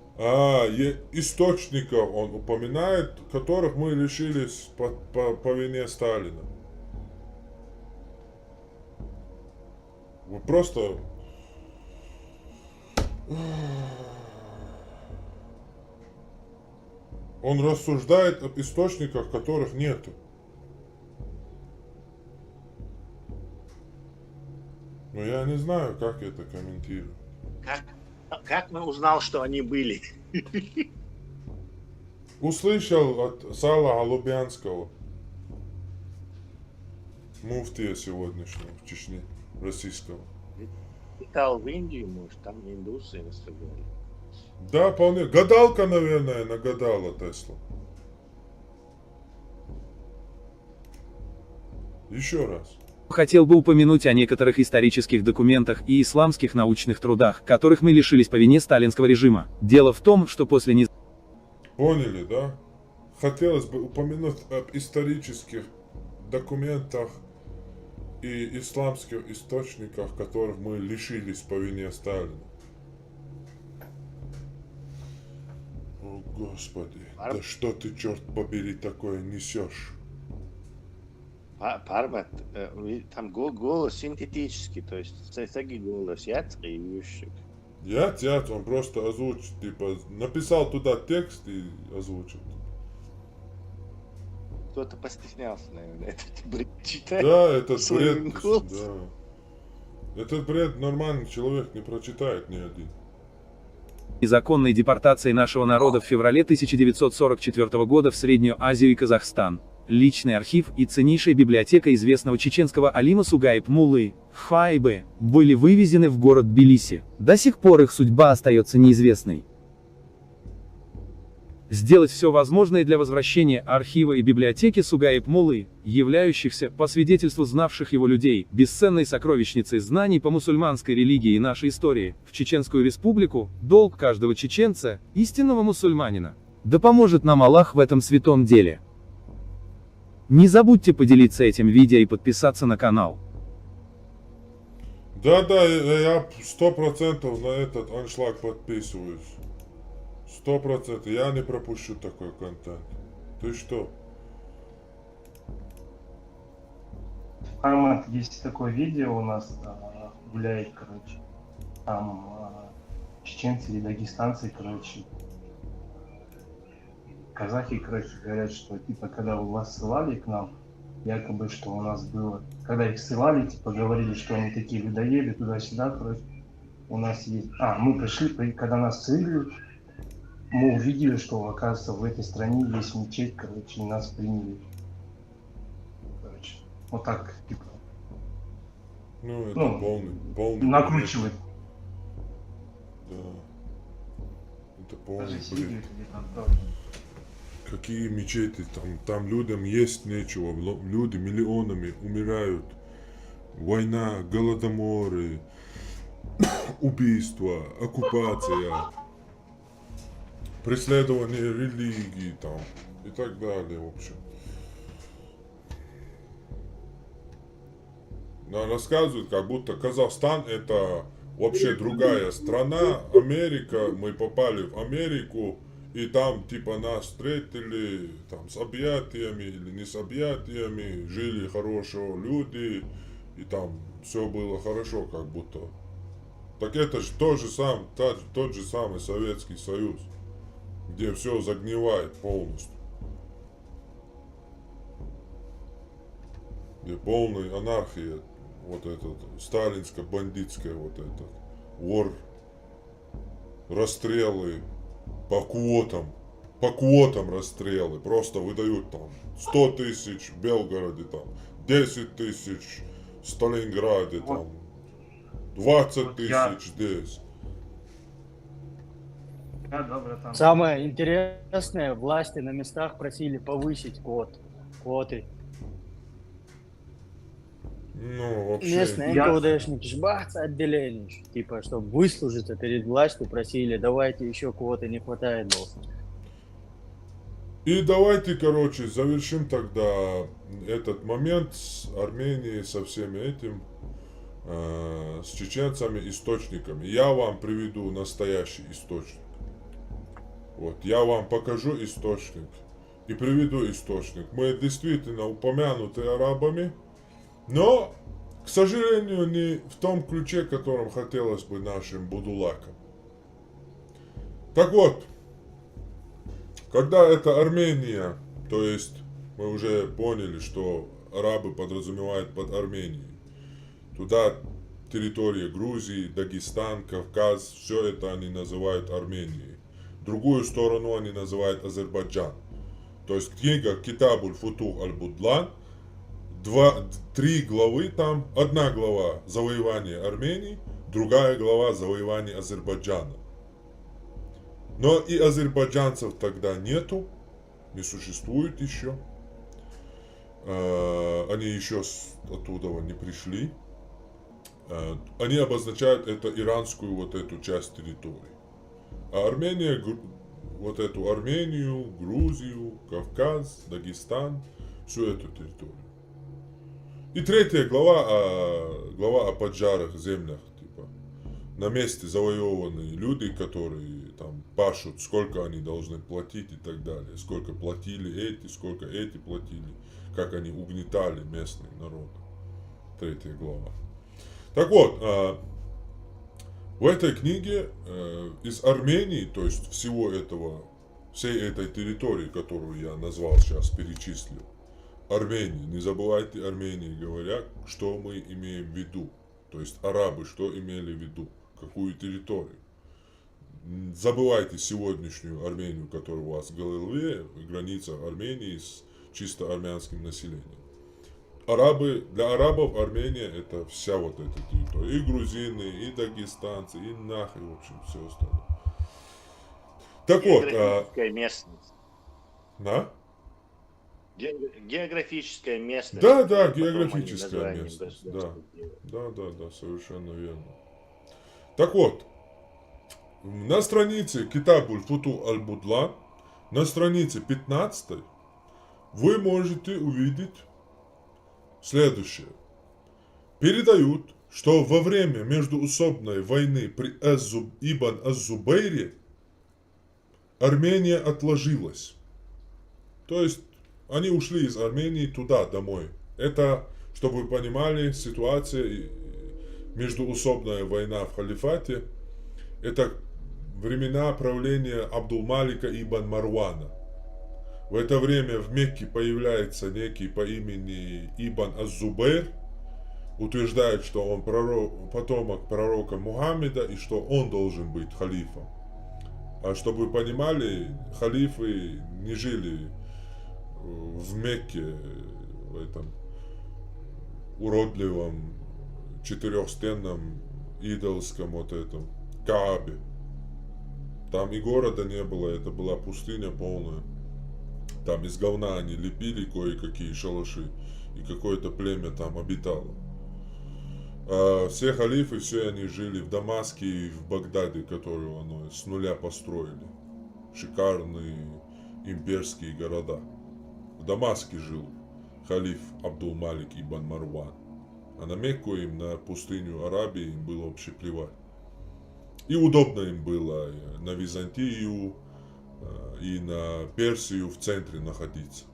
источников он упоминает, которых мы лишились по вине Сталина. Вы просто... Он рассуждает об источниках, которых нету. Но я не знаю, как это комментировать. Как мы узнал, что они были? Услышал от Сала Алубянского, муфтия сегодняшнего в Чечне, российского. Летал в Индию, может, там индусы настроили. Да, вполне. Гадалка, наверное, нагадала Тесла. Еще раз. Хотел бы упомянуть о некоторых исторических документах и исламских научных трудах, которых мы лишились по вине сталинского режима. Дело в том, что после Поняли, да? Хотелось бы упомянуть об исторических документах и исламских источниках, которых мы лишились по вине Сталина. О, Господи, да что ты, черт побери, такое несешь? Пармат, там голос синтетический, то есть всякий голос, я треющий. Я он просто озвучит, типа, написал туда текст и озвучил. Кто-то постеснялся, наверное, этот бред читать. Да, этот своим бред, голосом. да. Этот бред нормальный человек не прочитает ни один. Незаконной депортации нашего народа в феврале 1944 года в Среднюю Азию и Казахстан. Личный архив и ценнейшая библиотека известного чеченского алима Сугайб Муллы, Хайбы, были вывезены в город Тбилиси. До сих пор их судьба остается неизвестной. Сделать все возможное для возвращения архива и библиотеки Сугайб Муллы, являющихся, по свидетельству знавших его людей, бесценной сокровищницей знаний по мусульманской религии и нашей истории, в Чеченскую Республику, долг каждого чеченца, истинного мусульманина. Да поможет нам Аллах в этом святом деле. Не забудьте поделиться этим видео и подписаться на канал. Да, я 100% на этот аншлаг подписываюсь. 100%. Я не пропущу такой контент. Ты что? Армат, есть такое видео у нас гуляет, короче. Там чеченцы или дагестанцы, короче. Казахи, короче, говорят, что типа когда вас ссылали к нам, якобы что у нас было, когда их ссылали, типа говорили, что они такие людоеды, туда-сюда, короче, у нас есть. Мы пришли, когда нас ссылили, мы увидели, что, оказывается, в этой стране есть мечеть, короче, и нас приняли. Короче, вот так, типа. Ну, это полный накручивает. Да. Это полный бред. Какие мечети, там людям есть нечего, люди миллионами умирают. Война, голодоморы, убийства, оккупация, преследование религии там и так далее, в общем. Рассказывают, как будто Казахстан это вообще другая страна, Америка, мы попали в Америку, и там типа нас встретили там с объятиями или не с объятиями, жили хорошие люди, и там все было хорошо, как будто. Так это же тот же самый Советский Союз, где все загнивает полностью. Где полная анархия, вот этот, сталинско-бандитская вот этот, вор, расстрелы, по квотам расстрелы, просто выдают там 100 тысяч в Белгороде, там 10 тысяч в Сталинграде, там 20 тысяч здесь. Самое интересное, власти на местах просили повысить квоты. Ну, вообще... Местные НКВДшники жбац отделение, типа, чтобы выслужиться перед властью, просили, давайте еще кого-то не хватает, был. И давайте, короче, завершим тогда этот момент с Арменией, со всеми этим, с чеченцами, источниками. Я вам приведу настоящий источник. Вот, я вам покажу источник и приведу источник. Мы действительно упомянуты арабами, но, к сожалению, не в том ключе, которым хотелось бы нашим будулакам. Так вот, когда это Армения, то есть мы уже поняли, что арабы подразумевают под Арменией, туда территория Грузии, Дагестан, Кавказ, все это они называют Арменией. Другую сторону они называют Азербайджан. То есть книга Китабуль Футух Аль-Будлан, 3 главы там, одна глава завоевание Армении, другая глава завоевание Азербайджана. Но и азербайджанцев тогда нету, не существует еще. Они еще оттуда не пришли. Они обозначают это иранскую вот эту часть территории. А Армения, вот эту Армению, Грузию, Кавказ, Дагестан, всю эту территорию. И 3 глава о поджарых землях, типа, на месте завоеванные люди, которые там пашут, сколько они должны платить и так далее, сколько платили эти, сколько эти платили, как они угнетали местный народ. 3 глава. Так вот, в этой книге из Армении, то есть всей этой территории, которую я назвал сейчас, перечислил, Армении, не забывайте Армении, говорят, что мы имеем в виду. То есть арабы, что имели в виду, какую территорию. Забывайте сегодняшнюю Армению, которая у вас в голове, граница Армении с чисто армянским населением. Для арабов Армения это вся вот эта территория. И грузины, и дагестанцы, и нахрен, в общем, все остальное. Так вот. Географическая местность. Да? Географическая местность. Да, географическая местность. Да, совершенно верно. Так вот, на странице Китабуль Футух Аль-Будлан, на странице 15, вы можете увидеть следующее. Передают, что во время междуусобной войны при Ибн аз-Зубейре Армения отложилась. То есть они ушли из Армении туда, домой. Это, чтобы вы понимали, ситуация, междуусобная война в халифате, это времена правления Абдул-Малика ибн Марвана. В это время в Мекке появляется некий по имени Ибн аз-Зубейр, утверждает, что он потомок пророка Мухаммеда и что он должен быть халифом. А чтобы вы понимали, халифы не жили в Мекке, в этом уродливом четырехстенном идолском вот этом Каабе. Там и города не было, это была пустыня полная. Там из говна они лепили кое-какие шалаши, и какое-то племя там обитало. А все халифы, все они жили в Дамаске и в Багдаде, которую они с нуля построили. Шикарные имперские города. В Дамаске жил халиф Абдул-Малик ибн Марван. А на Мекку им, на пустыню Арабии им было вообще плевать. И удобно им было на Византию и на Персию в центре находиться.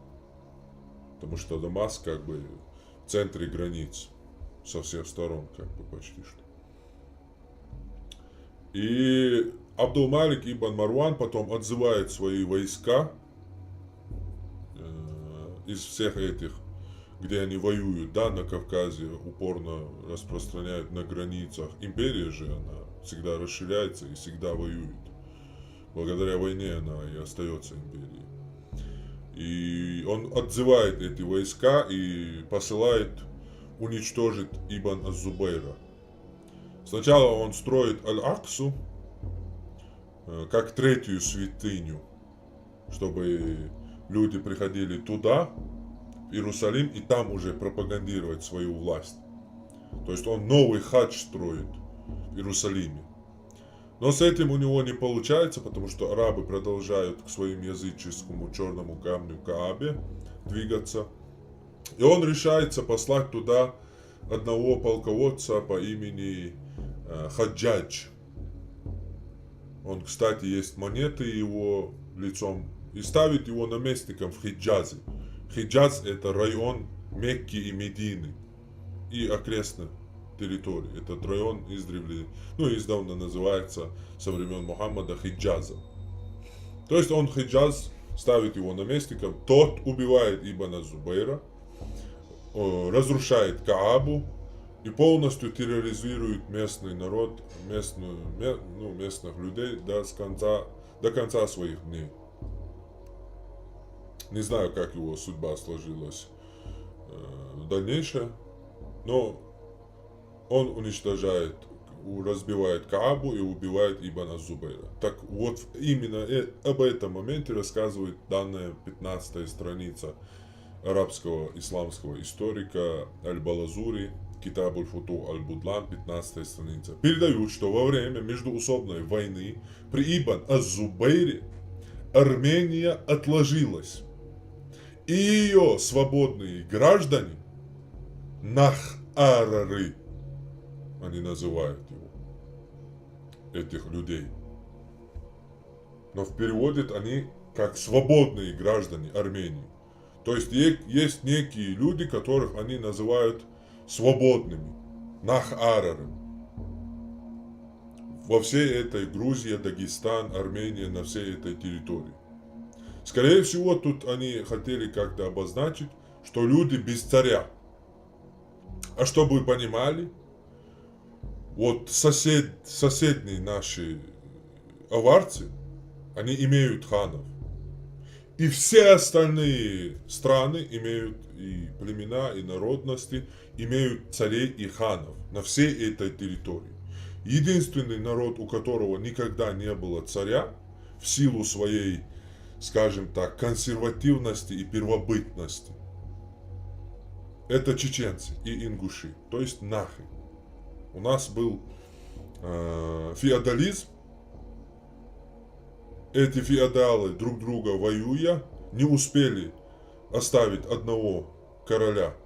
Потому что Дамаск как бы в центре границ. Со всех сторон как бы почти что. И Абдул-Малик ибн Марван потом отзывает свои войска из всех этих, где они воюют, да, на Кавказе, упорно распространяют на границах. Империя же, она всегда расширяется и всегда воюет. Благодаря войне она и остается империей. И он отзывает эти войска и посылает уничтожить Ибн аз-Зубейра. Сначала он строит Аль-Аксу как третью святыню, чтобы люди приходили туда, в Иерусалим, и там уже пропагандировать свою власть. То есть он новый хадж строит в Иерусалиме. Но с этим у него не получается, потому что арабы продолжают к своему языческому черному камню Каабе двигаться. И он решается послать туда одного полководца по имени Хаджадж. Он, кстати, есть монеты его лицом. И ставит его наместником в Хиджазе. Хиджаз — это район Мекки и Медины. И окрестных территорий. Этот район издревле, издавна называется со времен Мухаммада Хиджазом. То есть он Хиджаз ставит его наместником. Тот убивает Ибн Зубайра, разрушает Каабу и полностью терроризирует местный народ, местных людей до конца своих дней. Не знаю, как его судьба сложилась в дальнейшем, но он уничтожает, разбивает Каабу и убивает Ибн Зубайра. Так вот, именно об этом моменте рассказывает данная 15-я страница арабского исламского историка Аль-Балазури, Китаб аль-Футух аль-Будлан, 15-я страница. Передают, что во время междуусобной войны при Ибн Аз-Зубайре Армения отложилась, и ее свободные граждане, Нах-Арары, они называют его, этих людей. Но в переводе они как свободные граждане Армении. То есть есть некие люди, которых они называют свободными, Нах-Арары. Во всей этой Грузии, Дагестан, Армения, на всей этой территории. Скорее всего, тут они хотели как-то обозначить, что люди без царя. А чтобы вы понимали, вот соседние наши аварцы, они имеют ханов. И все остальные страны имеют, и племена, и народности, имеют царей и ханов на всей этой территории. Единственный народ, у которого никогда не было царя, в силу своей, скажем так, консервативности и первобытности, это чеченцы и ингуши, то есть нахи. У нас был феодализм. Эти феодалы, друг друга воюя, не успели оставить одного короля.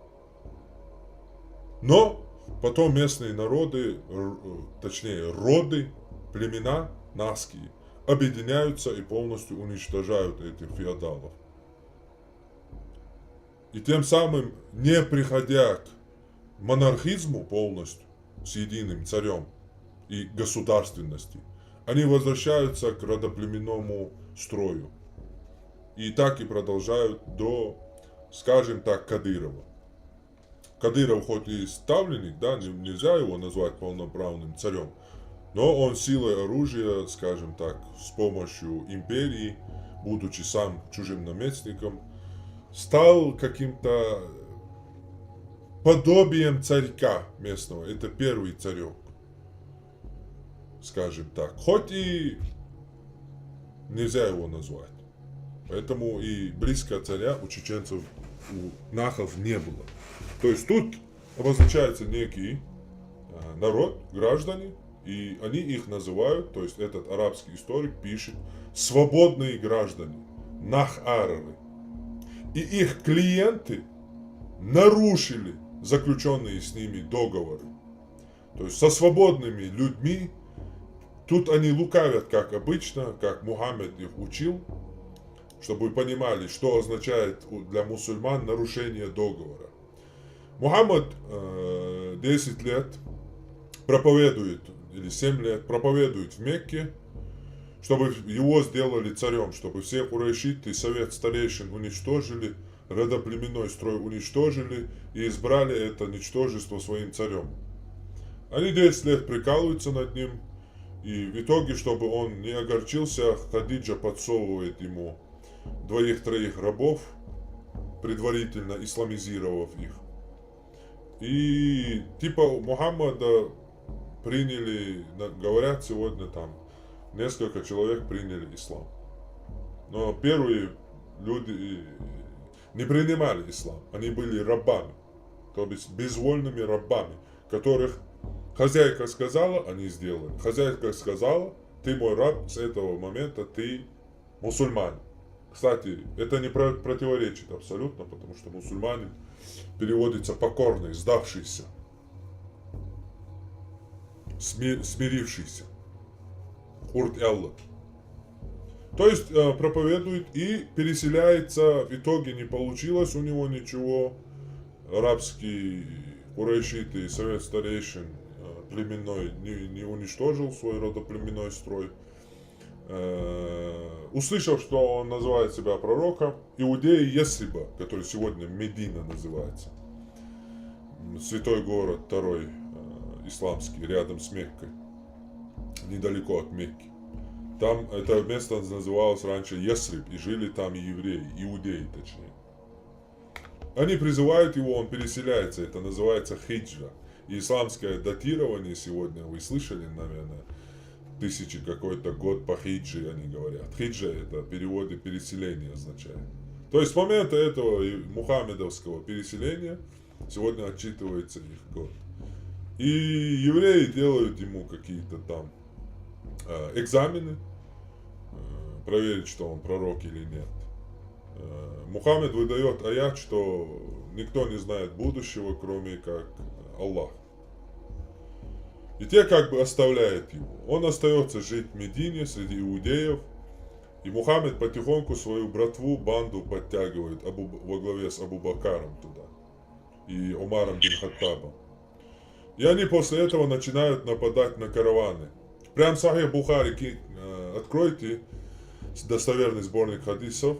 Но потом местные народы, точнее роды, племена наские, объединяются и полностью уничтожают этих феодалов. И тем самым, не приходя к монархизму полностью, с единым царем и государственности, они возвращаются к родоплеменному строю. И так и продолжают до, скажем так, Кадырова. Кадыров хоть и ставленник, да, нельзя его назвать полноправным царем, но он силой оружия, скажем так, с помощью империи, будучи сам чужим наместником, стал каким-то подобием царька местного. Это первый царек, скажем так. Хоть и нельзя его назвать. Поэтому и близко царя у чеченцев, у нахов не было. То есть тут обозначается некий народ, граждане, и они их называют, то есть этот арабский историк пишет, свободные граждане, Нах-Арары. И их клиенты нарушили заключенные с ними договоры. То есть со свободными людьми, тут они лукавят, как обычно, как Мухаммед их учил, чтобы вы понимали, что означает для мусульман нарушение договора. Мухаммад 10 лет проповедует, или 7 лет проповедует в Мекке, чтобы его сделали царем, чтобы все курайшиты, совет старейшин уничтожили, родоплеменной строй уничтожили и избрали это ничтожество своим царем. Они 10 лет прикалываются над ним, и в итоге, чтобы он не огорчился, Хадиджа подсовывает ему 2-3 рабов, предварительно исламизировав их. И типа Мухаммада приняли, говорят сегодня там, несколько человек приняли ислам. Но первые люди не принимали ислам, они были рабами, то есть безвольными рабами, которых хозяйка сказала, они сделали. Хозяйка сказала, ты мой раб, с этого момента ты мусульманин. Кстати, это не противоречит абсолютно, потому что мусульманин переводится покорный, сдавшийся, смирившийся. Урт Аллах. То есть проповедует и переселяется, в итоге не получилось у него ничего. Арабский курайшит и совет старейшин племенной не уничтожил свой родоплеменной строй. Услышав, что он называет себя пророком, иудеи Ясриба, который сегодня Медина называется, святой город второй исламский, рядом с Меккой, недалеко от Мекки. Там это место называлось раньше Ясриб, и жили там и евреи, иудеи точнее. Они призывают его, он переселяется, это называется хиджра. И исламское датирование сегодня, вы слышали, наверное, 1000 какой-то год по хиджи, они говорят. Хиджа это в переводе переселение означает. То есть с момента этого мухаммедовского переселения сегодня отчитывается их год. И евреи делают ему какие-то там экзамены, проверить, что он пророк или нет. Мухаммед выдает аят, что никто не знает будущего, кроме как Аллах. И те как бы оставляют его. Он остается жить в Медине среди иудеев. И Мухаммед потихоньку свою братву, банду подтягивает во главе с Абу Бакаром туда. И Умаром бин Хаттабом. И они после этого начинают нападать на караваны. Прям Сахих Бухари откройте достоверный сборник хадисов,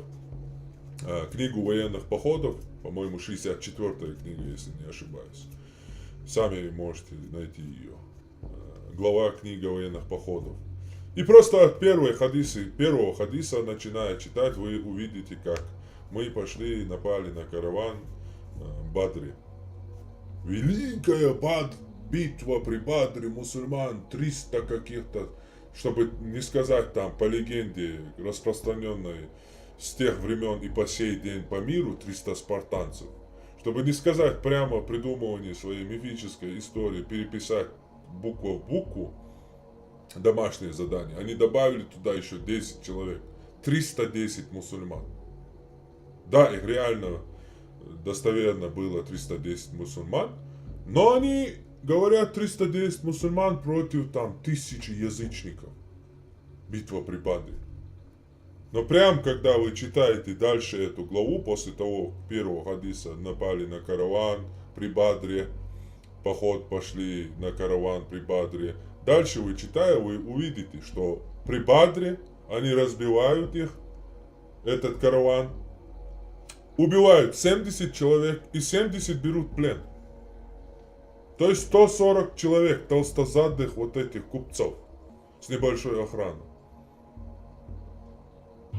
книгу военных походов, по-моему, 64-я книга, если не ошибаюсь. Сами можете найти ее. Глава книга военных походов. И просто от первого хадиса, начиная читать, вы увидите, как мы пошли, напали на караван Бадри. Великая битва при Бадре мусульман, 300 каких-то, чтобы не сказать там по легенде, распространенной с тех времен и по сей день по миру, 300 спартанцев. Чтобы не сказать прямо придумывание своей мифической истории, переписать букву в букву, домашнее задание. Они добавили туда еще 10 человек. 310 мусульман. Да, их реально достоверно было 310 мусульман, но они говорят 310 мусульман против там 1000 язычников. Битва при Бадре. Но прям когда вы читаете дальше эту главу, после того первого хадиса напали на караван при Бадре, поход пошли на караван при Бадре. Дальше вы читая, вы увидите, что при Бадре они разбивают их, этот караван, убивают 70 человек и 70 берут в плен. То есть 140 человек толстозадых вот этих купцов с небольшой охраной.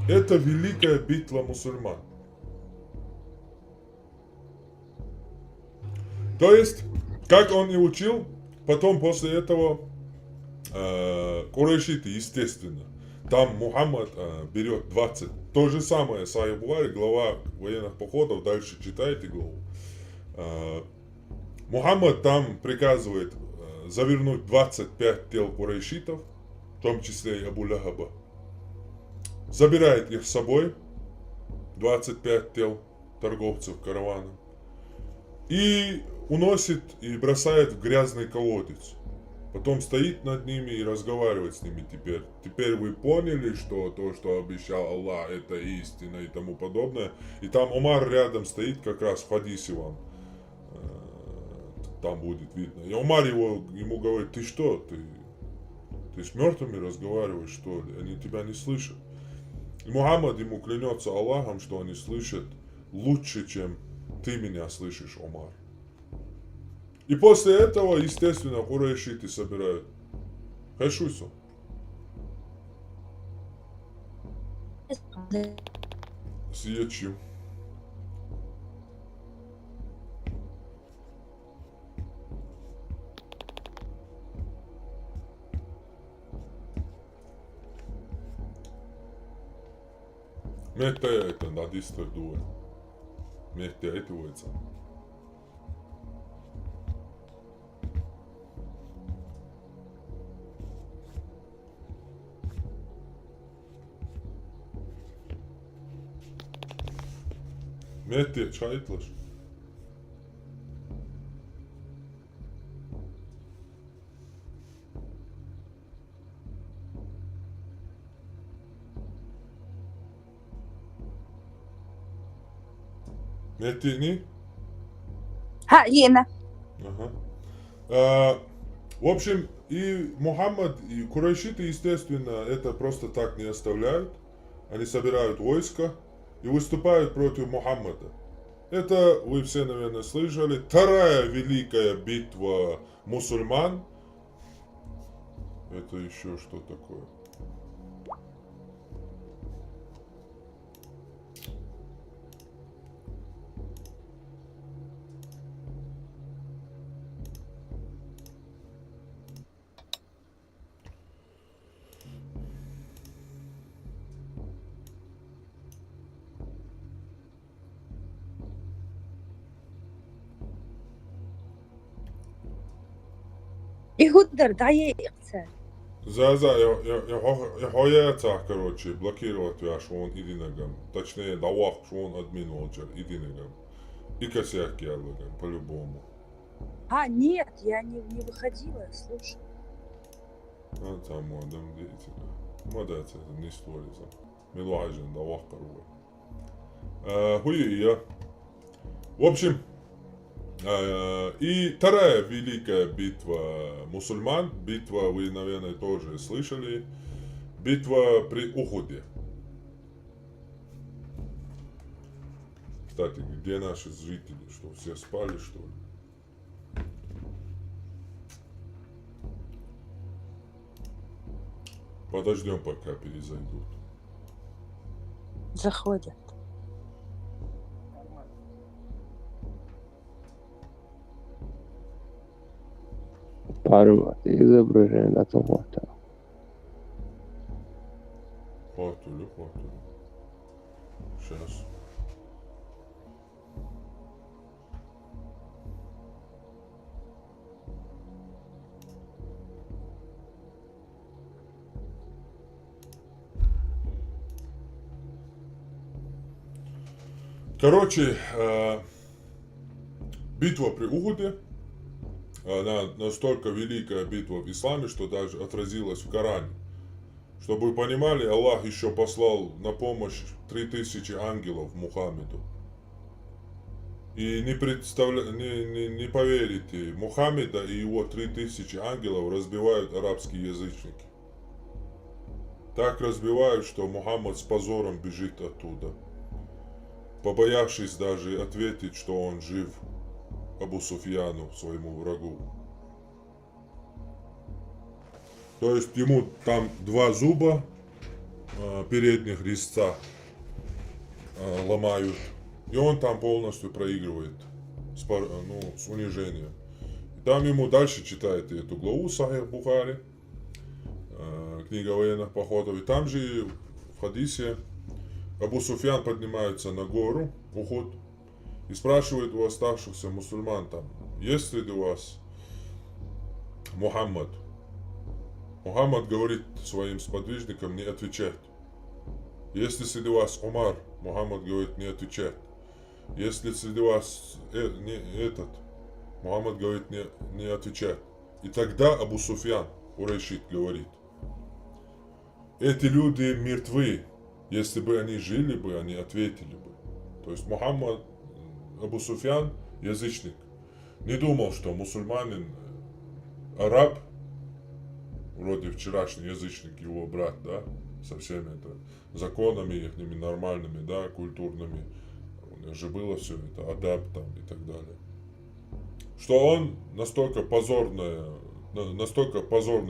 Это великая битва мусульман. То есть, как он и учил, потом после этого курайшиты, естественно, там Мухаммад берет 20. То же самое, Сахих Бухари, глава военных походов, дальше читайте главу. Мухаммад там приказывает завернуть 25 тел курайшитов, в том числе и Абу Лахаба. Забирает их с собой, 25 тел торговцев караваном, и уносит и бросает в грязный колодец. Потом стоит над ними и разговаривает с ними теперь. Теперь вы поняли, что то, что обещал Аллах, это истина и тому подобное. И там Умар рядом стоит, как раз в хадисе вам. Там будет видно. И Умар ему говорит, ты что, ты с мертвыми разговариваешь, что ли? Они тебя не слышат. И Мухаммад ему клянется Аллахом, что они слышат лучше, чем ты меня слышишь, Умар. И после этого, естественно, курайшиты собирают хайшусу. Съечу. Mehtä это надисто дуэ. Mehtä это уэца. Mehdi, çayıtlar. Mehdi ne? Ha, Ена. Ага. В общем, и Мухаммад, и курайшиты, естественно, это просто так не оставляют. Они собирают войско и выступают против Мухаммада. Это вы все, наверное, слышали. Вторая великая битва мусульман. Это еще что такое? يقدر دقيقة. Я хояца, короче, блокировать я, что он идинагам. Точнее, давах, что он админ волчер, идинагам. И косяки аллагам, по-любому. А, нет, я не выходила, слушай. А там модам деятельно. Модается, это не сторится. Милуажен, давах, короче. Хуи я. В общем, и вторая великая битва мусульман, битва вы, наверное, тоже слышали, битва при Ухуде. Кстати, где наши жители? Что, все спали, что ли? Подождем, пока перезайдут. Заходят. Парма, ты изображение на томата. Хватули. Сейчас. Короче, битва при Ухуде, она настолько великая битва в исламе, что даже отразилась в Коране. Чтобы вы понимали, Аллах еще послал на помощь 3000 ангелов Мухаммеду. И не поверите, Мухаммеда и его 3000 ангелов разбивают арабские язычники. Так разбивают, что Мухаммад с позором бежит оттуда, побоявшись даже ответить, что он жив Абу Суфьяну, своему врагу. То есть ему там 2 зуба передних резца ломают, и он там полностью проигрывает с унижением. И там ему дальше читает эту главу Сахих Бухари, книга военных походов, и там же в хадисе Абу Суфьян поднимается на гору Ухуд и спрашивает у оставшихся мусульман там, есть среди вас Мухаммад? Мухаммад говорит своим сподвижникам не отвечать. Если среди вас Умар, Мухаммад говорит не отвечать. Если среди вас Мухаммад говорит не отвечать. И тогда Абу Суфьян, курайшит, говорит, эти люди мертвы. Если бы они жили бы, они ответили бы. То есть Мухаммад, Абу Суфьян, язычник, не думал, что мусульманин, араб, вроде вчерашний язычник, его брат, да, со всеми это законами их нормальными, да, культурными, у них же было все это, адаб там и так далее. Что он настолько позорный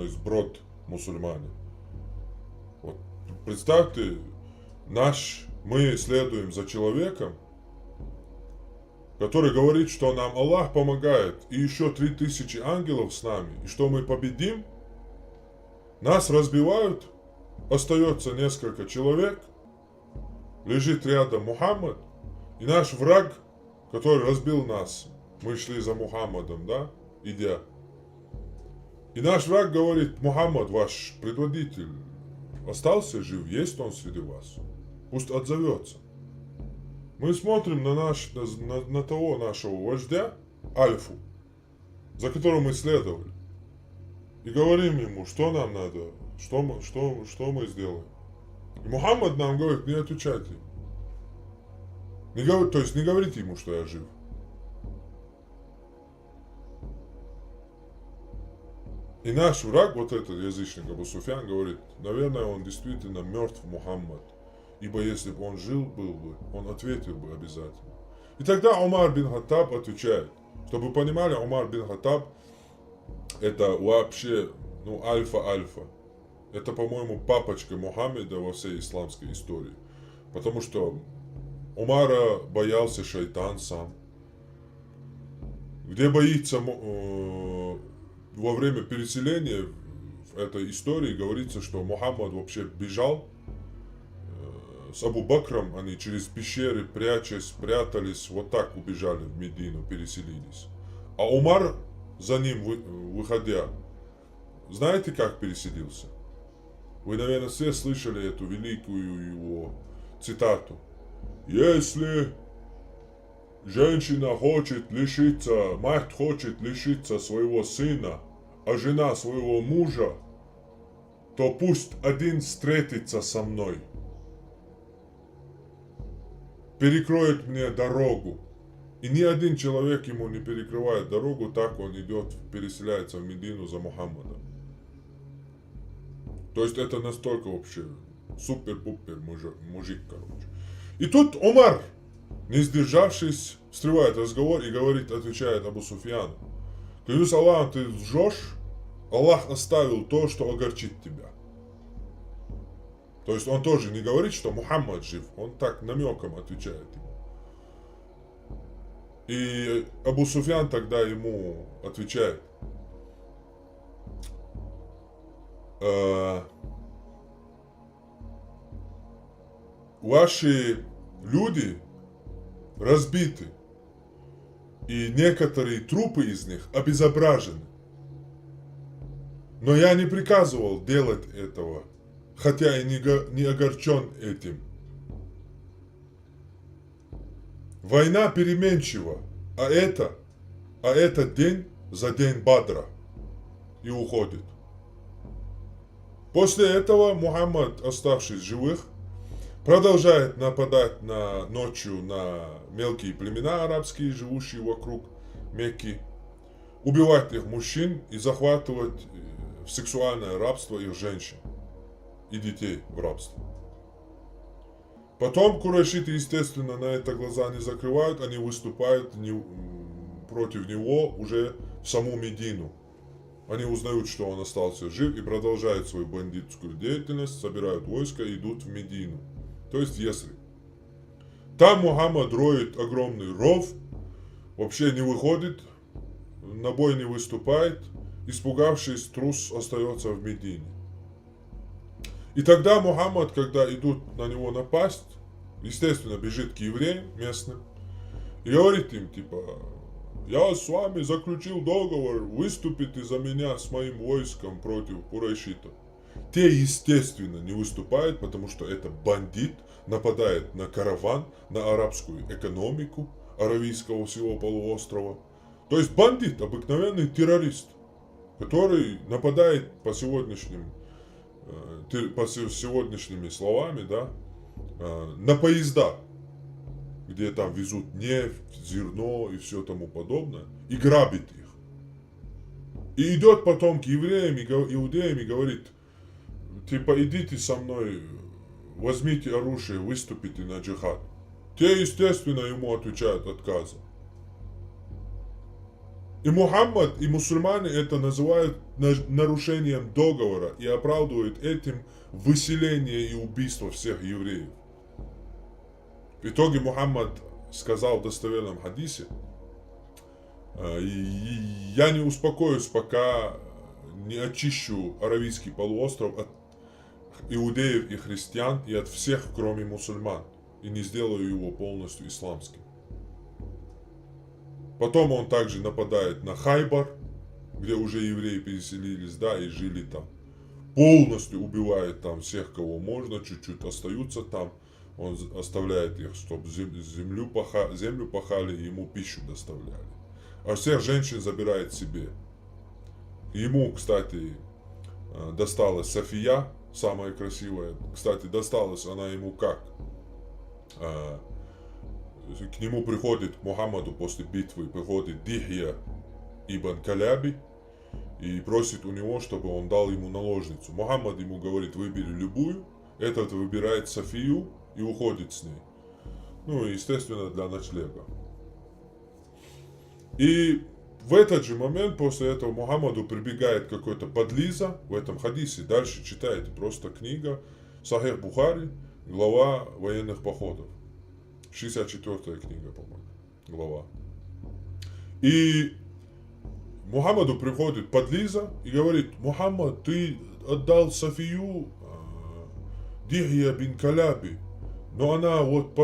сброд мусульманин. Вот, представьте, мы следуем за человеком, который говорит, что нам Аллах помогает, и еще 3000 ангелов с нами, и что мы победим. Нас разбивают, остается несколько человек, лежит рядом Мухаммад, и наш враг, который разбил нас, мы шли за Мухаммадом, да, идя. И наш враг говорит, Мухаммад, ваш предводитель, остался жив, есть он среди вас, пусть отзовется. Мы смотрим на того нашего вождя, Альфу, за которым мы следовали. И говорим ему, что нам надо, что мы сделаем. И Мухаммад нам говорит, не отвечайте. То есть не говорите ему, что я жив. И наш враг, вот этот язычник Абу Суфьян, говорит, наверное, он действительно мертв, Мухаммад. Ибо если бы он жил был бы, он ответил бы обязательно. И тогда Умар бин Хаттаб отвечает. Чтобы вы понимали, Умар бин Хаттаб это вообще, альфа-альфа. Это, по-моему, папочка Мухаммеда во всей исламской истории. Потому что Умара боялся шайтан сам. Где боится во время переселения в этой истории говорится, что Мухаммад вообще бежал с Абу Бакром, они через пещеры прятались, вот так убежали в Медину, переселились. А Умар за ним выходя, знаете, как переселился? Вы, наверное, все слышали эту великую его цитату. Если женщина хочет лишиться, мать хочет лишиться своего сына, а жена своего мужа, то пусть один встретится со мной, перекроет мне дорогу. И ни один человек ему не перекрывает дорогу, так он идет, переселяется в Медину за Мухаммадом. То есть это настолько вообще супер-пупер мужик, короче. И тут Умар, не сдержавшись, встревает разговор и говорит, отвечает Абу Суфьяну: клянусь Аллахом, ты лжешь, Аллах оставил то, что огорчит тебя. То есть он тоже не говорит, что Мухаммад жив, он так намеком отвечает ему. И Абу Суфьян тогда ему отвечает: ваши люди разбиты, и некоторые трупы из них обезображены. Но я не приказывал делать этого, хотя и не огорчен этим. Война переменчива, а этот день за день Бадра, и уходит. После этого Мухаммад, оставшись живых, продолжает нападать ночью на мелкие племена арабские, живущие вокруг Мекки, убивать их мужчин и захватывать в сексуальное рабство их женщин и детей в рабство. Потом курайшиты, естественно, на это глаза не закрывают, они выступают против него уже в саму Медину. Они узнают, что он остался жив, и продолжают свою бандитскую деятельность, собирают войско и идут в Медину, то есть в Ясриб. Там Мухаммад роет огромный ров, вообще не выходит, на бой не выступает, испугавшись, трус остается в Медине. И тогда Мухаммад, когда идут на него напасть, естественно, бежит к евреям местным и говорит им, типа: я с вами заключил договор, выступите за меня с моим войском против курайшитов. Те, естественно, не выступают, потому что это бандит, нападает на караван, на арабскую экономику Аравийского всего полуострова. То есть бандит, обыкновенный террорист, который нападает по сегодняшними словами, да, на поезда, где там везут нефть, зерно и все тому подобное, и грабит их. И идет потом к евреям и иудеям и говорит, типа: идите со мной, возьмите оружие, выступите на джихад. Те, естественно, ему отвечают отказом. И Мухаммад, и мусульмане это называют нарушением договора и оправдывают этим выселение и убийство всех евреев. В итоге Мухаммад сказал в достоверном хадисе: я не успокоюсь, пока не очищу Аравийский полуостров от иудеев и христиан и от всех, кроме мусульман, и не сделаю его полностью исламским. Потом он также нападает на Хайбар, где уже евреи переселились, да, и жили там. Полностью убивает там всех, кого можно, чуть-чуть остаются там. он оставляет их, чтобы землю пахали и ему пищу доставляли. А всех женщин забирает себе. Ему, кстати, досталась София, самая красивая. Кстати, досталась она ему как? К нему приходит, Мухаммаду после битвы, приходит Дихья ибн Каляби и просит у него, чтобы он дал ему наложницу. Мухаммад ему говорит, выбери любую. Этот выбирает Софию и уходит с ней. Ну, естественно, для ночлега. И в этот же момент, после этого, Мухаммаду прибегает какой-то подлиза в этом хадисе. Дальше читайте, просто книга Сахих Бухари, глава военных походов. 64-я книга, по-моему, глава. И Мухаммаду приходит подлиза и говорит, Мухаммад, ты отдал Софию Дихья бин Каляби, но она вот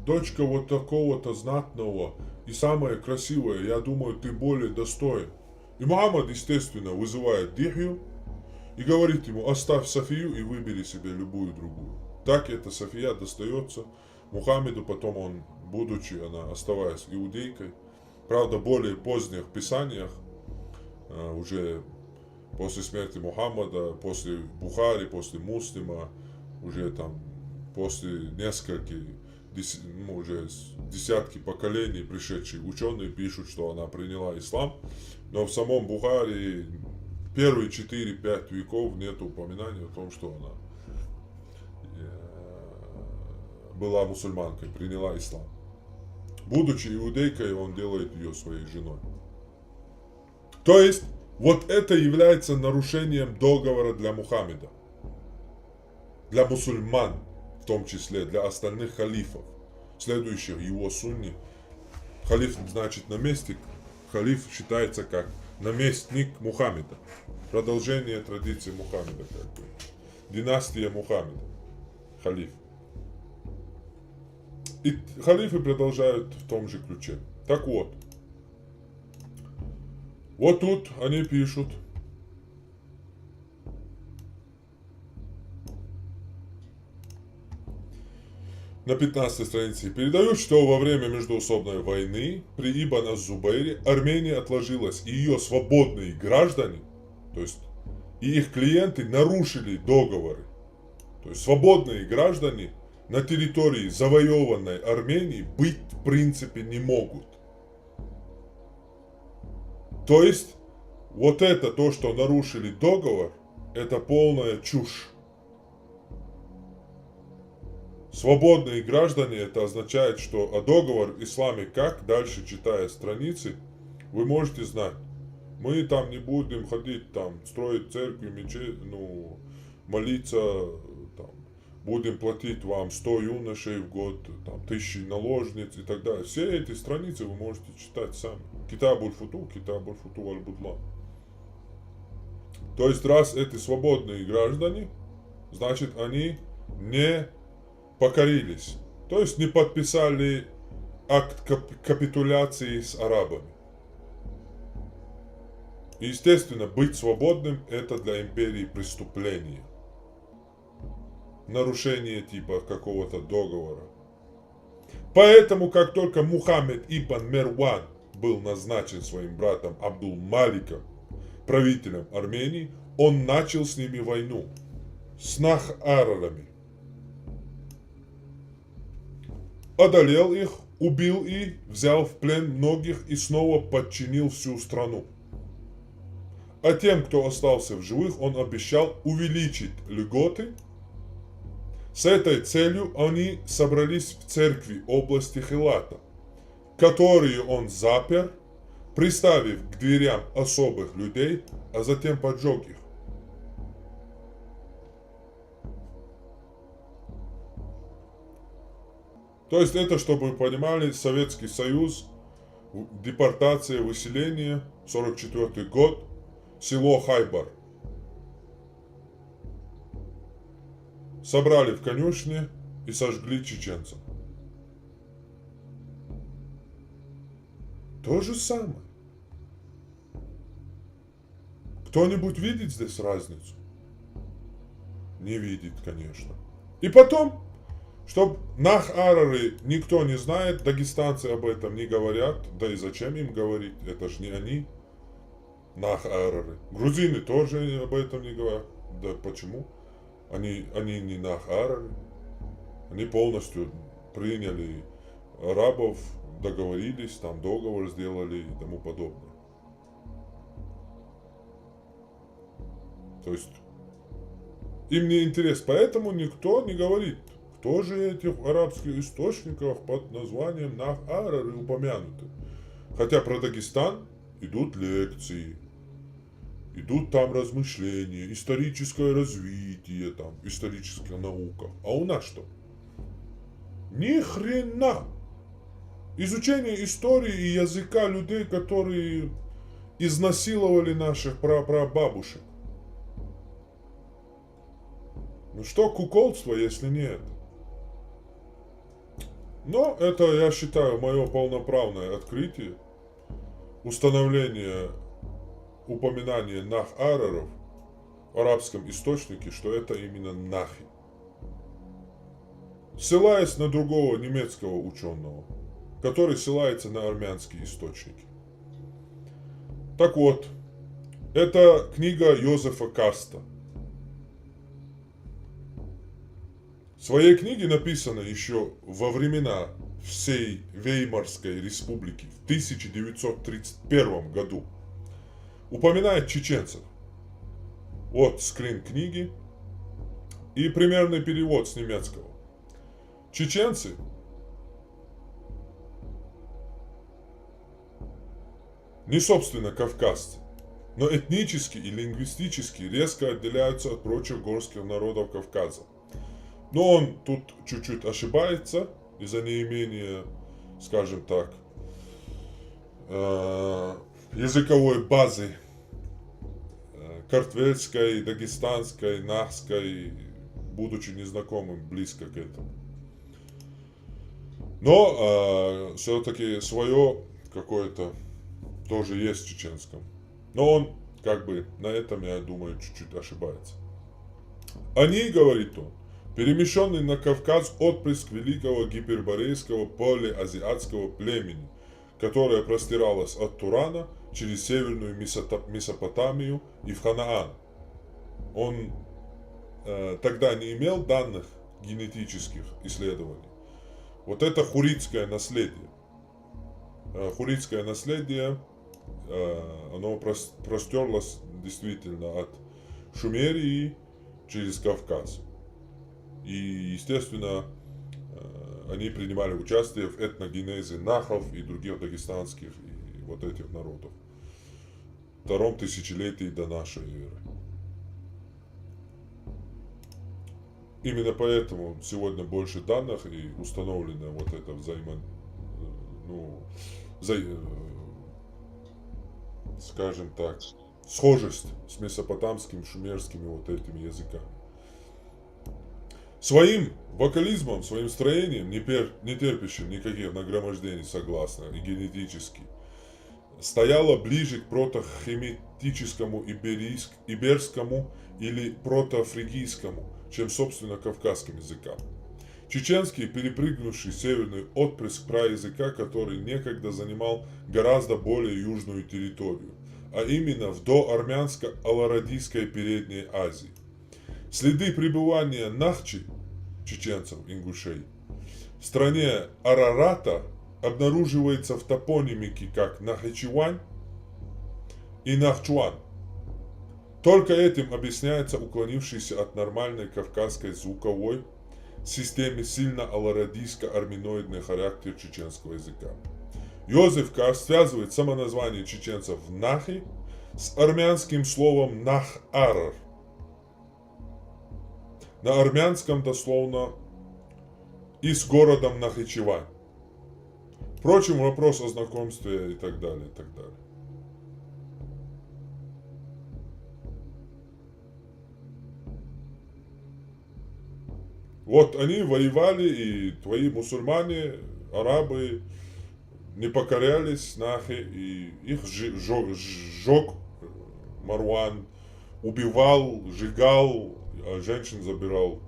дочка вот такого-то знатного и самая красивая, я думаю, ты более достоин. И Мухаммад, естественно, вызывает Дихью и говорит ему, оставь Софию и выбери себе любую другую. Так эта София достается Мухаммеду, потом он, будучи, она оставаясь иудейкой, правда, в более поздних писаниях, уже после смерти Мухаммада, после Бухари, после Муслима, уже там, после нескольких, уже десятки поколений пришедшие ученые пишут, что она приняла ислам, но в самом Бухари первые 4-5 веков нет упоминания о том, что она была мусульманкой, приняла ислам. Будучи иудейкой, он делает ее своей женой. То есть, вот это является нарушением договора для Мухаммеда. Для мусульман, в том числе для остальных халифов, следующих его сунни. Халиф значит наместник, халиф считается как наместник Мухаммеда. Продолжение традиции Мухаммеда, как бы. Династия Мухаммеда. Халиф. И халифы продолжают в том же ключе. Так вот. Вот тут они пишут. На 15 странице передают, что во время междоусобной войны при Ибн ас-Зубайре Армения отложилась, и ее свободные граждане, то есть и их клиенты нарушили договоры. То есть свободные граждане на территории завоеванной Армении быть в принципе не могут. То есть вот это то, что нарушили договор, это полная чушь. Свободные граждане, это означает, что договор в исламе, как дальше читая страницы, вы можете знать. Мы там не будем ходить, там, строить церкви, мечеть, ну, молиться, там, будем платить вам 100 юношей в год, там, 1000 наложниц и так далее. Все эти страницы вы можете читать сами. Китаб аль-Футу аль-Будлан. То есть, раз эти свободные граждане, значит, они не покорились. То есть, не подписали акт капитуляции с арабами. Естественно, быть свободным – это для империи преступление. Нарушение типа какого-то договора. Поэтому, как только Мухаммед ибн Мерван был назначен своим братом Абдул-Маликом правителем Армении, он начал с ними войну, с нахарами. Одолел их, убил и взял в плен многих и снова подчинил всю страну. А тем, кто остался в живых, он обещал увеличить льготы. С этой целью они собрались в церкви области Хилата, которые он запер, приставив к дверям особых людей, а затем поджег их. То есть это, чтобы вы понимали, Советский Союз, депортация, выселение, 44 год, село Хайбар. Собрали в конюшне и сожгли чеченцев. То же самое. Кто-нибудь видит здесь разницу? Не видит, конечно. И потом, Чтоб нах-арары никто не знает, дагестанцы об этом не говорят, да и зачем им говорить, это же не они, нах-арары. Грузины тоже об этом не говорят, да почему? Они не нах-арары, они полностью приняли арабов, договорились, там договор сделали и тому подобное. То есть им не интерес, поэтому никто не говорит, кто же этих арабских источников под названием нах-арары упомянуты. Хотя про Дагестан идут лекции, идут там размышления, историческое развитие, там, историческая наука. А у нас что? Ни хрена! Изучение истории и языка людей, которые изнасиловали наших прапрабабушек. Ну что куколство, если не это? Но это, я считаю, мое полноправное открытие. Установление упоминания нах-араров в арабском источнике, что это именно нахи. Ссылаясь на другого немецкого ученого, который ссылается на армянские источники. Так вот, это книга Йозефа Каста. В своей книге написано еще во времена всей Веймарской республики в 1931 году. Упоминает чеченцев. Вот скрин книги и примерный перевод с немецкого. Чеченцы не собственно кавказцы, но этнически и лингвистически резко отделяются от прочих горских народов Кавказа. Но он тут чуть-чуть ошибается из-за неимения, скажем так, языковой базы картвельской, дагестанской, нахской, будучи незнакомым близко к этому. Но все-таки свое какое-то тоже есть в чеченском. Но он как бы на этом, я думаю, чуть-чуть ошибается. Они, говорит он, перемещенный на Кавказ отпрыск великого гиперборейского полиазиатского племени, которое простиралось от Турана через северную Месопотамию и в Ханаан. Он тогда не имел данных генетических исследований. Вот это хуритское наследие. Хуритское наследие, оно простерлось действительно от Шумерии через Кавказ. И, естественно, они принимали участие в этногенезе нахов и других дагестанских и вот этих народов. В втором тысячелетии до нашей эры. Именно поэтому сегодня больше данных и установлено вот это скажем так, схожесть с месопотамским, шумерскими вот этими языками. Своим вокализмом, своим строением, не терпящим никаких нагромождений согласно и генетически, стояла ближе к протохемитическому иберскому или протофригийскому, чем, собственно, кавказским языкам. Чеченский, перепрыгнувший северный отпрыск праязыка, который некогда занимал гораздо более южную территорию, а именно в доармянско-аларадийской Передней Азии. Следы пребывания нахчи, чеченцев, ингушей, в стране Арарата обнаруживается в топонимике как Нахичевань и Нахчуан. Только этим объясняется уклонившийся от нормальной кавказской звуковой системы сильно аларадийско-арминоидный характер чеченского языка. Йозеф Каст связывает самоназвание чеченцев Нахи с армянским словом Нах-Арар. На армянском дословно и с городом Нахичевань. Впрочем, вопрос о знакомстве и так далее, и так далее. Вот они воевали, и твои мусульмане, арабы не покорялись нахи, и их сжег Марван, убивал, сжигал, а женщин забирал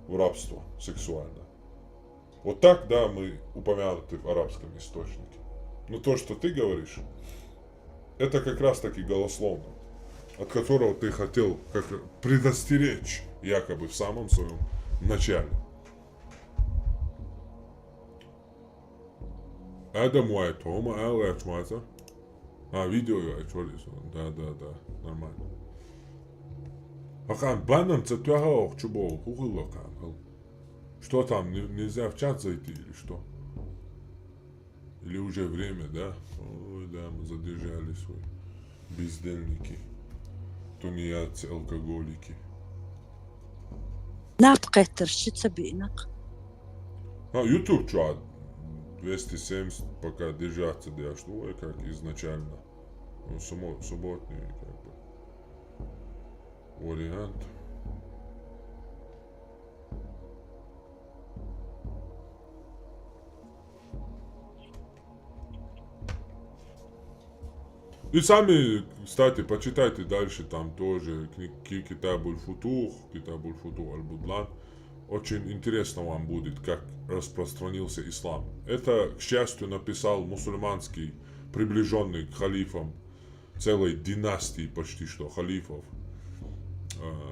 в рабство сексуально. Вот так, да, мы упомянуты в арабском источнике. Но то, что ты говоришь, это как раз таки голословно, от которого ты хотел как предостеречь, якобы в самом своем начале. Адам Уайт, Тома, Алэч Маза. Видео я чорис. Да, нормально. Ахан, банам цатуахаох чубол, хухилакан. Что там, нельзя в чат зайти или что? Или уже время, да? Ой, да, мы задержали свои бездельники, тунеядцы, алкоголики. نابقتر شو تبينك؟ YouTube чат 270 пока держаться, да, что как изначально. Ну, субботний, как бы, вариант. И сами, кстати, почитайте дальше, там тоже Китабуль Футух Аль-Будлан. Очень интересно вам будет, как распространился ислам. Это, к счастью, написал мусульманский, приближенный к халифам, целой династии почти что халифов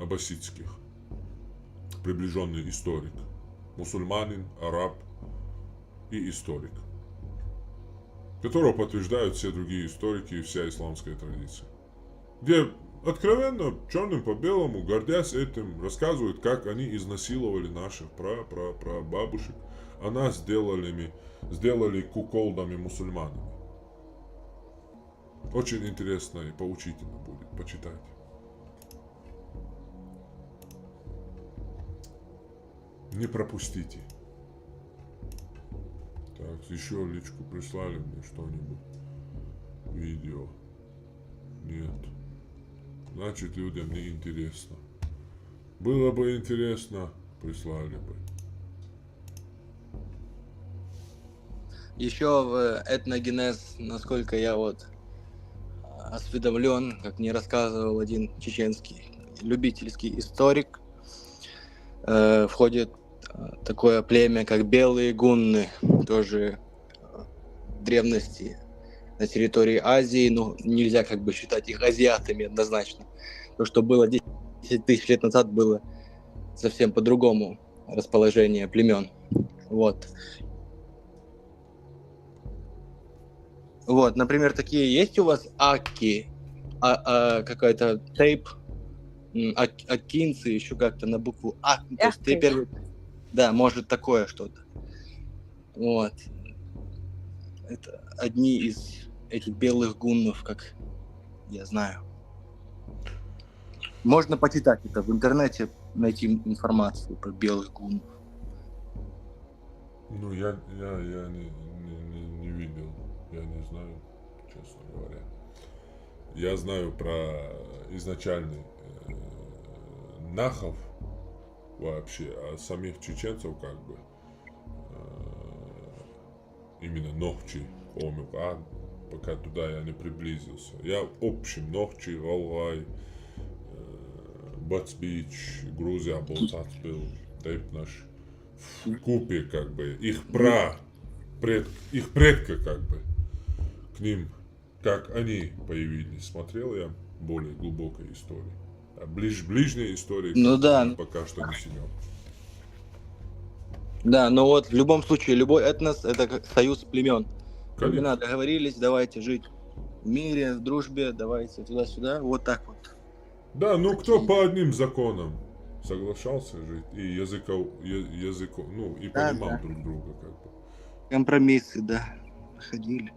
аббасидских. Приближенный историк. Мусульманин, араб и историк, которого подтверждают все другие историки и вся исламская традиция. Где откровенно, черным по белому, гордясь этим, рассказывают, как они изнасиловали наших прабабушек, а нас сделали куколдами мусульманами. Очень интересно и поучительно будет, почитайте. Не пропустите. Так, еще личку прислали мне что-нибудь. Видео. Нет. Значит, людям не интересно. Было бы интересно, прислали бы. Еще в этногенез, насколько я вот осведомлен, как мне рассказывал один чеченский любительский историк, входит такое племя, как белые гунны, тоже в древности на территории Азии, но нельзя как бы считать их азиатами однозначно. То, что было 10 тысяч лет назад, было совсем по-другому расположение племен. Вот. Вот, например, такие есть у вас акки, какая-то тейп, акинцы, еще как-то на букву А. То есть ты первый... Да, может такое что-то. Вот. Это одни из этих белых гуннов, как я знаю. Можно почитать это в интернете, найти информацию про белых гуннов. Ну, я не видел, я не знаю, честно говоря. Я знаю про изначальный нахов вообще, а самих чеченцев как бы именно нохчи, пока туда я не приблизился. Я в общем нохчи, Алгай, Бацбич, Грузия, Болцац был, тейп наш в купе как бы, их предка как бы, к ним, как они появились, смотрел я более глубокой истории. А ближней истории пока что не силен. Да, но вот в любом случае, любой этнос — это как союз племен. Племена договорились, давайте жить в мире, в дружбе, давайте туда-сюда, вот так вот. Да, ну кто по одним законам соглашался жить и языком, ну и понимал друг друга как бы. Компромиссы, да, находили.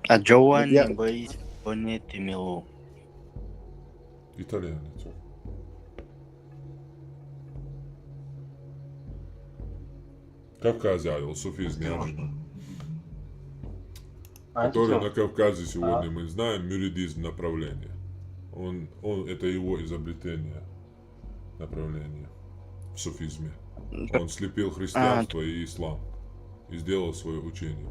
А Джованни боится Бонетти Милу. Итальянец. Кавказе, суфизм, который на Кавказе сегодня мы знаем, мюридизм направление. Это его изобретение, направление в суфизме. Он слепил христианство и ислам и сделал свое учение.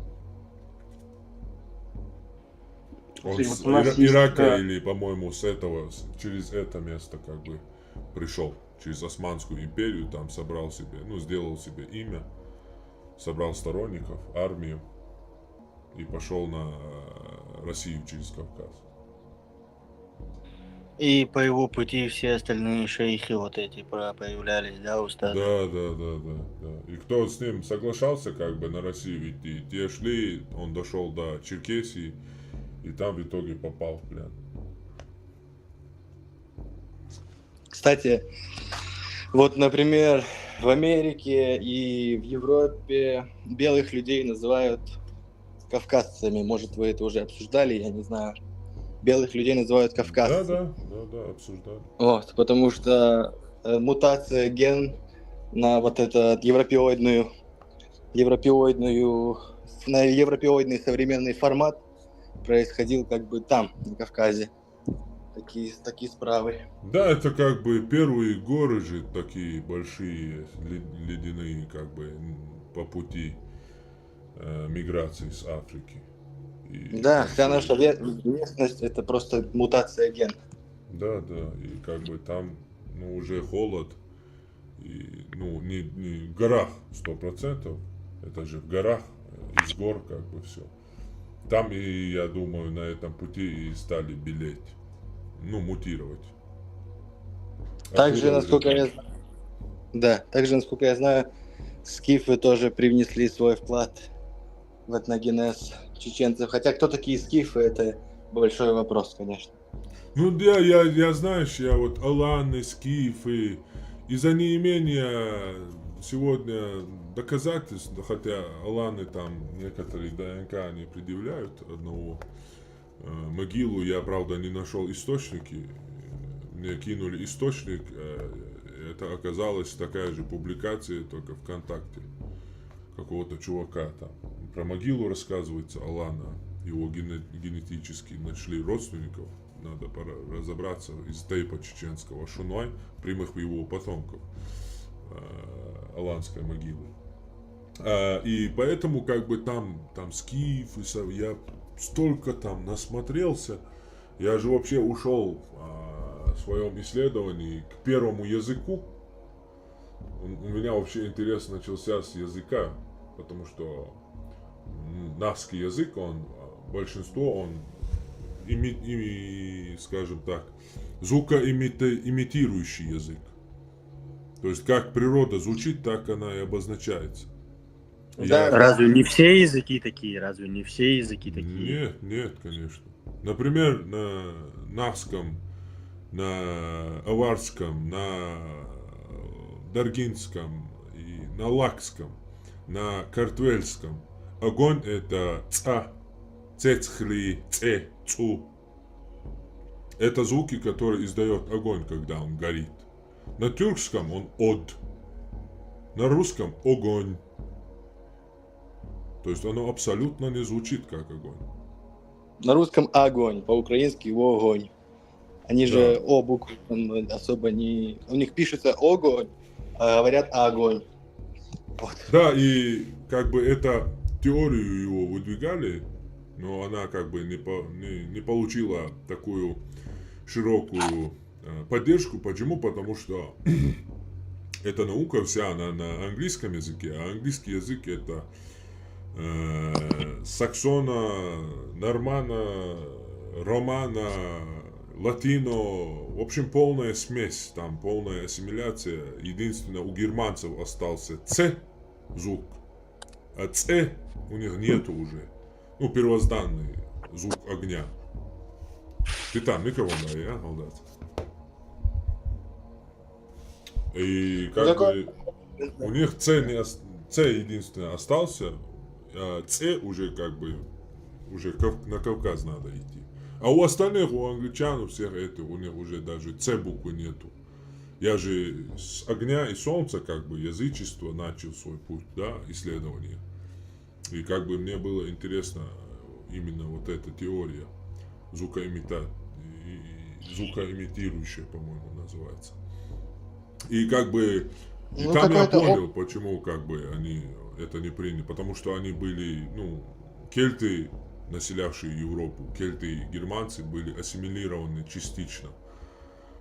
Он с Ирака или, по-моему, с этого, через это место как бы пришел через Османскую империю, там собрал себе, ну, сделал себе имя, собрал сторонников, армию и пошел на Россию через Кавказ. И по его пути все остальные шейхи вот эти появлялись, да, устаты? Да. И кто с ним соглашался как бы на Россию идти, те шли, он дошел до Черкесии и там в итоге попал в плен. Кстати, вот, например, в Америке и в Европе белых людей называют кавказцами. Может, вы это уже обсуждали, я не знаю. Белых людей называют кавказцами. Да, обсуждали. Вот, потому что мутация ген на вот этот европеоидный современный формат происходил как бы там, на Кавказе. Такие справы. Да, это как бы первые горы же такие большие, ледяные, как бы по пути миграции с Африки. И да, вся наша местность это просто мутация ген. Да, и как бы там уже холод, и не в горах 100%, это же в горах, из гор как бы все. Там и, я думаю, на этом пути и стали белеть. Мутировать. Также, насколько я знаю, скифы тоже привнесли свой вклад в этногенез чеченцев. Хотя кто такие скифы, это большой вопрос, конечно. Я знаешь, я вот аланы, скифы, из-за неимения сегодня доказательств, хотя аланы там некоторые ДНК не предъявляют одного. Могилу я, правда, не нашел источники. Мне кинули источник. Это оказалась такая же публикация, только ВКонтакте. Какого-то чувака там. Про могилу рассказывается Алана. Его генетически нашли родственников. Надо разобраться из тейпа чеченского Шуной, прямых его потомков. Аланской могилы. И поэтому как бы там скифы, я столько там насмотрелся. Я же вообще ушел в своем исследовании к первому языку. У меня вообще интерес начался с языка, потому что нахский язык, большинство, скажем так, звукоимитирующий язык. То есть как природа звучит, так она и обозначается. Разве не все языки такие? Нет, конечно. Например, на нахском, на аварском, на даргинском, и на лакском, на картвельском огонь это ца, цецхли, це, цу. Это звуки, которые издает огонь, когда он горит. На тюркском он од, на русском огонь. То есть оно абсолютно не звучит как огонь. На русском огонь, по-украински огонь. Они же о буквы особо не... У них пишется огонь, а говорят огонь. Вот. Да, и как бы эту теорию его выдвигали, но она как бы не получила такую широкую поддержку. Почему? Потому что эта наука вся она на английском языке, а английский язык это саксона, нормана, романа, латино, в общем полная смесь, там полная ассимиляция. Единственное, у германцев остался ц звук, а ц у них нету уже. Первозданный звук огня. Ты там микрофон, да, я, молодец. И как бы у них ц единственное остался, а ц уже как бы на Кавказ надо идти. А у остальных, у англичан, у всех это, у них уже даже ц буквы нету. Я же с огня и солнца как бы язычество начал свой путь, да, исследования. И как бы мне было интересно именно вот эта теория звукоимитирующая, по-моему, называется. И как бы там я понял, почему как бы они это не приняли. Потому что они были, кельты, населявшие Европу, кельты и германцы были ассимилированы частично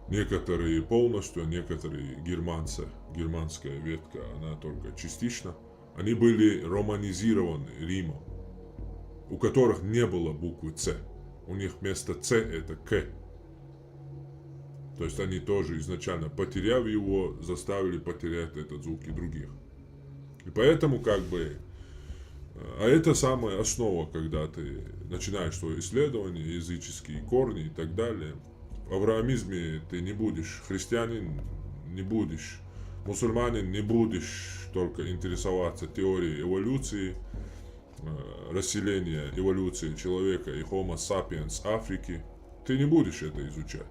Некоторые полностью, а некоторые германская ветка, она только частично. Они были романизированы Римом, у которых не было буквы «Ц». У них вместо «Ц» это «К». То есть они тоже изначально, потеряв его, заставили потерять этот звук и других. И поэтому как бы... А это самая основа, когда ты начинаешь свое исследование, языческие корни и так далее. В авраамизме ты не будешь христианин, не будешь мусульманин, не будешь только интересоваться теорией эволюции, расселения эволюции человека и Homo sapiens Африки. Ты не будешь это изучать.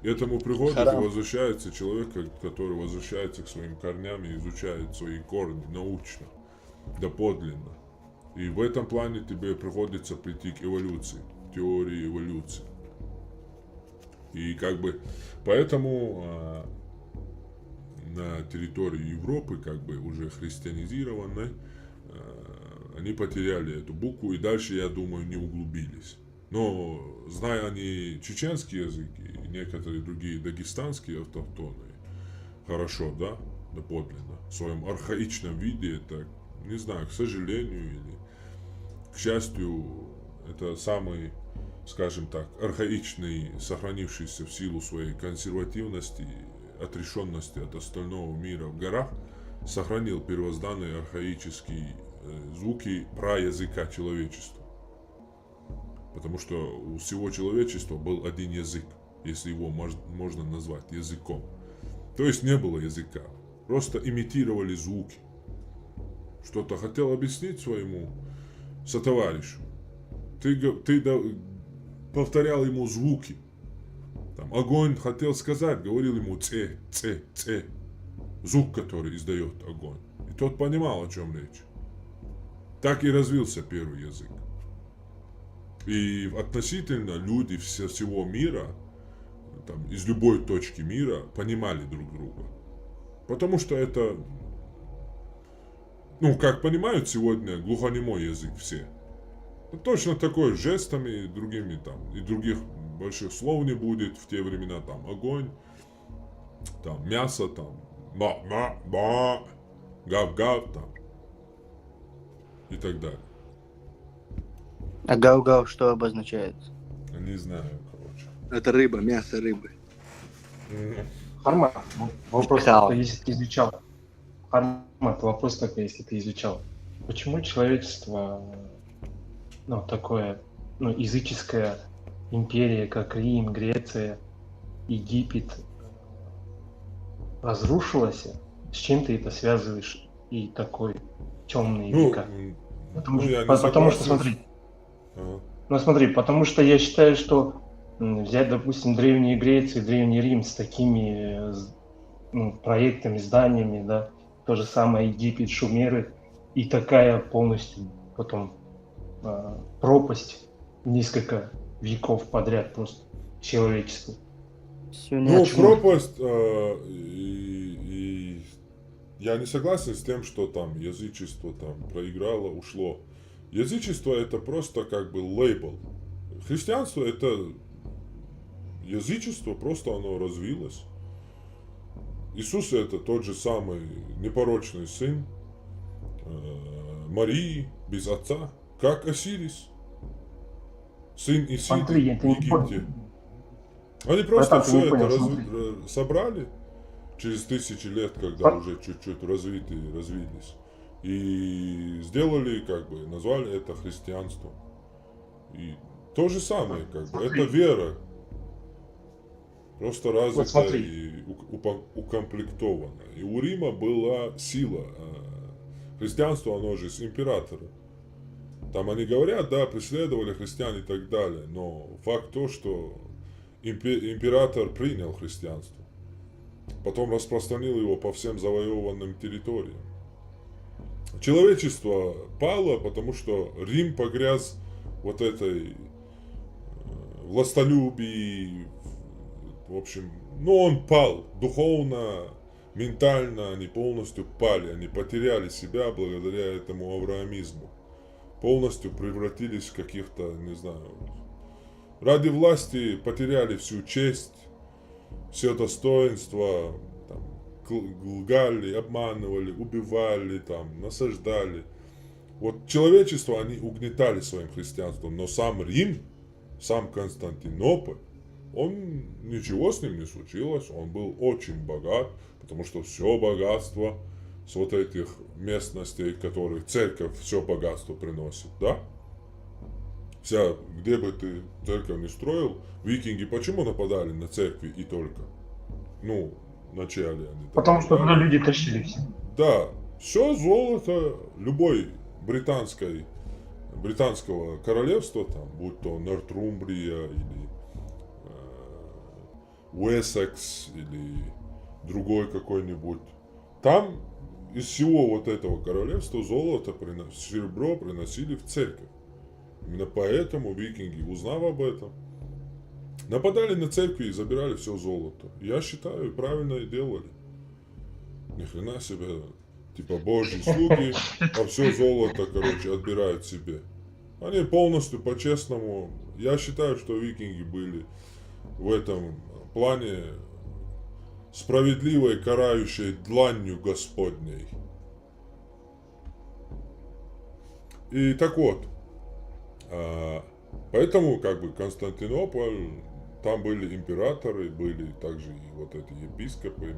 К этому приходит и возвращается человек, который возвращается к своим корням и изучает свои корни научно, доподлинно. И в этом плане тебе приходится прийти к эволюции, теории эволюции. И как бы поэтому на территории Европы, как бы уже христианизированной, они потеряли эту букву и дальше, я думаю, не углубились. Но зная они чеченский язык и некоторые другие дагестанские автохтонные, хорошо, да, доподлинно, в своем архаичном виде, это, не знаю, к сожалению или к счастью, это самый, скажем так, архаичный, сохранившийся в силу своей консервативности, отрешенности от остального мира в горах, сохранил первозданные архаические звуки праязыка человечества. Потому что у всего человечества был один язык, если его можно назвать языком. То есть не было языка, просто имитировали звуки. Что-то хотел объяснить своему сотоварищу. Ты повторял ему звуки. Там, огонь хотел сказать, говорил ему «ц», «ц», «ц». Звук, который издает огонь. И тот понимал, о чем речь. Так и развился первый язык. И относительно люди всего мира, там, из любой точки мира, понимали друг друга. Потому что это, ну, как понимают сегодня глухонемой язык все. Точно такой, жестами и другими там, и других больших слов не будет в те времена, там, огонь, там, мясо, там, ба-ба-ба, гав-гав, там, и так далее. А гау-гау что обозначает? Не знаю, короче. Это рыба, мясо рыбы. Харма, вопрос только, если ты изучал. Харма, вопрос только, если ты изучал. Почему человечество, ну, такое, ну, языческая империя, как Рим, Греция, Египет, разрушилась? С чем ты это связываешь и такой темный века? Потому что, смотри, ну смотри, потому что я считаю, что взять, допустим, Древнюю Грецию, Древний Рим с такими, ну, проектами, зданиями, да, то же самое Египет, Шумеры, и такая полностью потом пропасть несколько веков подряд просто человечеству. Ну, пропасть, и я не согласен с тем, что там язычество там проиграло, ушло. Язычество это просто как бы лейбл. Христианство это язычество, просто оно развилось. Иисус это тот же самый непорочный сын Марии, без отца, как Осирис, сын Исиды в Египте. Они просто все это собрали через тысячи лет, когда уже чуть-чуть развились. И сделали, как бы, назвали это христианством. И то же самое, как бы, это вера. Просто развитая и укомплектованная. И у Рима была сила. Христианство, оно же с императора. Там они говорят, да, преследовали христиан и так далее. Но факт то, что император принял христианство. Потом распространил его по всем завоеванным территориям. Человечество пало, потому что Рим погряз вот этой властолюбии, в общем, ну он пал духовно, ментально, они полностью пали, они потеряли себя благодаря этому авраамизму, полностью превратились в каких-то, не знаю, ради власти потеряли всю честь, все достоинства, там, лгали, обманывали, убивали, там, насаждали. Вот человечество они угнетали своим христианством, но сам Рим, сам Константинополь, он, ничего с ним не случилось, он был очень богат, потому что все богатство с вот этих местностей, которых церковь все богатство приносит, да? Вся, где бы ты церковь не строил, викинги почему нападали на церкви и только? Ну, вначале они... Потому что туда люди тащили все. Да, все золото любой британского королевства, там, будь то Нортрумбрия или Уэссекс или другой какой-нибудь, там из всего вот этого королевства золото, серебро приносили в церковь. Именно поэтому викинги, узнав об этом, нападали на церкви и забирали все золото. Я считаю, правильно и делали. Ни хрена себе, типа божьи слуги, а все золото, короче, отбирают себе. Они полностью по-честному. Я считаю, что викинги были в этом плане справедливой, карающей дланью Господней. И так вот, поэтому как бы Константинополь, там были императоры, были также и вот эти епископы.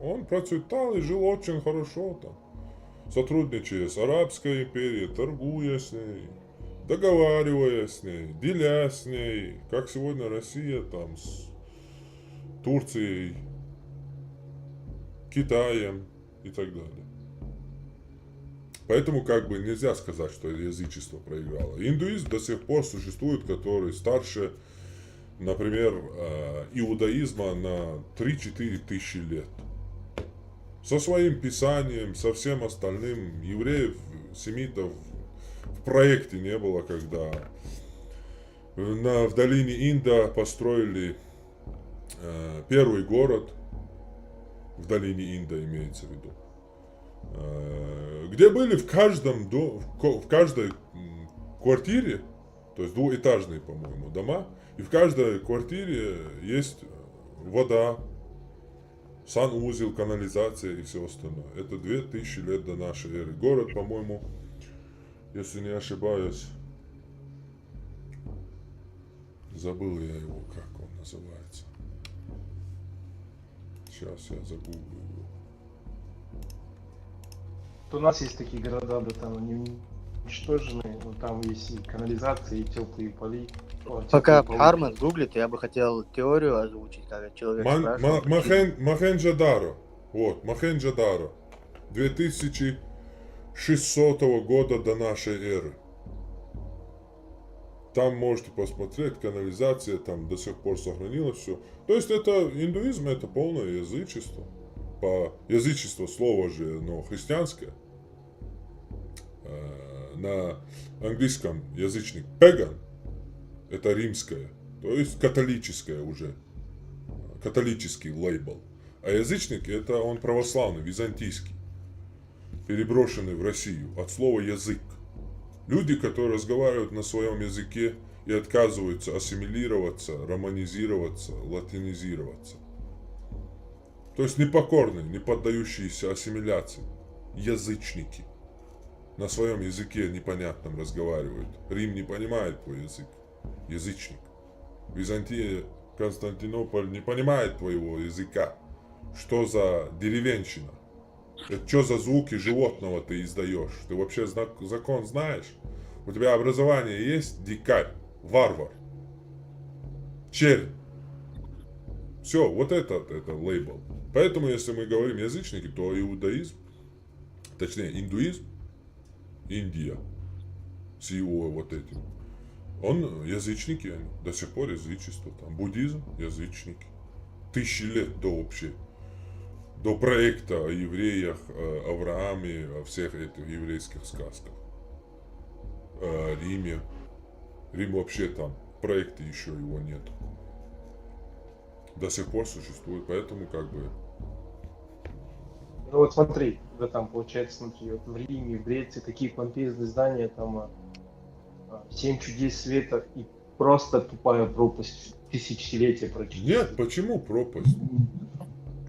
Он процветал и жил очень хорошо там, сотрудничая с Арабской империей, торгуя с ней, договариваясь с ней, деля с ней, как сегодня Россия там с Турцией, Китаем и так далее. Поэтому как бы нельзя сказать, что язычество проиграло. Индуизм до сих пор существует, который старше, например, иудаизма на 3-4 тысячи лет. Со своим писанием, со всем остальным. Евреев, семитов в проекте не было, когда в долине Инда построили первый город, в долине Инда имеется в виду, где были в каждой квартире, то есть двухэтажные, по-моему, дома, и в каждой квартире есть вода, санузел, канализация и все остальное. Это 2000 лет до нашей эры. Город, по-моему, если не ошибаюсь, забыл я его, как он называется. Сейчас я загуглю его. У нас есть такие города, да, там они уничтожены, но там есть и канализация, и теплые поли. Пока Армен гуглит, я бы хотел теорию озвучить, как человек спрашивал. Мохенджо-Даро. Вот, Мохенджо-Даро. 2600 года до нашей эры. Там можете посмотреть, канализация там до сих пор сохранилось все. То есть это индуизм, это полное язычество. По язычество слово же, но христианское. На английском язычник pagan, это римское, то есть католическое уже, католический лейбл. А язычник это он православный, византийский, переброшенный в Россию от слова язык. Люди, которые разговаривают на своем языке и отказываются ассимилироваться, романизироваться, латинизироваться. То есть непокорные, не поддающиеся ассимиляции, язычники. На своем языке непонятном разговаривают. Рим не понимает твой язык. Язычник. Византия, Константинополь не понимает твоего языка. Что за деревенщина? Это что за звуки животного ты издаешь? Ты вообще закон знаешь? У тебя образование есть? Дикарь, варвар, чернь. Все, вот это лейбл. Поэтому, если мы говорим язычники, то иудаизм, точнее индуизм, Индия, с его вот этим, он язычники, они, до сих пор язычество, там, буддизм, язычники. 1000 лет до проекта о евреях, Аврааме, о всех этих еврейских сказках, о Риме. Рим вообще там, в проекте еще его нет. До сих пор существует, поэтому как бы... Ну вот смотри, да, там получается, смотри, вот в Риме, в Греции такие помпезные здания, там 7 чудес света и просто тупая пропасть тысячелетия прочитать. Нет, почему пропасть?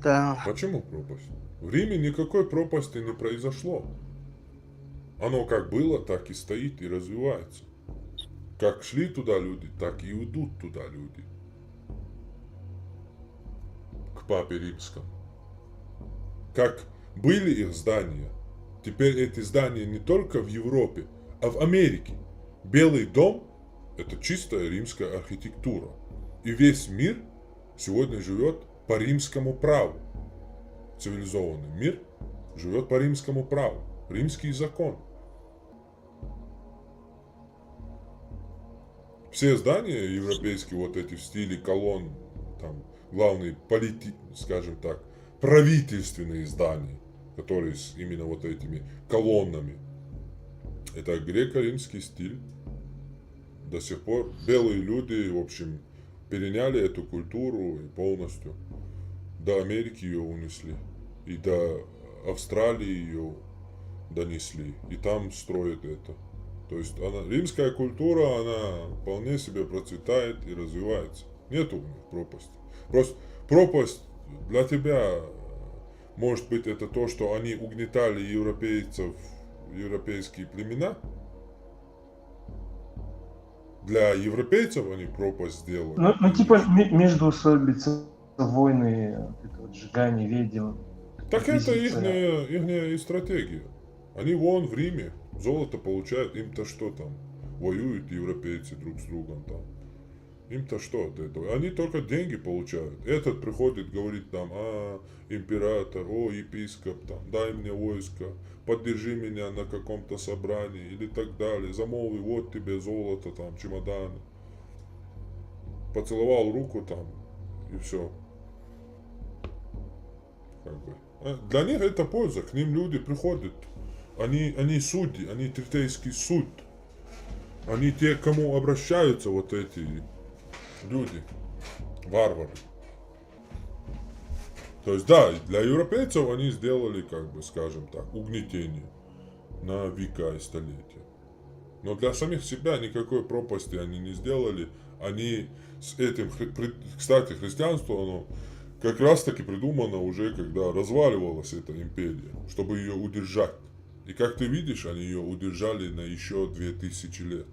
Да. Почему пропасть? В Риме никакой пропасти не произошло. Оно как было, так и стоит и развивается. Как шли туда люди, так и уйдут туда люди. К Папе Римскому. Как были их здания, теперь эти здания не только в Европе, а в Америке. Белый дом – это чистая римская архитектура. И весь мир сегодня живет по римскому праву. Цивилизованный мир живет по римскому праву. Римский закон. Все здания европейские, вот эти в стиле колонн, там главные скажем так, правительственные здания, которые с именно вот этими колоннами. Это греко-римский стиль. До сих пор белые люди, в общем, переняли эту культуру и полностью до Америки ее унесли. И до Австралии ее донесли. И там строят это. То есть римская культура, она вполне себе процветает и развивается. Нету у них пропасти. Просто пропасть для тебя, может быть, это то, что они угнетали европейцев, европейские племена. Для европейцев они пропасть сделали. Ну типа между войны, это вот сжигание ведьм. Так это ихняя стратегия. Они вон в Риме золото получают, им-то что там? Воюют европейцы друг с другом там. Им-то что от этого? Они только деньги получают. Этот приходит, говорит там, император, епископ, там, дай мне войско, поддержи меня на каком-то собрании или так далее. Замолви, вот тебе золото, там, чемоданы. Поцеловал руку там и все. Как бы. Для них это польза, к ним люди приходят. Они судьи, они третейский суд. Они те, к кому обращаются вот эти люди, варвары. То есть да, для европейцев они сделали, как бы, скажем так, угнетение на века и столетия. Но для самих себя никакой пропасти они не сделали. Они с этим, кстати, христианство, оно как раз таки придумано уже, когда разваливалась эта империя, чтобы ее удержать. И как ты видишь, они ее удержали на еще 2000 лет.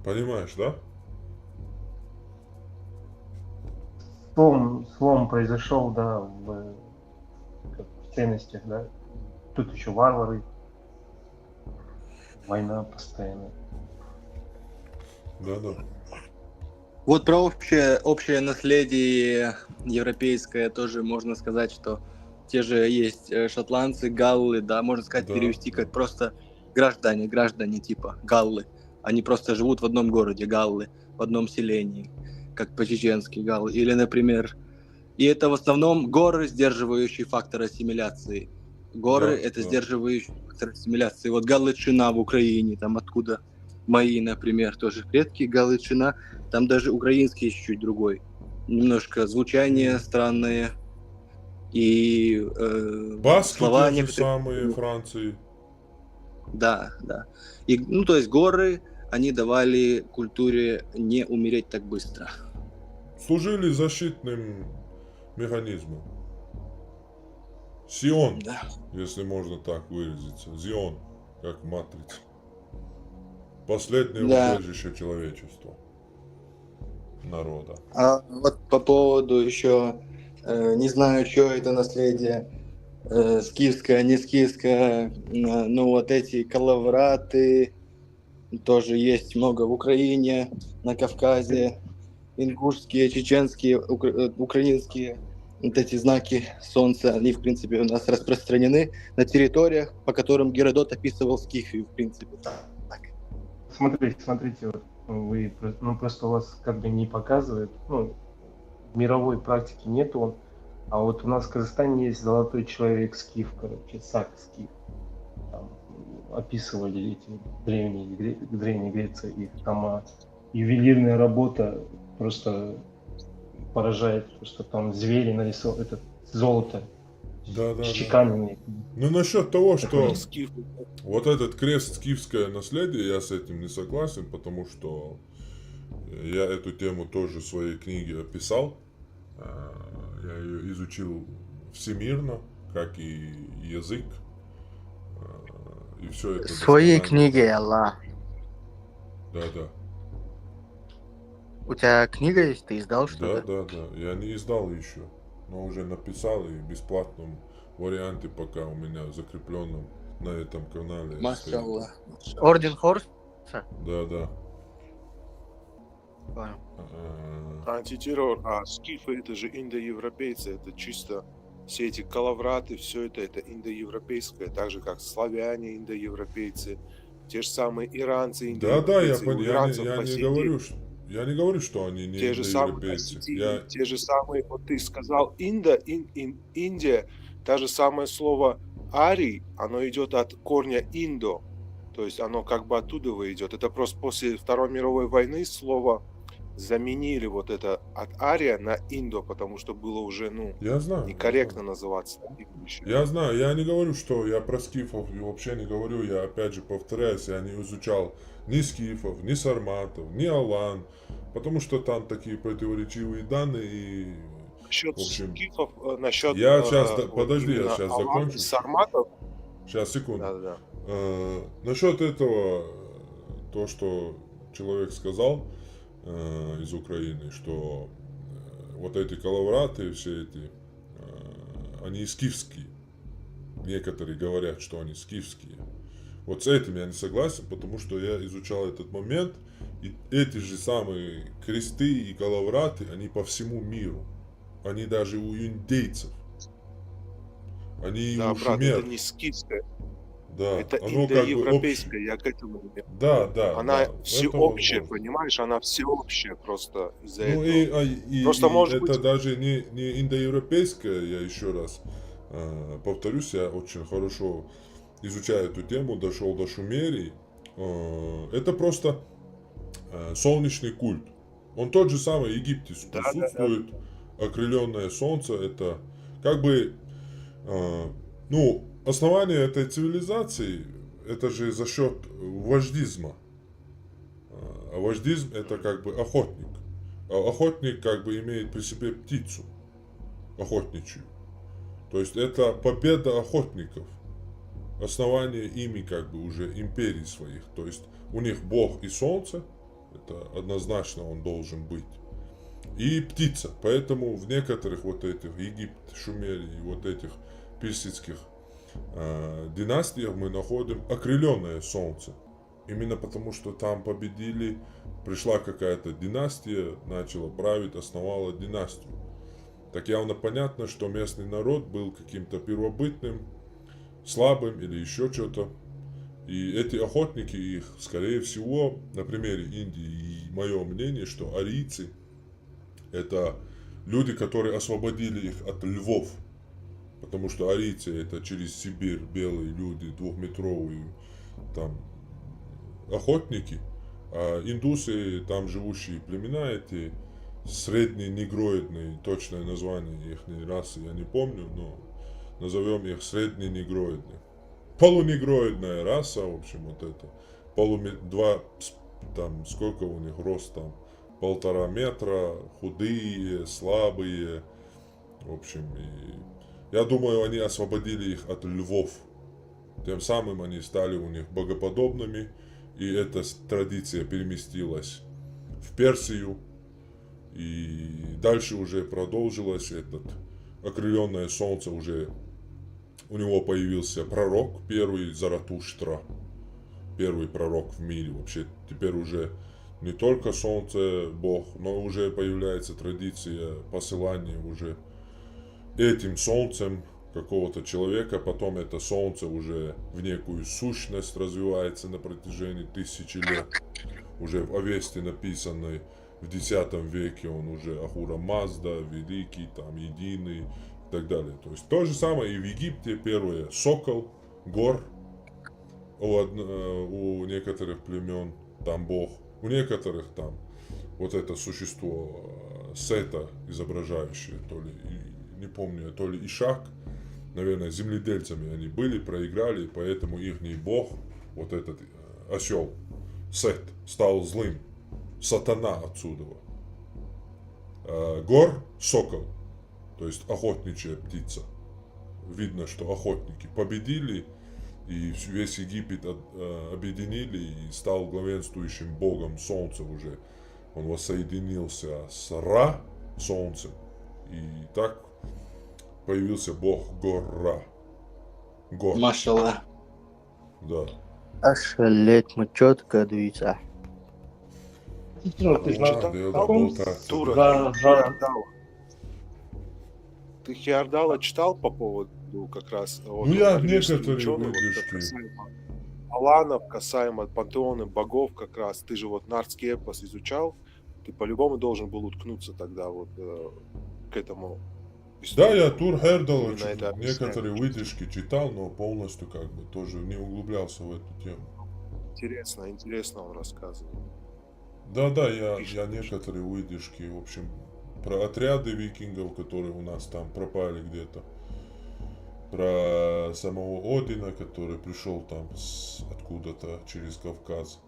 Понимаешь, да? Слом произошел, да, в ценностях, да. Тут еще варвары, война постоянно. Да. Вот про общее наследие европейское тоже можно сказать, что те же есть шотландцы, галлы, да, можно сказать, да, перевести как просто граждане типа галлы. Они просто живут в одном городе, галлы, в одном селении, как по-чеченски галлы. Или, например, и это в основном горы, сдерживающие фактор ассимиляции. Горы это сдерживающий фактор ассимиляции. Вот Галичина в Украине, там откуда мои, например, тоже предки, Галичина, там даже украинский чуть-чуть другой. Немножко звучание странное. И баски слова те же некоторые... самые Франции. Да. И, ну, то есть горы, они давали культуре не умереть так быстро. Служили защитным механизмом. Сион, если можно так выразиться. Зион, как матрица. Последнее убежище человечества. Народа. А вот по поводу еще, не знаю, что это наследие, скифское, не скифское, ну вот эти калавраты, тоже есть много в Украине, на Кавказе, ингушские, чеченские, украинские, вот эти знаки солнца, они в принципе у нас распространены на территориях, по которым Геродот описывал Скифию, в принципе. Так. Смотрите, вот вы, ну просто у вас как бы не показывает, ну, мировой практики нету, а вот у нас в Казахстане есть золотой человек скиф, короче, Сак скиф. Там описывали эти древние Греции, их там ювелирная работа просто поражает, просто там звери нарисованы, это золото Да. чеканенные. Ну, насчет того, что Скиф. вот этот крест скифское наследие, я с этим не согласен, потому что я эту тему тоже в своей книге описал. Я ее изучил всемирно, как и язык. И все это. В своей книге, Аллах. Да. У тебя книга есть? Ты издал что-то? Да. Я не издал еще, но уже написал и в бесплатном варианте пока у меня закрепленном на этом канале. Машаллах. Орден Хорса? Да. Антитеррор, скифы это же индоевропейцы, это чисто все эти калавраты, все это индоевропейское, так же как славяне индоевропейцы, те же самые иранцы индоевропейцы. Я не говорю, что они не те же самые индоевропейцы. те же самые, вот ты сказал Индия, та же самое слово арий, оно идет от корня индо, то есть оно как бы оттуда идет. Это просто после Второй мировой войны слово заменили вот это от ария на индо, потому что было уже, некорректно называться. Я знаю, я не говорю, что я про скифов вообще не говорю, я опять же повторяюсь, я не изучал ни скифов, ни сарматов, ни алан, потому что там такие противоречивые данные и... Насчет скифов, насчет... Я сейчас, подожди, я сейчас закончу. Сарматов? Сейчас, секунду. Да. Насчет этого, то, что человек сказал из Украины, что вот эти калавраты, все эти, они скифские. Некоторые говорят, что они скифские. Вот с этим я не согласен, потому что я изучал этот момент, и эти же самые кресты и калавраты, они по всему миру. Они даже у индейцев. Они у шумер. Это не скифское. Да, это оно индоевропейское, как бы я к этому имею. Да. Она всеобщая, понимаешь? Она всеобщая просто из-за этого. Просто может это быть... даже не индоевропейское, я еще раз повторюсь, я очень хорошо изучаю эту тему, дошел до шумерий. Это просто солнечный культ. Он тот же самый в Египте присутствует. Окрыленное солнце, это как бы, основание этой цивилизации, это же за счет вождизма. А вождизм это как бы охотник. А охотник как бы имеет при себе птицу охотничью. То есть это победа охотников. Основание ими как бы уже империй своих. То есть у них Бог и солнце, это однозначно он должен быть. И птица. Поэтому в некоторых вот этих Египт, Шумерии, вот этих персидских династиях мы находим окрыленное солнце. Именно потому, что там победили, пришла какая-то династия, начала править, основала династию. Так явно понятно, что местный народ был каким-то первобытным, слабым или еще что-то. И эти охотники, их, скорее всего, на примере Индии, и мое мнение, что арийцы это люди, которые освободили их от львов. Потому что арийцы это через Сибирь белые люди, двухметровые там охотники. А индусы, там живущие племена эти, средненегроидные, точное название их расы я не помню, но назовем их средненегроидные. Полунегроидная раса, в общем, вот это. Там сколько у них рост там? 1,5 метра, худые, слабые, в общем, и я думаю, они освободили их от львов, тем самым они стали у них богоподобными, и эта традиция переместилась в Персию, и дальше уже продолжилось этот окрыленное солнце, уже у него появился пророк, первый Заратуштра, первый пророк в мире, вообще теперь уже не только солнце, Бог, но уже появляется традиция посылания уже этим солнцем какого-то человека. Потом это солнце уже в некую сущность развивается на протяжении тысячи лет. Уже в Авесте написанной в X веке он уже Ахура Мазда, великий, там, единый и так далее. То есть то же самое и в Египте. Первое сокол, гор у некоторых племен, там Бог. У некоторых там вот это существо Сета изображающее, то ли, не помню, то ли Ишак, наверное, земледельцами они были, проиграли, поэтому их бог, вот этот осел, Сет, стал злым. Сатана отсюда. Гор – сокол, то есть охотничья птица. Видно, что охотники победили, и весь Египет объединили и стал главенствующим богом солнца уже. Он воссоединился с Ра, солнцем, и так появился бог Гор-Ра. Гор. Машаллах. Да. Ошалеть, мы четко двица. Ты Хиардала читал по поводу как раз вот, я некоторые выдержки. Аланов, касаемо пантеона богов как раз. Ты же вот нардский эпос изучал, ты по-любому должен был уткнуться тогда вот к этому. Да, я Тур Хердала некоторые выдержки читал, но полностью как бы тоже не углублялся в эту тему. Интересно он рассказывает. Да, я некоторые выдержки, в общем, про отряды викингов, которые у нас там пропали где-то. Про самого Одина, который пришел там откуда-то через Кавказ.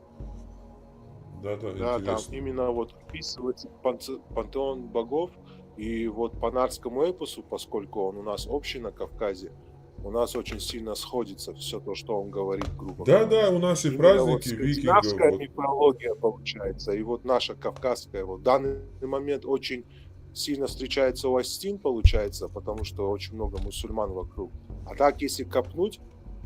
Да, там именно вот описывается пантеон богов. И вот по нардскому эпосу, поскольку он у нас общий на Кавказе, у нас очень сильно сходится все то, что он говорит, грубо говоря. Да, у нас и именно праздники вот викингов. скандинавская мифология получается, и вот наша кавказская. Вот в данный момент очень сильно встречается у Астин, получается, потому что очень много мусульман вокруг. А так, если копнуть,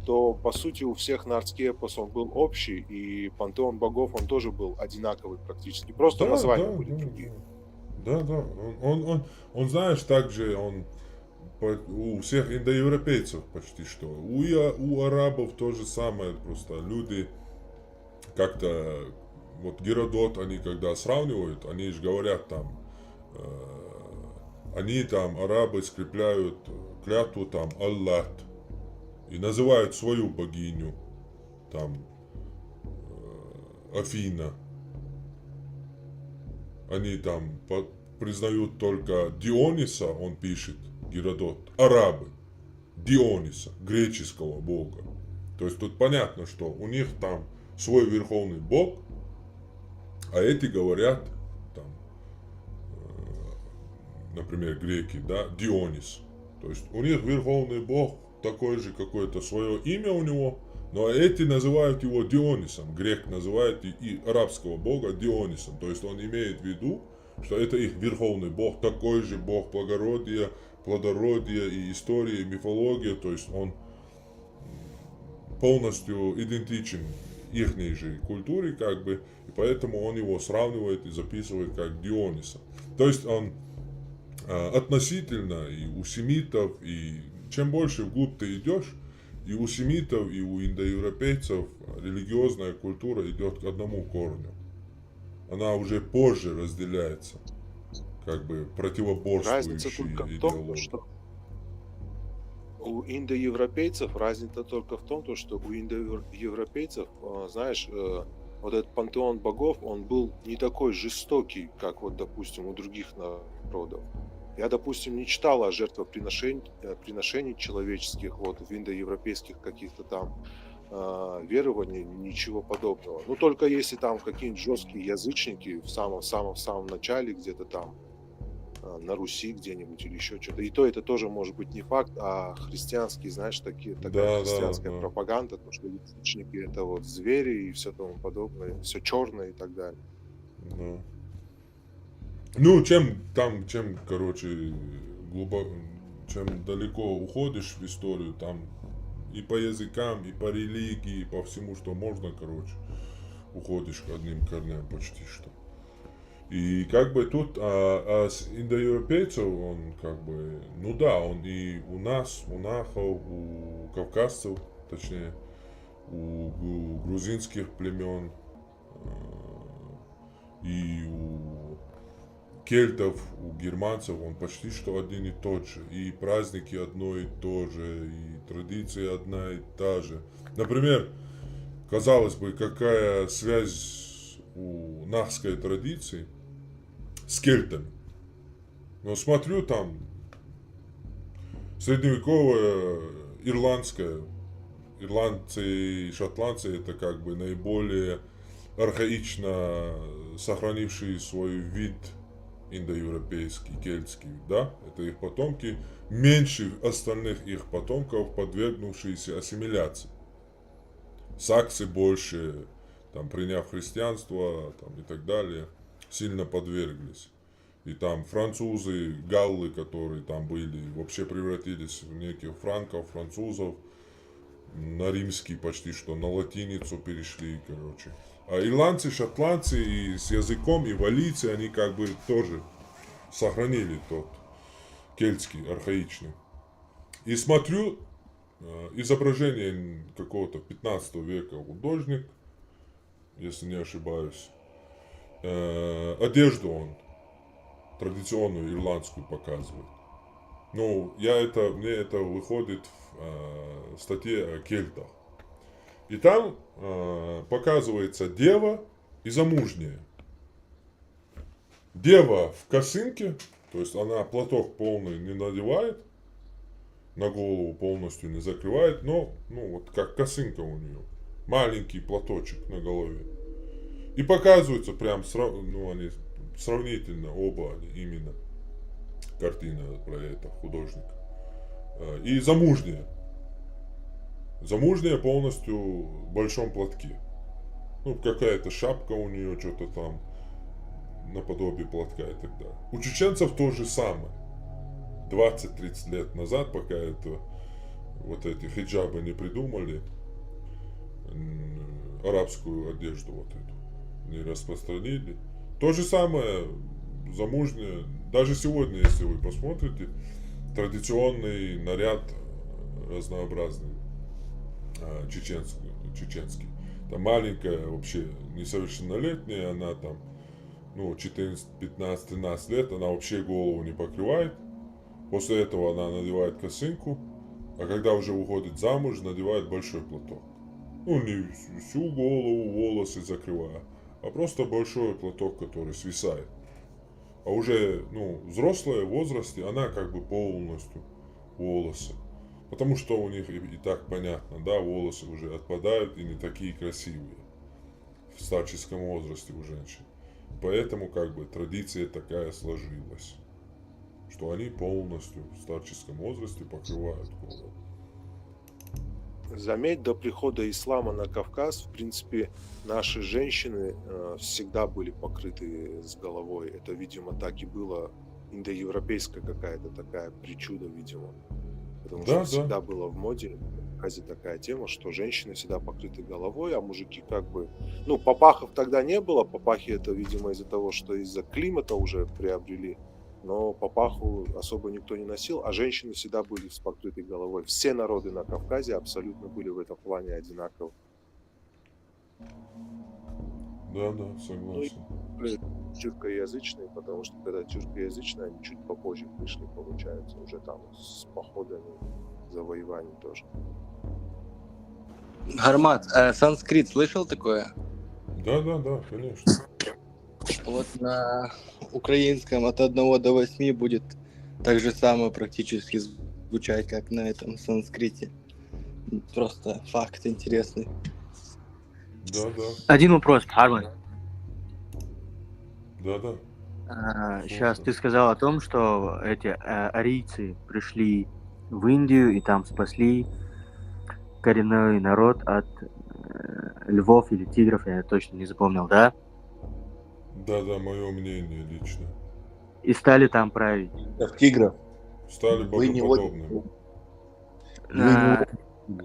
то, по сути, у всех нардский эпос, он был общий, и пантеон богов, он тоже был одинаковый практически. Просто названия были другие. Да, он, знаешь, также он у всех индоевропейцев почти что. У арабов то же самое, просто люди как-то, вот Геродот, они когда сравнивают, они же говорят там, они там, арабы, скрепляют клятву там Аллах и называют свою богиню там Афина. Они там признают только Диониса, он пишет, Геродот, арабы, Диониса, греческого бога. То есть тут понятно, что у них там свой верховный бог, а эти говорят, там, например, греки, да, Дионис. То есть у них верховный бог такой же, какое-то свое имя у него, но эти называют его Дионисом. Грек называет и арабского бога Дионисом. То есть он имеет в виду, что это их верховный бог, такой же бог благородия, плодородия и истории, и мифология. То есть он полностью идентичен их же культуре, как бы, и поэтому он его сравнивает и записывает как Диониса. То есть он относительно и у семитов, и чем больше вглубь ты идешь, и у семитов, и у индоевропейцев религиозная культура идет к одному корню. Она уже позже разделяется, как бы противоборствующие Разница только в идеологии. том, что у индоевропейцев разница только в том, что у индоевропейцев, знаешь, вот этот пантеон богов, он был не такой жестокий, как вот, допустим, у других народов. Я, допустим, не читал о жертвоприношений человеческих вот в индоевропейских каких-то там верований, ничего подобного. Ну, только если там какие-нибудь жесткие язычники в самом начале, где-то там на Руси где-нибудь или еще что-то. И то это тоже может быть не факт, а христианские, знаешь, такая христианская пропаганда, то, что язычники это вот звери и все тому подобное, все черное и так далее. Да. Ну, чем, короче, чем далеко уходишь в историю, там и по языкам, и по религии, и по всему, что можно, короче, уходишь к одним корням почти что. И как бы тут, с индоевропейцев он как бы, ну да, он и у нас, у нахов, у кавказцев, точнее, у грузинских племен, и у кельтов, у германцев он почти что один и тот же. И праздники одно и то же, и традиция одна и та же. Например, казалось бы, какая связь у нахской традиции с кельтами. Но смотрю там, Средневековая ирландская. Ирландцы и шотландцы это как бы наиболее архаично сохранивший свой вид индоевропейский, кельтский, да, это их потомки, меньше остальных их потомков, подвергнувшиеся ассимиляции. Саксы больше, там, приняв христианство там, и так далее, сильно подверглись. И там французы, галлы, которые там были, вообще превратились в неких франков, французов, на римский почти что, на латиницу перешли, короче. А ирландцы, шотландцы и с языком, и валийцы, они как бы тоже сохранили тот кельтский, архаичный. И смотрю, изображение какого-то 15 века художник, если не ошибаюсь, одежду он традиционную ирландскую показывает. Ну, мне это выходит в статье о кельтах. И там показывается дева и замужняя. Дева в косынке, то есть она платок полный не надевает, на голову полностью не закрывает, но вот как косынка у нее. Маленький платочек на голове. И показываются прям, они сравнительно оба именно. Картина про это, художник. И замужняя. Замужняя полностью в большом платке. Ну, какая-то шапка у нее, что-то там наподобие платка и так далее. У чеченцев то же самое. 20-30 лет назад, пока вот эти хиджабы не придумали, арабскую одежду вот эту не распространили. То же самое замужняя. Даже сегодня, если вы посмотрите, традиционный наряд разнообразный, чеченский. Там маленькая, вообще несовершеннолетняя, она там, 14, 15, 13 лет, она вообще голову не покрывает. После этого она надевает косынку, а когда уже уходит замуж, надевает большой платок. Не всю голову, волосы закрывая, а просто большой платок, который свисает. А уже, взрослая в возрасте, она как бы полностью волосы. Потому что у них и так понятно, да, волосы уже отпадают и не такие красивые в старческом возрасте у женщин. Поэтому как бы традиция такая сложилась, что они полностью в старческом возрасте покрывают голову. Заметь, до прихода ислама на Кавказ, в принципе, наши женщины всегда были покрыты с головой. Это, видимо, так и было, индоевропейская какая-то такая причуда, видимо. Потому что всегда было в моде в Кавказе такая тема, что женщины всегда покрыты головой, а мужики как бы... папахов тогда не было. Папахи это, видимо, из-за того, что из-за климата уже приобрели. Но папаху особо никто не носил, а женщины всегда были с покрытой головой. Все народы на Кавказе абсолютно были в этом плане одинаковы. Да, согласен. Тюркоязычные, потому что когда тюркоязычные, они чуть попозже пришли, получается, уже там с походами, завоеванием тоже. Гармат, санскрит слышал такое? Да, конечно. Вот на украинском от 1 до 8 будет так же самое практически звучать, как на этом санскрите. Просто факт интересный. Да. Один вопрос, Харман. Да. Сейчас ты сказал о том, что эти арийцы пришли в Индию и там спасли коренной народ от львов или тигров, я точно не запомнил, да? Да, мое мнение лично. И стали там править. Тигров. Стали богоподобными.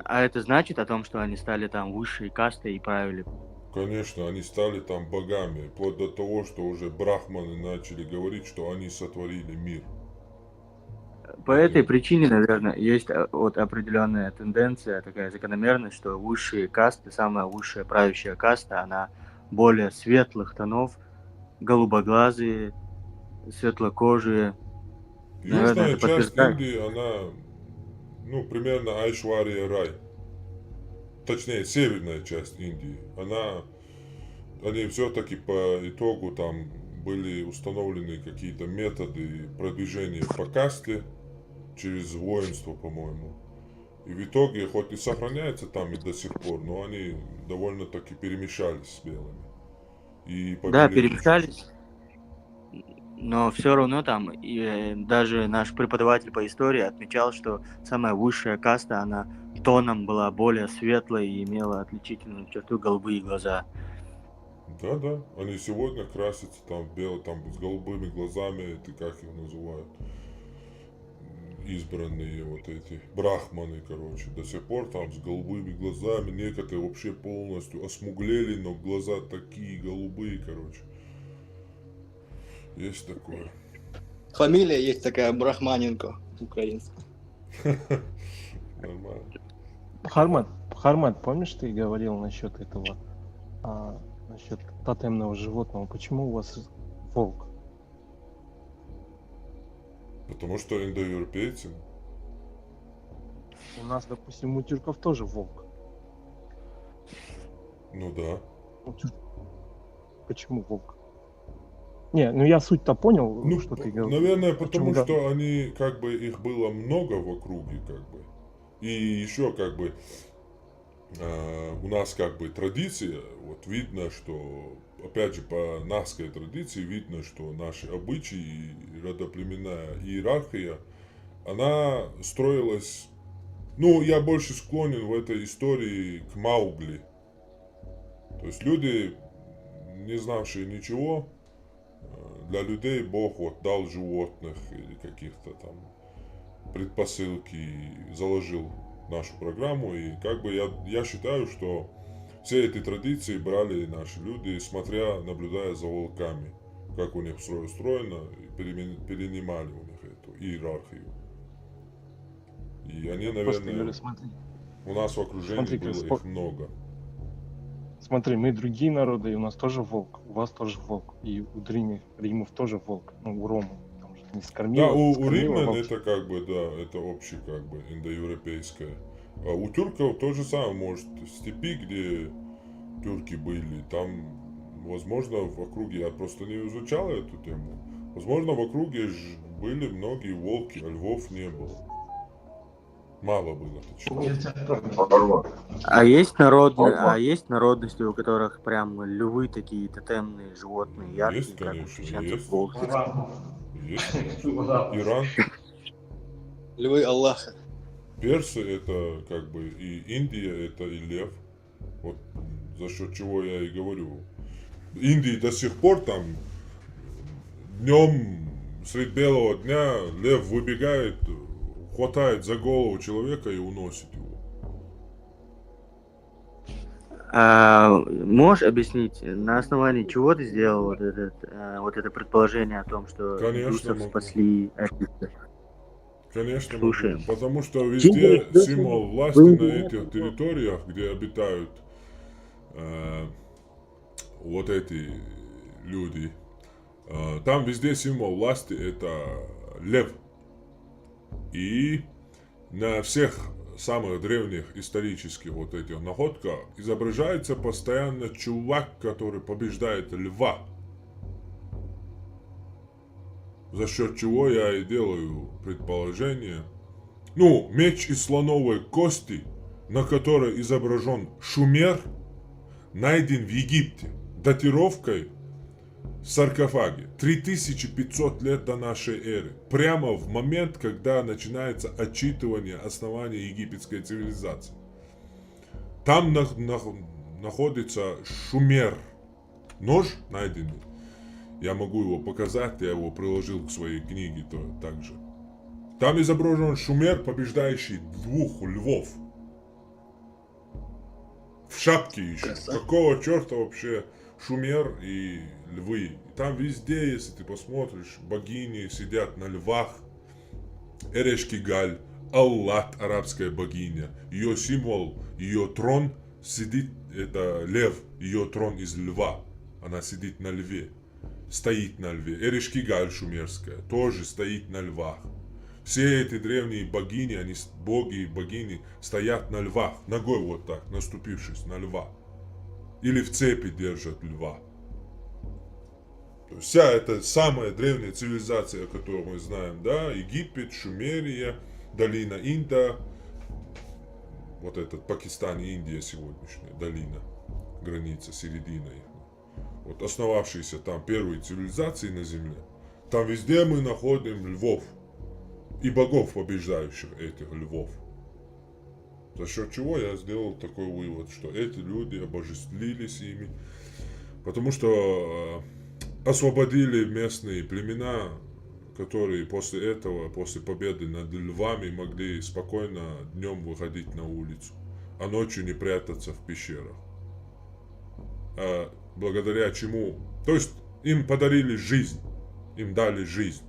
А это значит о том, что они стали там высшей кастой и правили? Конечно, они стали там богами, вплоть до того, что уже брахманы начали говорить, что они сотворили мир. По этой причине, наверное, есть вот определенная тенденция, такая закономерность, что высшие касты, самая высшая правящая каста, она более светлых тонов, голубоглазые, светлокожие. Южная часть Индии, она, примерно Айшвария Рай. Точнее, северная часть Индии. Они все-таки по итогу там были установлены какие-то методы продвижения по касте. через воинство, по-моему. И в итоге, хоть и сохраняется там и до сих пор, но они довольно-таки перемешались с белыми. И Да, побили. перемешались, но все равно там даже наш преподаватель по истории отмечал, что самая высшая каста, она тоном была более светлой и имела отличительную черту голубые глаза. Да, они сегодня красятся там в белый, там с голубыми глазами, это как их называют, избранные вот эти брахманы, короче, до сих пор там с голубыми глазами, некоторые вообще полностью осмуглели, но глаза такие голубые, короче. Есть такое. Фамилия есть такая Брахманенко, украинская. Нормально. Хармат, помнишь, ты говорил насчет этого, насчет тотемного животного? Почему у вас волк? Потому что индоевропейцы. У нас, допустим, у тюрков тоже волк. Ну да. Почему волк? Не, ну я суть-то понял, Ну, что ты говорил. наверное, потому Почему, что они, как бы, их было много в округе, как бы. И еще, как бы, у нас, как бы, традиция, вот видно, что, опять же, по нахской традиции видно, что наши обычаи, родоплеменная иерархия, она строилась, ну, я больше склонен в этой истории к Маугли. То есть люди, не знавшие ничего, для людей Бог вот дал животных или каких-то там предпосылки, заложил нашу программу. И как бы я считаю, что все эти традиции брали наши люди, наблюдая за волками, как у них все устроено, и перенимали у них эту иерархию. И они, наверное, у нас в окружении было их много. Смотри, мы другие народы, и у нас тоже волк, у вас тоже волк, и у римов тоже волк, ну, у ромов, потому что не скормила. Да, у римлян это как бы, да, это общее, как бы, индоевропейское. А у тюрков то же самое, может, в степи, где тюрки были, там, возможно, в округе, я просто не изучал эту тему, возможно, в округе были многие волки, а львов не было. Мало было, А есть народности, у которых прям львы такие тотемные животные, яркие, есть, как конечно, у чеченцев есть. волки? Есть, конечно. Иран. Львы Аллаха. Персы это как бы и Индия, это и лев. Вот за счет чего я и говорю. В Индии до сих пор там днем, средь белого дня, лев выбегает, хватает за голову человека и уносит его. Можешь объяснить, на основании чего ты сделал вот это предположение о том, что индусов спасли Египта? Конечно, Слушаем. могу. Потому что везде символ власти на этих территориях, где обитают вот эти люди, там везде символ власти это лев. И на всех самых древних исторических вот этих находках изображается постоянно чувак, который побеждает льва. За счет чего я и делаю предположение. Ну, меч из слоновой кости, на которой изображен Шумер, найден в Египте датировкой в саркофаге 3500 лет до нашей эры. Прямо в момент, когда начинается отчитывание основания египетской цивилизации. Там находится Шумер. Нож найденный. Я могу его показать, я его приложил к своей книге также. Там изображен Шумер, побеждающий 2 львов. В шапке еще. Какого черта вообще Шумер и львы? Там везде, если ты посмотришь, богини сидят на львах. Эрешкигаль, Аллат, арабская богиня. Ее символ, ее трон сидит, это лев, ее трон из льва. Она сидит на льве. Стоит на льве. Эрешкигаль шумерская тоже стоит на львах. Все эти древние богини, они боги и богини стоят на львах, ногой вот так, наступившись на льва. Или в цепи держат льва. То есть вся эта самая древняя цивилизация, которую мы знаем, да, Египет, Шумерия, долина Инда, вот этот Пакистан и Индия сегодняшняя долина, граница, середина их. Вот основавшиеся там первые цивилизации на земле, там везде мы находим львов и богов, побеждающих этих львов. За счет чего я сделал такой вывод, что эти люди обожествились ими, потому что освободили местные племена, которые после этого, после победы над львами, могли спокойно днем выходить на улицу, а ночью не прятаться в пещерах. Благодаря чему? То есть им подарили жизнь, им дали жизнь.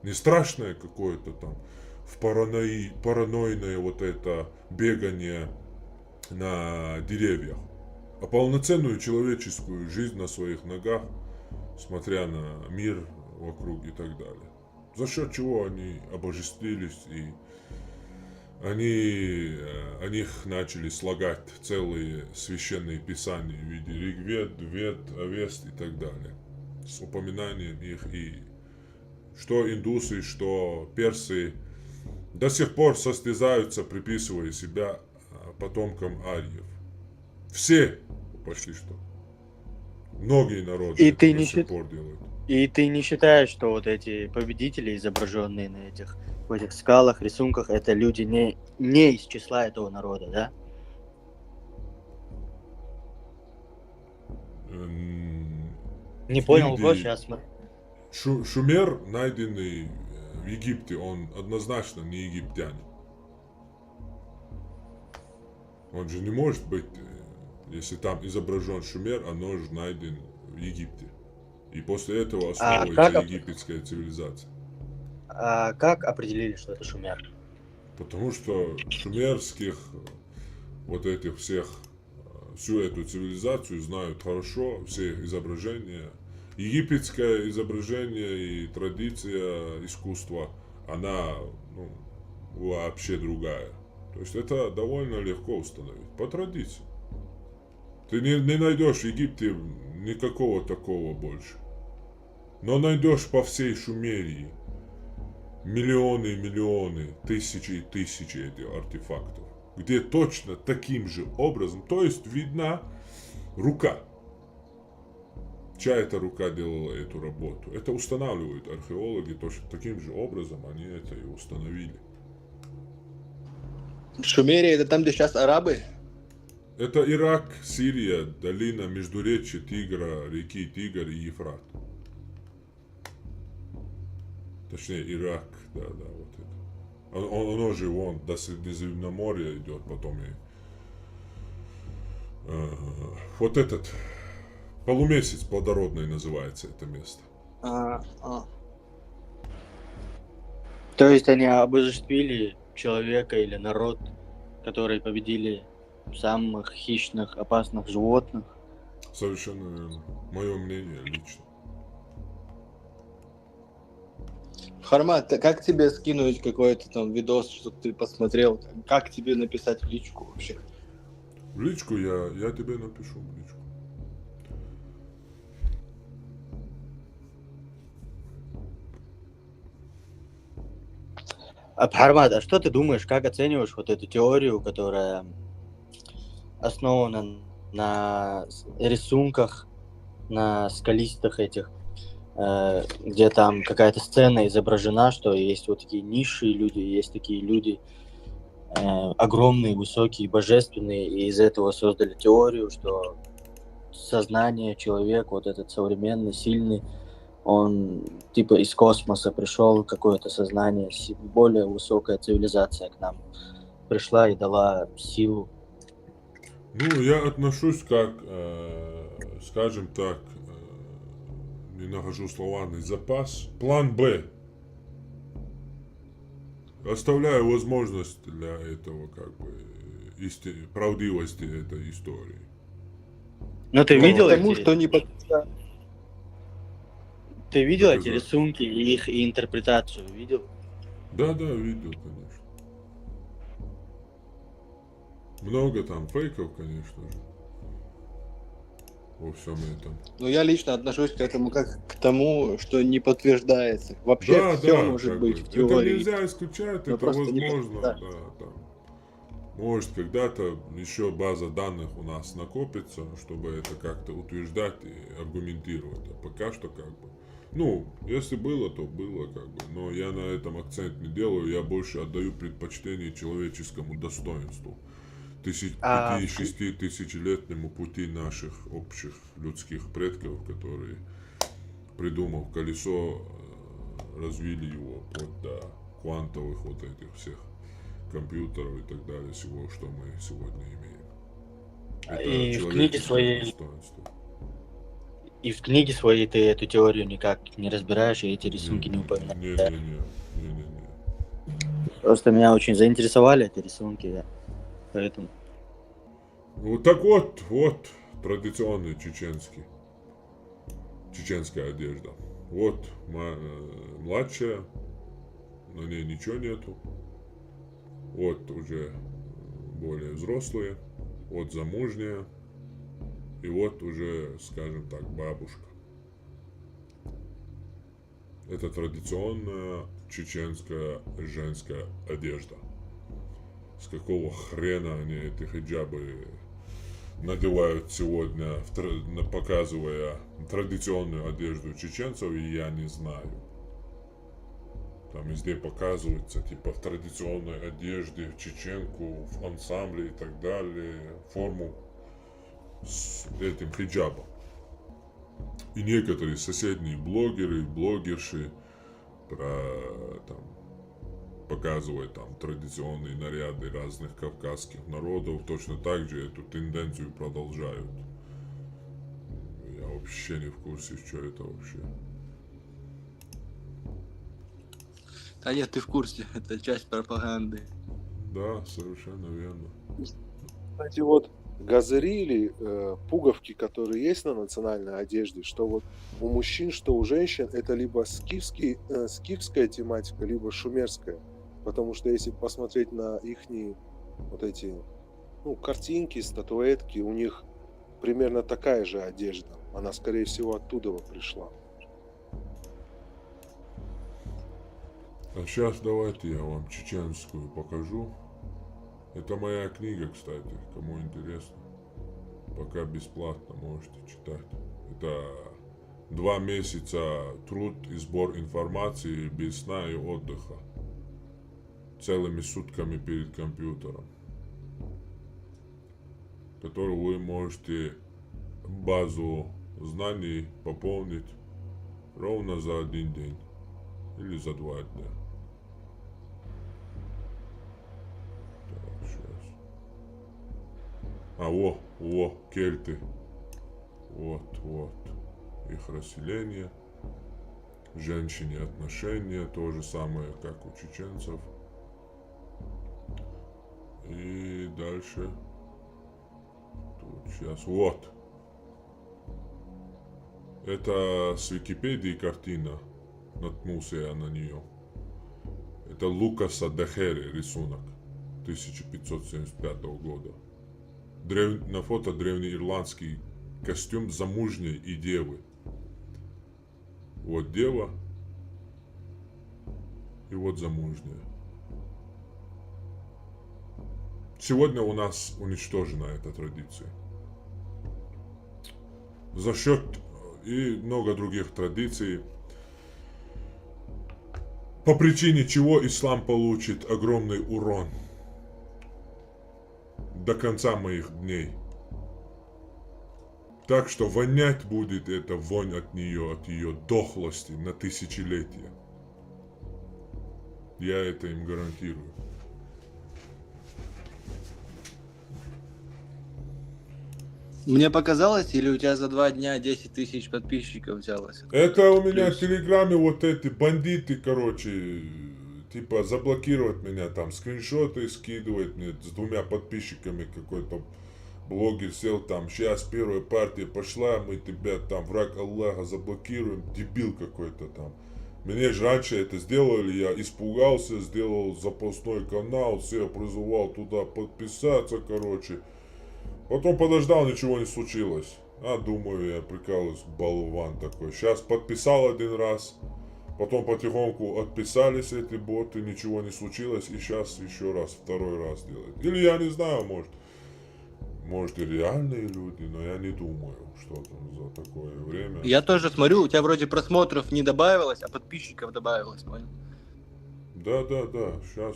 Не страшное какое-то там в паранойное вот это бегание на деревьях, а полноценную человеческую жизнь на своих ногах, смотря на мир вокруг и так далее. За счет чего они обожествились, и о них начали слагать целые священные писания в виде Ригвед, Вед, Авест и так далее, с упоминанием их. И что индусы, что персы до сих пор состязаются, приписывая себя потомкам ариев. Все почти что. Многие народы И это ты до не сих пор делают. И ты не считаешь, что вот эти победители, изображенные на в этих скалах, рисунках, это люди не из числа этого народа, да? Не понял, Индии вот сейчас. Шумер, найденный в Египте, он однозначно не египтянин. Он же не может быть, если там изображен Шумер, оно же найден в Египте. И после этого основывается египетская цивилизация. А как определили, что это шумер? Потому что шумерских вот этих всех, всю эту цивилизацию знают хорошо, все изображения. Египетское изображение и традиция искусства, она вообще другая. То есть это довольно легко установить по традиции. Ты не найдешь в Египте никакого такого больше. Но найдешь по всей Шумерии миллионы и миллионы, тысячи и тысячи этих артефактов, где точно таким же образом, то есть видна рука. Чья эта рука делала эту работу? Это устанавливают археологи, точно таким же образом они это и установили. Шумерия это там, где сейчас арабы? Это Ирак, Сирия, долина междуречья Тигра, реки Тигр и Ефрат. Точнее, Ирак, да, вот это. Оно же вон до Средиземноморья идет, потом и вот этот полумесяц плодородный называется это место. То есть они обожествили человека или народ, которые победили самых хищных, опасных животных. Совершенно верно. Мое мнение лично. Хармат, как тебе скинуть какой-то там видос, чтобы ты посмотрел? Как тебе написать в личку вообще? В личку я тебе напишу в личку. Хармат, а что ты думаешь, как оцениваешь вот эту теорию, которая основана на рисунках, на скалистых этих, где там какая-то сцена изображена, что есть вот такие низшие люди, есть такие люди огромные, высокие, божественные, и из этого создали теорию, что сознание, человек, вот этот современный, сильный, он типа из космоса пришел, какое-то сознание, более высокая цивилизация к нам пришла и дала силу. Ну, я отношусь как, скажем так, не нахожу словарный запас, план Б. Оставляю возможность для этого, как бы, правдивости этой истории. Но ты видел Потому что не Ты видел эти рисунки и их интерпретацию? Видел? Да, видел, конечно. Много там фейков, конечно же. во всем этом. Ну, я лично отношусь к этому как к тому, что не подтверждается. Вообще Да, все да, может как быть бы. в теории. Это нельзя исключать, но это просто не возможно, да, подтверждается. там. Может, когда-то еще база данных у нас накопится, чтобы это как-то утверждать и аргументировать. А пока что как бы, ну, если было, то было как бы. Но я на этом акцент не делаю, я больше отдаю предпочтение человеческому достоинству. 5-6 тысячелетнему пути наших общих людских предков, которые, придумав колесо, развили его вплоть до квантовых вот этих всех компьютеров и так далее, всего, что мы сегодня имеем. Это И в книге своей, достоинство. и в книге своей ты эту теорию никак не разбираешь, и эти рисунки не упоминаешь. Не-не-не. Просто меня очень заинтересовали эти рисунки, да. Поэтому. Вот так вот традиционный чеченская одежда. Вот младшая, на ней ничего нету. Вот уже более взрослые, вот замужняя, и вот уже, скажем так, бабушка. Это традиционная чеченская женская одежда. С какого хрена они эти хиджабы надевают сегодня, показывая традиционную одежду чеченцев, и я не знаю. Там везде показывается, типа, в традиционной одежде, в чеченку, в ансамбле и так далее, форму с этим хиджабом. И некоторые соседние блогеры, блогерши показывают там традиционные наряды разных кавказских народов, точно так же эту тенденцию продолжают. Я вообще не в курсе, что это вообще. А нет, ты в курсе, это часть пропаганды. Да, совершенно верно. Кстати, вот газыри или пуговки, которые есть на национальной одежде, что вот у мужчин, что у женщин, это либо скифская тематика, либо шумерская. Потому что если посмотреть на ихние вот эти картинки, статуэтки, у них примерно такая же одежда. Она, скорее всего, оттуда пришла. А сейчас давайте я вам чеченскую покажу. Это моя книга, кстати, кому интересно. Пока бесплатно можете читать. Это 2 месяца труд и сбор информации без сна и отдыха. Целыми сутками перед компьютером. Которую вы можете базу знаний пополнить ровно за 1 день. Или за 2 дня. Так, сейчас. Кельты. Вот. Их расселение. Женщине отношения. То же самое, как у чеченцев. И дальше. Тут сейчас. Вот. Это с Википедии картина. Наткнулся я на нее. Это Лукаса Дехери рисунок 1575 года. На фото древнеирландский костюм замужней и девы. Вот дева и вот замужняя. Сегодня у нас уничтожена эта традиция. За счет и много других традиций, по причине чего ислам получит огромный урон до конца моих дней. Так что вонять будет эта вонь от ее дохлости на тысячелетия. Я это им гарантирую. Мне показалось, или у тебя за 2 дня 10 тысяч подписчиков взялось? Это у меня в Телеграме вот эти бандиты, короче, типа заблокировать меня, там скриншоты скидывать мне с 2 подписчиками, какой-то блогер сел там, сейчас первая партия пошла, мы тебя там, враг Аллаха, заблокируем, дебил какой-то там. Мне же раньше это сделали, я испугался, сделал запасной канал, всех призывал туда подписаться, короче. Потом подождал, ничего не случилось. А, думаю, я прикалываюсь, болван такой. Сейчас подписал один раз, потом потихоньку отписались эти боты, ничего не случилось, и сейчас еще раз, второй раз делает. Или я не знаю, может и реальные люди, но я не думаю, что там за такое время. Я тоже смотрю, у тебя вроде просмотров не добавилось, а подписчиков добавилось, понял? Да, сейчас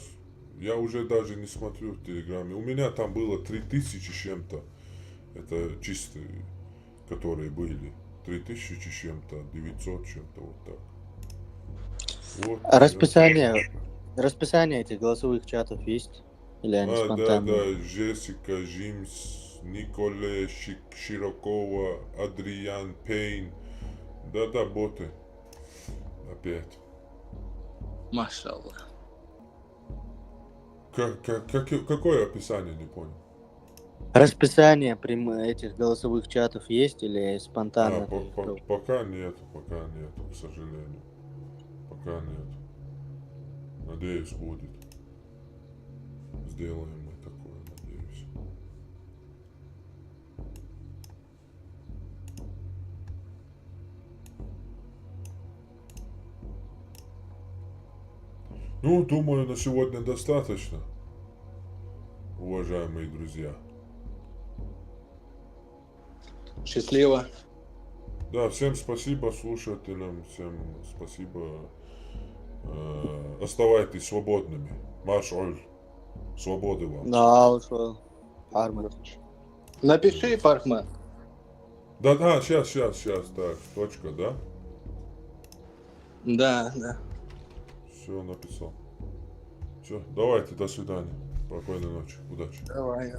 я уже даже не смотрю в Телеграме. У меня там было 3000 с чем-то. Это чистые, которые были. 3000 с чем-то, 900 с чем-то, вот так. Вот. Расписание этих голосовых чатов есть? Или они спонтанные? Да, Джессика, Жимс, Николе, Широкова, Адриан, Пейн. Да, боты. Опять. Машаллах. Какое описание, не понял? Расписание этих голосовых чатов есть или спонтанно? Пока нет, к сожалению. Пока нет. Надеюсь, будет. Сделаем мы такое, надеюсь. Ну, думаю, на сегодня достаточно, уважаемые друзья. Счастливо. Да, всем спасибо слушателям, всем спасибо. Оставайтесь свободными. Маш Оль, свободы вам. Да, ушел. Арматович. Напиши, Пархман. Да, сейчас, так, точка, да? Да. Все, написал. Все, давайте, до свидания. Спокойной ночи, удачи. Давай.